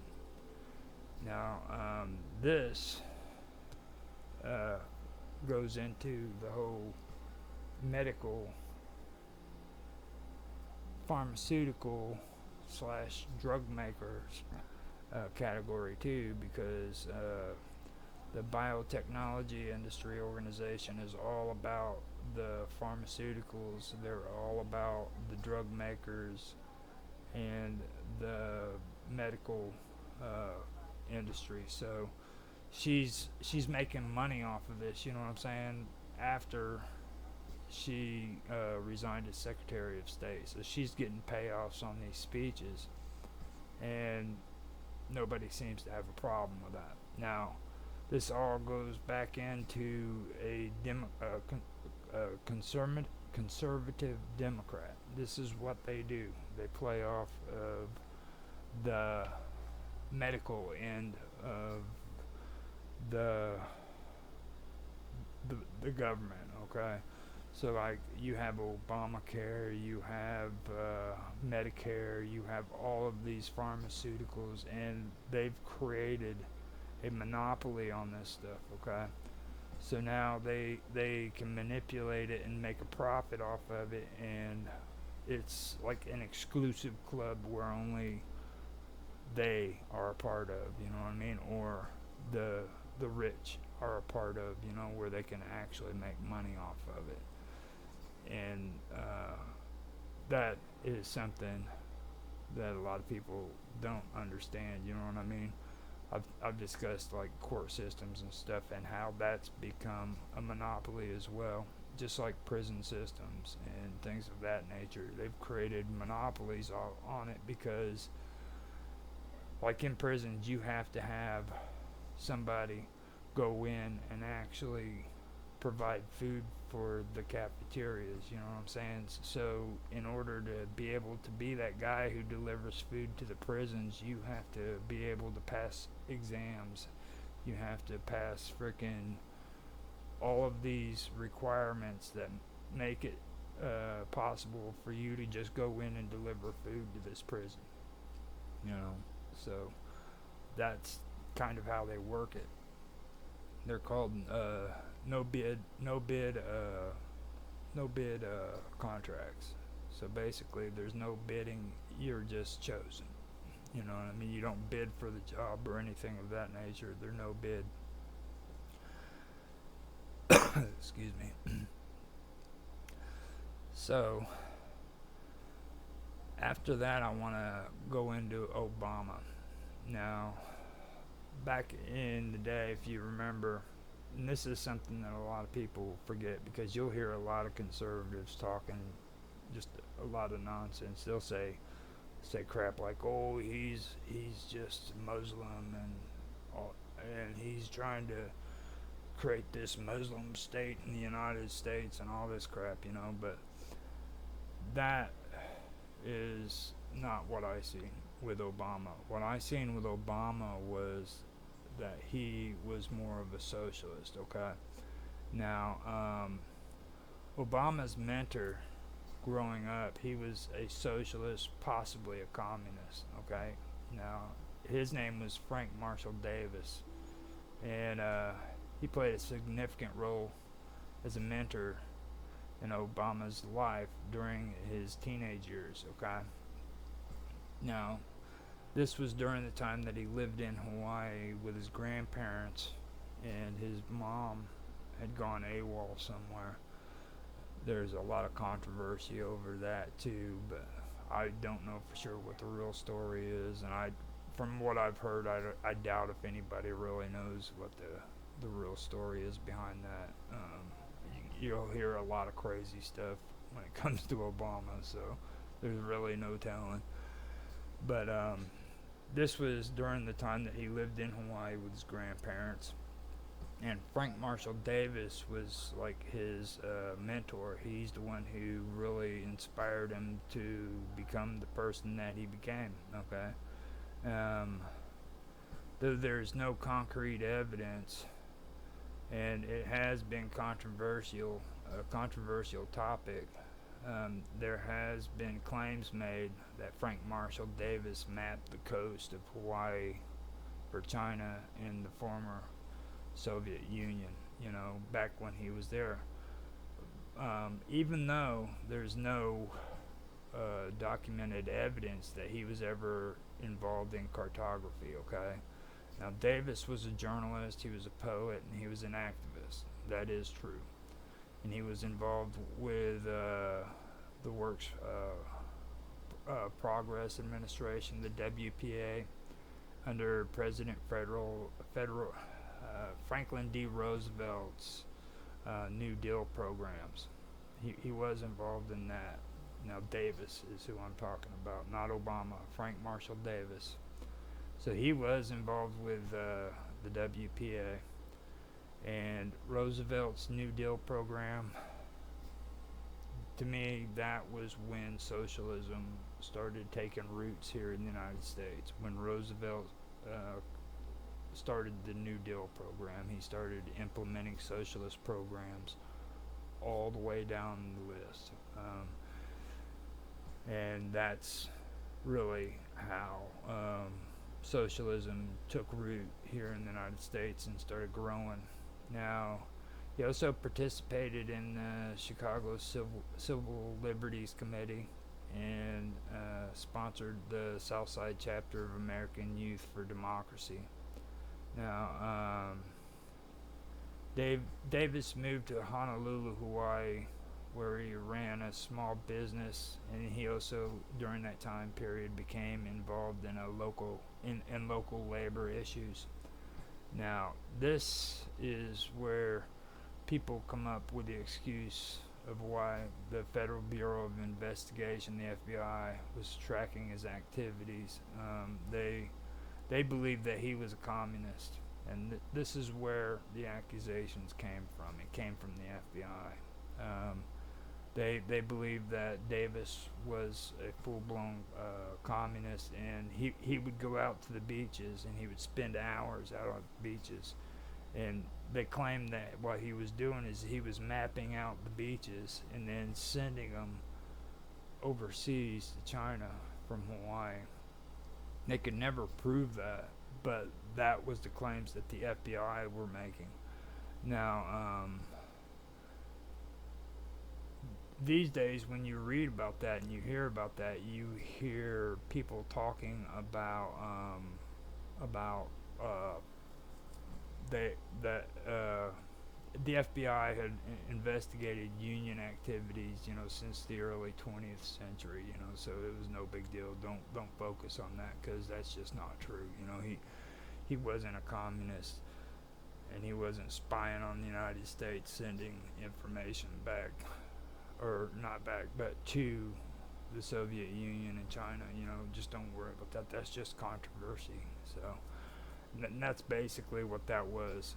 Now, this goes into the whole medical, pharmaceutical / drug makers category too, because the Biotechnology Industry Organization is all about the pharmaceuticals. They're all about the drug makers and the medical industry. So she's making money off of this. You know what I'm saying? After she resigned as Secretary of State, so she's getting payoffs on these speeches, and nobody seems to have a problem with that. Now, this all goes back into a conservative Democrat. This is what they do. They play off of the medical end of the government. Okay, so like you have Obamacare, you have Medicare, you have all of these pharmaceuticals, and they've created a monopoly on this stuff. Okay, so now they can manipulate it and make a profit off of it, and it's like an exclusive club where only they are a part of, you know what I mean, or the rich are a part of, you know, where they can actually make money off of it. And that is something that a lot of people don't understand, you know what I mean. I've discussed like court systems and stuff and how that's become a monopoly as well, just like prison systems and things of that nature. They've created monopolies on it because, like in prisons, you have to have somebody go in and actually provide food for the cafeterias, you know what I'm saying? So in order to be able to be that guy who delivers food to the prisons, you have to be able to pass exams. You have to pass freaking all of these requirements that make it possible for you to just go in and deliver food to this prison, you know. So that's kind of how they work it. They're called no bid contracts. So basically, there's no bidding. You're just chosen. You know what I mean? You don't bid for the job or anything of that nature. There's no bid. Excuse me. So after that, I want to go into Obama. Now, back in the day, if you remember, and this is something that a lot of people forget, because you'll hear a lot of conservatives talking just a lot of nonsense. They'll say crap like, "Oh, he's just Muslim and he's trying to create this Muslim state in the United States and all this crap," you know. But that is not what I see with Obama. What I seen with Obama was that he was more of a socialist, okay? Now, Obama's mentor growing up, he was a socialist, possibly a communist, okay? Now, his name was Frank Marshall Davis, and he played a significant role as a mentor in Obama's life during his teenage years, okay? Now, this was during the time that he lived in Hawaii with his grandparents, and his mom had gone AWOL somewhere. There's a lot of controversy over that too, but I don't know for sure what the real story is, and from what I've heard, I doubt if anybody really knows what the real story is behind that. You'll hear a lot of crazy stuff when it comes to Obama, so there's really no telling. But this was during the time that he lived in Hawaii with his grandparents, and Frank Marshall Davis was like his mentor. He's the one who really inspired him to become the person that he became, okay? Though there's no concrete evidence, and it has been a controversial topic, there has been claims made that Frank Marshall Davis mapped the coast of Hawaii for China and the former Soviet Union, you know, back when he was there. Even though there's no documented evidence that he was ever involved in cartography, okay? Now, Davis was a journalist, he was a poet, and he was an activist. That is true. And he was involved with the works Progress Administration, the WPA, under President Franklin D. Roosevelt's New Deal programs. He was involved in that. Now Davis is who I'm talking about, not Obama. Frank Marshall Davis. So he was involved with the WPA, and Roosevelt's New Deal program. To me, that was when socialism started taking roots here in the United States. When Roosevelt started the New Deal program, he started implementing socialist programs all the way down the list. And that's really how socialism took root here in the United States and started growing. Now, he also participated in the Chicago Civil Liberties Committee and sponsored the Southside chapter of American Youth for Democracy. Now, Davis moved to Honolulu, Hawaii, where he ran a small business, and he also, during that time period, became involved in local labor issues. Now, this is where people come up with the excuse of why the Federal Bureau of Investigation, the FBI, was tracking his activities. They believed that he was a communist, and this is where the accusations came from. It came from the FBI. They believed that Davis was a full-blown communist, and he would go out to the beaches and he would spend hours out on the beaches. And they claimed that what he was doing is he was mapping out the beaches and then sending them overseas to China from Hawaii. They could never prove that, but that was the claims that the FBI were making. Now, these days, when you read about that and you hear about that, you hear people talking about the FBI had investigated union activities, since the early 20th century, so it was no big deal. Don't focus on that, because that's just not true. He wasn't a communist, and he wasn't spying on the United States, sending information back, or not back, but to the Soviet Union and China. Just don't worry about that. That's just controversy. So, and that's basically what that was.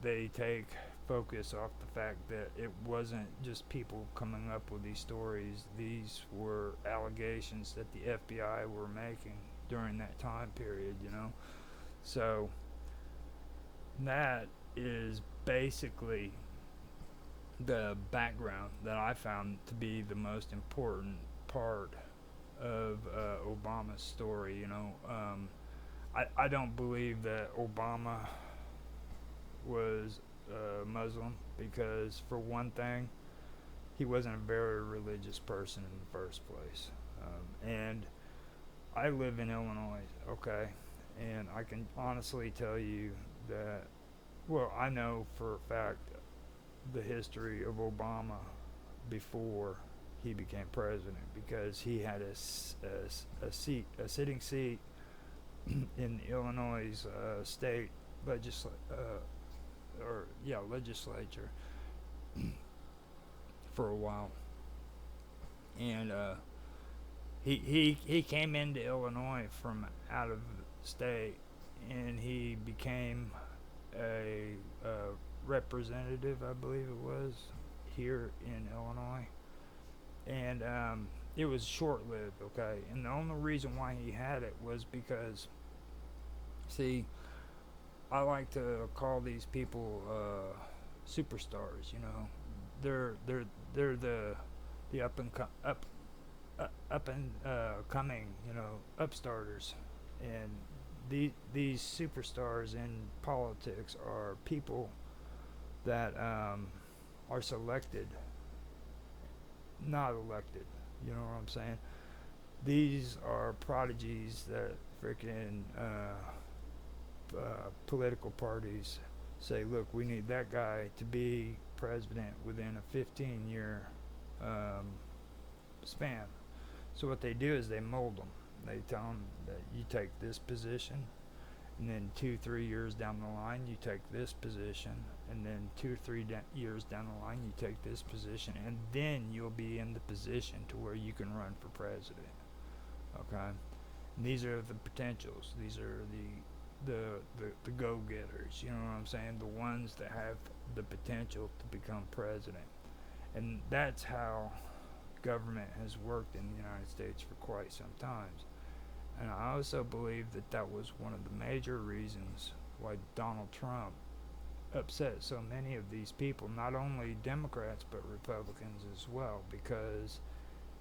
They take focus off the fact that it wasn't just people coming up with these stories. These were allegations that the FBI were making during that time period, So that is basically the background that I found to be the most important part of Obama's story. I don't believe that Obama was Muslim, because, for one thing, he wasn't a very religious person in the first place. And I live in Illinois, okay, and I can honestly tell you that, well, I know for a fact the history of Obama before he became president, because he had a sitting seat in Illinois state legislature for a while, and he came into Illinois from out of state, and he became a representative, I believe it was, here in Illinois, and it was short-lived, okay, and the only reason why he had it was because, see, I like to call these people superstars. They're the up and coming, upstarters, and these superstars in politics are people that are selected, not elected. You know what I'm saying? These are prodigies that freaking political parties say, look, we need that guy to be president within a 15-year span. So what they do is they mold them. They tell them that you take this position, and then 2-3 years down the line you take this position, and then 2-3 years down the line you take this position, and then you'll be in the position to where you can run for president. Okay, and these are the potentials. These are the go-getters. You know what I'm saying? The ones that have the potential to become president, and that's how government has worked in the United States for quite some time. And I also believe that that was one of the major reasons why Donald Trump upset so many of these people, not only Democrats but Republicans as well, because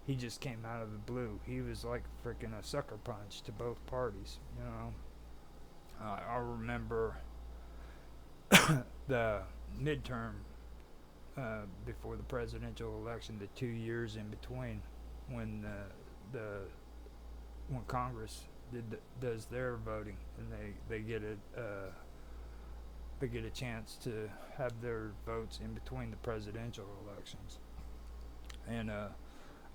he just came out of the blue. He was like freaking a sucker punch to both parties, you know. I remember the midterm before the presidential election, the 2 years in between, when when Congress does their voting, and they get a chance to have their votes in between the presidential elections. And I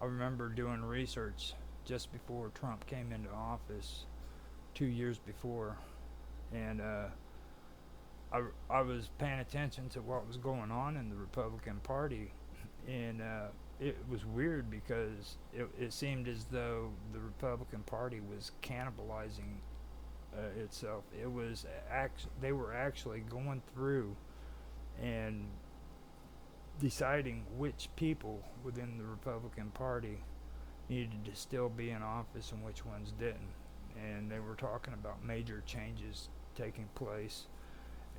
remember doing research just before Trump came into office, 2 years before, and I was paying attention to what was going on in the Republican Party, and it was weird because it seemed as though the Republican Party was cannibalizing itself. It was they were actually going through and deciding which people within the Republican Party needed to still be in office and which ones didn't. And they were talking about major changes taking place.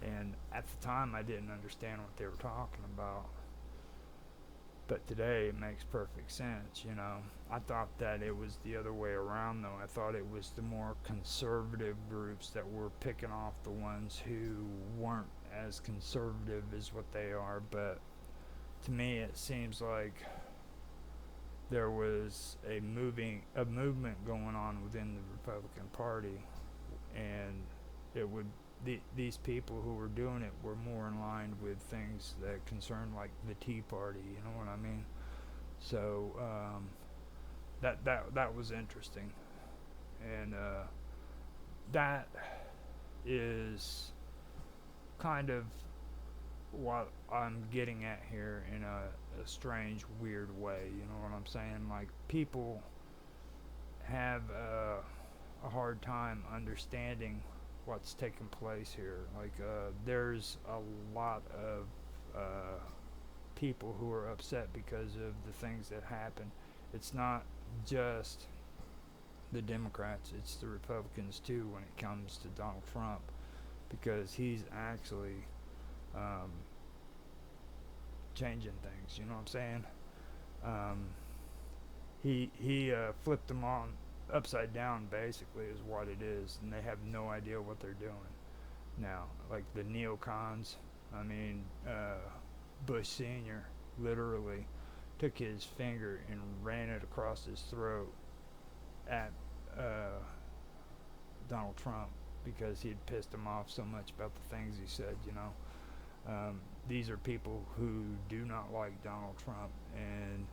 And at the time, I didn't understand what they were talking about. But today, it makes perfect sense, you know. I thought that it was the other way around, though. I thought it was the more conservative groups that were picking off the ones who weren't as conservative as what they are. But to me, it seems like there was a movement going on within the Republican Party, and it would these people who were doing it were more in line with things that concern like the Tea Party, you know what I mean? So that was interesting, and that is kind of what I'm getting at here in a strange, weird way. You know what I'm saying? Like, people have a hard time understanding what's taking place here. Like, there's a lot of people who are upset because of the things that happen. It's not just the Democrats, it's the Republicans too when it comes to Donald Trump, because he's actually changing things, you know what I'm saying? He flipped them on upside down, basically, is what it is, and they have no idea what they're doing now. Like the neocons, I mean, Bush Sr. literally took his finger and ran it across his throat at Donald Trump because he had pissed him off so much about the things he said, you know. These are people who do not like Donald Trump, and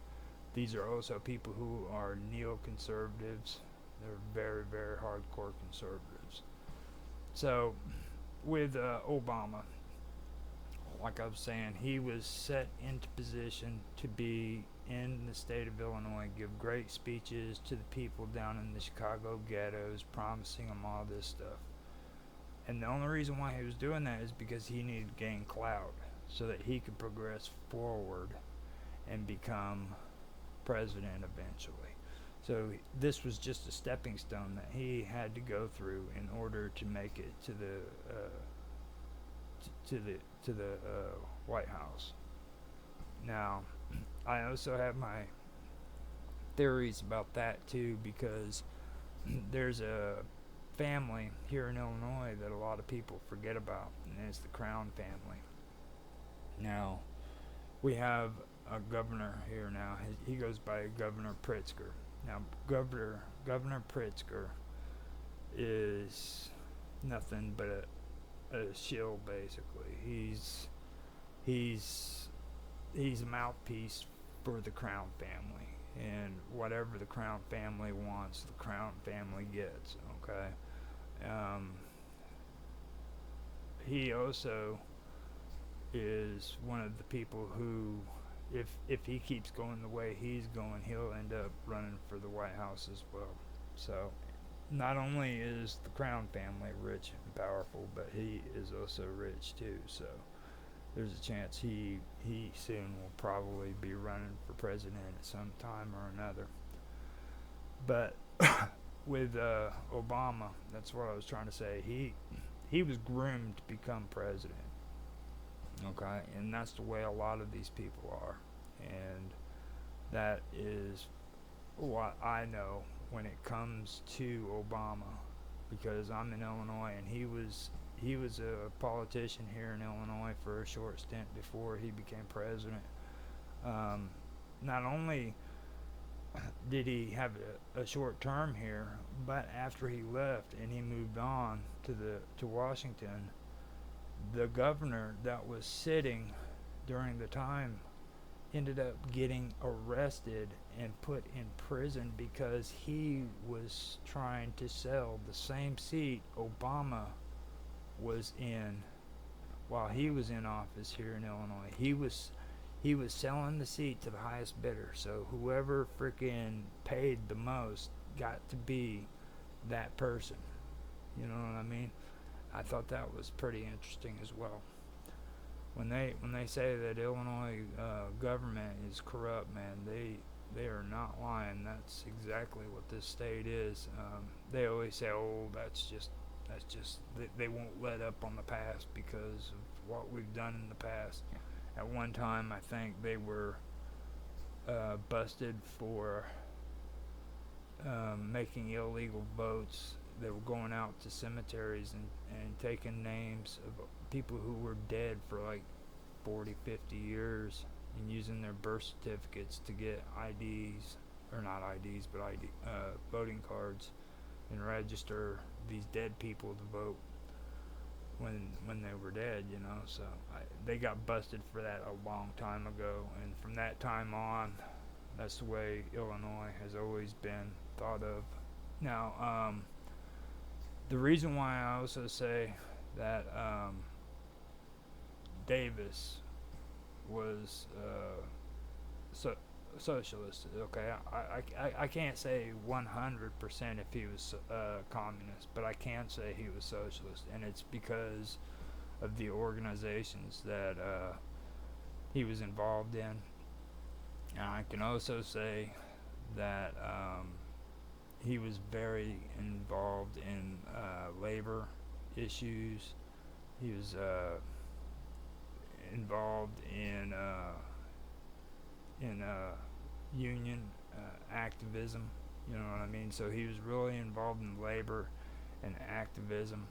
these are also people who are neoconservatives. They're very, very hardcore conservatives. So, with Obama, like I was saying, he was set into position to be in the state of Illinois, give great speeches to the people down in the Chicago ghettos, promising them all this stuff. And the only reason why he was doing that is because he needed to gain clout so that he could progress forward and become president eventually. So this was just a stepping stone that he had to go through in order to make it to the White House. Now, I also have my theories about that too, because there's a family here in Illinois that a lot of people forget about, and it's the Crown family. Now, we have a governor here now. He goes by Governor Pritzker. Now, Governor Pritzker is nothing but a shill, basically. He's a mouthpiece for the Crown family. and whatever the Crown family wants, the Crown family gets. Okay. He also is one of the people who, if he keeps going the way he's going, he'll end up running for the White House as well. So, not only is the Crown family rich and powerful, but he is also rich too. So, there's a chance he soon will probably be running for president at some time or another. But with Obama, that's what I was trying to say. He was groomed to become president. Okay, and that's the way a lot of these people are, and that is what I know when it comes to Obama, because I'm in Illinois, and he was a politician here in Illinois for a short stint before he became president. Not only did he have a short term here, but after he left and he moved on to Washington, the governor that was sitting during the time ended up getting arrested and put in prison because he was trying to sell the same seat Obama was in while he was in office here in Illinois. He was selling the seat to the highest bidder, so whoever freaking paid the most got to be that person. You know what I mean? I thought that was pretty interesting as well. When they say that Illinois government is corrupt, man, they are not lying. That's exactly what this state is. They always say, "Oh, that's just." They won't let up on the past because of what we've done in the past. At one time, I think they were busted for making illegal votes. They were going out to cemeteries and taking names of people who were dead for like 40, 50 years and using their birth certificates to get IDs, or not IDs, but voting cards, and register these dead people to vote when they were dead, you know. So they got busted for that a long time ago, and from that time on, that's the way Illinois has always been thought of. Now, the reason why I also say that Davis was socialist, okay, I can't say 100% if he was communist, but I can say he was socialist, and it's because of the organizations that he was involved in. And I can also say that he was very involved in labor issues. He was involved in union activism. You know what I mean? So he was really involved in labor and activism.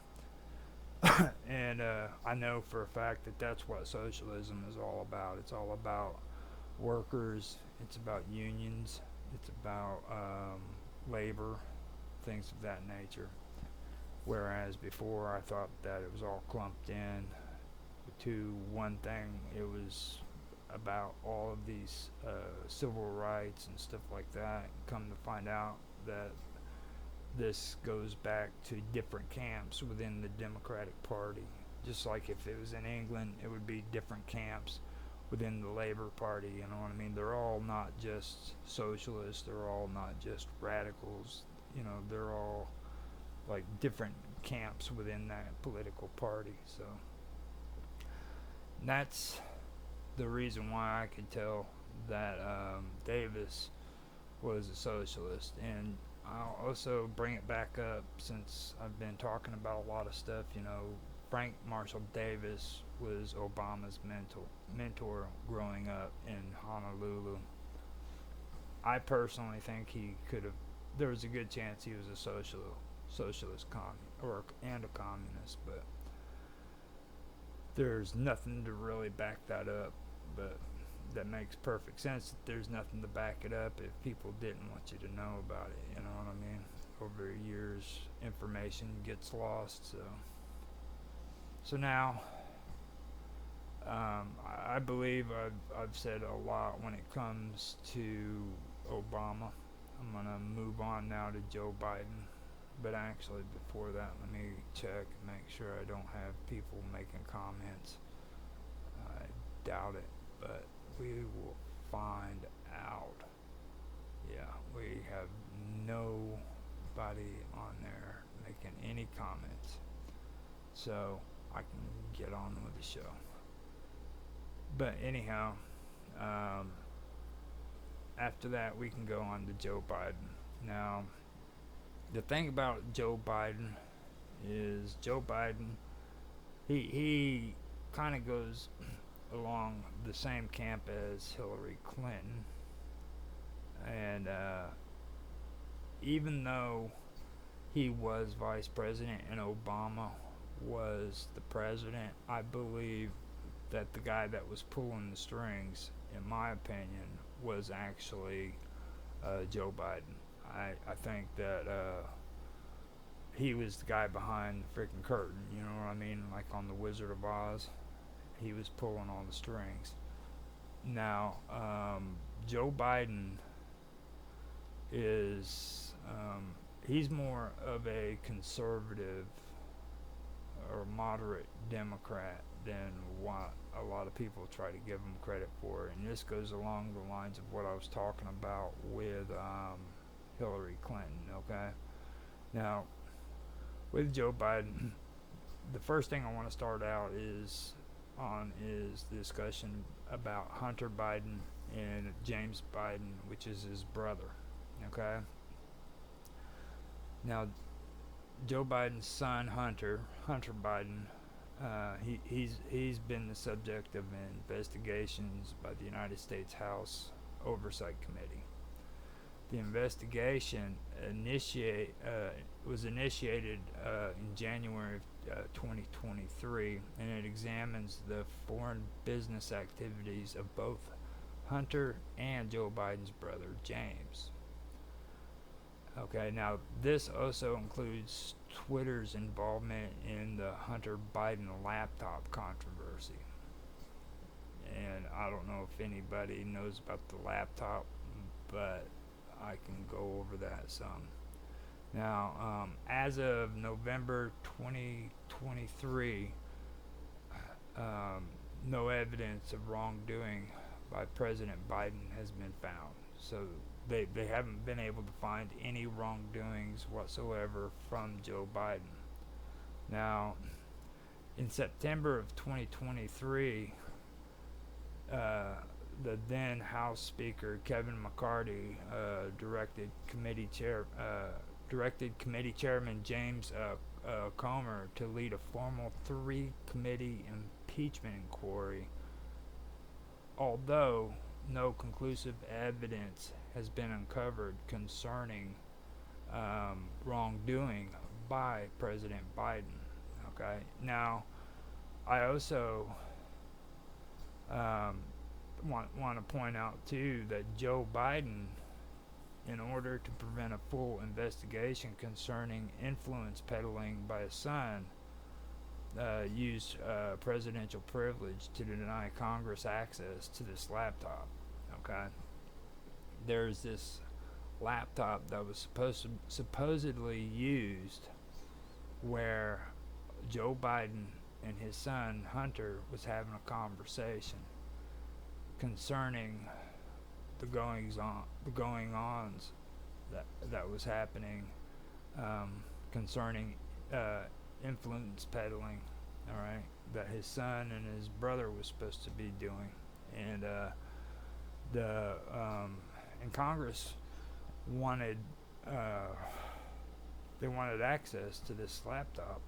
And I know for a fact that that's what socialism is all about. It's all about workers. It's about unions. It's about labor, things of that nature. Whereas before I thought that it was all clumped in to one thing. It was about all of these civil rights and stuff like that. Come to find out that this goes back to different camps within the Democratic Party. Just like if it was in England, it would be different camps within the Labor Party, you know what I mean? They're all not just socialists, they're all not just radicals, you know, they're all like different camps within that political party. So that's the reason why I could tell that Davis was a socialist. And I'll also bring it back up, since I've been talking about a lot of stuff, you know, Frank Marshall Davis was Obama's mentor growing up in Honolulu. I personally think there was a good chance he was a socialist and a communist, but there's nothing to really back that up. But that makes perfect sense that there's nothing to back it up if people didn't want you to know about it, you know what I mean? Over years, information gets lost, so now I believe I've said a lot when it comes to Obama. I'm going to move on now to Joe Biden. But actually, before that, let me check and make sure I don't have people making comments. I doubt it, but we will find out. Yeah, we have nobody on there making any comments. So I can get on with the show. But anyhow, after that, we can go on to Joe Biden. Now, the thing about Joe Biden is Joe Biden, he kind of goes along the same camp as Hillary Clinton. And even though he was vice president and Obama was the president, I believe that the guy that was pulling the strings, in my opinion, was actually Joe Biden. I think that he was the guy behind the freaking curtain, you know what I mean? Like on The Wizard of Oz, he was pulling all the strings. Now, Joe Biden is, he's more of a conservative or moderate Democrat than what a lot of people try to give him credit for. And this goes along the lines of what I was talking about with Hillary Clinton, okay? Now, with Joe Biden, the first thing I want to start out is the discussion about Hunter Biden and James Biden, which is his brother, okay? Now, Joe Biden's son, Hunter Biden, he's been the subject of investigations by the United States House Oversight Committee. The investigation was initiated in January of 2023, and it examines the foreign business activities of both Hunter and Joe Biden's brother, James. Okay, now this also includes Twitter's involvement in the Hunter Biden laptop controversy. And I don't know if anybody knows about the laptop, but I can go over that some. Now, as of November 2023, no evidence of wrongdoing by President Biden has been found. So they haven't been able to find any wrongdoings whatsoever from Joe Biden. Now, in September of 2023, the then House Speaker Kevin McCarthy directed Committee Chairman James Comer to lead a formal 3-committee impeachment inquiry, although no conclusive evidence has been uncovered concerning wrongdoing by President Biden. Okay, now I also want to point out too that Joe Biden, in order to prevent a full investigation concerning influence peddling by his son, used presidential privilege to deny Congress access to this laptop. Okay, there's this laptop that was supposedly used where Joe Biden and his son Hunter was having a conversation concerning the goings-ons that was happening concerning influence peddling, all right, that his son and his brother was supposed to be doing, and and Congress wanted access to this laptop.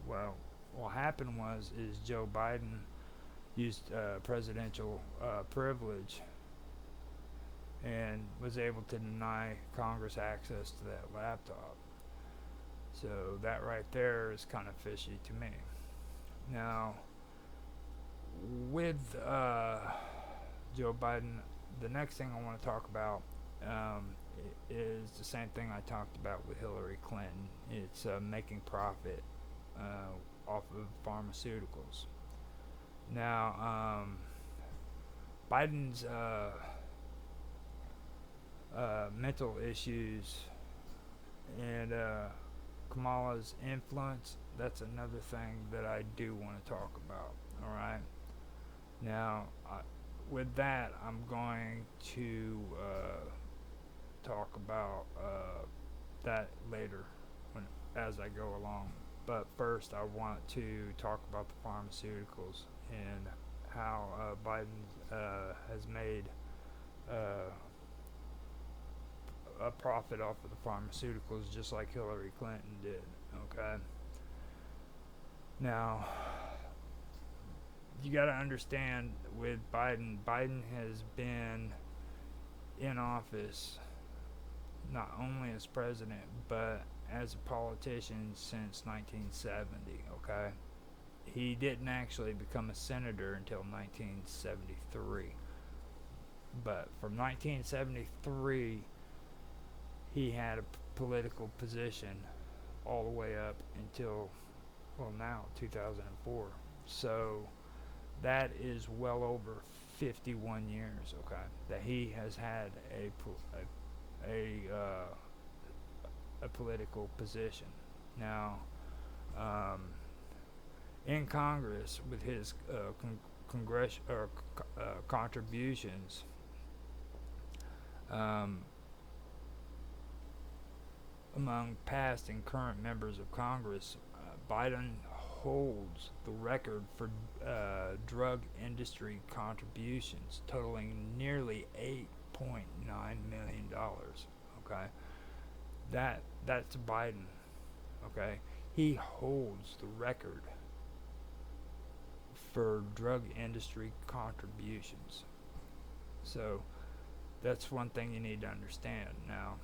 Well, what happened is Joe Biden used presidential privilege and was able to deny Congress access to that laptop. So that right there is kind of fishy to me. Now, with Joe Biden, the next thing I want to talk about is the same thing I talked about with Hillary Clinton. It's making profit off of pharmaceuticals. Now, Biden's mental issues and Kamala's influence, that's another thing that I do want to talk about. All right. Now, with that, I'm going to talk about that later as I go along. But first, I want to talk about the pharmaceuticals and how Biden has made a profit off of the pharmaceuticals, just like Hillary Clinton did. Okay. Now, you got to understand with Biden has been in office not only as president but as a politician since 1970. Okay. He didn't actually become a senator until 1973, but from 1973 he had a political position all the way up until, well, now 2004. So that is well over 51 years, okay, that he has had a political position. Now, in Congress, with his contributions, among past and current members of Congress, Biden holds the record for drug industry contributions, totaling nearly $8.9 million. Okay, that's Biden. Okay, he holds the record for drug industry contributions. So that's one thing you need to understand. Now,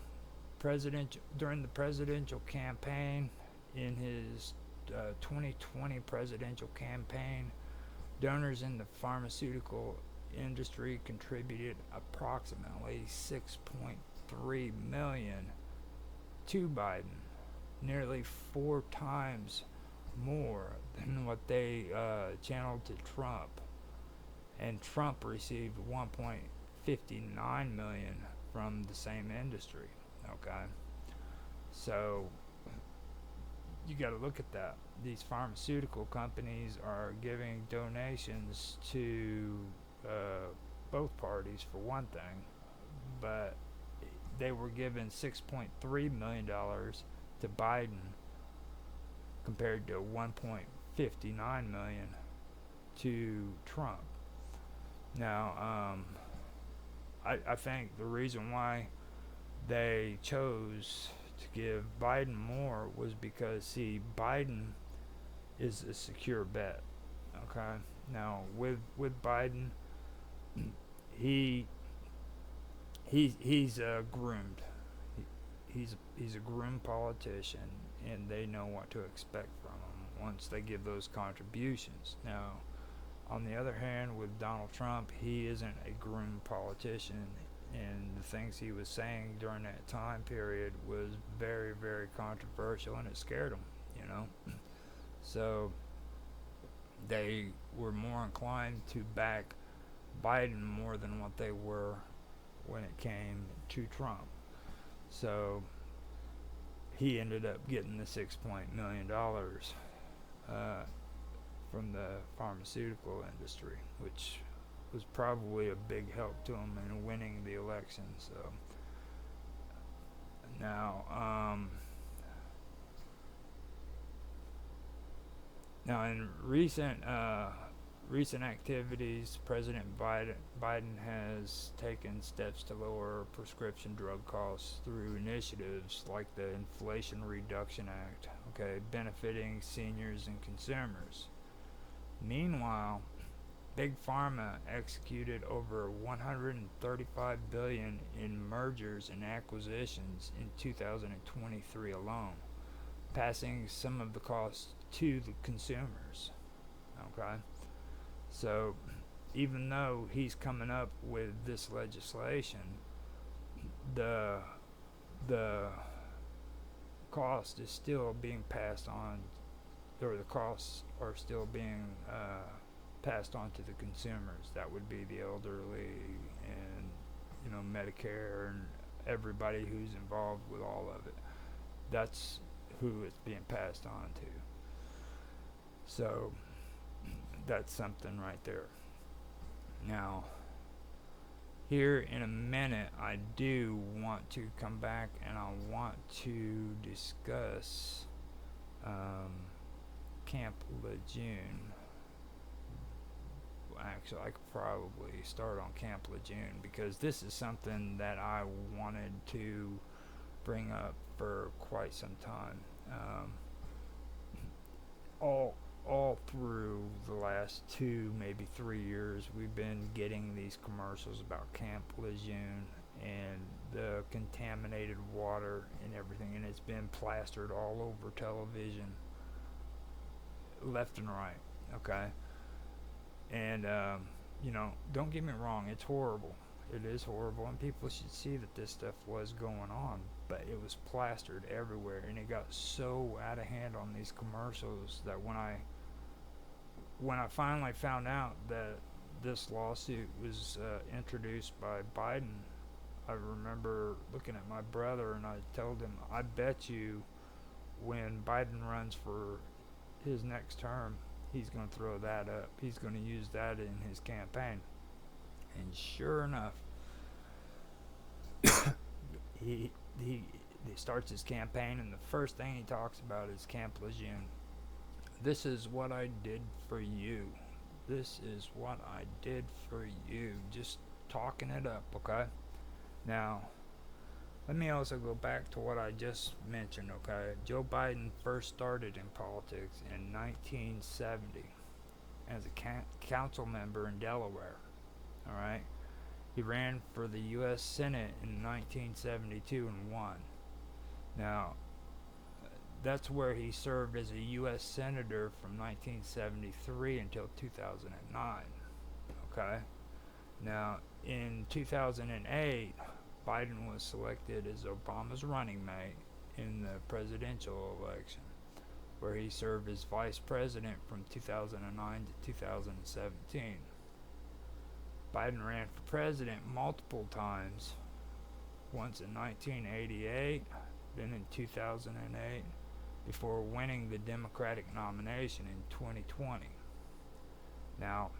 during the presidential campaign, in his 2020 presidential campaign, donors in the pharmaceutical industry contributed approximately $6.3 million to Biden, nearly 4 times more than what they channeled to Trump, and Trump received $1.59 million from the same industry. Okay, so you got to look at that. These pharmaceutical companies are giving donations to both parties for one thing, but they were given $6.3 million to Biden compared to $1.59 million to Trump. Now, I think the reason why they chose to give Biden more was because, see, Biden is a secure bet. Okay. Now, with Biden, he's groomed. He's a groomed politician, and they know what to expect from him once they give those contributions. Now, on the other hand, with Donald Trump, he isn't a groomed politician, and the things he was saying during that time period was very, very controversial, and it scared him, you know. So they were more inclined to back Biden more than what they were when it came to Trump. So he ended up getting the $6 million from the pharmaceutical industry, which was probably a big help to him in winning the election. So now, in recent activities, President Biden has taken steps to lower prescription drug costs through initiatives like the Inflation Reduction Act, okay, benefiting seniors and consumers. Meanwhile, Big Pharma executed over $135 billion in mergers and acquisitions in 2023 alone, passing some of the costs to the consumers. Okay, so even though he's coming up with this legislation, the cost is still being passed on, or the costs are still being passed on to the consumers. That would be the elderly and, you know, Medicare everybody who's involved with all of it. That's who it's being passed on to. So that's something right there. Now, here in a minute, I do want to come back and I want to discuss Camp Lejeune. Actually, I could probably start on Camp Lejeune because this is something that I wanted to bring up for quite some time. All through the last 2, maybe 3 years, we've been getting these commercials about Camp Lejeune and the contaminated water and everything, and it's been plastered all over television, left and right, okay? And, don't get me wrong, it's horrible. It is horrible, and people should see that this stuff was going on, but it was plastered everywhere, and it got so out of hand on these commercials that when I finally found out that this lawsuit was introduced by Biden, I remember looking at my brother and I told him, I bet you when Biden runs for his next term, he's going to throw that up. He's going to use that in his campaign. And sure enough, he starts his campaign, and the first thing he talks about is Camp Lejeune. This is what I did for you. This is what I did for you. Just talking it up, okay? Now, let me also go back to what I just mentioned, okay? Joe Biden first started in politics in 1970 as a council member in Delaware, all right? He ran for the U.S. Senate in 1972 and won. Now, that's where he served as a U.S. Senator from 1973 until 2009, okay? Now, in 2008, Biden was selected as Obama's running mate in the presidential election, where he served as vice president from 2009 to 2017. Biden ran for president multiple times, once in 1988, then in 2008, before winning the Democratic nomination in 2020. Now,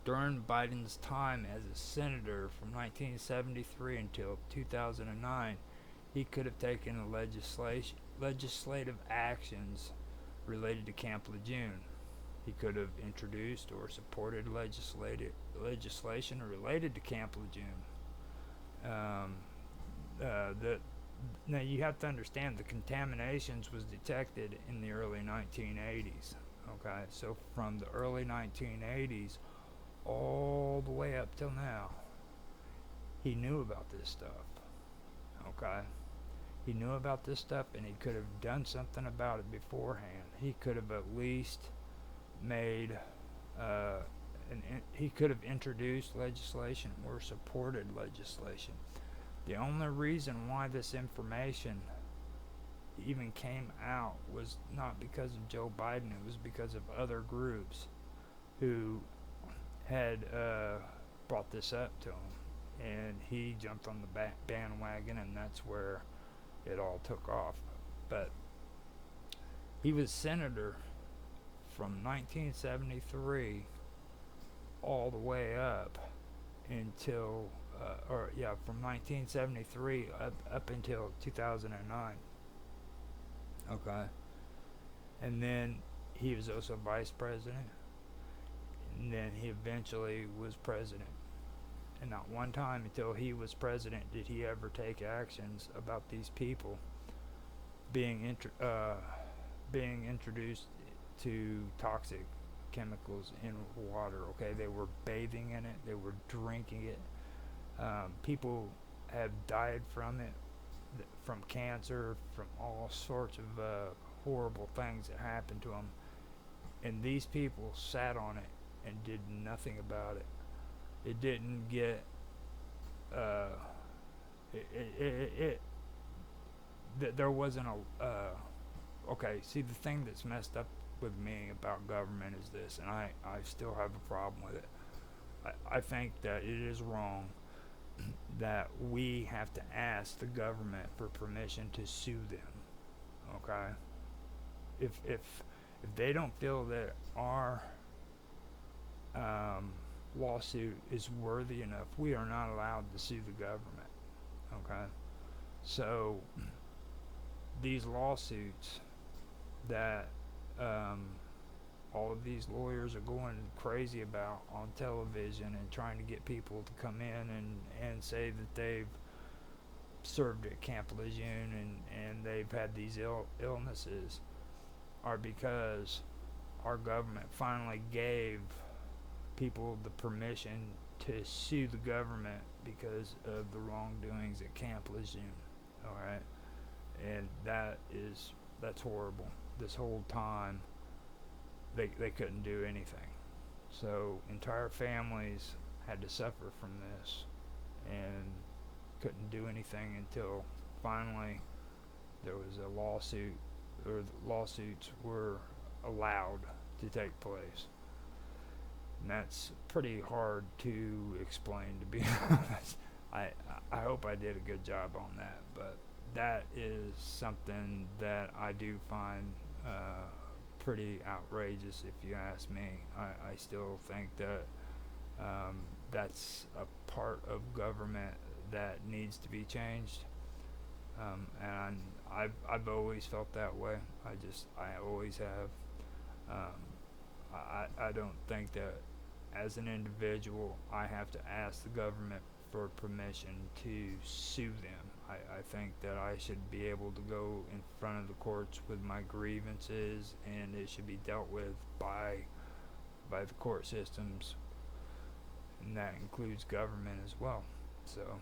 during Biden's time as a senator from 1973 until 2009, he could have taken legislative actions related to Camp Lejeune. He could have introduced or supported legislation related to Camp Lejeune. Now you have to understand the contaminations was detected in the early 1980s. Okay, so from the early 1980s all the way up till now, he knew about this stuff. Okay, he knew about this stuff, and he could have done something about it beforehand. He could have at least made he could have introduced legislation or supported legislation. The only reason why this information even came out was not because of Joe Biden. It was because of other groups who had brought this up to him, and he jumped on the bandwagon, and that's where it all took off. But he was senator from 1973 all the way up until from 1973 up until 2009. Okay, and then he was also vice president, and then he eventually was president. And not one time until he was president did he ever take actions about these people being introduced to toxic chemicals in water. Okay, they were bathing in it, they were drinking it. People have died from it, from cancer, from all sorts of horrible things that happened to them. And these people sat on it and did nothing about it. It didn't get. There wasn't a. Okay, see, the thing that's messed up with me about government is this, and I still have a problem with it. I think that it is wrong that we have to ask the government for permission to sue them. Okay? If they don't feel that our lawsuit is worthy enough, we are not allowed to sue the government. Okay? So these lawsuits that all of these lawyers are going crazy about on television and trying to get people to come in and say that they've served at Camp Lejeune and they've had these illnesses are because our government finally gave people the permission to sue the government because of the wrongdoings at Camp Lejeune. All right, and that's horrible. This whole time they couldn't do anything, so entire families had to suffer from this and couldn't do anything until finally there was a lawsuit, or the lawsuits were allowed to take place. And that's pretty hard to explain, to be honest. I hope I did a good job on that, but that is something that I do find pretty outrageous, if you ask me. I still think that that's a part of government that needs to be changed, and I've always felt that way. I always have. I don't think that as an individual I have to ask the government for permission to sue them. I think that I should be able to go in front of the courts with my grievances, and it should be dealt with by the court systems, and that includes government as well. So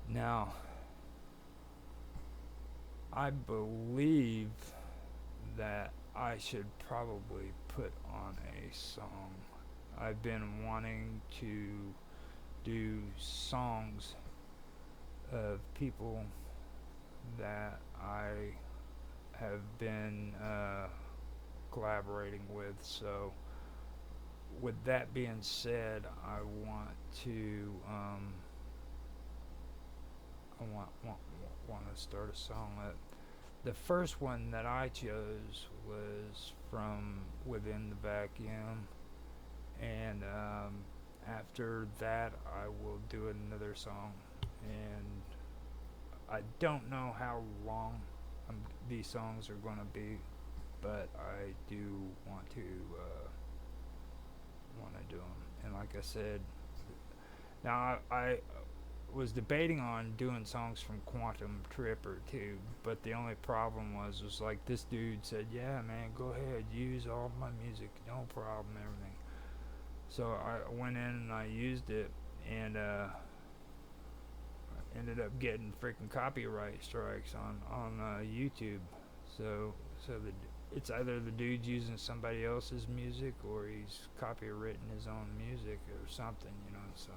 now I believe that I should probably put on a song. I've been wanting to do songs of people that I have been collaborating with. So with that being said, I want to want to start a song. The first one that I chose was from Within the Vacuum, and after that I will do another song, and I don't know how long these songs are going to be, but I do want to do them. And like I said, now I was debating on doing songs from Quantum Tripper too, but the only problem was like this dude said, yeah man, go ahead, use all my music, no problem, everything. So I went in and I used it, and ended up getting freaking copyright strikes on YouTube. So it's either the dude's using somebody else's music or he's copywritten his own music or something, you know. So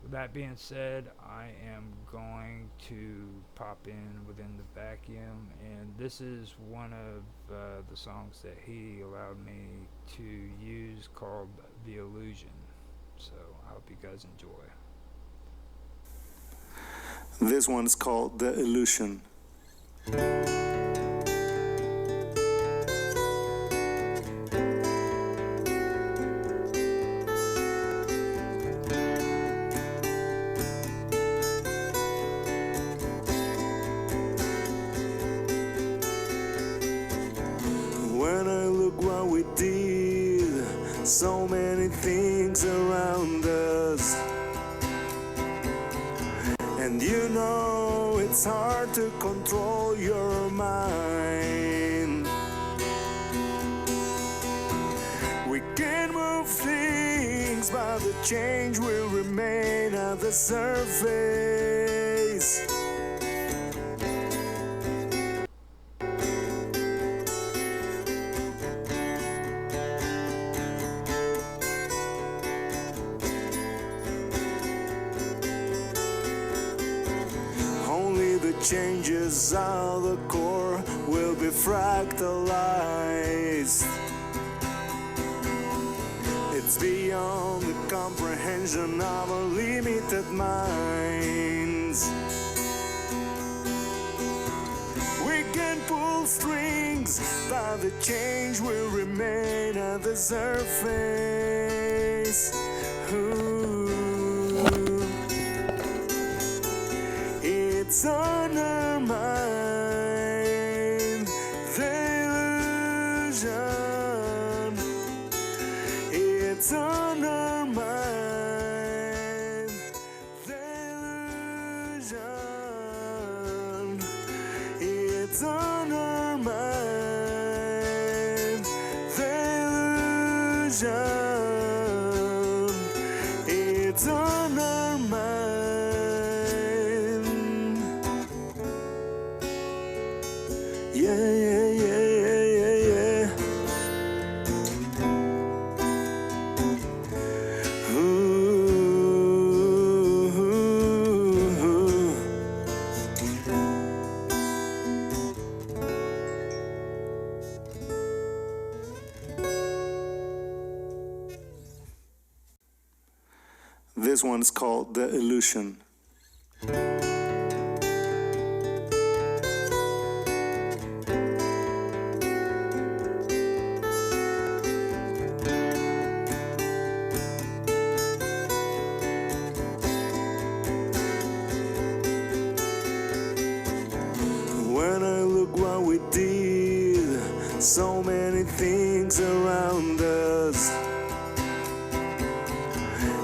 with that being said, I am going to pop in Within the Vacuum, and this is one of the songs that he allowed me to use, called The Illusion. So I hope you guys enjoy. This one's called The Illusion. When I look what we did, so many things around us, and you know it's hard to control your mind. We can move things, but the change will remain at the surface. Changes at the core will be fractalized. It It's beyond the comprehension of our limited minds. We can pull strings, but the change will remain at the surface. Ooh. It's on our mind, the illusion. It's on our mind, the illusion. It's on our mind, the illusion. It's on our mind. Yeah, yeah, yeah, yeah, yeah, yeah. This one's called The Illusion. When I look what we did, so many things around us.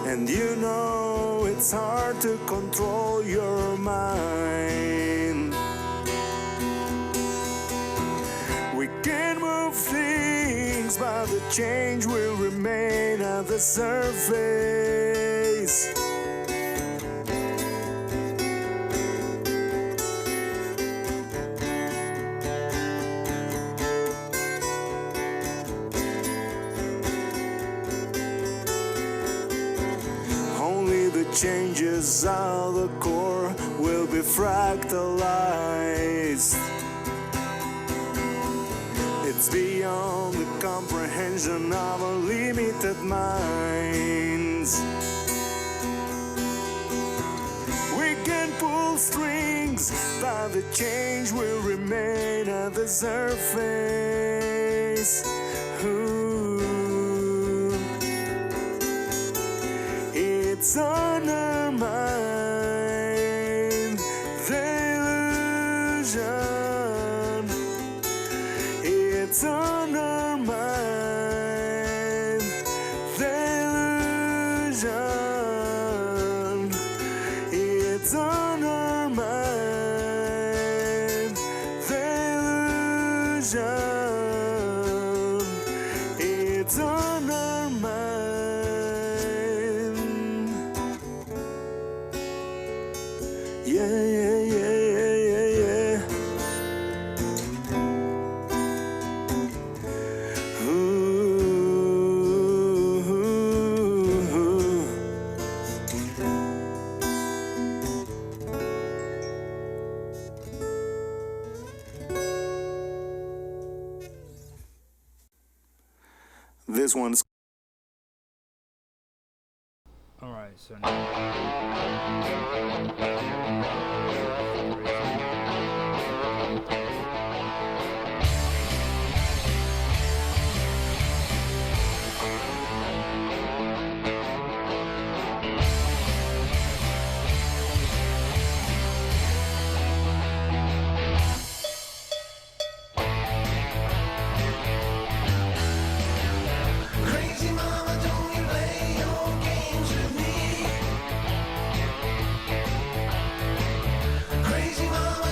And you know it's hard to control your mind. We can move things, but the change will remain at the surface. Changes of the core will be fractalized. It's beyond the comprehension of our limited minds. We can pull strings, but the change will remain at the surface. Ooh. It's on our mind, the illusion. It's on our mind, the illusion. It's on our mind, the illusion. It's on our mind. Yeah, yeah, yeah, yeah, yeah, yeah. Ooh. This one's All right, so now. Crazy mama, don't you play your games with me. Crazy mama.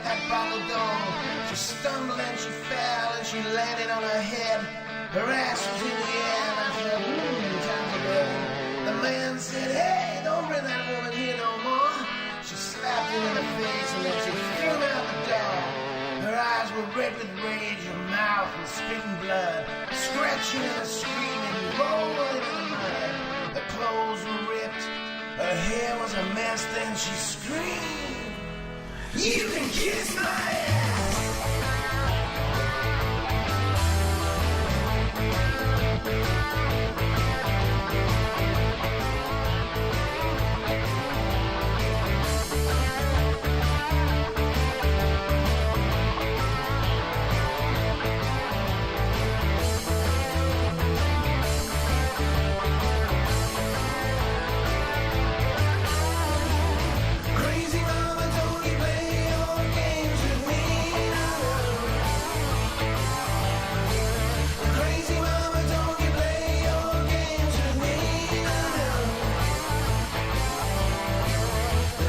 that bottle door. She stumbled and she fell and she landed on her head. Her ass was in the air and I thought, time to go. The man said, hey, don't bring that woman here no more. She slapped him in the face and then she threw him out the door. Her eyes were red with rage, her mouth was spitting blood, scratching and screaming, rolling in the mud. Her clothes were ripped, her hair was a mess, then she screamed, you can kiss my ass! Crazy mama, don't you play your games with me? Crazy mama, don't you play your games with me?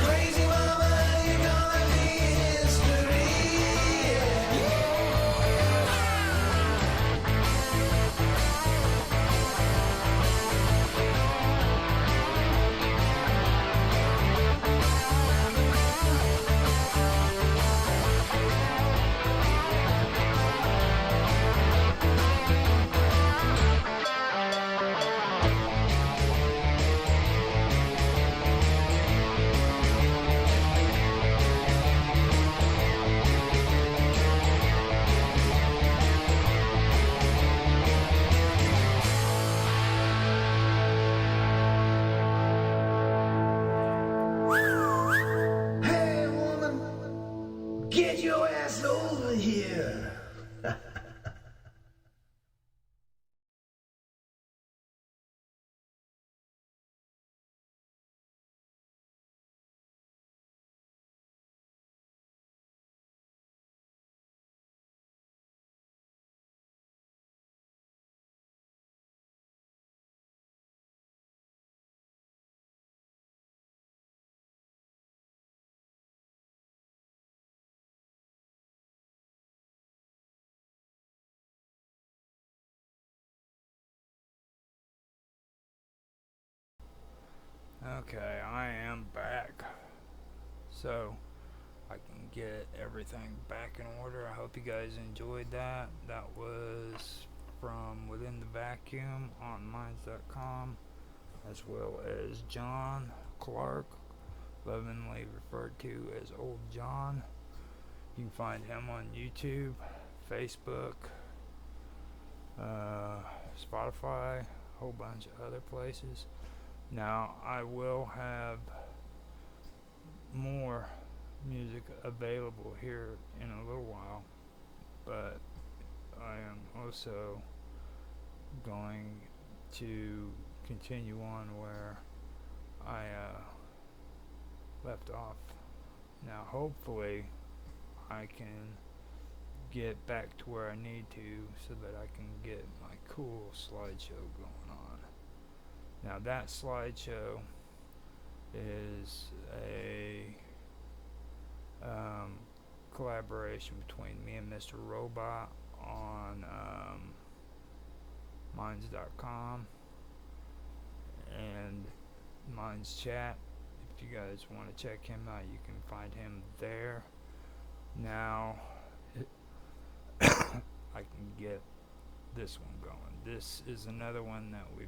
Crazy mama, you're gonna be history. Hey woman, get your ass over here. Okay, I am back. So, I can get everything back in order. I hope you guys enjoyed that. That was from Within the Vacuum on Minds.com, as well as John Clark, lovingly referred to as Old John. You can find him on YouTube, Facebook, Spotify, a whole bunch of other places. Now, I will have more music available here in a little while, but I am also going to continue on where I left off. Now, hopefully, I can get back to where I need to so that I can get my cool slideshow going on. Now, that slideshow is a collaboration between me and Mr. Robot on Minds.com and Minds Chat. If you guys want to check him out, you can find him there. Now, I can get this one going. This is another one that we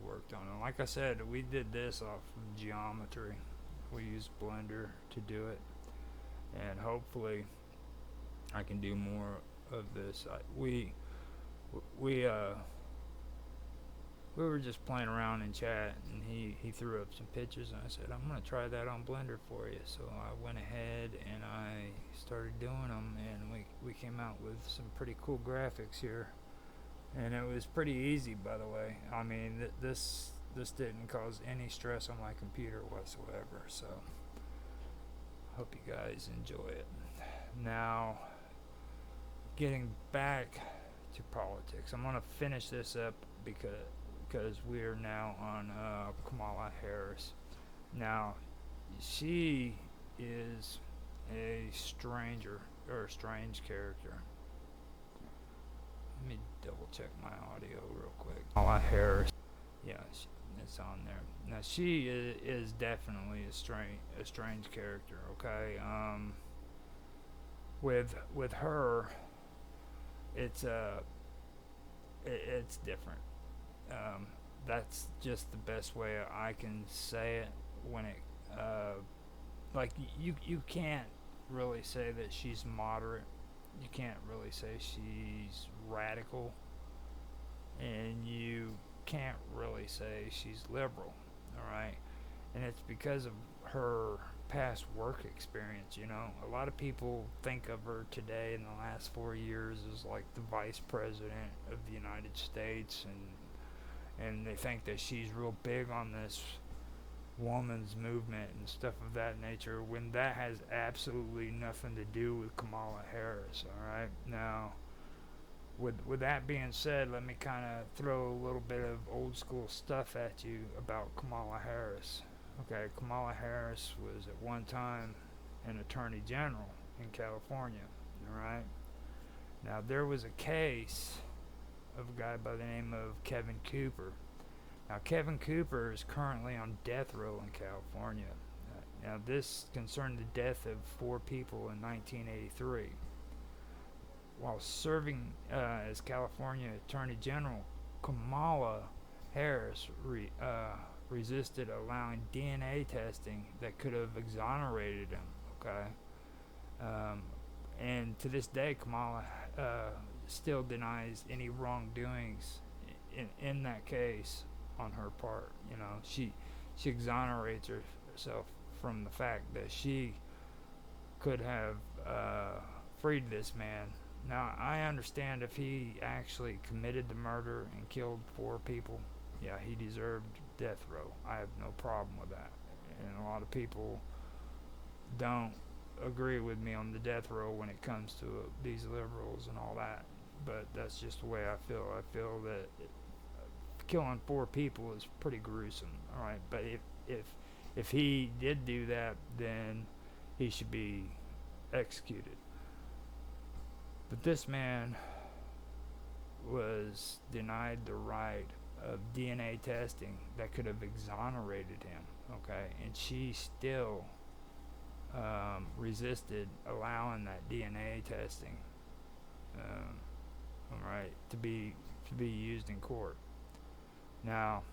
worked on. And like I said, we did this off of geometry. We used Blender to do it. And hopefully I can do more of this. We were just playing around in chat, and he threw up some pictures, and I said, I'm going to try that on Blender for you. So I went ahead and I started doing them, and we came out with some pretty cool graphics here. And it was pretty easy, by the way. I mean, this didn't cause any stress on my computer whatsoever. So hope you guys enjoy it. Now, getting back to politics, I'm going to finish this up because we're now on Kamala Harris. Now, she is a stranger or a strange character. Let me double check my audio real quick. Kamala Harris, yeah, it's on there. Now she is definitely a strange character. Okay, with her, it's it's different. That's just the best way I can say it. When it like you can't really say that she's moderate. You can't really say she's radical, and you can't really say she's liberal. All right, and it's because of her past work experience. You know, a lot of people think of her today in the last 4 years as like the vice president of the United States, and they think that she's real big on this woman's movement and stuff of that nature, when that has absolutely nothing to do with Kamala Harris. All right, now with that being said, let me kind of throw a little bit of old school stuff at you about Kamala Harris. Okay, Kamala Harris was at one time an attorney general in California. All right, now there was a case of a guy by the name of Kevin Cooper. Now, Kevin Cooper is currently on death row in California. Now, this concerned the death of 4 people in 1983. While serving as California Attorney General, Kamala Harris resisted allowing DNA testing that could have exonerated him. Okay, and to this day, Kamala still denies any wrongdoings in that case on her part. You know, she exonerates herself from the fact that she could have freed this man. Now, I understand if he actually committed the murder and killed 4 people, yeah, he deserved death row. I have no problem with that. And a lot of people don't agree with me on the death row when it comes to these liberals and all that. But that's just the way I feel. I feel that killing 4 people is pretty gruesome. All right, but if he did do that, then he should be executed. But this man was denied the right of DNA testing that could have exonerated him. Okay, and she still resisted allowing that DNA testing. All right, to be used in court. Now,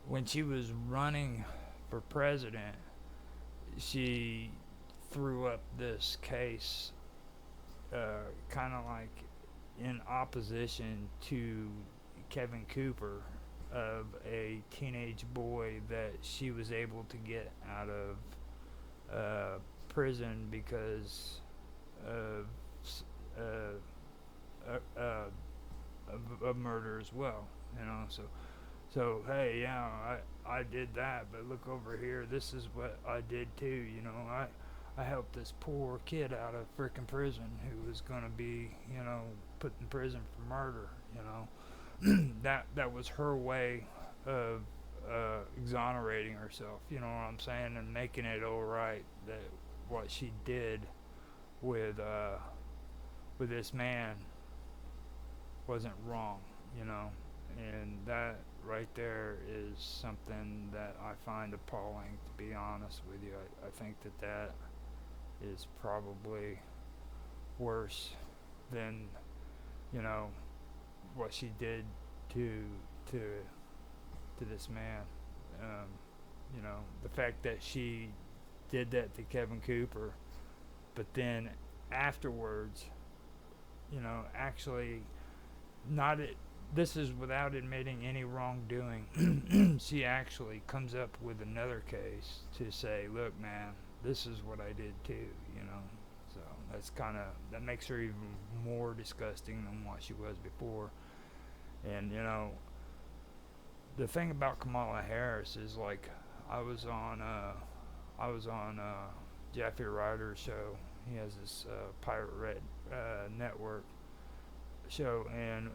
when she was running for president, she threw up this case kind of like in opposition to Kevin Cooper, of a teenage boy that she was able to get out of prison because of murder as well. You know, so hey, yeah, I did that, but look over here, this is what I did too. You know, I helped this poor kid out of frickin' prison who was gonna be, you know, put in prison for murder. You know, that was her way of exonerating herself. You know what I'm saying, and making it all right that what she did with this man wasn't wrong. You know, and that right there is something that I find appalling, to be honest with you. I think that is probably worse than, you know, what she did to this man. You know, the fact that she did that to Kevin Cooper, but then afterwards, you know, actually not it. This is without admitting any wrongdoing. She actually comes up with another case to say, look, man, this is what I did too, you know. So that makes her even more disgusting than what she was before. And, you know, the thing about Kamala Harris is, like, I was on Jeffrey Ryder's show. He has this Pirate Red network show, and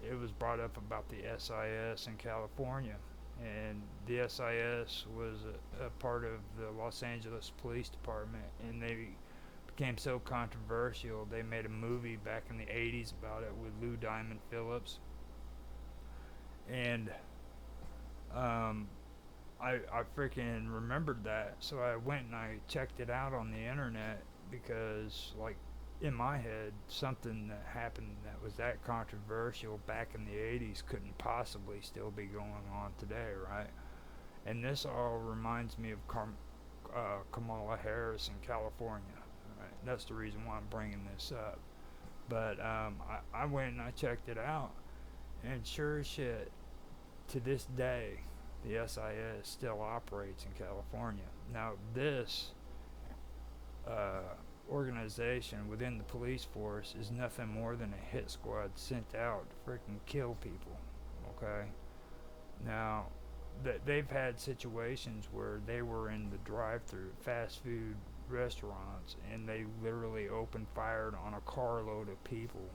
it was brought up about the SIS in California. and the SIS was a part of the Los Angeles Police Department, and they became so controversial they made a movie back in the 80s about it with Lou Diamond Phillips. And I freaking remembered that, so I went and I checked it out on the internet, because like in my head, something that happened that was that controversial back in the 80s couldn't possibly still be going on today, right? And this all reminds me of Kamala Harris in California. Right? That's the reason why I'm bringing this up. But I went and I checked it out, and sure as shit, to this day, the SIS still operates in California. Now, this organization within the police force is nothing more than a hit squad sent out to freaking kill people, okay? Now, they've had situations where they were in the drive-through fast food restaurants, and they literally opened fire on a carload of people,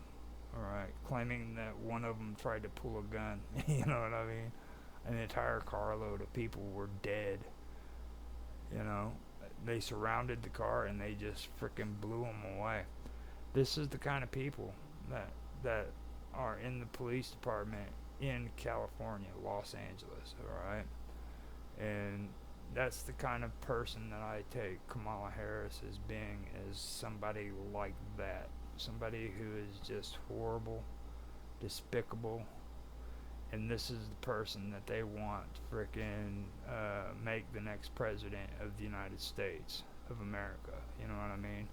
alright, claiming that one of them tried to pull a gun. You know what I mean? An entire carload of people were dead. You know, they surrounded the car and they just freaking blew them away. This is the kind of people that are in the police department in California, Los Angeles, alright? And that's the kind of person that I take Kamala Harris as being, as somebody like that. Somebody who is just horrible, despicable, and this is the person that they want to frickin' make the next president of the United States of America. You know what I mean?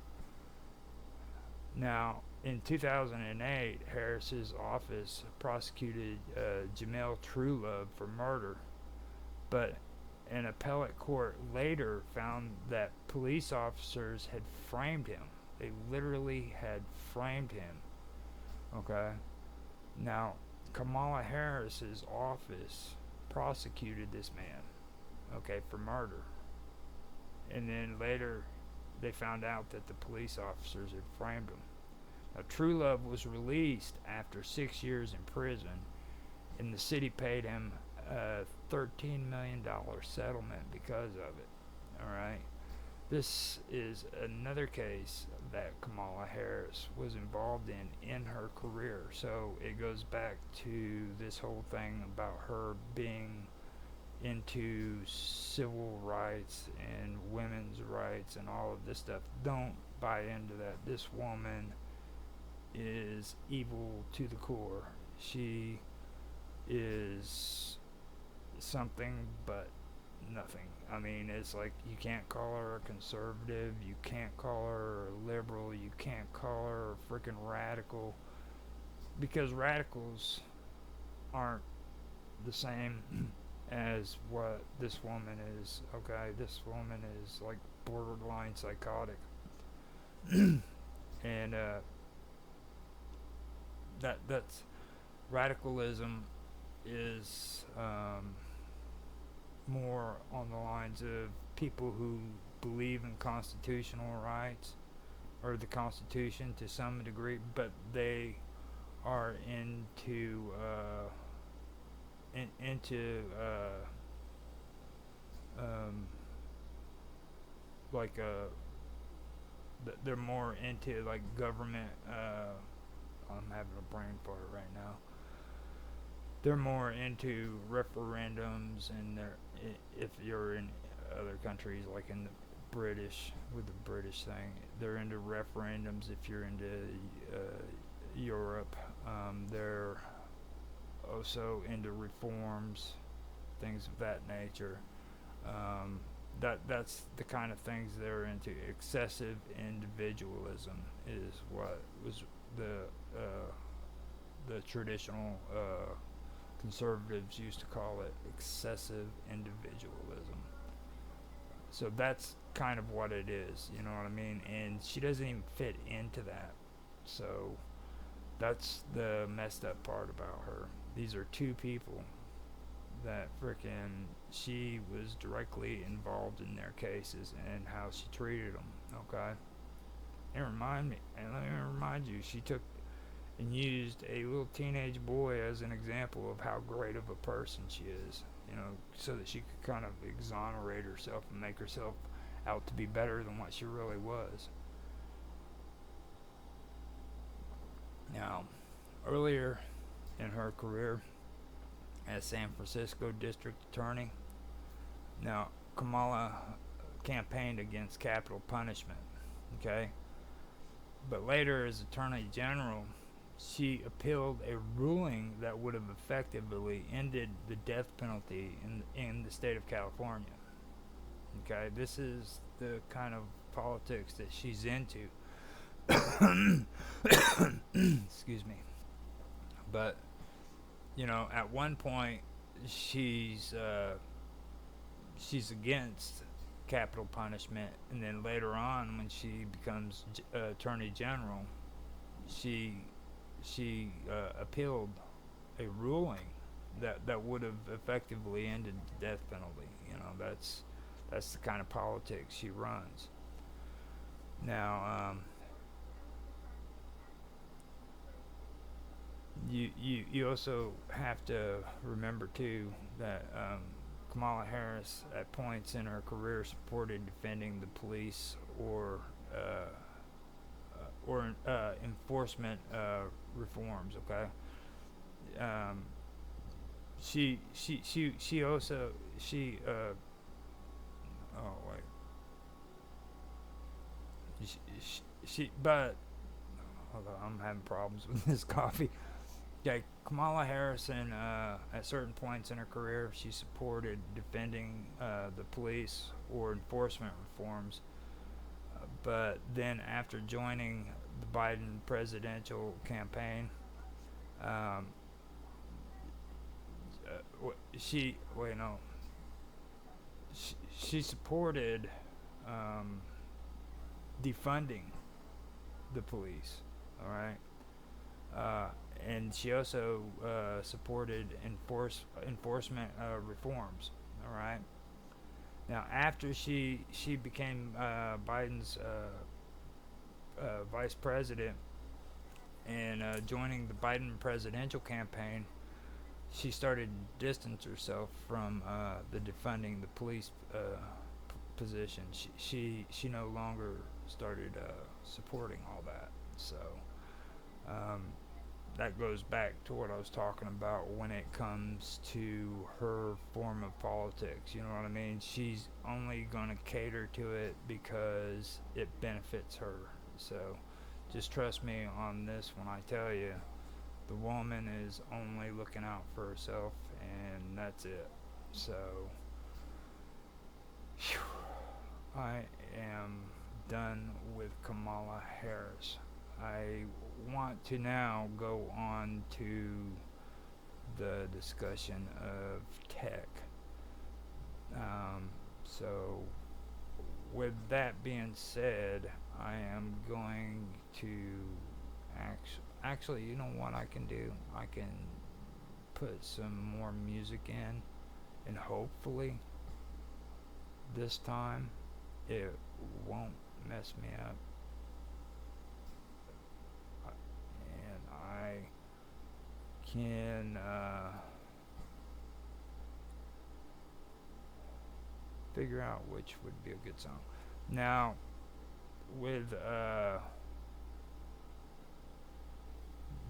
Now, in 2008, Harris's office prosecuted Jamel Truelove for murder, but an appellate court later found that police officers had framed him. They literally had framed him. Okay? Now, Kamala Harris's office prosecuted this man, okay, for murder. And then later, they found out that the police officers had framed him. Now, Truelove was released after 6 years in prison, and the city paid him a $13 million settlement because of it. Alright? This is another case that Kamala Harris was involved in her career. So it goes back to this whole thing about her being into civil rights and women's rights and all of this stuff. Don't buy into that. This woman is evil to the core. She is something but nothing. I mean, it's like, you can't call her a conservative, you can't call her a liberal, you can't call her a freaking radical, because radicals aren't the same as what this woman is. Okay, this woman is like borderline psychotic. And that's radicalism is more on the lines of people who believe in constitutional rights or the Constitution to some degree, but they are into like they're more into like government. I'm having a brain fart right now. They're more into referendums, and if you're in other countries, like in the British, with the British thing, they're into referendums. If you're into Europe, they're also into reforms, things of that nature. That's the kind of things they're into. Excessive individualism is what was the traditional conservatives used to call it, excessive individualism. So that's kind of what it is, you know what I mean? And she doesn't even fit into that. So that's the messed up part about her. These are two people that frickin' she was directly involved in their cases and how she treated them, okay? And let me remind you, she took and used a little teenage boy as an example of how great of a person she is. so that she could kind of exonerate herself and make herself out to be better than what she really was. Now, earlier in her career as San Francisco District Attorney, now Kamala campaigned against capital punishment, okay? But later, as Attorney General, she appealed a ruling that would have effectively ended the death penalty in the state of California. Okay, this is the kind of politics that she's into. Excuse me. But at one point, she's against capital punishment, and then later on, when she becomes Attorney General, she appealed a ruling that would have effectively ended the death penalty. That's the kind of politics she runs. Now, you also have to remember too that Kamala Harris at points in her career supported defending the police or enforcement reforms. Okay. She also oh wait. But hold on, I'm having problems with this coffee. Okay, Kamala Harris, at certain points in her career, she supported defending the police or enforcement reforms. But then, after joining the Biden presidential campaign, she supported defunding the police. All right. And she also supported enforcement reforms. All right. Now, after she became Biden's vice president and joining the Biden presidential campaign, she started to distance herself from the defunding the police position. She no longer started supporting all that. So that goes back to what I was talking about when it comes to her form of politics. You know what I mean? She's only going to cater to it because it benefits her. So just trust me on this when I tell you, the woman is only looking out for herself, and that's it. So I am done with Kamala Harris. I want to now go on to the discussion of tech. So with that being said, I am going to actually, you know what I can do? I can put some more music in, and hopefully this time it won't mess me up. I can figure out which would be a good song. Now, with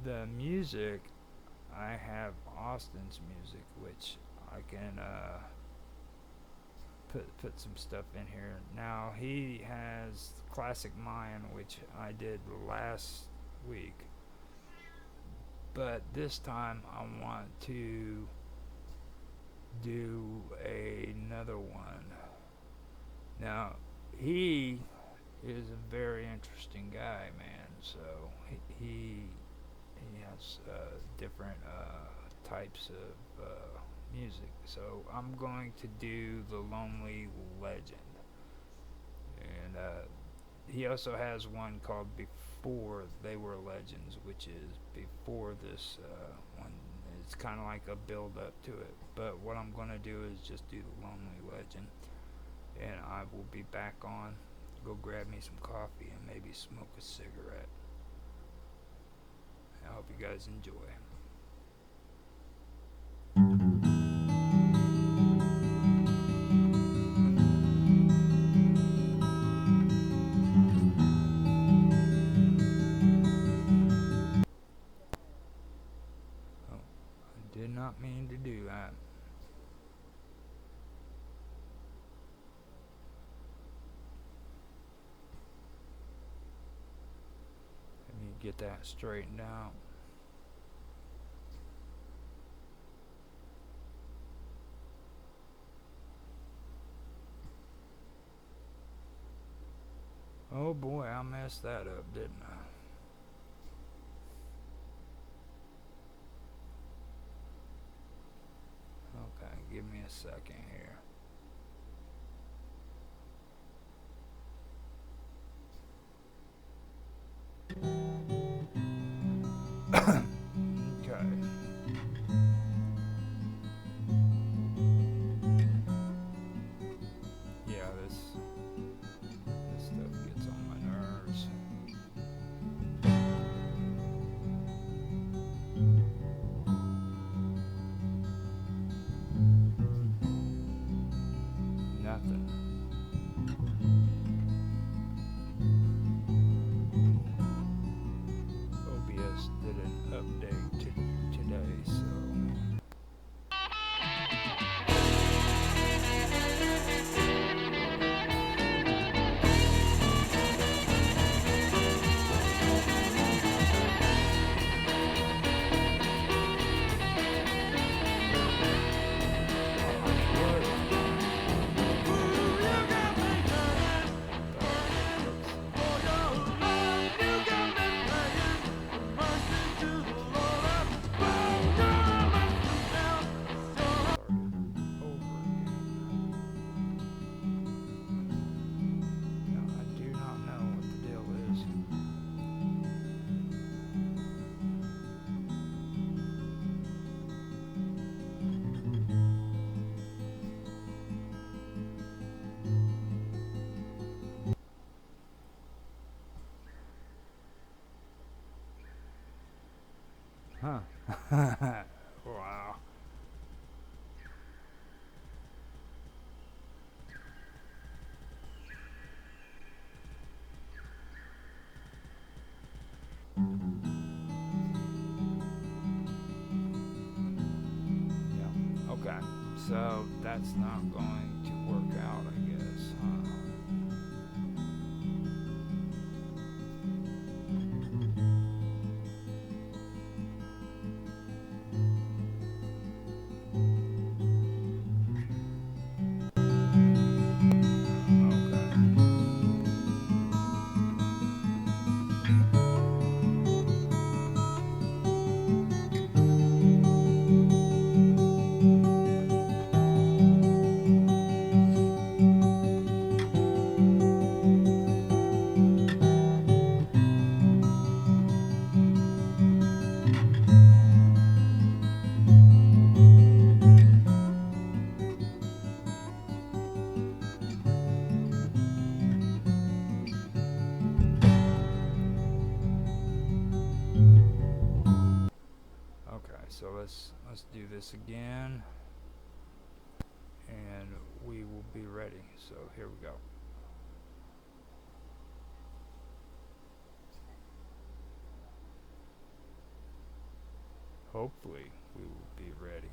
the music, I have Austin's music, which I can put some stuff in here. Now, he has Classic Mayan, which I did last week. But this time I want to do another one. Now, he is a very interesting guy, man. So he has different types of music. So I'm going to do The Lonely Legend. And he also has one called Before They Were Legends, which is before this one. It's kind of like a build up to it. But what I'm going to do is just do The Lonely Legend. And I will be back on. Go grab me some coffee and maybe smoke a cigarette. I hope you guys enjoy. do that. Let me get that straightened out. Oh boy, I messed that up, didn't I? Okay, give me a second here. Okay. Yeah, this stuff gets on my nerves. Nothing. OBS did an update today, so. Huh. Wow. Yeah. Okay. So that's not going to work out, I guess, huh? So let's do this again, and we will be ready. So here we go. Hopefully we will be ready.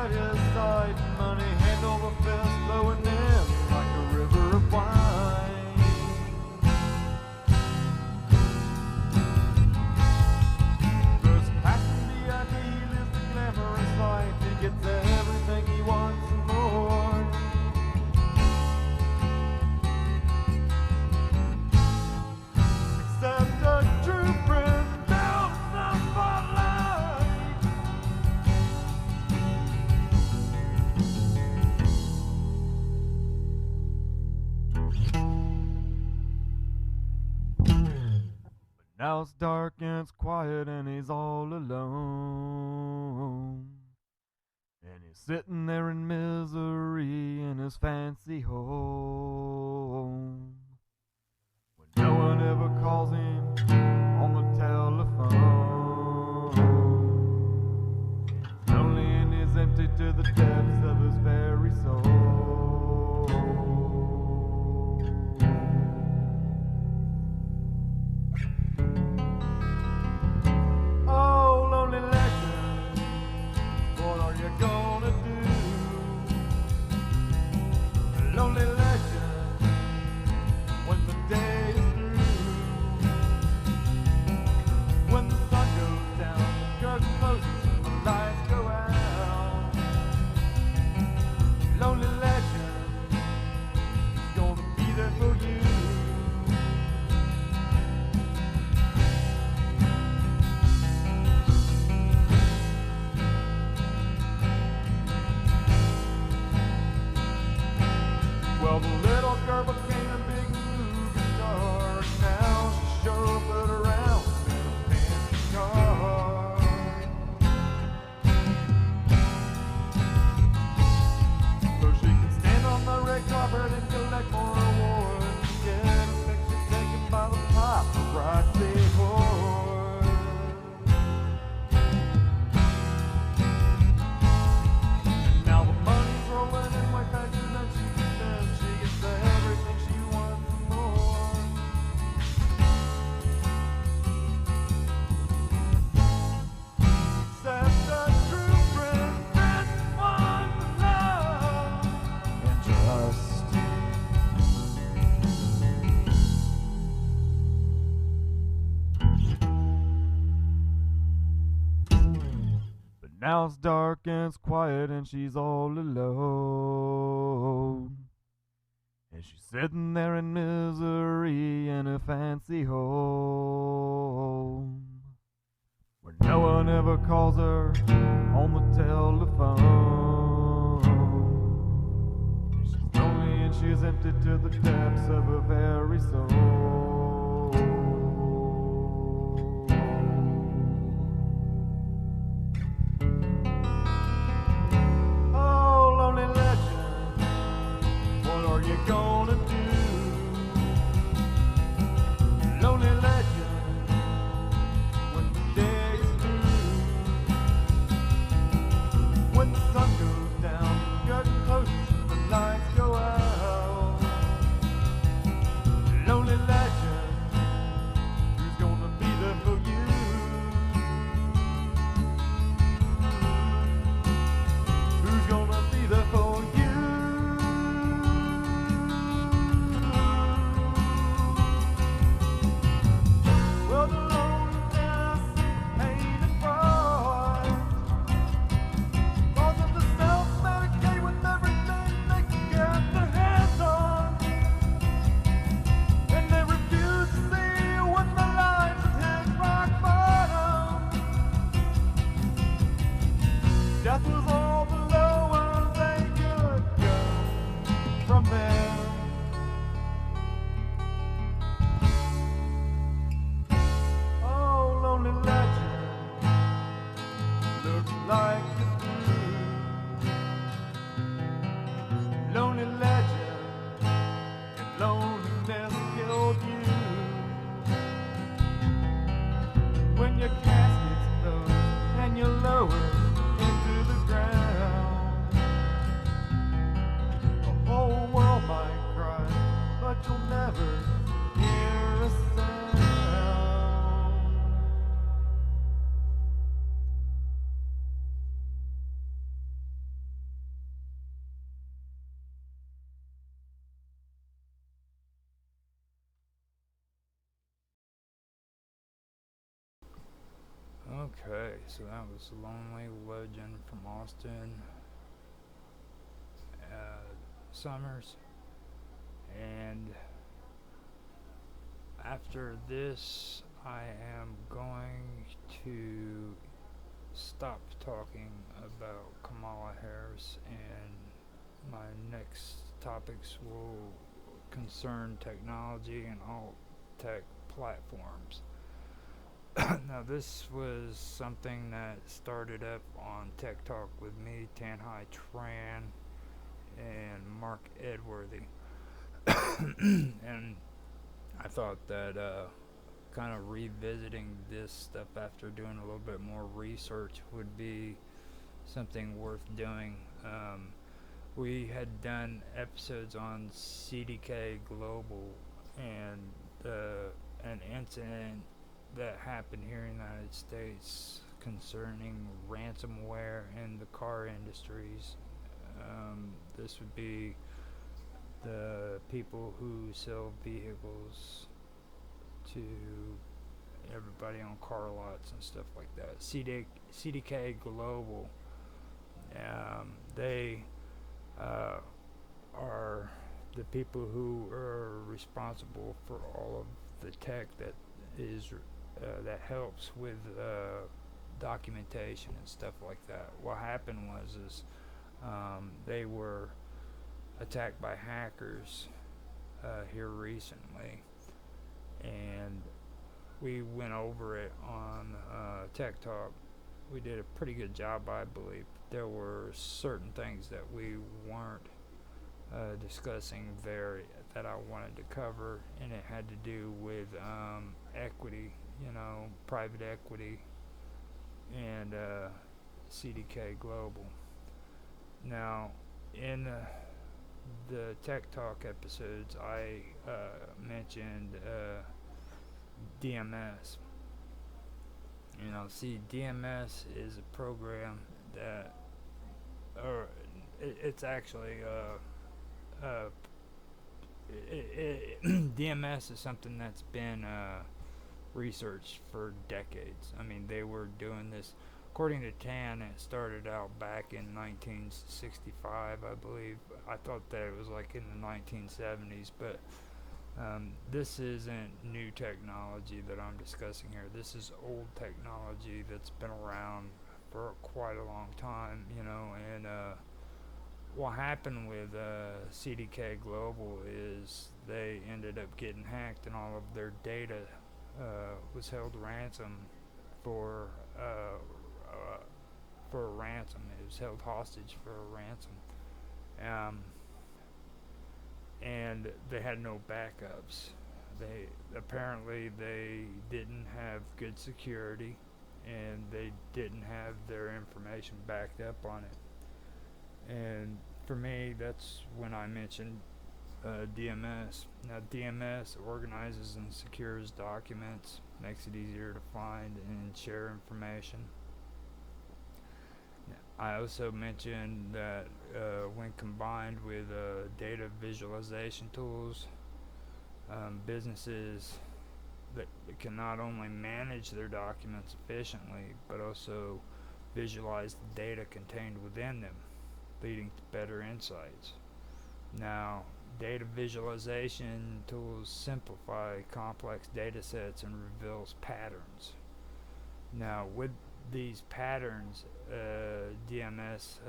at his side, money hand over fist, flowing in like a river of wine. First passing the ideal is the glamorous life. He gets everything he wants and more. Except a true friend builds the spotlight. Now it's dark and it's quiet and he's all alone. And he's sitting there in misery in his fancy home. When no one ever calls him on the telephone. He's lonely and he's empty to the depths of his very soul. Oh, lonely legend, what are you gonna do? Lonely legend, when the day is through. When the sun goes down, the curtain closes and the lights go out. Lonely legend, is gonna be there for you. Well, the little girl became a big movie star. Now she chauffeured around in a fancy car. So she can stand on the red carpet and collect more awards. Get a picture taken by the paparazzi board. Now the money's rolling in way faster than she can spend. She gets everything she wants and more. Except a true friend, one for love and trust. But now it's dark and it's quiet and she's all alone. And she's sitting there in misery in a fancy home. Where no one ever calls her on the telephone. And she's lonely and she's empty to the depths of her very soul. Oh, lonely legend, what are you gonna do? Lonely legend, when the day is through. When the sun goes down, the curtain closes and the lights go out. Lonely legend, who's gonna be there for you? Who's gonna be there for you? Well, the loneliness ain't a fraud. Cause of the self-medicate with everything they can get their hands on. And they refuse to see when the lives have hit rock bottom. Death was all the lower they could go from there. Oh, lonely legend, looks like it's true. Lonely legend, and loneliness killed you. When your casket's closed and you're lowered into the ground, the whole world might cry, but you'll never hear a sound. Okay, so that was Lonely Legend from Austin Summers. And after this, I am going to stop talking about Kamala Harris, and my next topics will concern technology and alt tech platforms. Now, this was something that started up on Tech Talk with me, Tanhai Tran, and Mark Edworthy. And I thought that kind of revisiting this stuff after doing a little bit more research would be something worth doing. We had done episodes on CDK Global and an incident that happened here in the United States concerning ransomware in the car industries. This would be the people who sell vehicles to everybody on car lots and stuff like that. CDK Global, they are the people who are responsible for all of the tech that is that helps with documentation and stuff like that. What happened was they were attacked by hackers here recently, and we went over it on Tech Talk. We did a pretty good job, I believe. There were certain things that we weren't discussing there that I wanted to cover, and it had to do with equity, private equity, and CDK Global. Now, in the Tech Talk episodes, I mentioned DMS. DMS is a program that, or it's actually DMS is something that's been researched for decades. I mean, they were doing this, according to Tan, it started out back in 1965, I believe. I thought that it was like in the 1970s, but this isn't new technology that I'm discussing here. This is old technology that's been around for quite a long time, and what happened with CDK Global is they ended up getting hacked, and all of their data was held ransom for a ransom. It was held hostage for a ransom. And they had no backups. They didn't have good security, and they didn't have their information backed up on it. And for me, that's when I mentioned DMS. Now, DMS organizes and secures documents, makes it easier to find and share information. I also mentioned that when combined with data visualization tools, businesses that can not only manage their documents efficiently, but also visualize the data contained within them, leading to better insights. Now, data visualization tools simplify complex data sets and reveals patterns. Now, with these patterns, DMS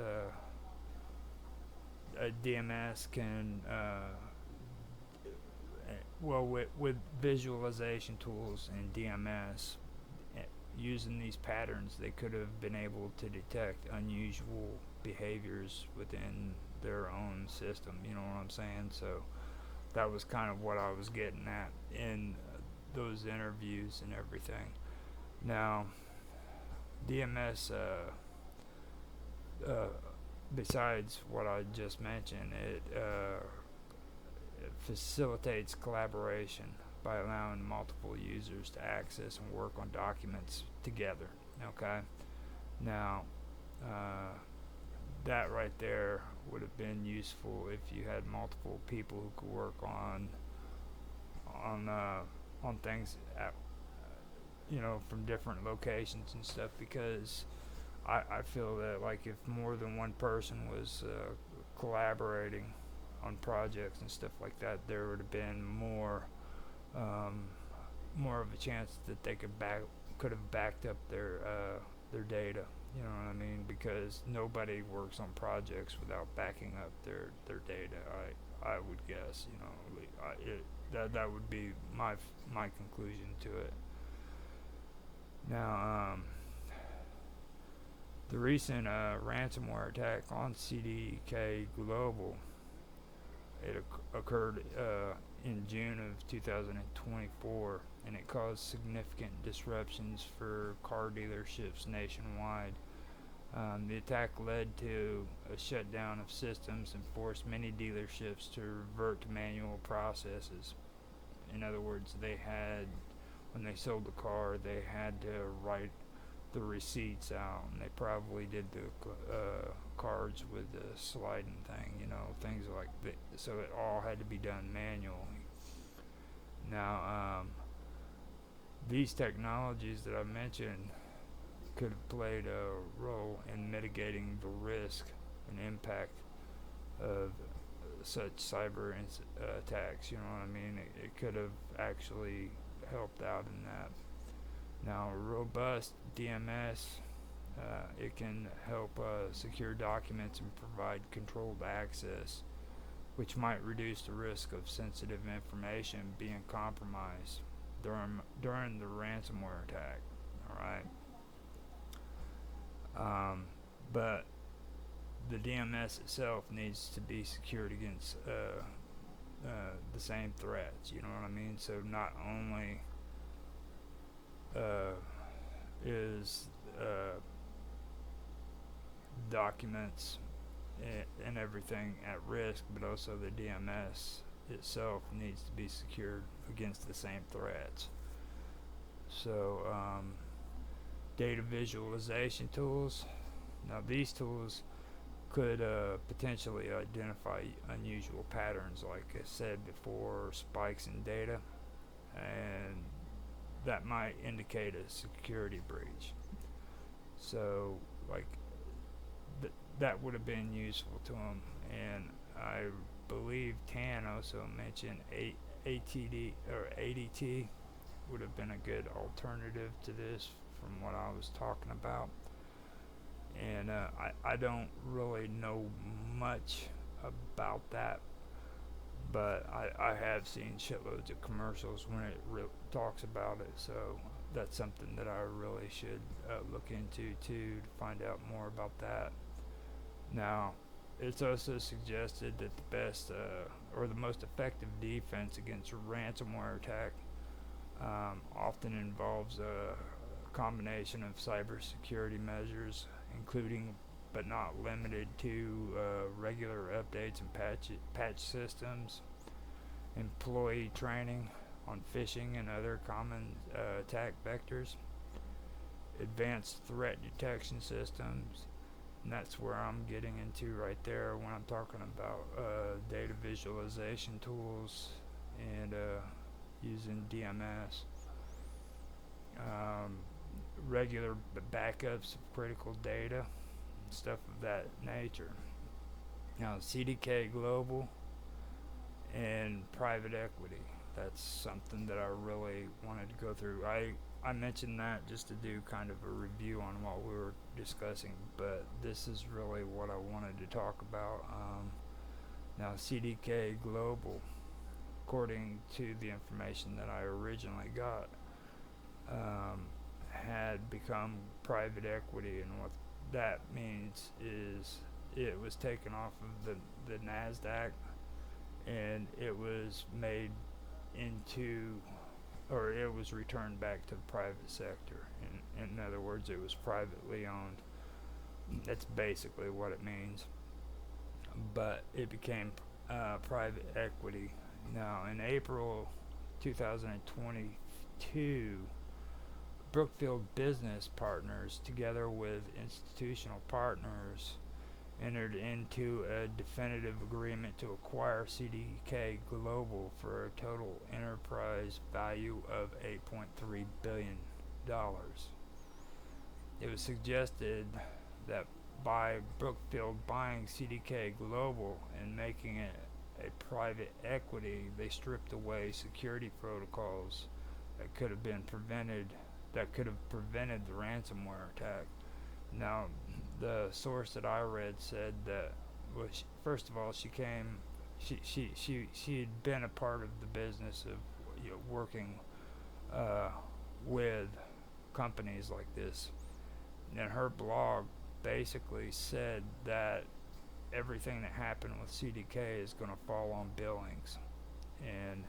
can with visualization tools and DMS, using these patterns, they could have been able to detect unusual behaviors within their own system. You know what I'm saying? So that was kind of what I was getting at in those interviews and everything. Now, DMS, besides what I just mentioned, it facilitates collaboration by allowing multiple users to access and work on documents together. Okay? Now, that right there would have been useful if you had multiple people who could work on things from different locations and stuff, because I feel that like if more than one person was collaborating on projects and stuff like that, there would have been more of a chance that they could have backed up their data. You know what I mean? Because nobody works on projects without backing up their data. I would guess. That would be my conclusion to it. Now, the recent ransomware attack on CDK Global, it occurred in June of 2024, and it caused significant disruptions for car dealerships nationwide. The attack led to a shutdown of systems and forced many dealerships to revert to manual processes. In other words, when they sold the car, they had to write the receipts out, and they probably did the cards with the sliding thing, things like that. So it all had to be done manually. Now, these technologies that I mentioned could have played a role in mitigating the risk and impact of such cyber attacks. You know what I mean? It could have actually helped out in that. Now, robust DMS, it can help secure documents and provide controlled access, which might reduce the risk of sensitive information being compromised during the ransomware attack. All right. But the DMS itself needs to be secured against the same threats. You know what I mean? So not only is documents and everything at risk, but also the DMS itself needs to be secured against the same threats. So data visualization tools. Now these tools could potentially identify unusual patterns, like I said before, spikes in data, and that might indicate a security breach. So like that would have been useful to them. And I believe Tan also mentioned ATD or ADT would have been a good alternative to this from what I was talking about. And I don't really know much about that, but I have seen shitloads of commercials when it talks about it, so that's something that I really should look into too, to find out more about that. Now, it's also suggested that the best or the most effective defense against a ransomware attack often involves a combination of cybersecurity measures, including but not limited to regular updates and patch systems, employee training on phishing and other common attack vectors, advanced threat detection systems, and that's where I'm getting into right there when I'm talking about data visualization tools and using DMS. Regular backups of critical data, stuff of that nature. Now, CDK Global and private equity, that's something that I really wanted to go through. I mentioned that just to do kind of a review on what we were discussing, but this is really what I wanted to talk about. Now, CDK Global, according to the information that I originally got, had become private equity, and what that means is it was taken off of the NASDAQ and it was made into, or it was returned back to the private sector. In other words, it was privately owned. That's basically what it means. But it became private equity. Now, in April 2022, Brookfield Business Partners, together with institutional partners, entered into a definitive agreement to acquire CDK Global for a total enterprise value of $8.3 billion. It was suggested that by Brookfield buying CDK Global and making it a private equity, they stripped away security protocols that could have prevented the ransomware attack. Now, the source that I read said that, well, first of all, she had been a part of the business of working with companies like this, and her blog basically said that everything that happened with CDK is going to fall on Billings, and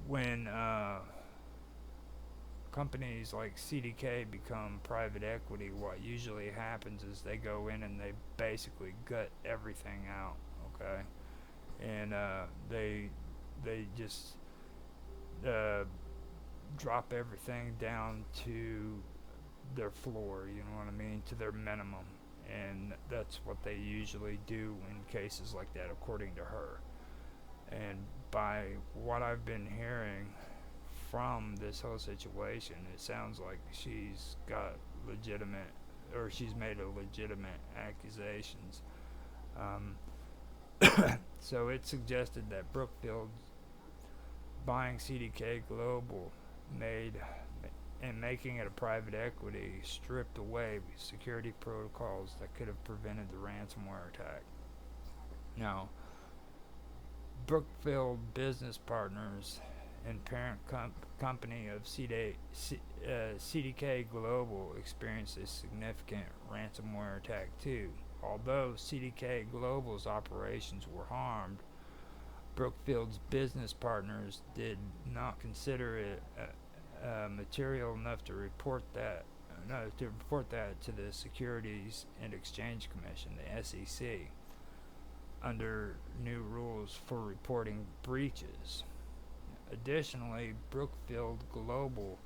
when companies like CDK become private equity, what usually happens is they go in and they basically gut everything out, okay, and they just drop everything down to their floor, you know what I mean, to their minimum, and that's what they usually do in cases like that, according to her. And by what I've been hearing from this whole situation, it sounds like she's made a legitimate accusations. So it suggested that Brookfield buying CDK Global making it a private equity stripped away security protocols that could have prevented the ransomware attack. Now, Brookfield business partners and parent company of CDK Global experienced a significant ransomware attack too. Although CDK Global's operations were harmed, Brookfield's business partners did not consider it material enough to report that to the Securities and Exchange Commission, the SEC, under new rules for reporting breaches. Additionally, Brookfield Global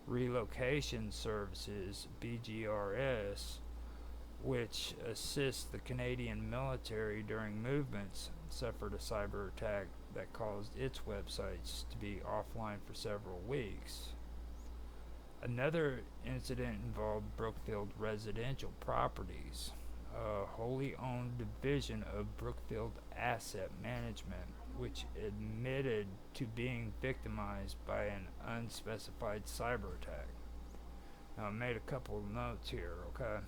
Relocation Services, BGRS, which assists the Canadian military during movements, suffered a cyber attack that caused its websites to be offline for several weeks. Another incident involved Brookfield Residential Properties, a wholly owned division of Brookfield Asset Management, which admitted to being victimized by an unspecified cyber attack. Now, I made a couple of notes here, okay?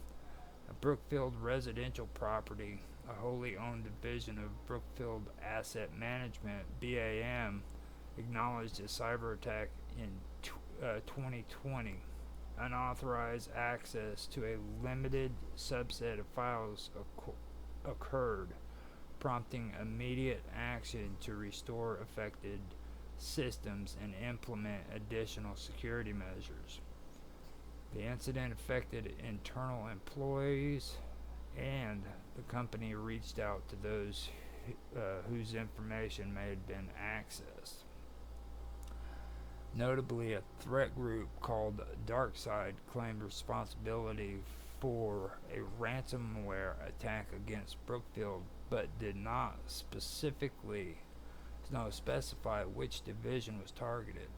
A Brookfield Residential Property, a wholly owned division of Brookfield Asset Management, BAM, acknowledged a cyber attack in 2020. Unauthorized access to a limited subset of files occurred, prompting immediate action to restore affected systems and implement additional security measures. The incident affected internal employees, and the company reached out to those whose information may have been accessed. Notably, a threat group called DarkSide claimed responsibility for a ransomware attack against Brookfield, but did not specify which division was targeted.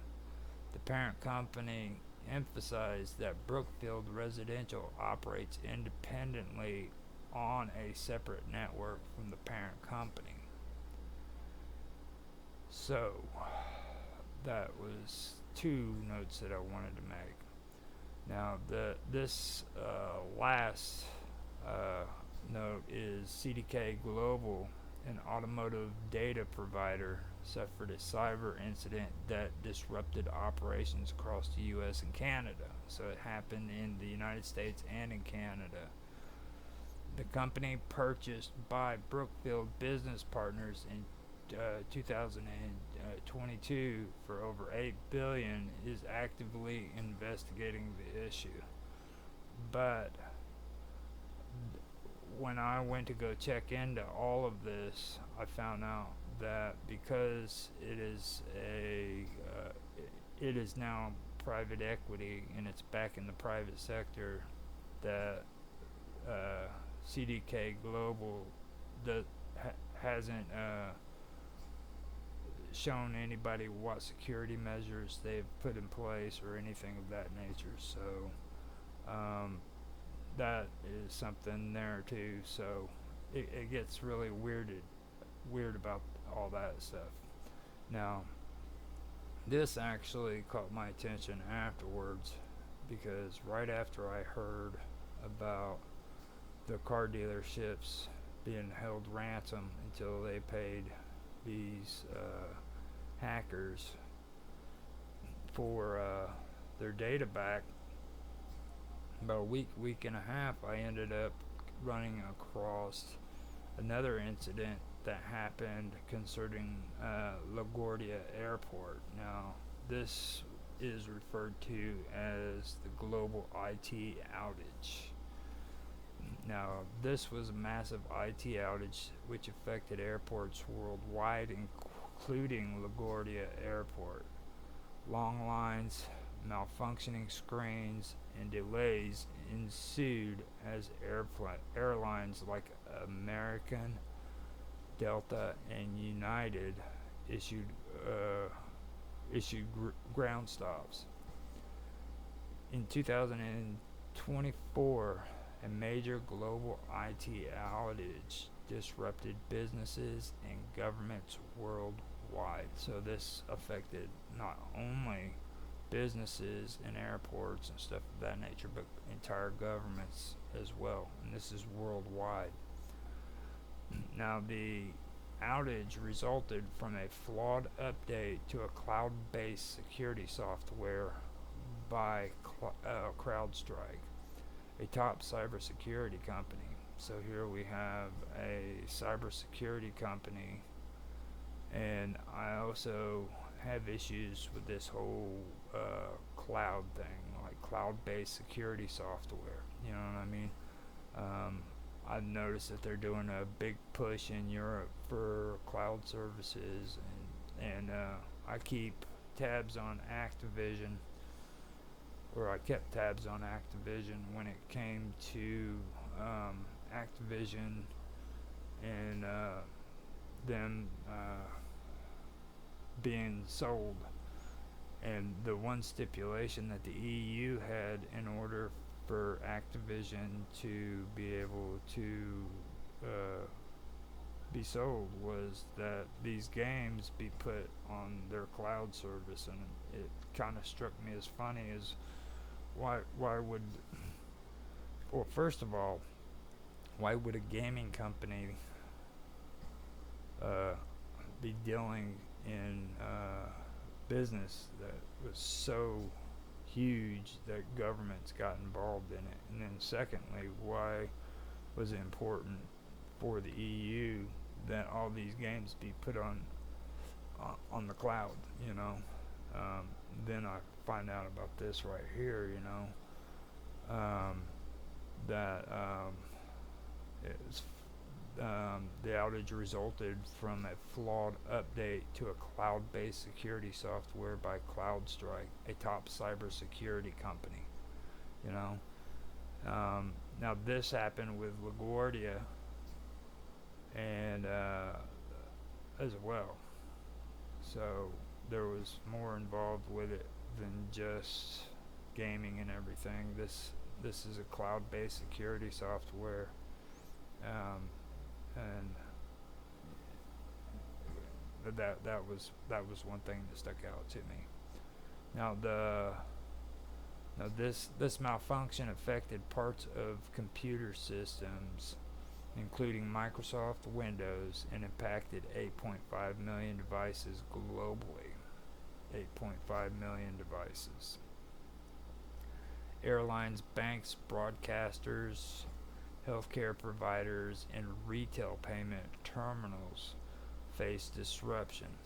The parent company emphasized that Brookfield Residential operates independently on a separate network from the parent company. So, that was two notes that I wanted to make. Now, this last note is CDK Global, an automotive data provider, suffered a cyber incident that disrupted operations across the U.S. and Canada. So it happened in the United States and in Canada. The company purchased by Brookfield Business Partners in 2022 for over $8 billion is actively investigating the issue. But when I went to go check into all of this, I found out that because it is now private equity and it's back in the private sector, that CDK Global hasn't shown anybody what security measures they've put in place or anything of that nature. So that is something there too. So it gets really weird about all that stuff. Now, this actually caught my attention afterwards, because right after I heard about the car dealerships being held ransom until they paid these hackers for their data back, about a week and a half, I ended up running across another incident that happened concerning LaGuardia Airport. Now, this is referred to as the global IT outage. Now, this was a massive IT outage which affected airports worldwide, including LaGuardia Airport. Long lines, malfunctioning screens, and delays ensued as airlines like American, Delta, and United issued ground stops. In 2024, a major global IT outage disrupted businesses and governments worldwide. So this affected not only businesses and airports and stuff of that nature, but entire governments as well. And this is worldwide. Now, the outage resulted from a flawed update to a cloud-based security software by CrowdStrike, a top cybersecurity company. So here we have a cybersecurity company, and I also have issues with this whole cloud thing, like cloud-based security software. You know what I mean? I've noticed that they're doing a big push in Europe for cloud services, and I keep tabs on Activision, or I kept tabs on Activision when it came to Activision and them being sold. And the one stipulation that the EU had in order for Activision to be able to be sold was that these games be put on their cloud service. And it kind of struck me as funny as why would, well, first of all, why would a gaming company be dealing in business that was so huge that governments got involved in it? And then secondly, why was it important for the EU that all these games be put on the cloud, you know? Then I find out about this right here, you know, that it's the outage resulted from a flawed update to a cloud-based security software by CrowdStrike, a top cybersecurity company. You know, now this happened with LaGuardia and as well. So there was more involved with it than just gaming and everything. This is a cloud-based security software. And that was one thing that stuck out to me. Now this malfunction affected parts of computer systems, including Microsoft Windows, and impacted 8.5 million devices globally. 8.5 million devices. Airlines, banks, broadcasters, healthcare providers, and retail payment terminals face disruption.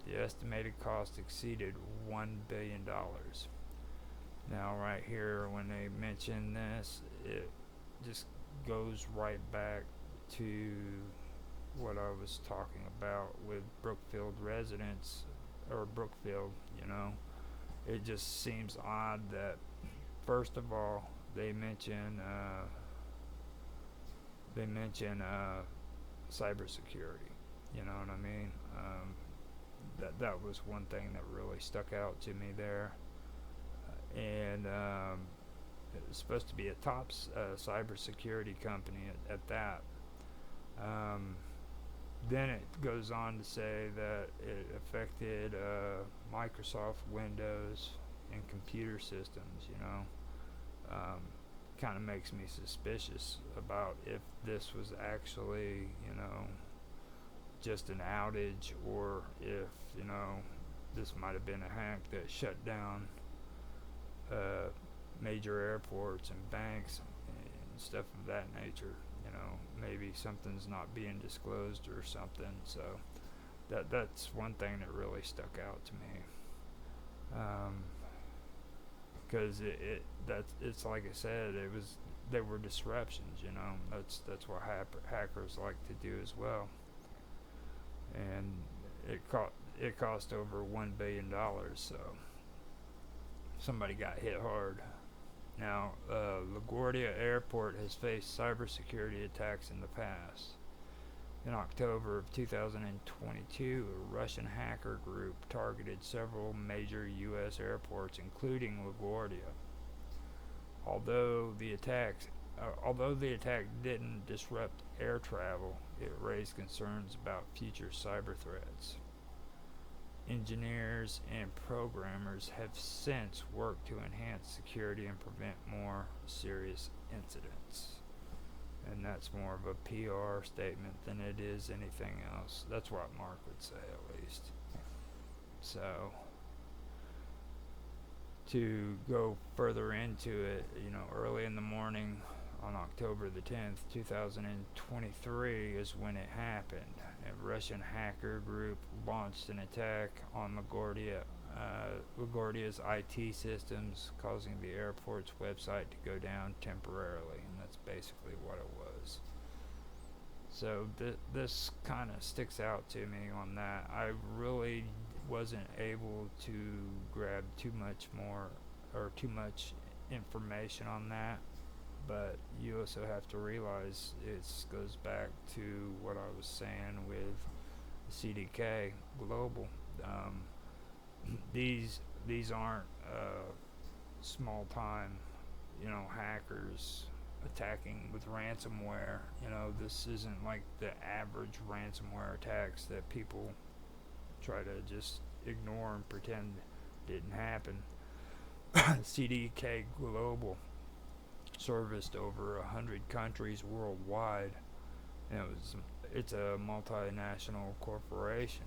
The estimated cost exceeded $1 billion. Now right here, when they mention this, it just goes right back to what I was talking about with Brookfield residents, or Brookfield, you know. It just seems odd that, first of all, they mention cybersecurity. You know what I mean? that was one thing that really stuck out to me there. And it's supposed to be a top cybersecurity company at that. Then it goes on to say that it affected Microsoft Windows and computer systems, kind of makes me suspicious about if this was actually, just an outage, or if, this might have been a hack that shut down major airports and banks and stuff of that nature. Maybe something's not being disclosed or something. So that's one thing that really stuck out to me. Because it's like I said, there were disruptions. That's what hackers like to do as well. And it cost over $1 billion. So somebody got hit hard. Now, LaGuardia Airport has faced cybersecurity attacks in the past. In October of 2022, a Russian hacker group targeted several major U.S. airports, including LaGuardia. Although the attack didn't disrupt air travel, it raised concerns about future cyber threats. Engineers and programmers have since worked to enhance security and prevent more serious incidents. And that's more of a PR statement than it is anything else. That's what Mark would say, at least. So, to go further into it, early in the morning on October the 10th, 2023 is when it happened. A Russian hacker group launched an attack on LaGuardia's IT systems, causing the airport's website to go down temporarily, and that's basically what it was. So this kind of sticks out to me on that. I really wasn't able to grab too much information on that. But you also have to realize it goes back to what I was saying with CDK Global. These aren't small time, hackers attacking with ransomware. This isn't like the average ransomware attacks that people try to just ignore and pretend didn't happen. CDK Global serviced over 100 countries worldwide, and it's a multinational corporation,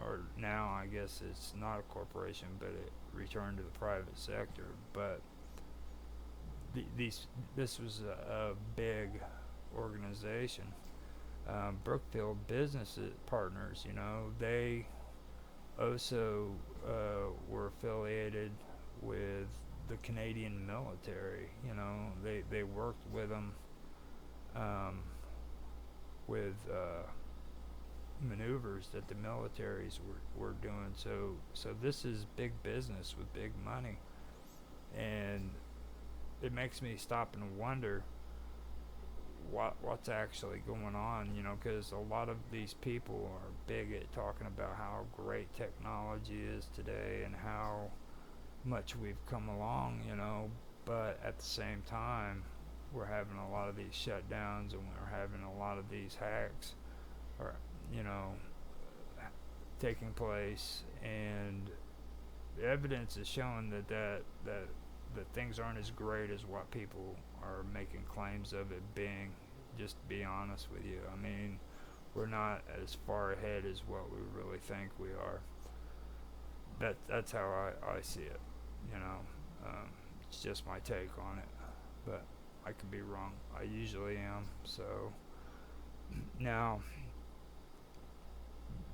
or now I guess it's not a corporation, but it returned to the private sector. But this was a big organization. Brookfield Business Partners, they also were affiliated with the Canadian military. They worked with them with maneuvers that the militaries were doing. So this is big business with big money, and it makes me stop and wonder what's actually going on, because a lot of these people are big at talking about how great technology is today and how much we've come along, but at the same time we're having a lot of these shutdowns, and we're having a lot of these hacks or taking place, and the evidence is showing that things aren't as great as what people are making claims of it being. Just to be honest with you, I mean, we're not as far ahead as what we really think we are. That's how I see it. It's just my take on it, but I could be wrong. I usually am. So now,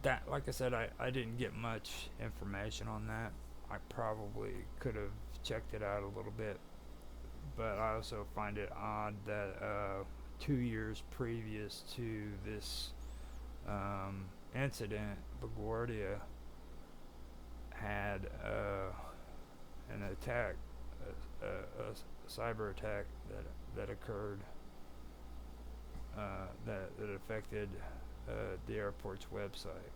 that, like I said, I didn't get much information on that. I probably could have checked it out a little bit, but I also find it odd that 2 years previous to this incident, LaGuardia had an attack, a cyber attack that occurred that affected the airport's website,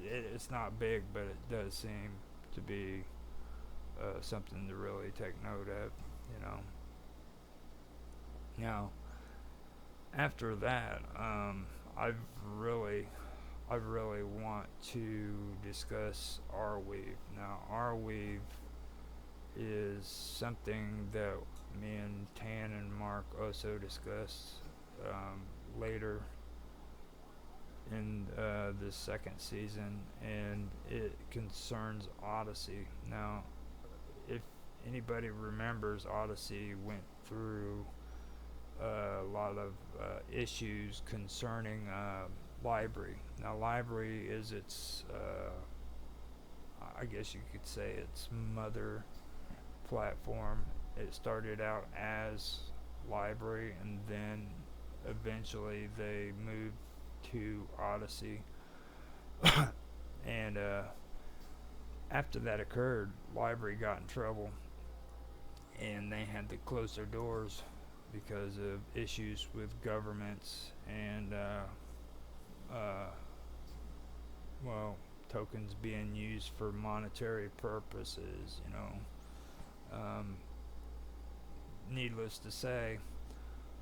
it's not big, but it does seem to be something to really take note of, you know. Now, after that, I really want to discuss Arweave. Now, Arweave is something that me and Tan and Mark also discussed later in the second season, and it concerns Odyssey. Now, if anybody remembers, Odyssey went through a lot of issues concerning library. Now, library is its, I guess you could say, its mother platform. It started out as library, and then eventually they moved to Odyssey. And after that occurred, library got in trouble, and they had to close their doors because of issues with governments and well, tokens being used for monetary purposes, you know. Needless to say,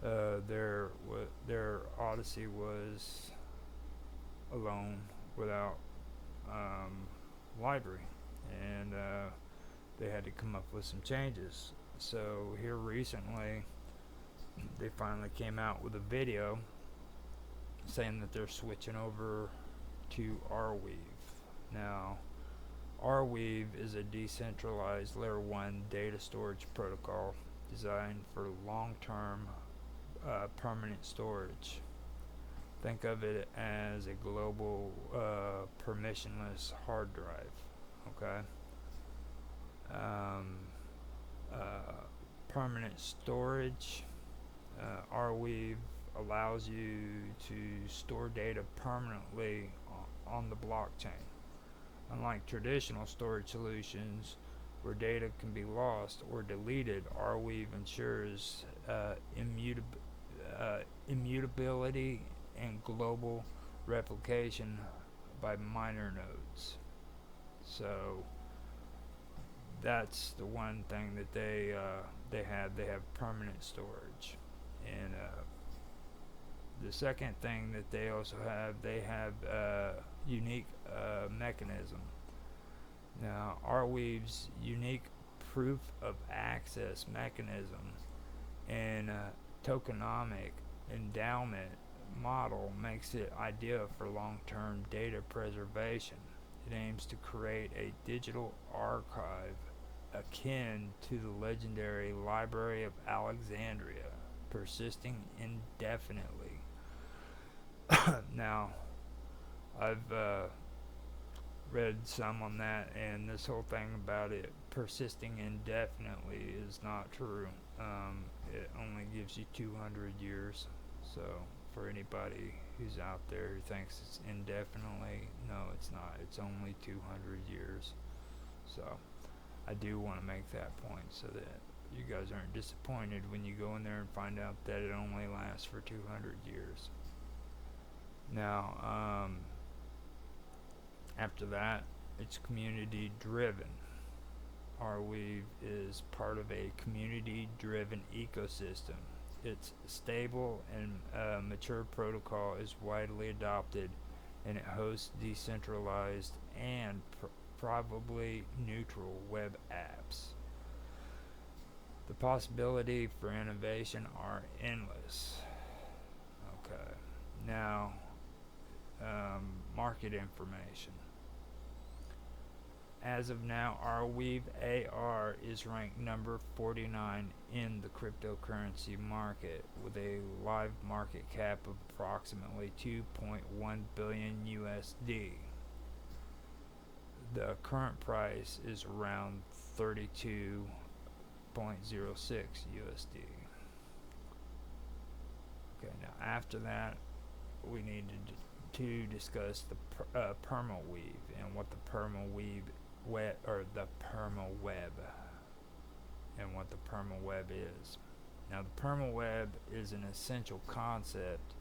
their Odyssey was alone without library, and they had to come up with some changes. So here recently, they finally came out with a video saying that they're switching over to Arweave. Now, Arweave is a decentralized layer 1 data storage protocol designed for long-term permanent storage. Think of it as a global permissionless hard drive. Okay. Permanent storage. Arweave allows you to store data permanently on the blockchain. Unlike traditional storage solutions where data can be lost or deleted, Arweave ensures immutability and global replication by minor nodes. So that's the one thing that they have. They have permanent storage, and the second thing that they also have, they have unique mechanism. Now, Arweave's unique proof of access mechanism and tokenomic endowment model makes it ideal for long-term data preservation. It aims to create a digital archive akin to the legendary Library of Alexandria, persisting indefinitely. Now, I've read some on that, and this whole thing about it persisting indefinitely is not true. It only gives you 200 years. So for anybody who's out there who thinks it's indefinitely, no, it's not. It's only 200 years. So I do want to make that point so that you guys aren't disappointed when you go in there and find out that it only lasts for 200 years. Now, after that, it's community driven. Arweave is part of a community driven ecosystem. Its stable and mature protocol is widely adopted, and it hosts decentralized and probably neutral web apps. The possibility for innovation are endless. Okay, now market information. As of now, Arweave AR is ranked number 49 in the cryptocurrency market with a live market cap of approximately 2.1 billion USD. The current price is around 32.06 USD. Okay, now after that, we need to discuss the permaweave and what the permaweave the permaweb and what the permaweb is. Now, the permaweb is an essential concept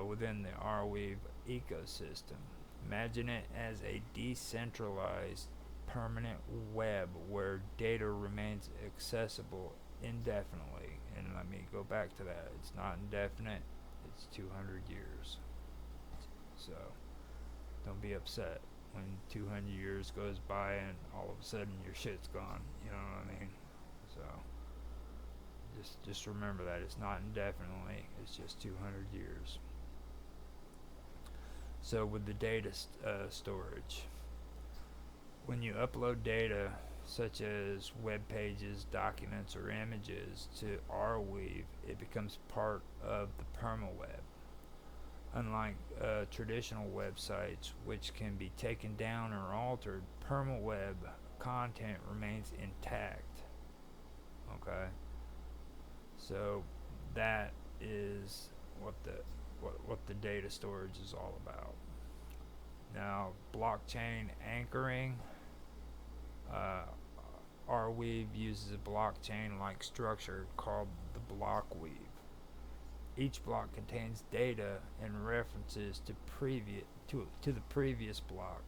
within the Arweave ecosystem. Imagine it as a decentralized permanent web where data remains accessible indefinitely. And let me go back to that. It's not indefinite, it's 200 years. So don't be upset when 200 years goes by and all of a sudden your shit's gone. You know what I mean? So just remember that it's not indefinitely, it's just 200 years. So with the data storage, when you upload data such as web pages, documents, or images to Arweave, it becomes part of the permaweb. Unlike traditional websites, which can be taken down or altered, permaweb content remains intact. Okay, so that is what the data storage is all about. Now, blockchain anchoring. Arweave uses a blockchain-like structure called the block weave. Each block contains data and references to the previous block.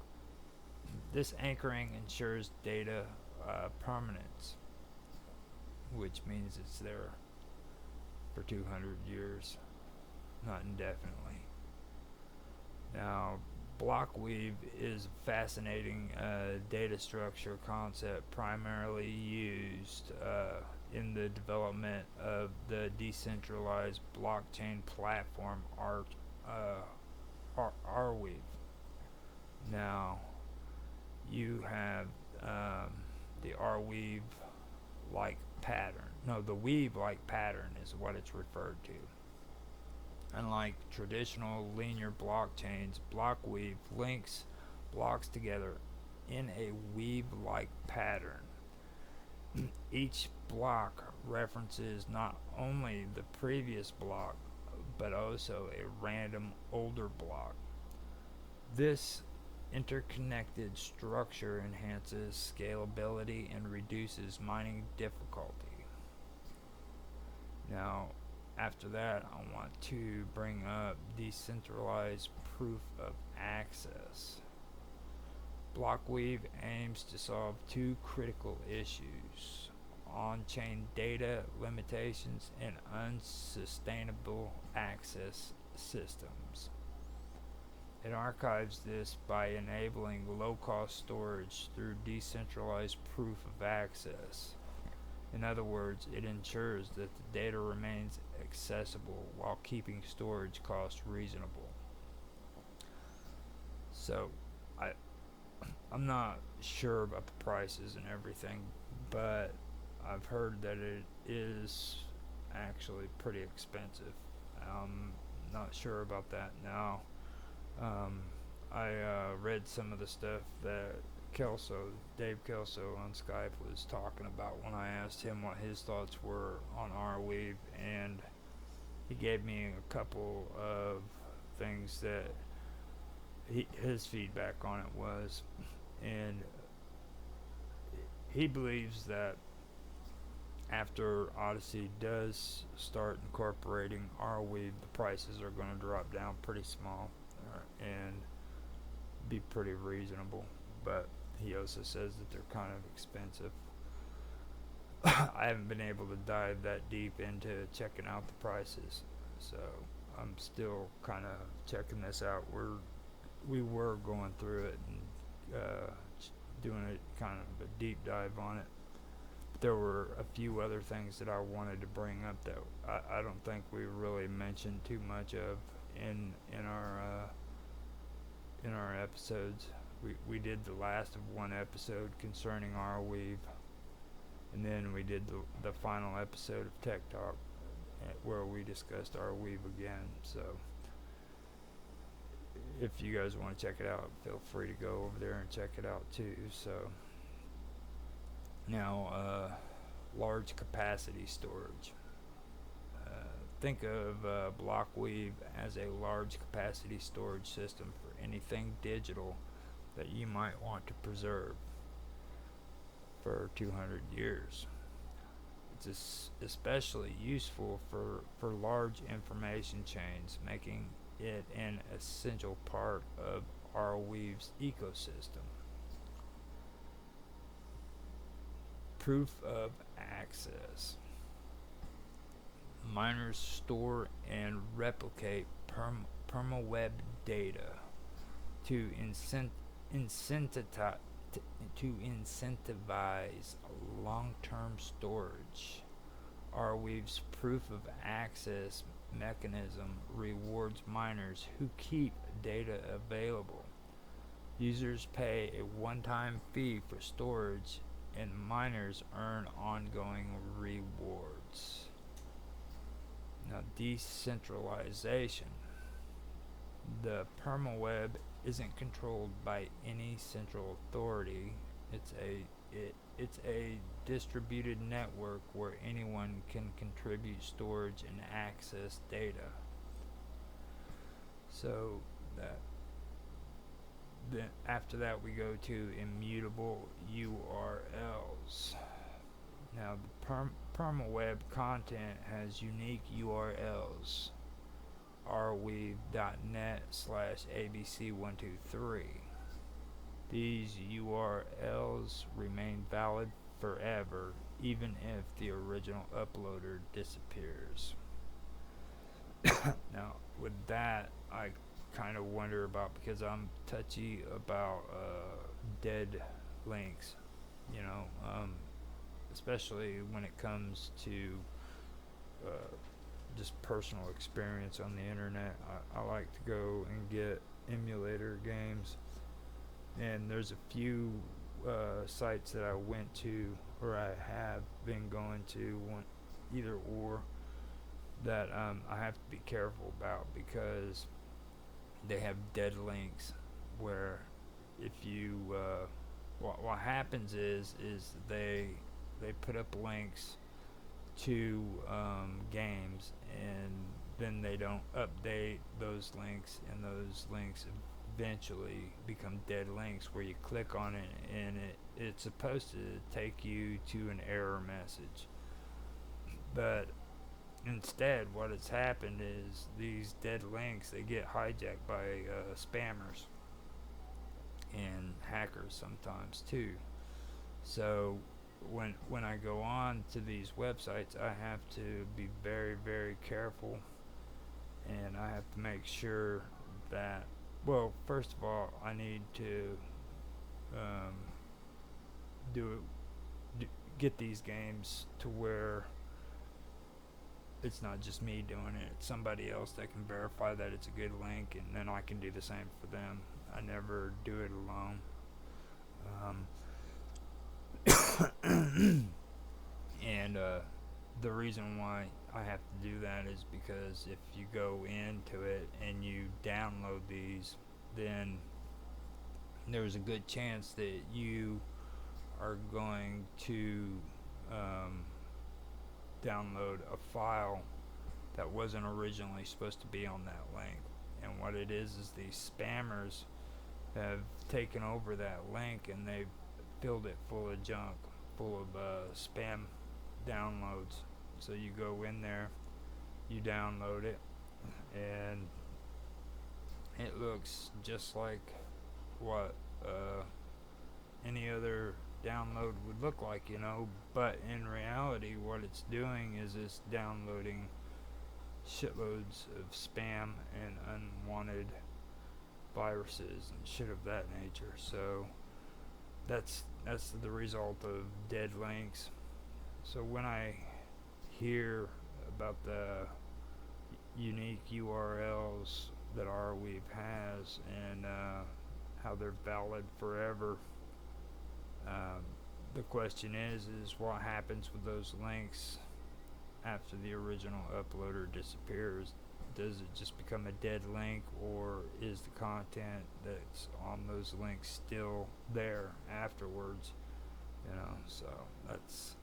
This anchoring ensures data permanence, which means it's there for 200 years, not indefinitely. Now, blockweave is a fascinating data structure concept primarily used in the development of the decentralized blockchain platform Arweave. Now, you have the Arweave-like pattern. No, the weave-like pattern is what it's referred to. Unlike traditional linear blockchains, blockweave links blocks together in a weave-like pattern. Each block references not only the previous block, but also a random older block. This interconnected structure enhances scalability and reduces mining difficulty. Now, after that, I want to bring up decentralized proof of access. Blockweave aims to solve two critical issues: on-chain data limitations and unsustainable access systems. It archives this by enabling low-cost storage through decentralized proof of access. In other words, it ensures that the data remains accessible while keeping storage costs reasonable. So, I'm not sure about the prices and everything, but I've heard that it is actually pretty expensive. I'm not sure about that now. I read some of the stuff that Dave Kelso on Skype was talking about when I asked him what his thoughts were on Arweave, and he gave me a couple of things that his feedback on it was, and he believes that after Odyssey does start incorporating Arweave, the prices are going to drop down pretty small and be pretty reasonable, but he also says that they're kind of expensive. I haven't been able to dive that deep into checking out the prices, so I'm still kind of checking this out. We were going through it and doing a kind of a deep dive on it. There were a few other things that I wanted to bring up that I don't think we really mentioned too much of in our episodes. We did the last of one episode concerning Arweave, and then we did the final episode of Tech Talk where we discussed Arweave again. So if you guys want to check it out, feel free to go over there and check it out too. So now, large capacity storage. Think of Blockweave as a large capacity storage system for anything digital that you might want to preserve for 200 years. It's especially useful for large information chains, making it an essential part of Arweave's ecosystem. Proof of access. Miners store and replicate permaweb data to incentivize long-term storage. Arweave's proof of access mechanism rewards miners who keep data available. Users pay a one-time fee for storage, and miners earn ongoing rewards. Now, decentralization. The permaweb isn't controlled by any central authority. It's a distributed network where anyone can contribute storage and access data. So then after that we go to immutable URLs. Now the permaweb content has unique URLs. arweave.net/abc123. These URLs remain valid forever, even if the original uploader disappears. Now, with that, I kind of wonder about, because I'm touchy about dead links, especially when it comes to just personal experience on the internet. I like to go and get emulator games, and there's a few sites that I went to, or I have been going to, either or, that I have to be careful about, because they have dead links where if you what happens is they put up links to games, and then they don't update those links, and those links eventually become dead links where you click on it and it's supposed to take you to an error message, but instead what has happened is these dead links, they get hijacked by spammers and hackers sometimes too. So when I go on to these websites, I have to be very, very careful, and I have to make sure that, well, first of all, I need to get these games to where it's not just me doing it, it's somebody else that can verify that it's a good link, and then I can do the same for them. I never do it alone. And the reason why I have to do that is because if you go into it and you download these, then there's a good chance that you are going to download a file that wasn't originally supposed to be on that link. And what it is these spammers have taken over that link, and they've filled it full of junk, full of spam downloads. So you go in there, you download it, and it looks just like what any other download would look like, but in reality what it's doing is it's downloading shitloads of spam and unwanted viruses and shit of that nature. So that's the result of dead links. So when I hear about the unique URLs that Arweave has, and how they're valid forever, the question is what happens with those links after the original uploader disappears? Does it just become a dead link, or is the content that's on those links still there afterwards? So that's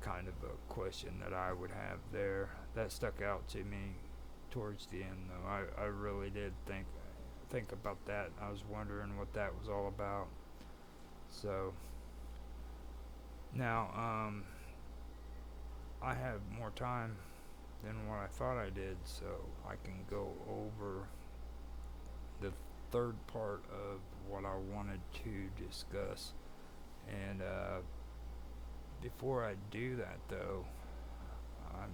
kind of a question that I would have there. That stuck out to me towards the end, though. I really did think about that. I was wondering what that was all about. So now I have more time than what I thought I did, so I can go over the third part of what I wanted to discuss. And before I do that, though, I'm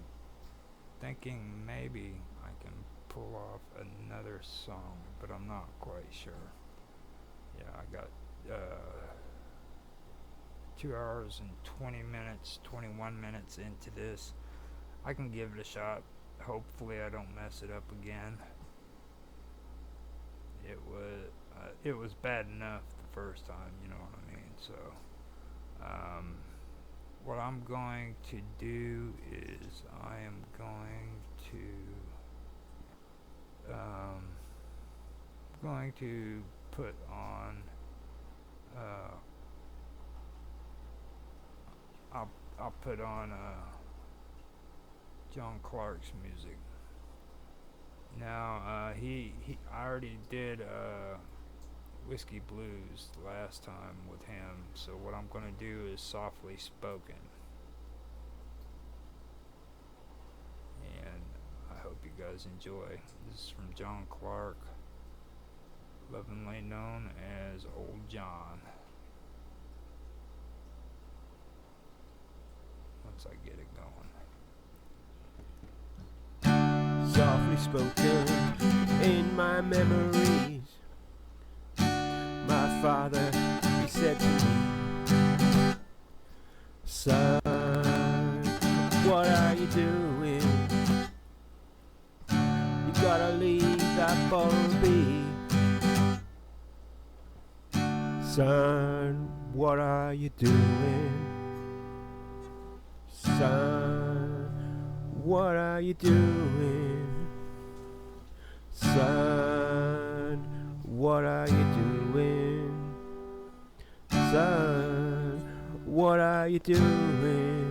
thinking maybe I can pull off another song, but I'm not quite sure. Yeah, I got 2 hours and 20 minutes, 21 minutes into this. I can give it a shot. Hopefully I don't mess it up again. It was bad enough the first time, you know what I mean? So what I'm going to do is I am going to put on I'll put on John Clark's music. Now I already did Whiskey Blues last time with him, so what I'm gonna do is Softly Spoken, and I hope you guys enjoy. This is from John Clark, lovingly known as Old John. Once I get it going. Softly spoken in my memories, my father, he said to me, son, what are you doing? You gotta leave that bottle be. Son, what are you doing? Son, what are you doing? Son, what are you doing? Son, what are you doing?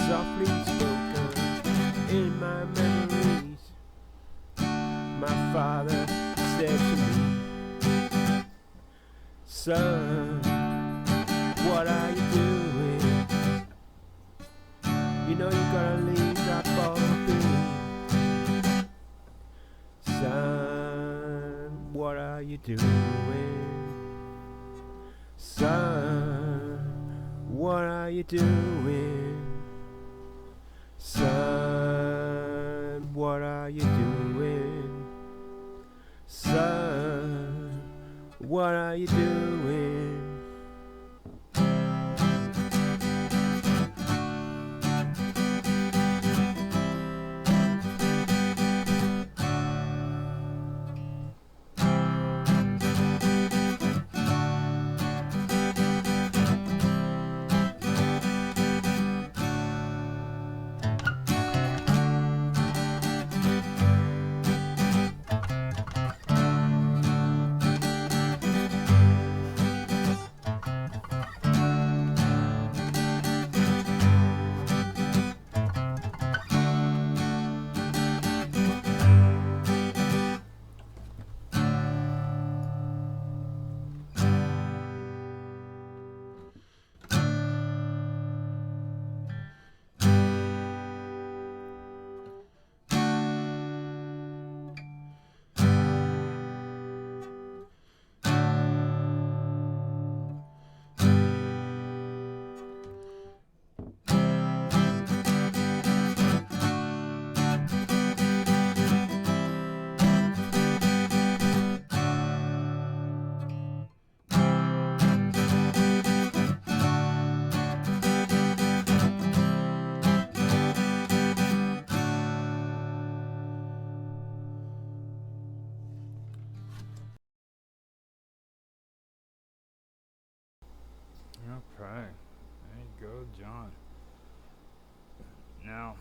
Softly spoken in my memories, my father said to me, son, what are you doing? You know you gotta leave that bottle be. Son, what are you doing? Son, what are you doing? Son, what are you doing? Son, what are you doing? Okay, there you go, John. Now,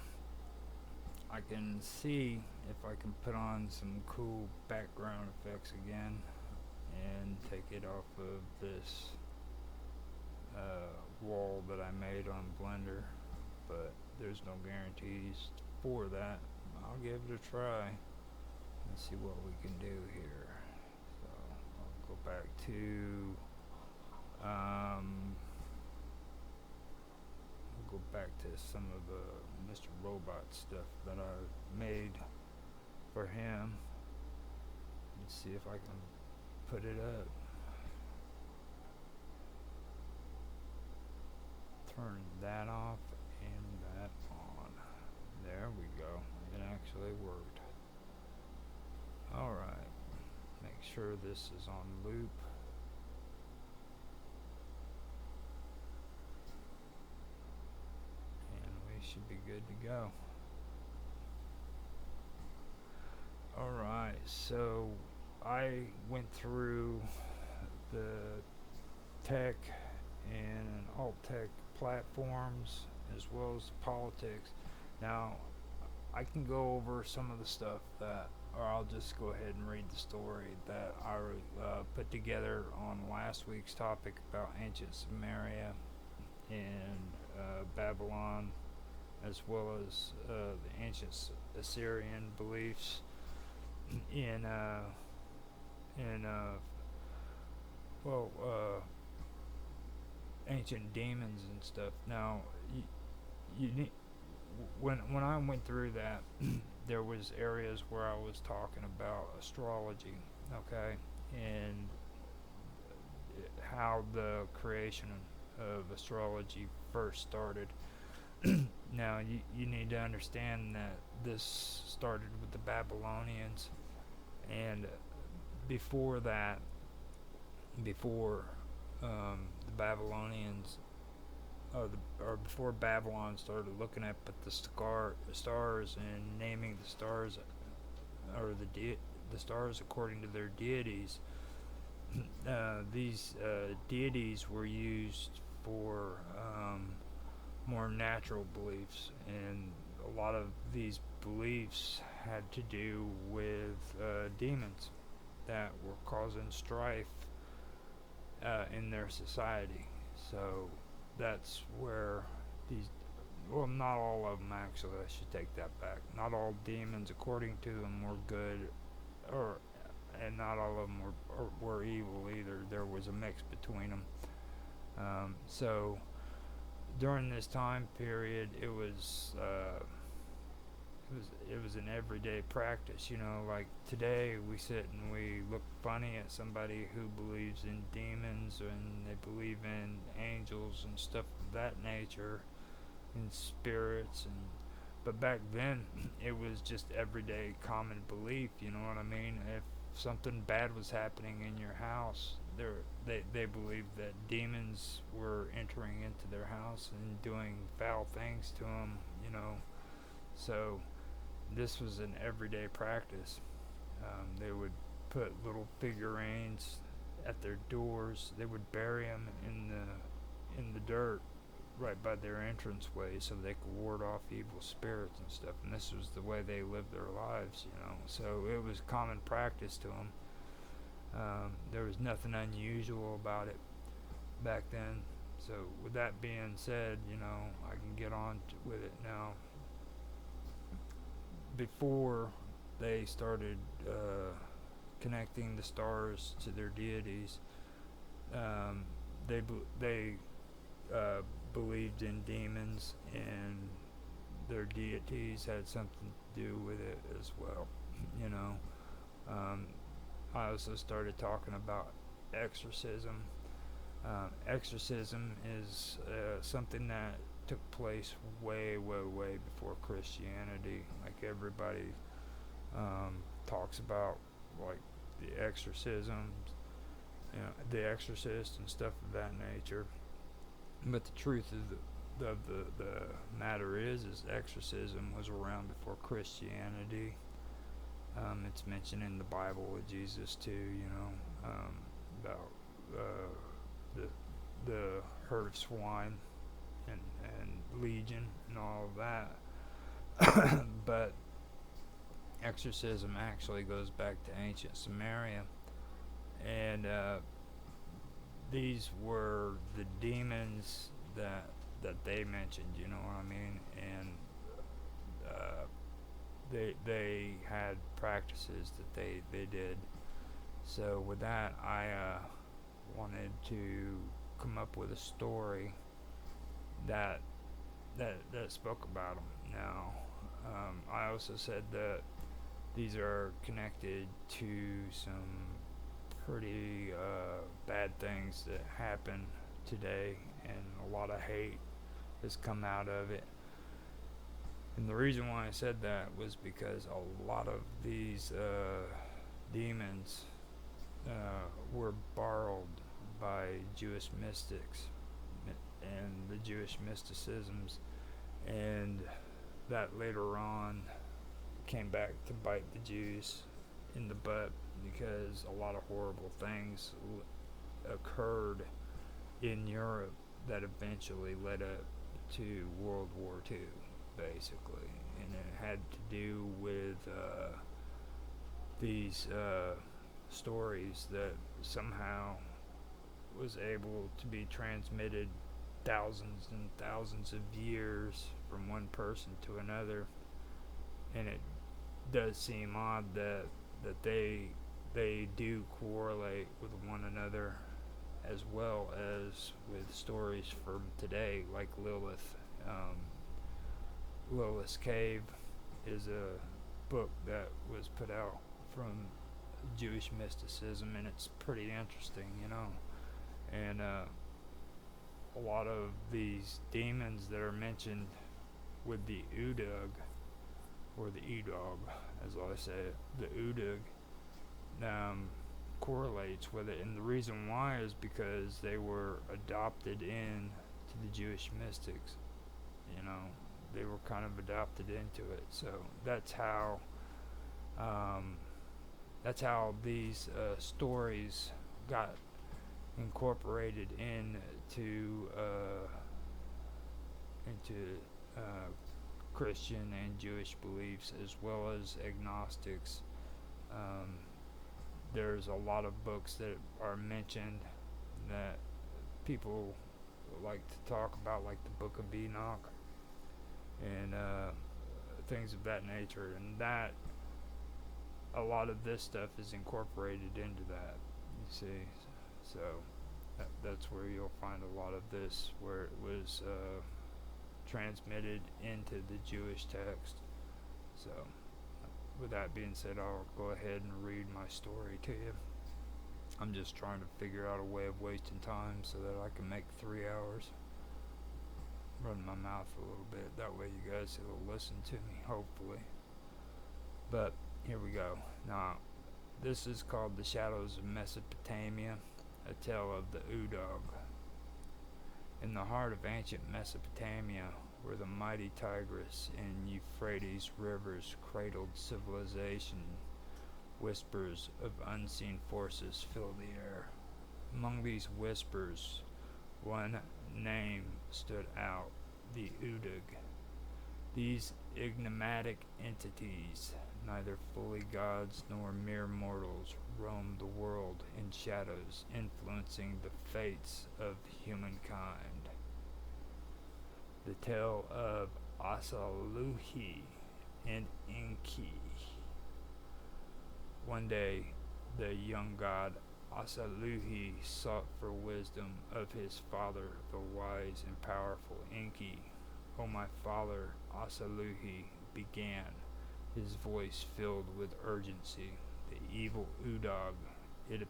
I can see if I can put on some cool background effects again and take it off of this wall that I made on Blender, but there's no guarantees before that, I'll give it a try. Let's see what we can do here. So I'll go back to we'll go back to some of the Mr. Robot stuff that I made for him. Let's see if I can put it up. Turn that off and that on. There we go. It actually worked. Alright. Make sure this is on loop. And we should be good to go. Alright, so I went through the tech and alt tech platforms as well as the politics. Now, I can go over some of the stuff that, or I'll just go ahead and read the story that I put together on last week's topic about ancient Samaria and Babylon, as well as the ancient Assyrian beliefs in ancient demons and stuff. Now, you need, when I went through that, there was areas where I was talking about astrology, okay, and how the creation of astrology first started. Now, you need to understand that this started with the Babylonians, and before that, before the Babylonians, or before Babylon started looking at the stars and naming the stars, or the stars according to their deities, these deities were used for more natural beliefs, and a lot of these beliefs had to do with demons that were causing strife in their society. So that's where these, well, not all of them actually, I should take that back. Not all demons, according to them, were good, and not all of them were evil either. There was a mix between them. So during this time period, it was an everyday practice. Like today we sit and we look funny at somebody who believes in demons and they believe in angels and stuff of that nature, and spirits, but back then it was just everyday common belief. You know what I mean? If something bad was happening in your house, they believed that demons were entering into their house and doing foul things to them. So this was an everyday practice. They would put little figurines at their doors. They would bury them in the dirt right by their entranceway so they could ward off evil spirits and stuff. And this was the way they lived their lives, So it was common practice to them. There was nothing unusual about it back then. So with that being said, I can get on with it now. Before they started connecting the stars to their deities, they believed in demons, and their deities had something to do with it as well. I also started talking about exorcism. Exorcism is something that took place way before Christianity. Like everybody talks about, like the exorcisms, the Exorcist and stuff of that nature. But the truth of the matter is exorcism was around before Christianity. It's mentioned in the Bible with Jesus too. About the herd of swine and legion and all of that. But exorcism actually goes back to ancient Samaria, and these were the demons that they mentioned, you know what I mean? And they had practices that they did. So with that, I wanted to come up with a story that spoke about them. Now, I also said that these are connected to some pretty bad things that happen today, and a lot of hate has come out of it. And the reason why I said that was because a lot of these demons were borrowed by Jewish mystics and the Jewish mysticisms, and that later on came back to bite the Jews in the butt, because a lot of horrible things occurred in Europe that eventually led up to World War II, basically. And it had to do with these stories that somehow was able to be transmitted thousands and thousands of years from one person to another. And it does seem odd that they do correlate with one another, as well as with stories from today, like Lilith. Lilith's Cave is a book that was put out from Jewish mysticism, and it's pretty interesting, you know. And a lot of these demons that are mentioned with the Udug, or the Edog, as I say it, the Udug, correlates with it. And the reason why is because they were adopted in to the Jewish mystics. You know, they were kind of adopted into it. So that's how these stories got incorporated into Christian and Jewish beliefs, as well as agnostics. There's a lot of books that are mentioned that people like to talk about, like the Book of Enoch and things of that nature, and that a lot of this stuff is incorporated into that, you see. So that's where you'll find a lot of this, where it was transmitted into the Jewish text. So with that being said, I'll go ahead and read my story to you. I'm just trying to figure out a way of wasting time so that I can make 3 hours. Run my mouth a little bit, that way you guys will listen to me, hopefully. But here we go. Now, this is called The Shadows of Mesopotamia, a tale of the Udog. In the heart of ancient Mesopotamia, where the mighty Tigris and Euphrates rivers cradled civilization, whispers of unseen forces fill the air. Among these whispers, one name stood out, the Udug. These enigmatic entities, neither fully gods nor mere mortals, roam the world in shadows, influencing the fates of humankind. The tale of Asaluhi and Enki. One day, the young god Asaluhi sought for wisdom of his father, the wise and powerful Enki. "O my father," Asaluhi began, his voice filled with urgency. "The evil Udog, its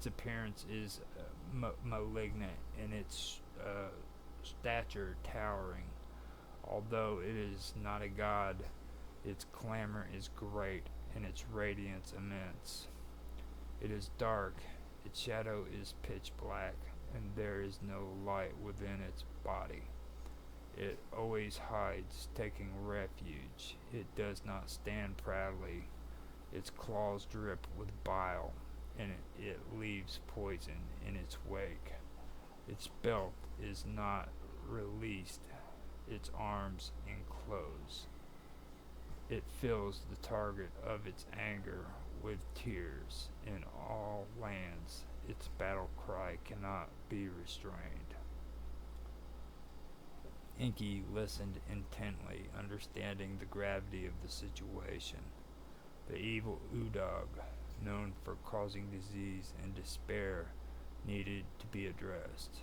appearance is malignant, and its stature towering. Although it is not a god, its clamor is great, and its radiance immense. It is dark, its shadow is pitch black, and there is no light within its body. It always hides, taking refuge. It does not stand proudly. Its claws drip with bile, and it leaves poison in its wake. Its belt is not released, its arms enclose. It fills the target of its anger with tears. In all lands, its battle cry cannot be restrained." Inky listened intently, understanding the gravity of the situation. The evil Udog, known for causing disease and despair, needed to be addressed.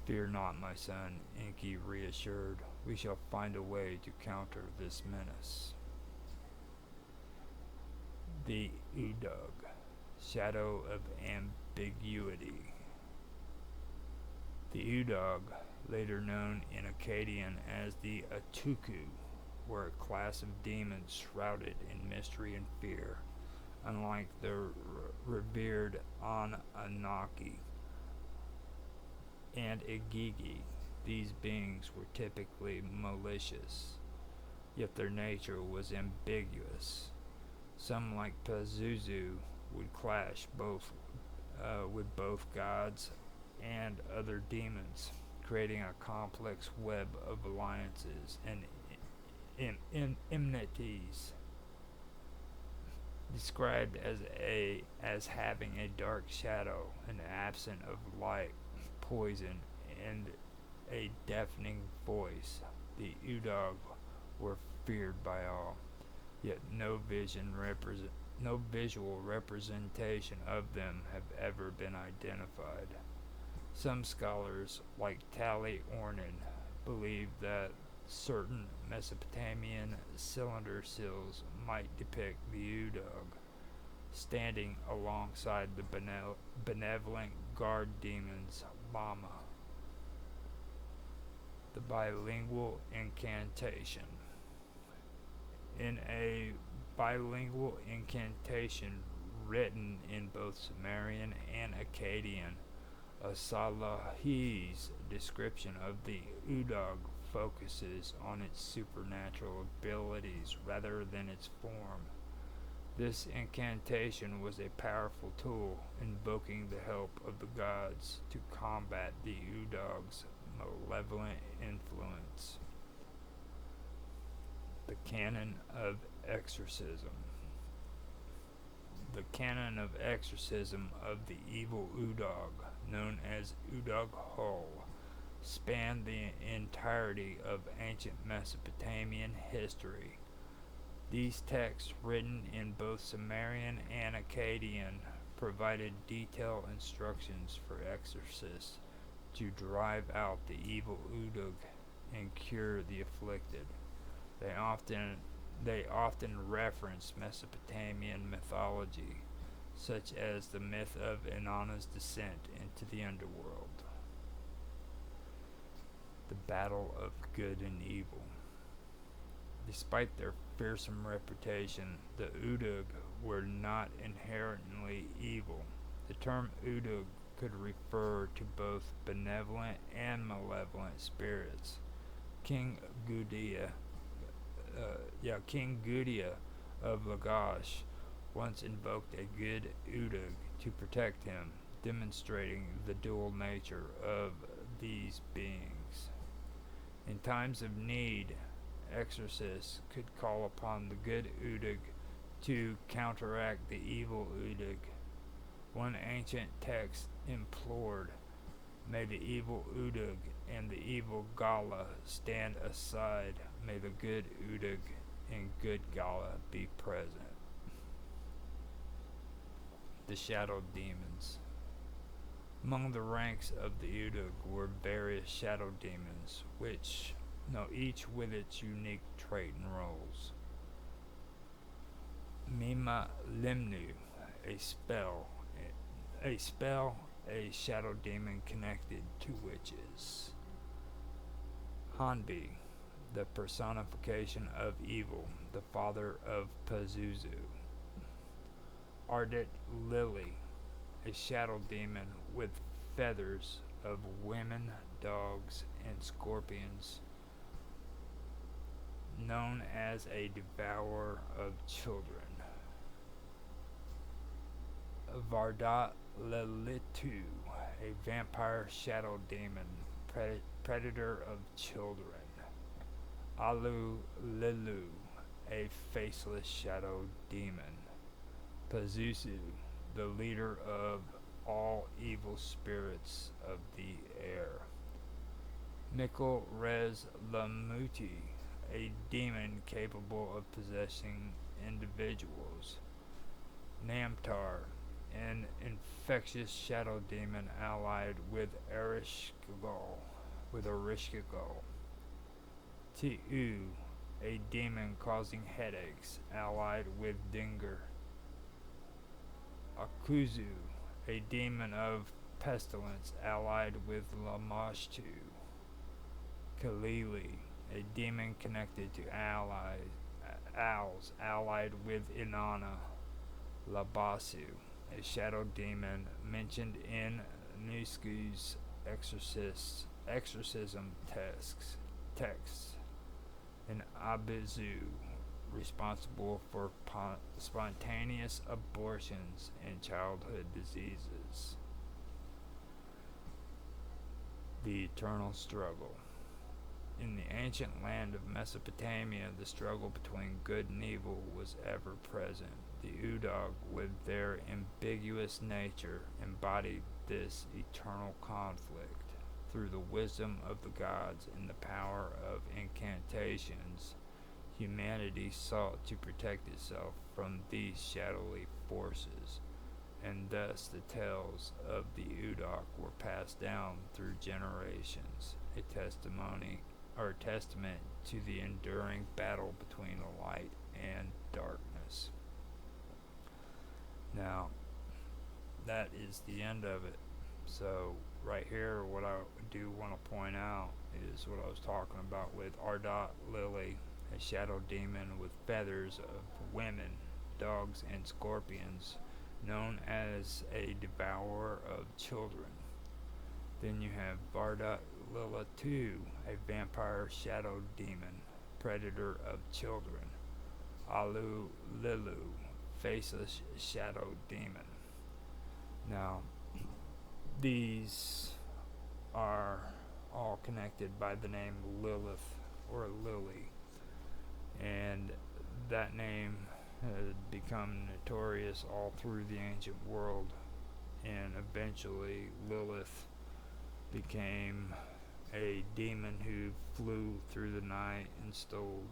Fear not, my son, Inky reassured. We shall find a way to counter this menace. The Udog, shadow of ambiguity. The Udog, later known in Akkadian as the Atuku, were a class of demons shrouded in mystery and fear. Unlike the revered Anunnaki and Igigi, these beings were typically malicious, yet their nature was ambiguous. Some, like Pazuzu, would clash with both gods and other demons, creating a complex web of alliances and enmities. Described as having a dark shadow, an absence of light, poison, and a deafening voice, the Udog were feared by all. Yet no visual representation of them have ever been identified. Some scholars, like Tally Ornan, believe that certain Mesopotamian cylinder seals might depict the Udog, standing alongside the benevolent guard demons Lama. The bilingual incantation. In a bilingual incantation written in both Sumerian and Akkadian, a Salahi's description of the Udog focuses on its supernatural abilities rather than its form. This incantation was a powerful tool, invoking the help of the gods to combat the Udog's malevolent influence. The Canon of Exorcism. The canon of exorcism of the evil Udog, known as Udog Hull, spanned the entirety of ancient Mesopotamian history. These texts, written in both Sumerian and Akkadian, provided detailed instructions for exorcists to drive out the evil Udog and cure the afflicted. They often reference Mesopotamian mythology, such as the myth of Inanna's descent into the underworld. The battle of good and evil. Despite their fearsome reputation, the Udog were not inherently evil. The term Udog could refer to both benevolent and malevolent spirits. King Gudea of Lagash once invoked a good Udog to protect him, demonstrating the dual nature of these beings. In times of need, exorcists could call upon the good Udog to counteract the evil Udog. One ancient text implored, "May the evil Udog and the evil Gala stand aside. May the good Udog and good Gala be present." The Shadow Demons. Among the ranks of the Udog were various shadow demons, each with its unique trait and roles. Mima Limnu, a shadow demon connected to witches. Hanbi, the personification of evil, the father of Pazuzu. Ardent Lily, a shadow demon with feathers of women, dogs, and scorpions, known as a devourer of children. Varda Lelitu, a vampire shadow demon, predator of children. Alu Lilu, a faceless shadow demon. Pazuzu, the leader of all evil spirits of the air. Mikkel Rez Lamuti, a demon capable of possessing individuals. Namtar, an infectious shadow demon allied with Erishkigal. T'u, a demon causing headaches, allied with Dinger. Akuzu, a demon of pestilence, allied with Lamashtu. Kalili, a demon connected to owls, allied with Inanna. Labasu, a shadow demon mentioned in Nusku's exorcism texts. And Abizu, responsible for spontaneous abortions and childhood diseases. The eternal struggle. In the ancient land of Mesopotamia, the struggle between good and evil was ever present. The Udog, with their ambiguous nature, embodied this eternal conflict. Through the wisdom of the gods and the power of incantations, humanity sought to protect itself from these shadowy forces, and thus the tales of the Udok were passed down through generations, a testament to the enduring battle between light and darkness. Now, that is the end of it. So, right here, what I do want to point out is what I was talking about with Ardot Lily, a shadow demon with feathers of women, dogs, and scorpions, known as a devourer of children. Then you have Vardot Lila 2, a vampire shadow demon, predator of children. Alu Lilu, faceless shadow demon. Now, these are all connected by the name Lilith or Lily, and that name had become notorious all through the ancient world, and eventually Lilith became a demon who flew through the night and stole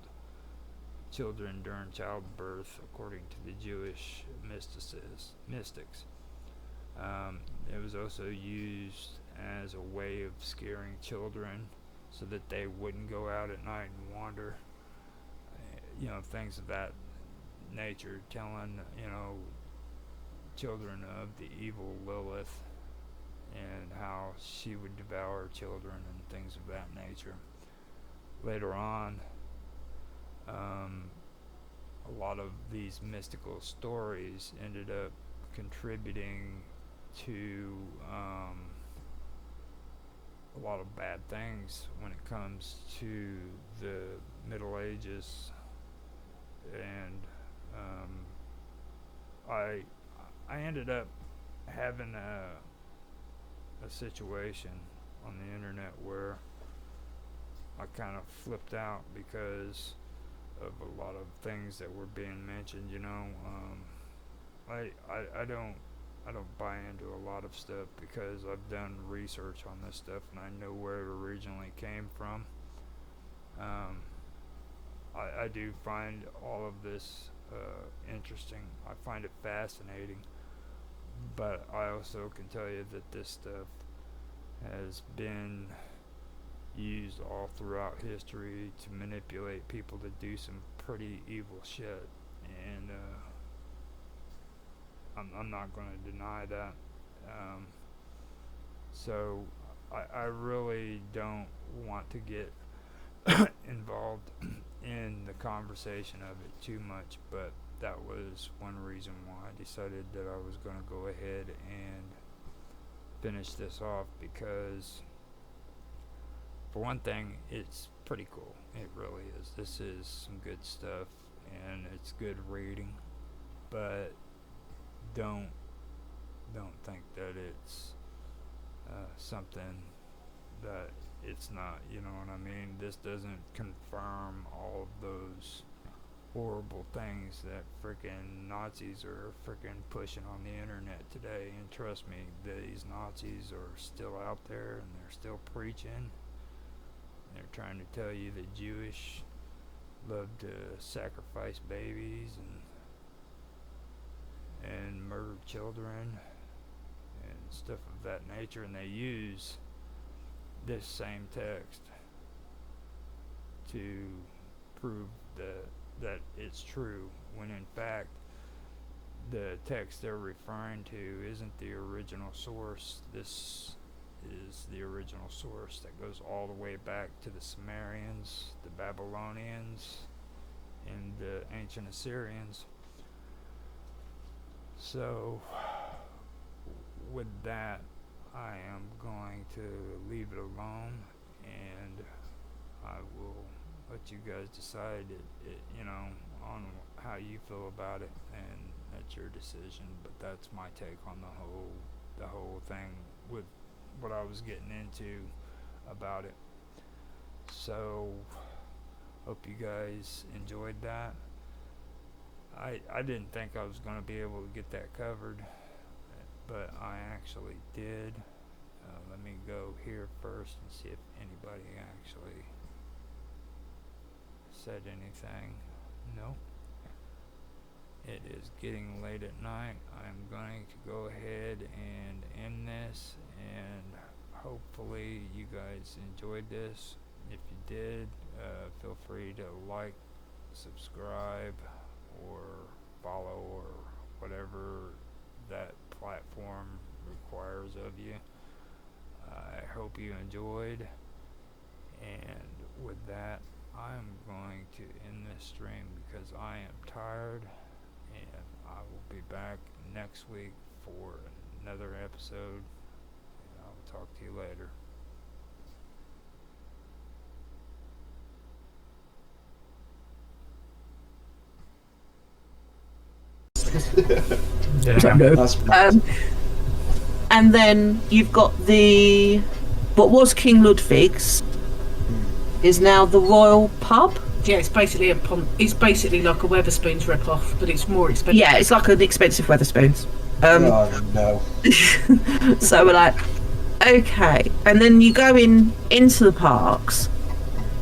children during childbirth, according to the Jewish mystics. It was also used as a way of scaring children so that they wouldn't go out at night and wander. Things of that nature, telling, children of the evil Lilith and how she would devour children and things of that nature. Later on, a lot of these mystical stories ended up contributing to a lot of bad things when it comes to the Middle Ages, and I ended up having a situation on the internet where I kind of flipped out because of a lot of things that were being mentioned. I don't buy into a lot of stuff because I've done research on this stuff and I know where it originally came from. I do find all of this interesting. I find it fascinating, but I also can tell you that this stuff has been used all throughout history to manipulate people to do some pretty evil shit, and I'm not going to deny that. So I really don't want to get involved in the conversation of it too much, but that was one reason why I decided that I was going to go ahead and finish this off, because for one thing, it's pretty cool. It really is. This is some good stuff and it's good reading, but don't think that it's something that it's not, you know what I mean? This doesn't confirm all of those horrible things that frickin' Nazis are frickin' pushing on the internet today. And trust me, these Nazis are still out there and they're still preaching They're trying to tell you that Jewish love to sacrifice babies and murder children and stuff of that nature, and they use this same text to prove that it's true, when in fact the text they're referring to isn't the original source. This is the original source that goes all the way back to the Sumerians, the Babylonians, and the ancient Assyrians. So with that, I am going to leave it alone, and I will let you guys decide on how you feel about it, and that's your decision. But that's my take on the whole thing with what I was getting into about it. So hope you guys enjoyed that. I didn't think I was going to be able to get that covered, but I actually did. Let me go here first and see if anybody actually said anything. No. It is getting late at night. I'm going to go ahead and end this, and hopefully you guys enjoyed this. If you did, feel free to like, subscribe, or follow, or whatever that platform requires of you. I hope you enjoyed, and with that, I'm going to end this stream because I am tired, and I will be back next week for another episode, and I'll talk to you later. And then you've got what was King Ludwig's is now the Royal Pub. Yeah, it's basically it's basically like a Weatherspoons rip-off, but it's more expensive. Yeah, it's like an expensive Weatherspoons. Oh no. So we're like, okay, and then you go into the parks,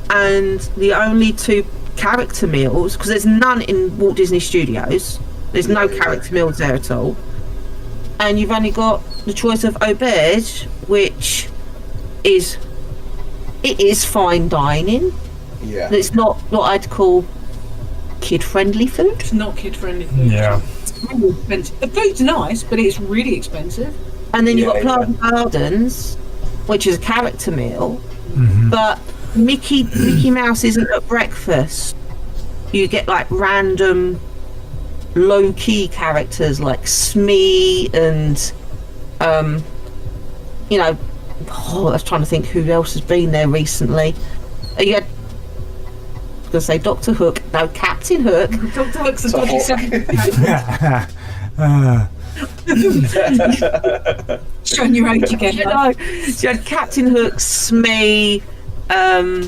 and the only two character meals, because there's none in Walt Disney Studios. There's no character meals there at all, and you've only got the choice of auberge, which is fine dining. Yeah. It's not what I'd call kid-friendly food. It's not kid-friendly food. Yeah. It's really expensive. The food's nice, but it's really expensive. And then you've got Plaza Gardens, which is a character meal, but Mickey Mouse isn't at breakfast. You get like random low-key characters like Smee and I was trying to think who else has been there recently. You had, I was going to say Dr. Hook. No, Captain Hook. Dr. Hook's a dodgy second. Showing your age again. You had Captain Hook, Smee. They're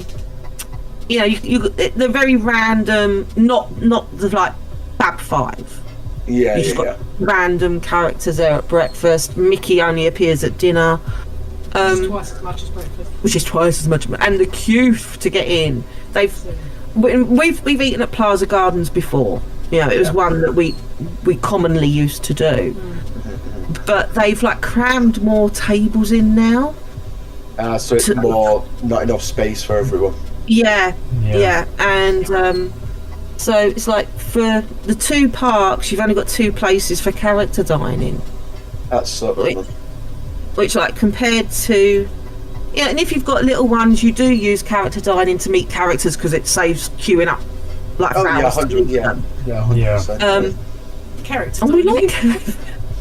very random. Not the like Fab Five. Yeah, you just got random characters there at breakfast. Mickey only appears at dinner. Which is twice as much as breakfast. Which is twice as much, and the queue to get in. We've eaten at Plaza Gardens before. It was one that we commonly used to do, but they've like crammed more tables in now. So it's more not enough space for everyone. Yeah, and so it's like for the two parks, you've only got two places for character dining. That's so. Which like compared to, and if you've got little ones, you do use character dining to meet characters because it saves queuing up like hours. 100%. Characters. And we like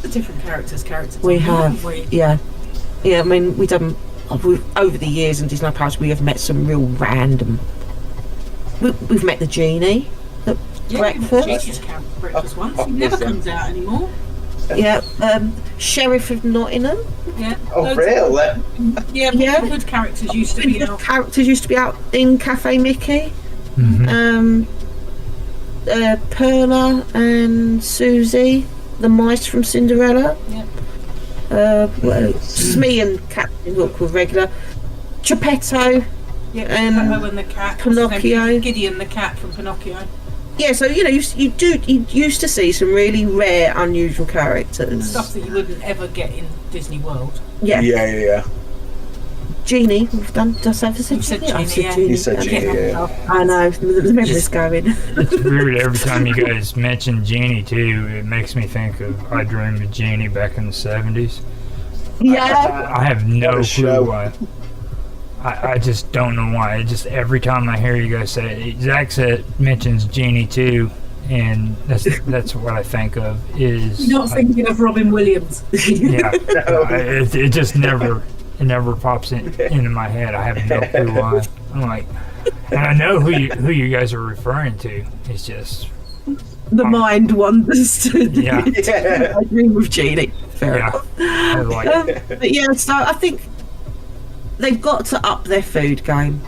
the different characters. We have, yeah. I mean, we've over the years in Disney Paris, we have met some real random. We've met the genie at breakfast. Breakfast once. He never comes out anymore. Yeah, Sheriff of Nottingham. Yeah. Oh, really? Yeah. Good characters used to be out. Characters used to be out in Cafe Mickey. Perla and Susie, the mice from Cinderella. Yeah. Smee and Captain Hook were regular. Geppetto Yeah, and Peppo and the cat. Pinocchio. Gideon the cat from Pinocchio. Yeah, so you used to see some really rare, unusual characters. Stuff that you wouldn't ever get in Disney World. Yeah. Yeah. Genie, we've done. Just have to say Genie. I said Genie. You said Genie, yeah. I know. The memory's going. It's weird every time you guys mention Genie too. It makes me think of I Dreamed of Genie back in the 70s. Yeah. I have no clue why. I just don't know why. Just every time I hear you guys say it, Zach mentions Genie too, and that's what I think of. Is You're not thinking of Robin Williams. Yeah, it just never pops into my head. I have no clue why. I'm like, and I know who you guys are referring to. It's just the mind wanders to yeah. I Dream of Genie. Fair enough. But yeah, so I think they've got to up their food game.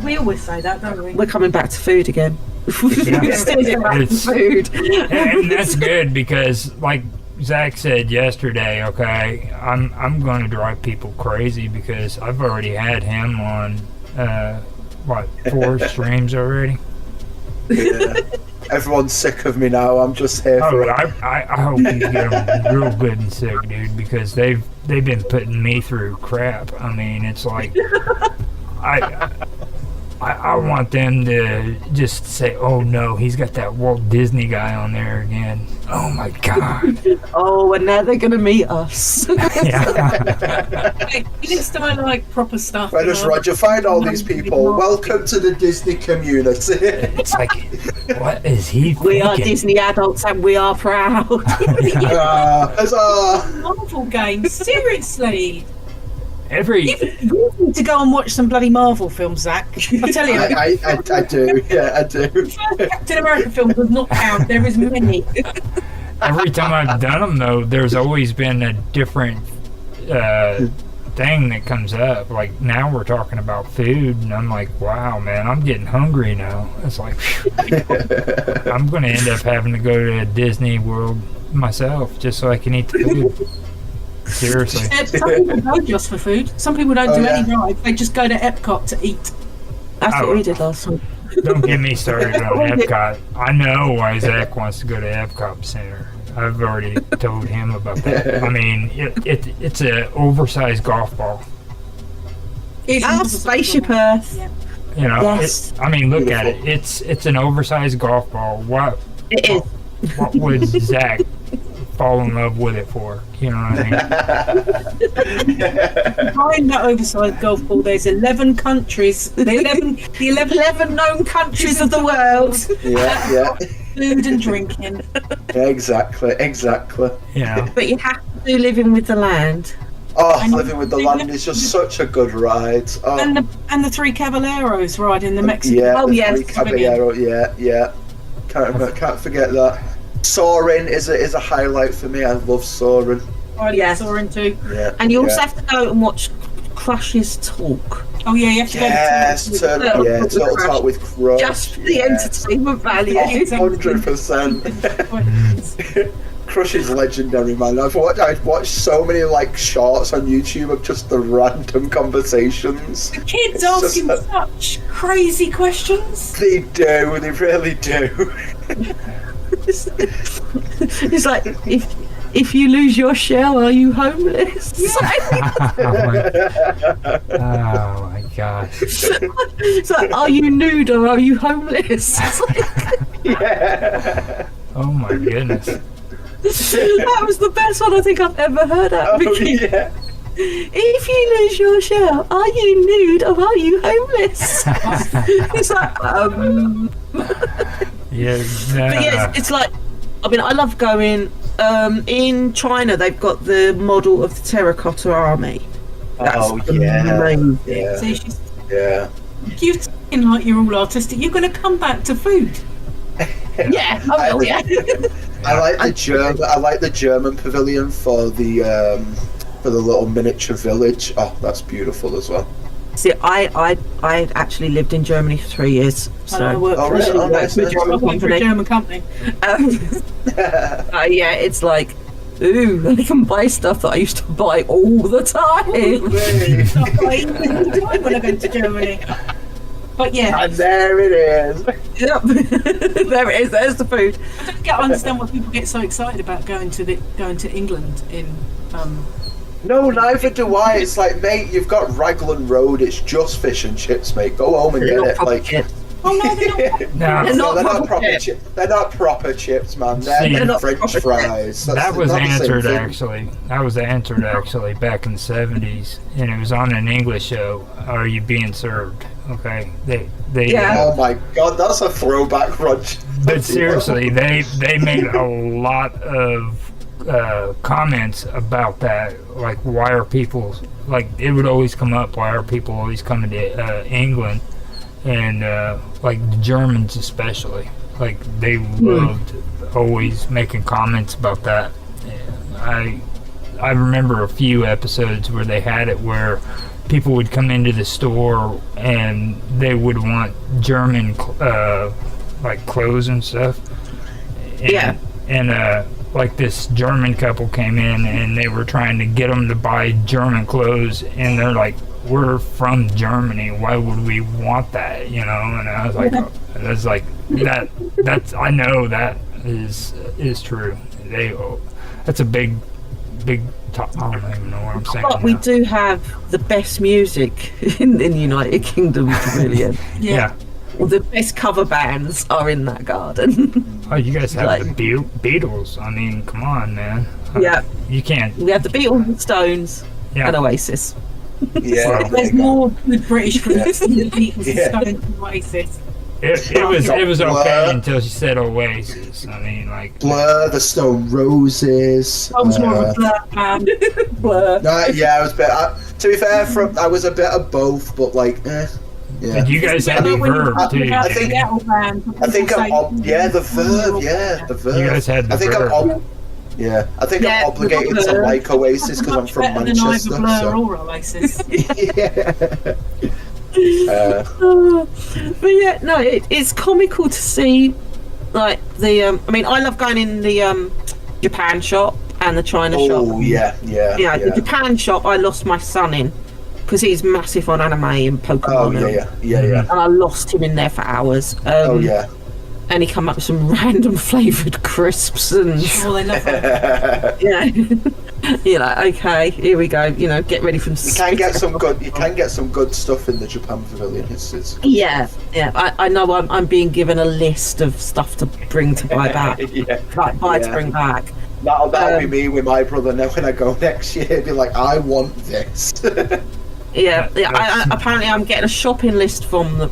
We always say that, don't we? We're coming back to food again. We're still getting back to food. And that's good because, like Zach said yesterday, okay, I'm going to drive people crazy because I've already had him on, 4 streams already? Yeah. Everyone's sick of me now. I'm just here for it. I hope you get them real good and sick, dude, because they've been putting me through crap. I mean, it's like I want them to just say, "Oh no, he's got that Walt Disney guy on there again." Oh my god. Oh, and now they're gonna meet us. You need to like proper stuff. Where does Roger find all these people? Welcome to the Disney community. It's like, what is he thinking? We are Disney adults and we are proud. Marvel games, seriously. You need to go and watch some bloody Marvel films, Zach. I tell you. I do. Yeah, I do. Captain America film does not count. There is many. Every time I've done them, though, there's always been a different thing that comes up. Like, now we're talking about food, and I'm like, wow, man, I'm getting hungry now. It's like, I'm going to end up having to go to Disney World myself just so I can eat the food. Seriously. Some people go just for food. Some people don't do any rides. They just go to Epcot to eat. That's what we did last time. Don't get me started on Epcot. I know why Zach wants to go to Epcot Center. I've already told him about that. I mean, it's an oversized golf ball. It's Spaceship Earth. Yeah. You know, yes. I mean, look at it. It's an oversized golf ball. It is. What would Zach fall in love with it for? You know what I mean? Behind that oversized golf ball, there's 11 countries. The 11 known countries of the world. Yeah. Food and drinking. Exactly. Yeah. But you have to do Living with the Land. Oh, Living with the Land is just such a good ride. Oh. And the 3 Caballeros riding the Mexican. Yeah, oh, yes. Caballero, yeah. Can't forget that. Soaring is a highlight for me. I love Soaring. Yes. Soaring too. Yeah. And you also have to go and watch Crush's talk. Oh yeah, you have to go to Total Talk with Crush. Just for the entertainment value. 100%. Crush is legendary, man. I've watched so many shorts on YouTube of just the random conversations. The kids asking such crazy questions. They do. They really do. It's like, if you lose your shell, are you homeless? Oh my gosh. It's like, are you nude or are you homeless? Yeah. Oh my goodness. That was the best one I think I've ever heard of. Yeah. If you lose your shell, are you nude or are you homeless? It's like, Yeah, But yeah, it's like, I mean, I love going. In China, they've got the model of the terracotta army. That's amazing. Yeah. You're talking like you're all artistic. You're going to come back to food. Yeah, I will. Yeah. I like the German pavilion for the little miniature village. Oh, that's beautiful as well. See, I actually lived in Germany for 3 years. So I worked for a German company. Yeah, it's like Ooh, I can buy stuff that I used to buy all the time. When I go to Germany. But yeah. And there it is. Yep. There it is. There's the food. I don't understand why people get so excited about going to England in. No, neither do I. It's like, mate, you've got Raglan Road. It's just fish and chips, mate. Go home and get it. Like, oh no, they're not. they're not proper chips. They're not proper chips, man. They're French fries. That was answered actually. That was answered actually back in the 70s, and it was on an English show. Are you being served? Okay, they. Oh my God, that's a throwback, Roger. But seriously, they made a lot of comments about that. Like, why are people like? It would always come up. Why are people always coming to England? And like the Germans especially, like they loved always making comments about that. I remember a few episodes where they had it where people would come into the store and they would want German like clothes and stuff. And like this German couple came in and they were trying to get them to buy German clothes, and they're like, we're from Germany, why would we want that, you know? And I was like, that's I know that is true. That's a big top. I don't even know what I'm saying. But we do have the best music in the United Kingdom, Pavilion. Yeah. Well, the best cover bands are in that garden. Oh, you guys have the Beatles. I mean, come on, man. Yeah. You can't. We have the Beatles, and Stones, and Oasis. Yeah. There's more good British groups than the Beatles and Stones and Oasis. It was okay until she said Oasis. I mean, like Blur, the Stone Roses. I was more of a Blur fan. Blur. Yeah, I was a bit. To be fair, I was a bit of both, but like, yeah. But you guys had the Verve too. I think I'm the Verve. Yeah, the Verve. You guys had the Verve. I think I'm obligated to like Oasis because I'm from Manchester. Than either Blur or Oasis. But yeah, no, it's comical to see, like the. I mean, I love going in the Japan shop and the China shop. Oh yeah. The Japan shop, I lost my son in because he's massive on anime and Pokemon. Yeah. And I lost him in there for hours. And he come up with some random flavoured crisps and. Oh, I love that. Yeah. You're like, okay, here we go. You know, get ready for. You can get some good. You can get some good stuff in the Japan Pavilion. It's yeah. I know. I'm being given a list of stuff to bring to buy back. To bring back. That'll be me with my brother now when I go next year. He'll be like, I want this. Apparently, I'm getting a shopping list for them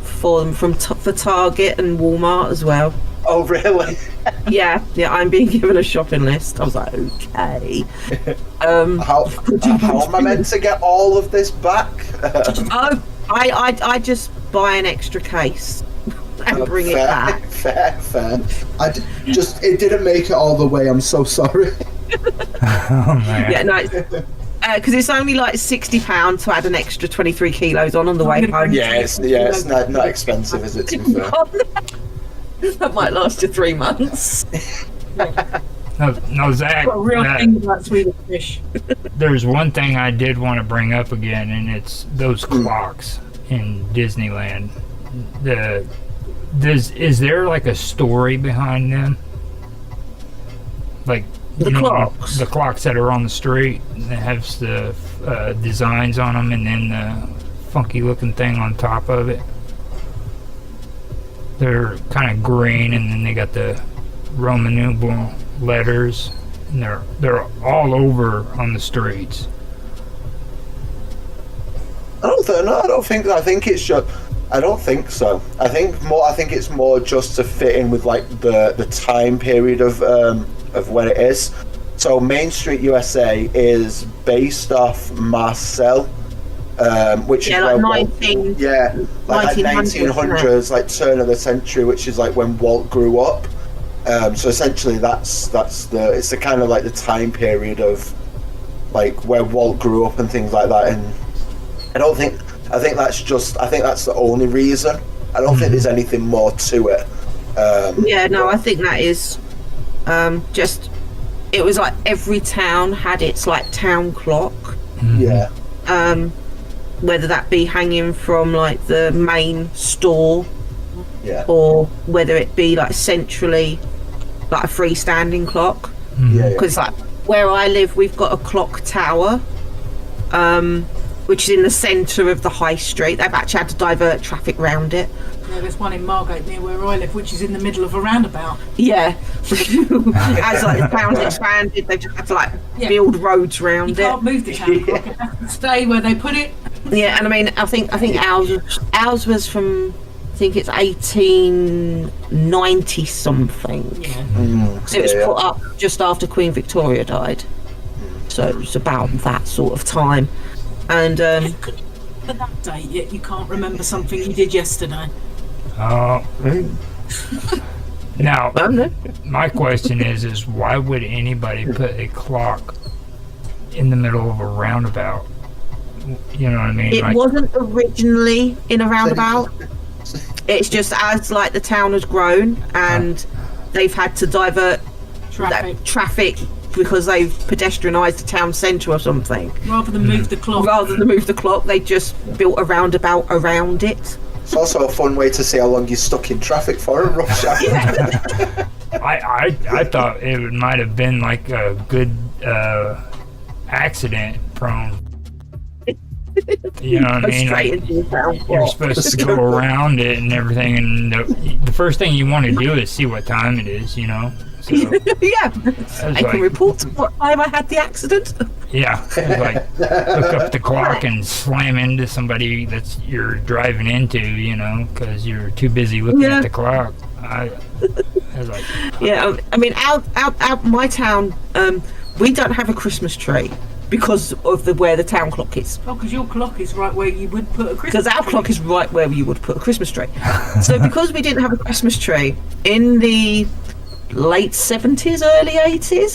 for Target and Walmart as well. Oh, really? yeah, I'm being given a shopping list. I was like, okay. How am I meant to get all of this back? I just buy an extra case and bring it back. Fair. It didn't make it all the way. I'm so sorry. Oh man. Yeah, no. Because it's only like £60 to add an extra 23 kilos on the way home. Yeah, it's not expensive, is it? To be fair. That might last you 3 months. No, Zach. A real thing about Swedish fish. There's one thing I did want to bring up again, and it's those clocks in Disneyland. Is there like a story behind them? Like the clocks? The clocks that are on the street that have the designs on them, and then the funky looking thing on top of it. They're kind of green, and then they got the Roman numeral letters, and they're all over on the streets. I think it's just. I don't think so. I think it's more just to fit in with like the time period of when it is. So Main Street USA is based off Marcel. Which is like like 1900s, like turn of the century, which is like when Walt grew up. So essentially, that's it's the kind of like the time period of like where Walt grew up and things like that. And I think that's the only reason. I don't think there's anything more to it. I think that is just it was like every town had its like town clock. Yeah. Whether that be hanging from like the main store, yeah, or whether it be like centrally, like a freestanding clock. Yeah. Because like where I live, we've got a clock tower, which is in the centre of the high street. They've actually had to divert traffic round it. Yeah, there's one in Margate near where I live, which is in the middle of a roundabout. Yeah. As like the town's expanded, they've just had to like build roads round it. You can't move the town clock. It has to stay where they put it. Yeah, and I mean, I think ours was from, I think it's 1890 something. Yeah. So it was put up just after Queen Victoria died. So it was about that sort of time. And for that date, yet you can't remember something you did yesterday. Now, my question is why would anybody put a clock in the middle of a roundabout? You know what I mean? It wasn't originally in a roundabout. It's just as like the town has grown and they've had to divert traffic because they've pedestrianised the town centre or something. Rather than move the clock. They just built a roundabout around it. It's also a fun way to see how long you're stuck in traffic for a rough shot. I thought it might have been like a good accident prone. You know what I mean? Like, you're supposed to go around it and everything, and the first thing you want to do is see what time it is, you know? So, yeah. I can report what time I had the accident. Yeah. Like, look up the clock and slam into somebody that you're driving into, you know, because you're too busy looking at the clock. I was like... Yeah, I mean, out my town, we don't have a Christmas tree. Because of where the town clock is. Oh, because your clock is right where you would put a Christmas tree. Because our clock is right where you would put a Christmas tree. So because we didn't have a Christmas tree, in the late 70s, early 80s,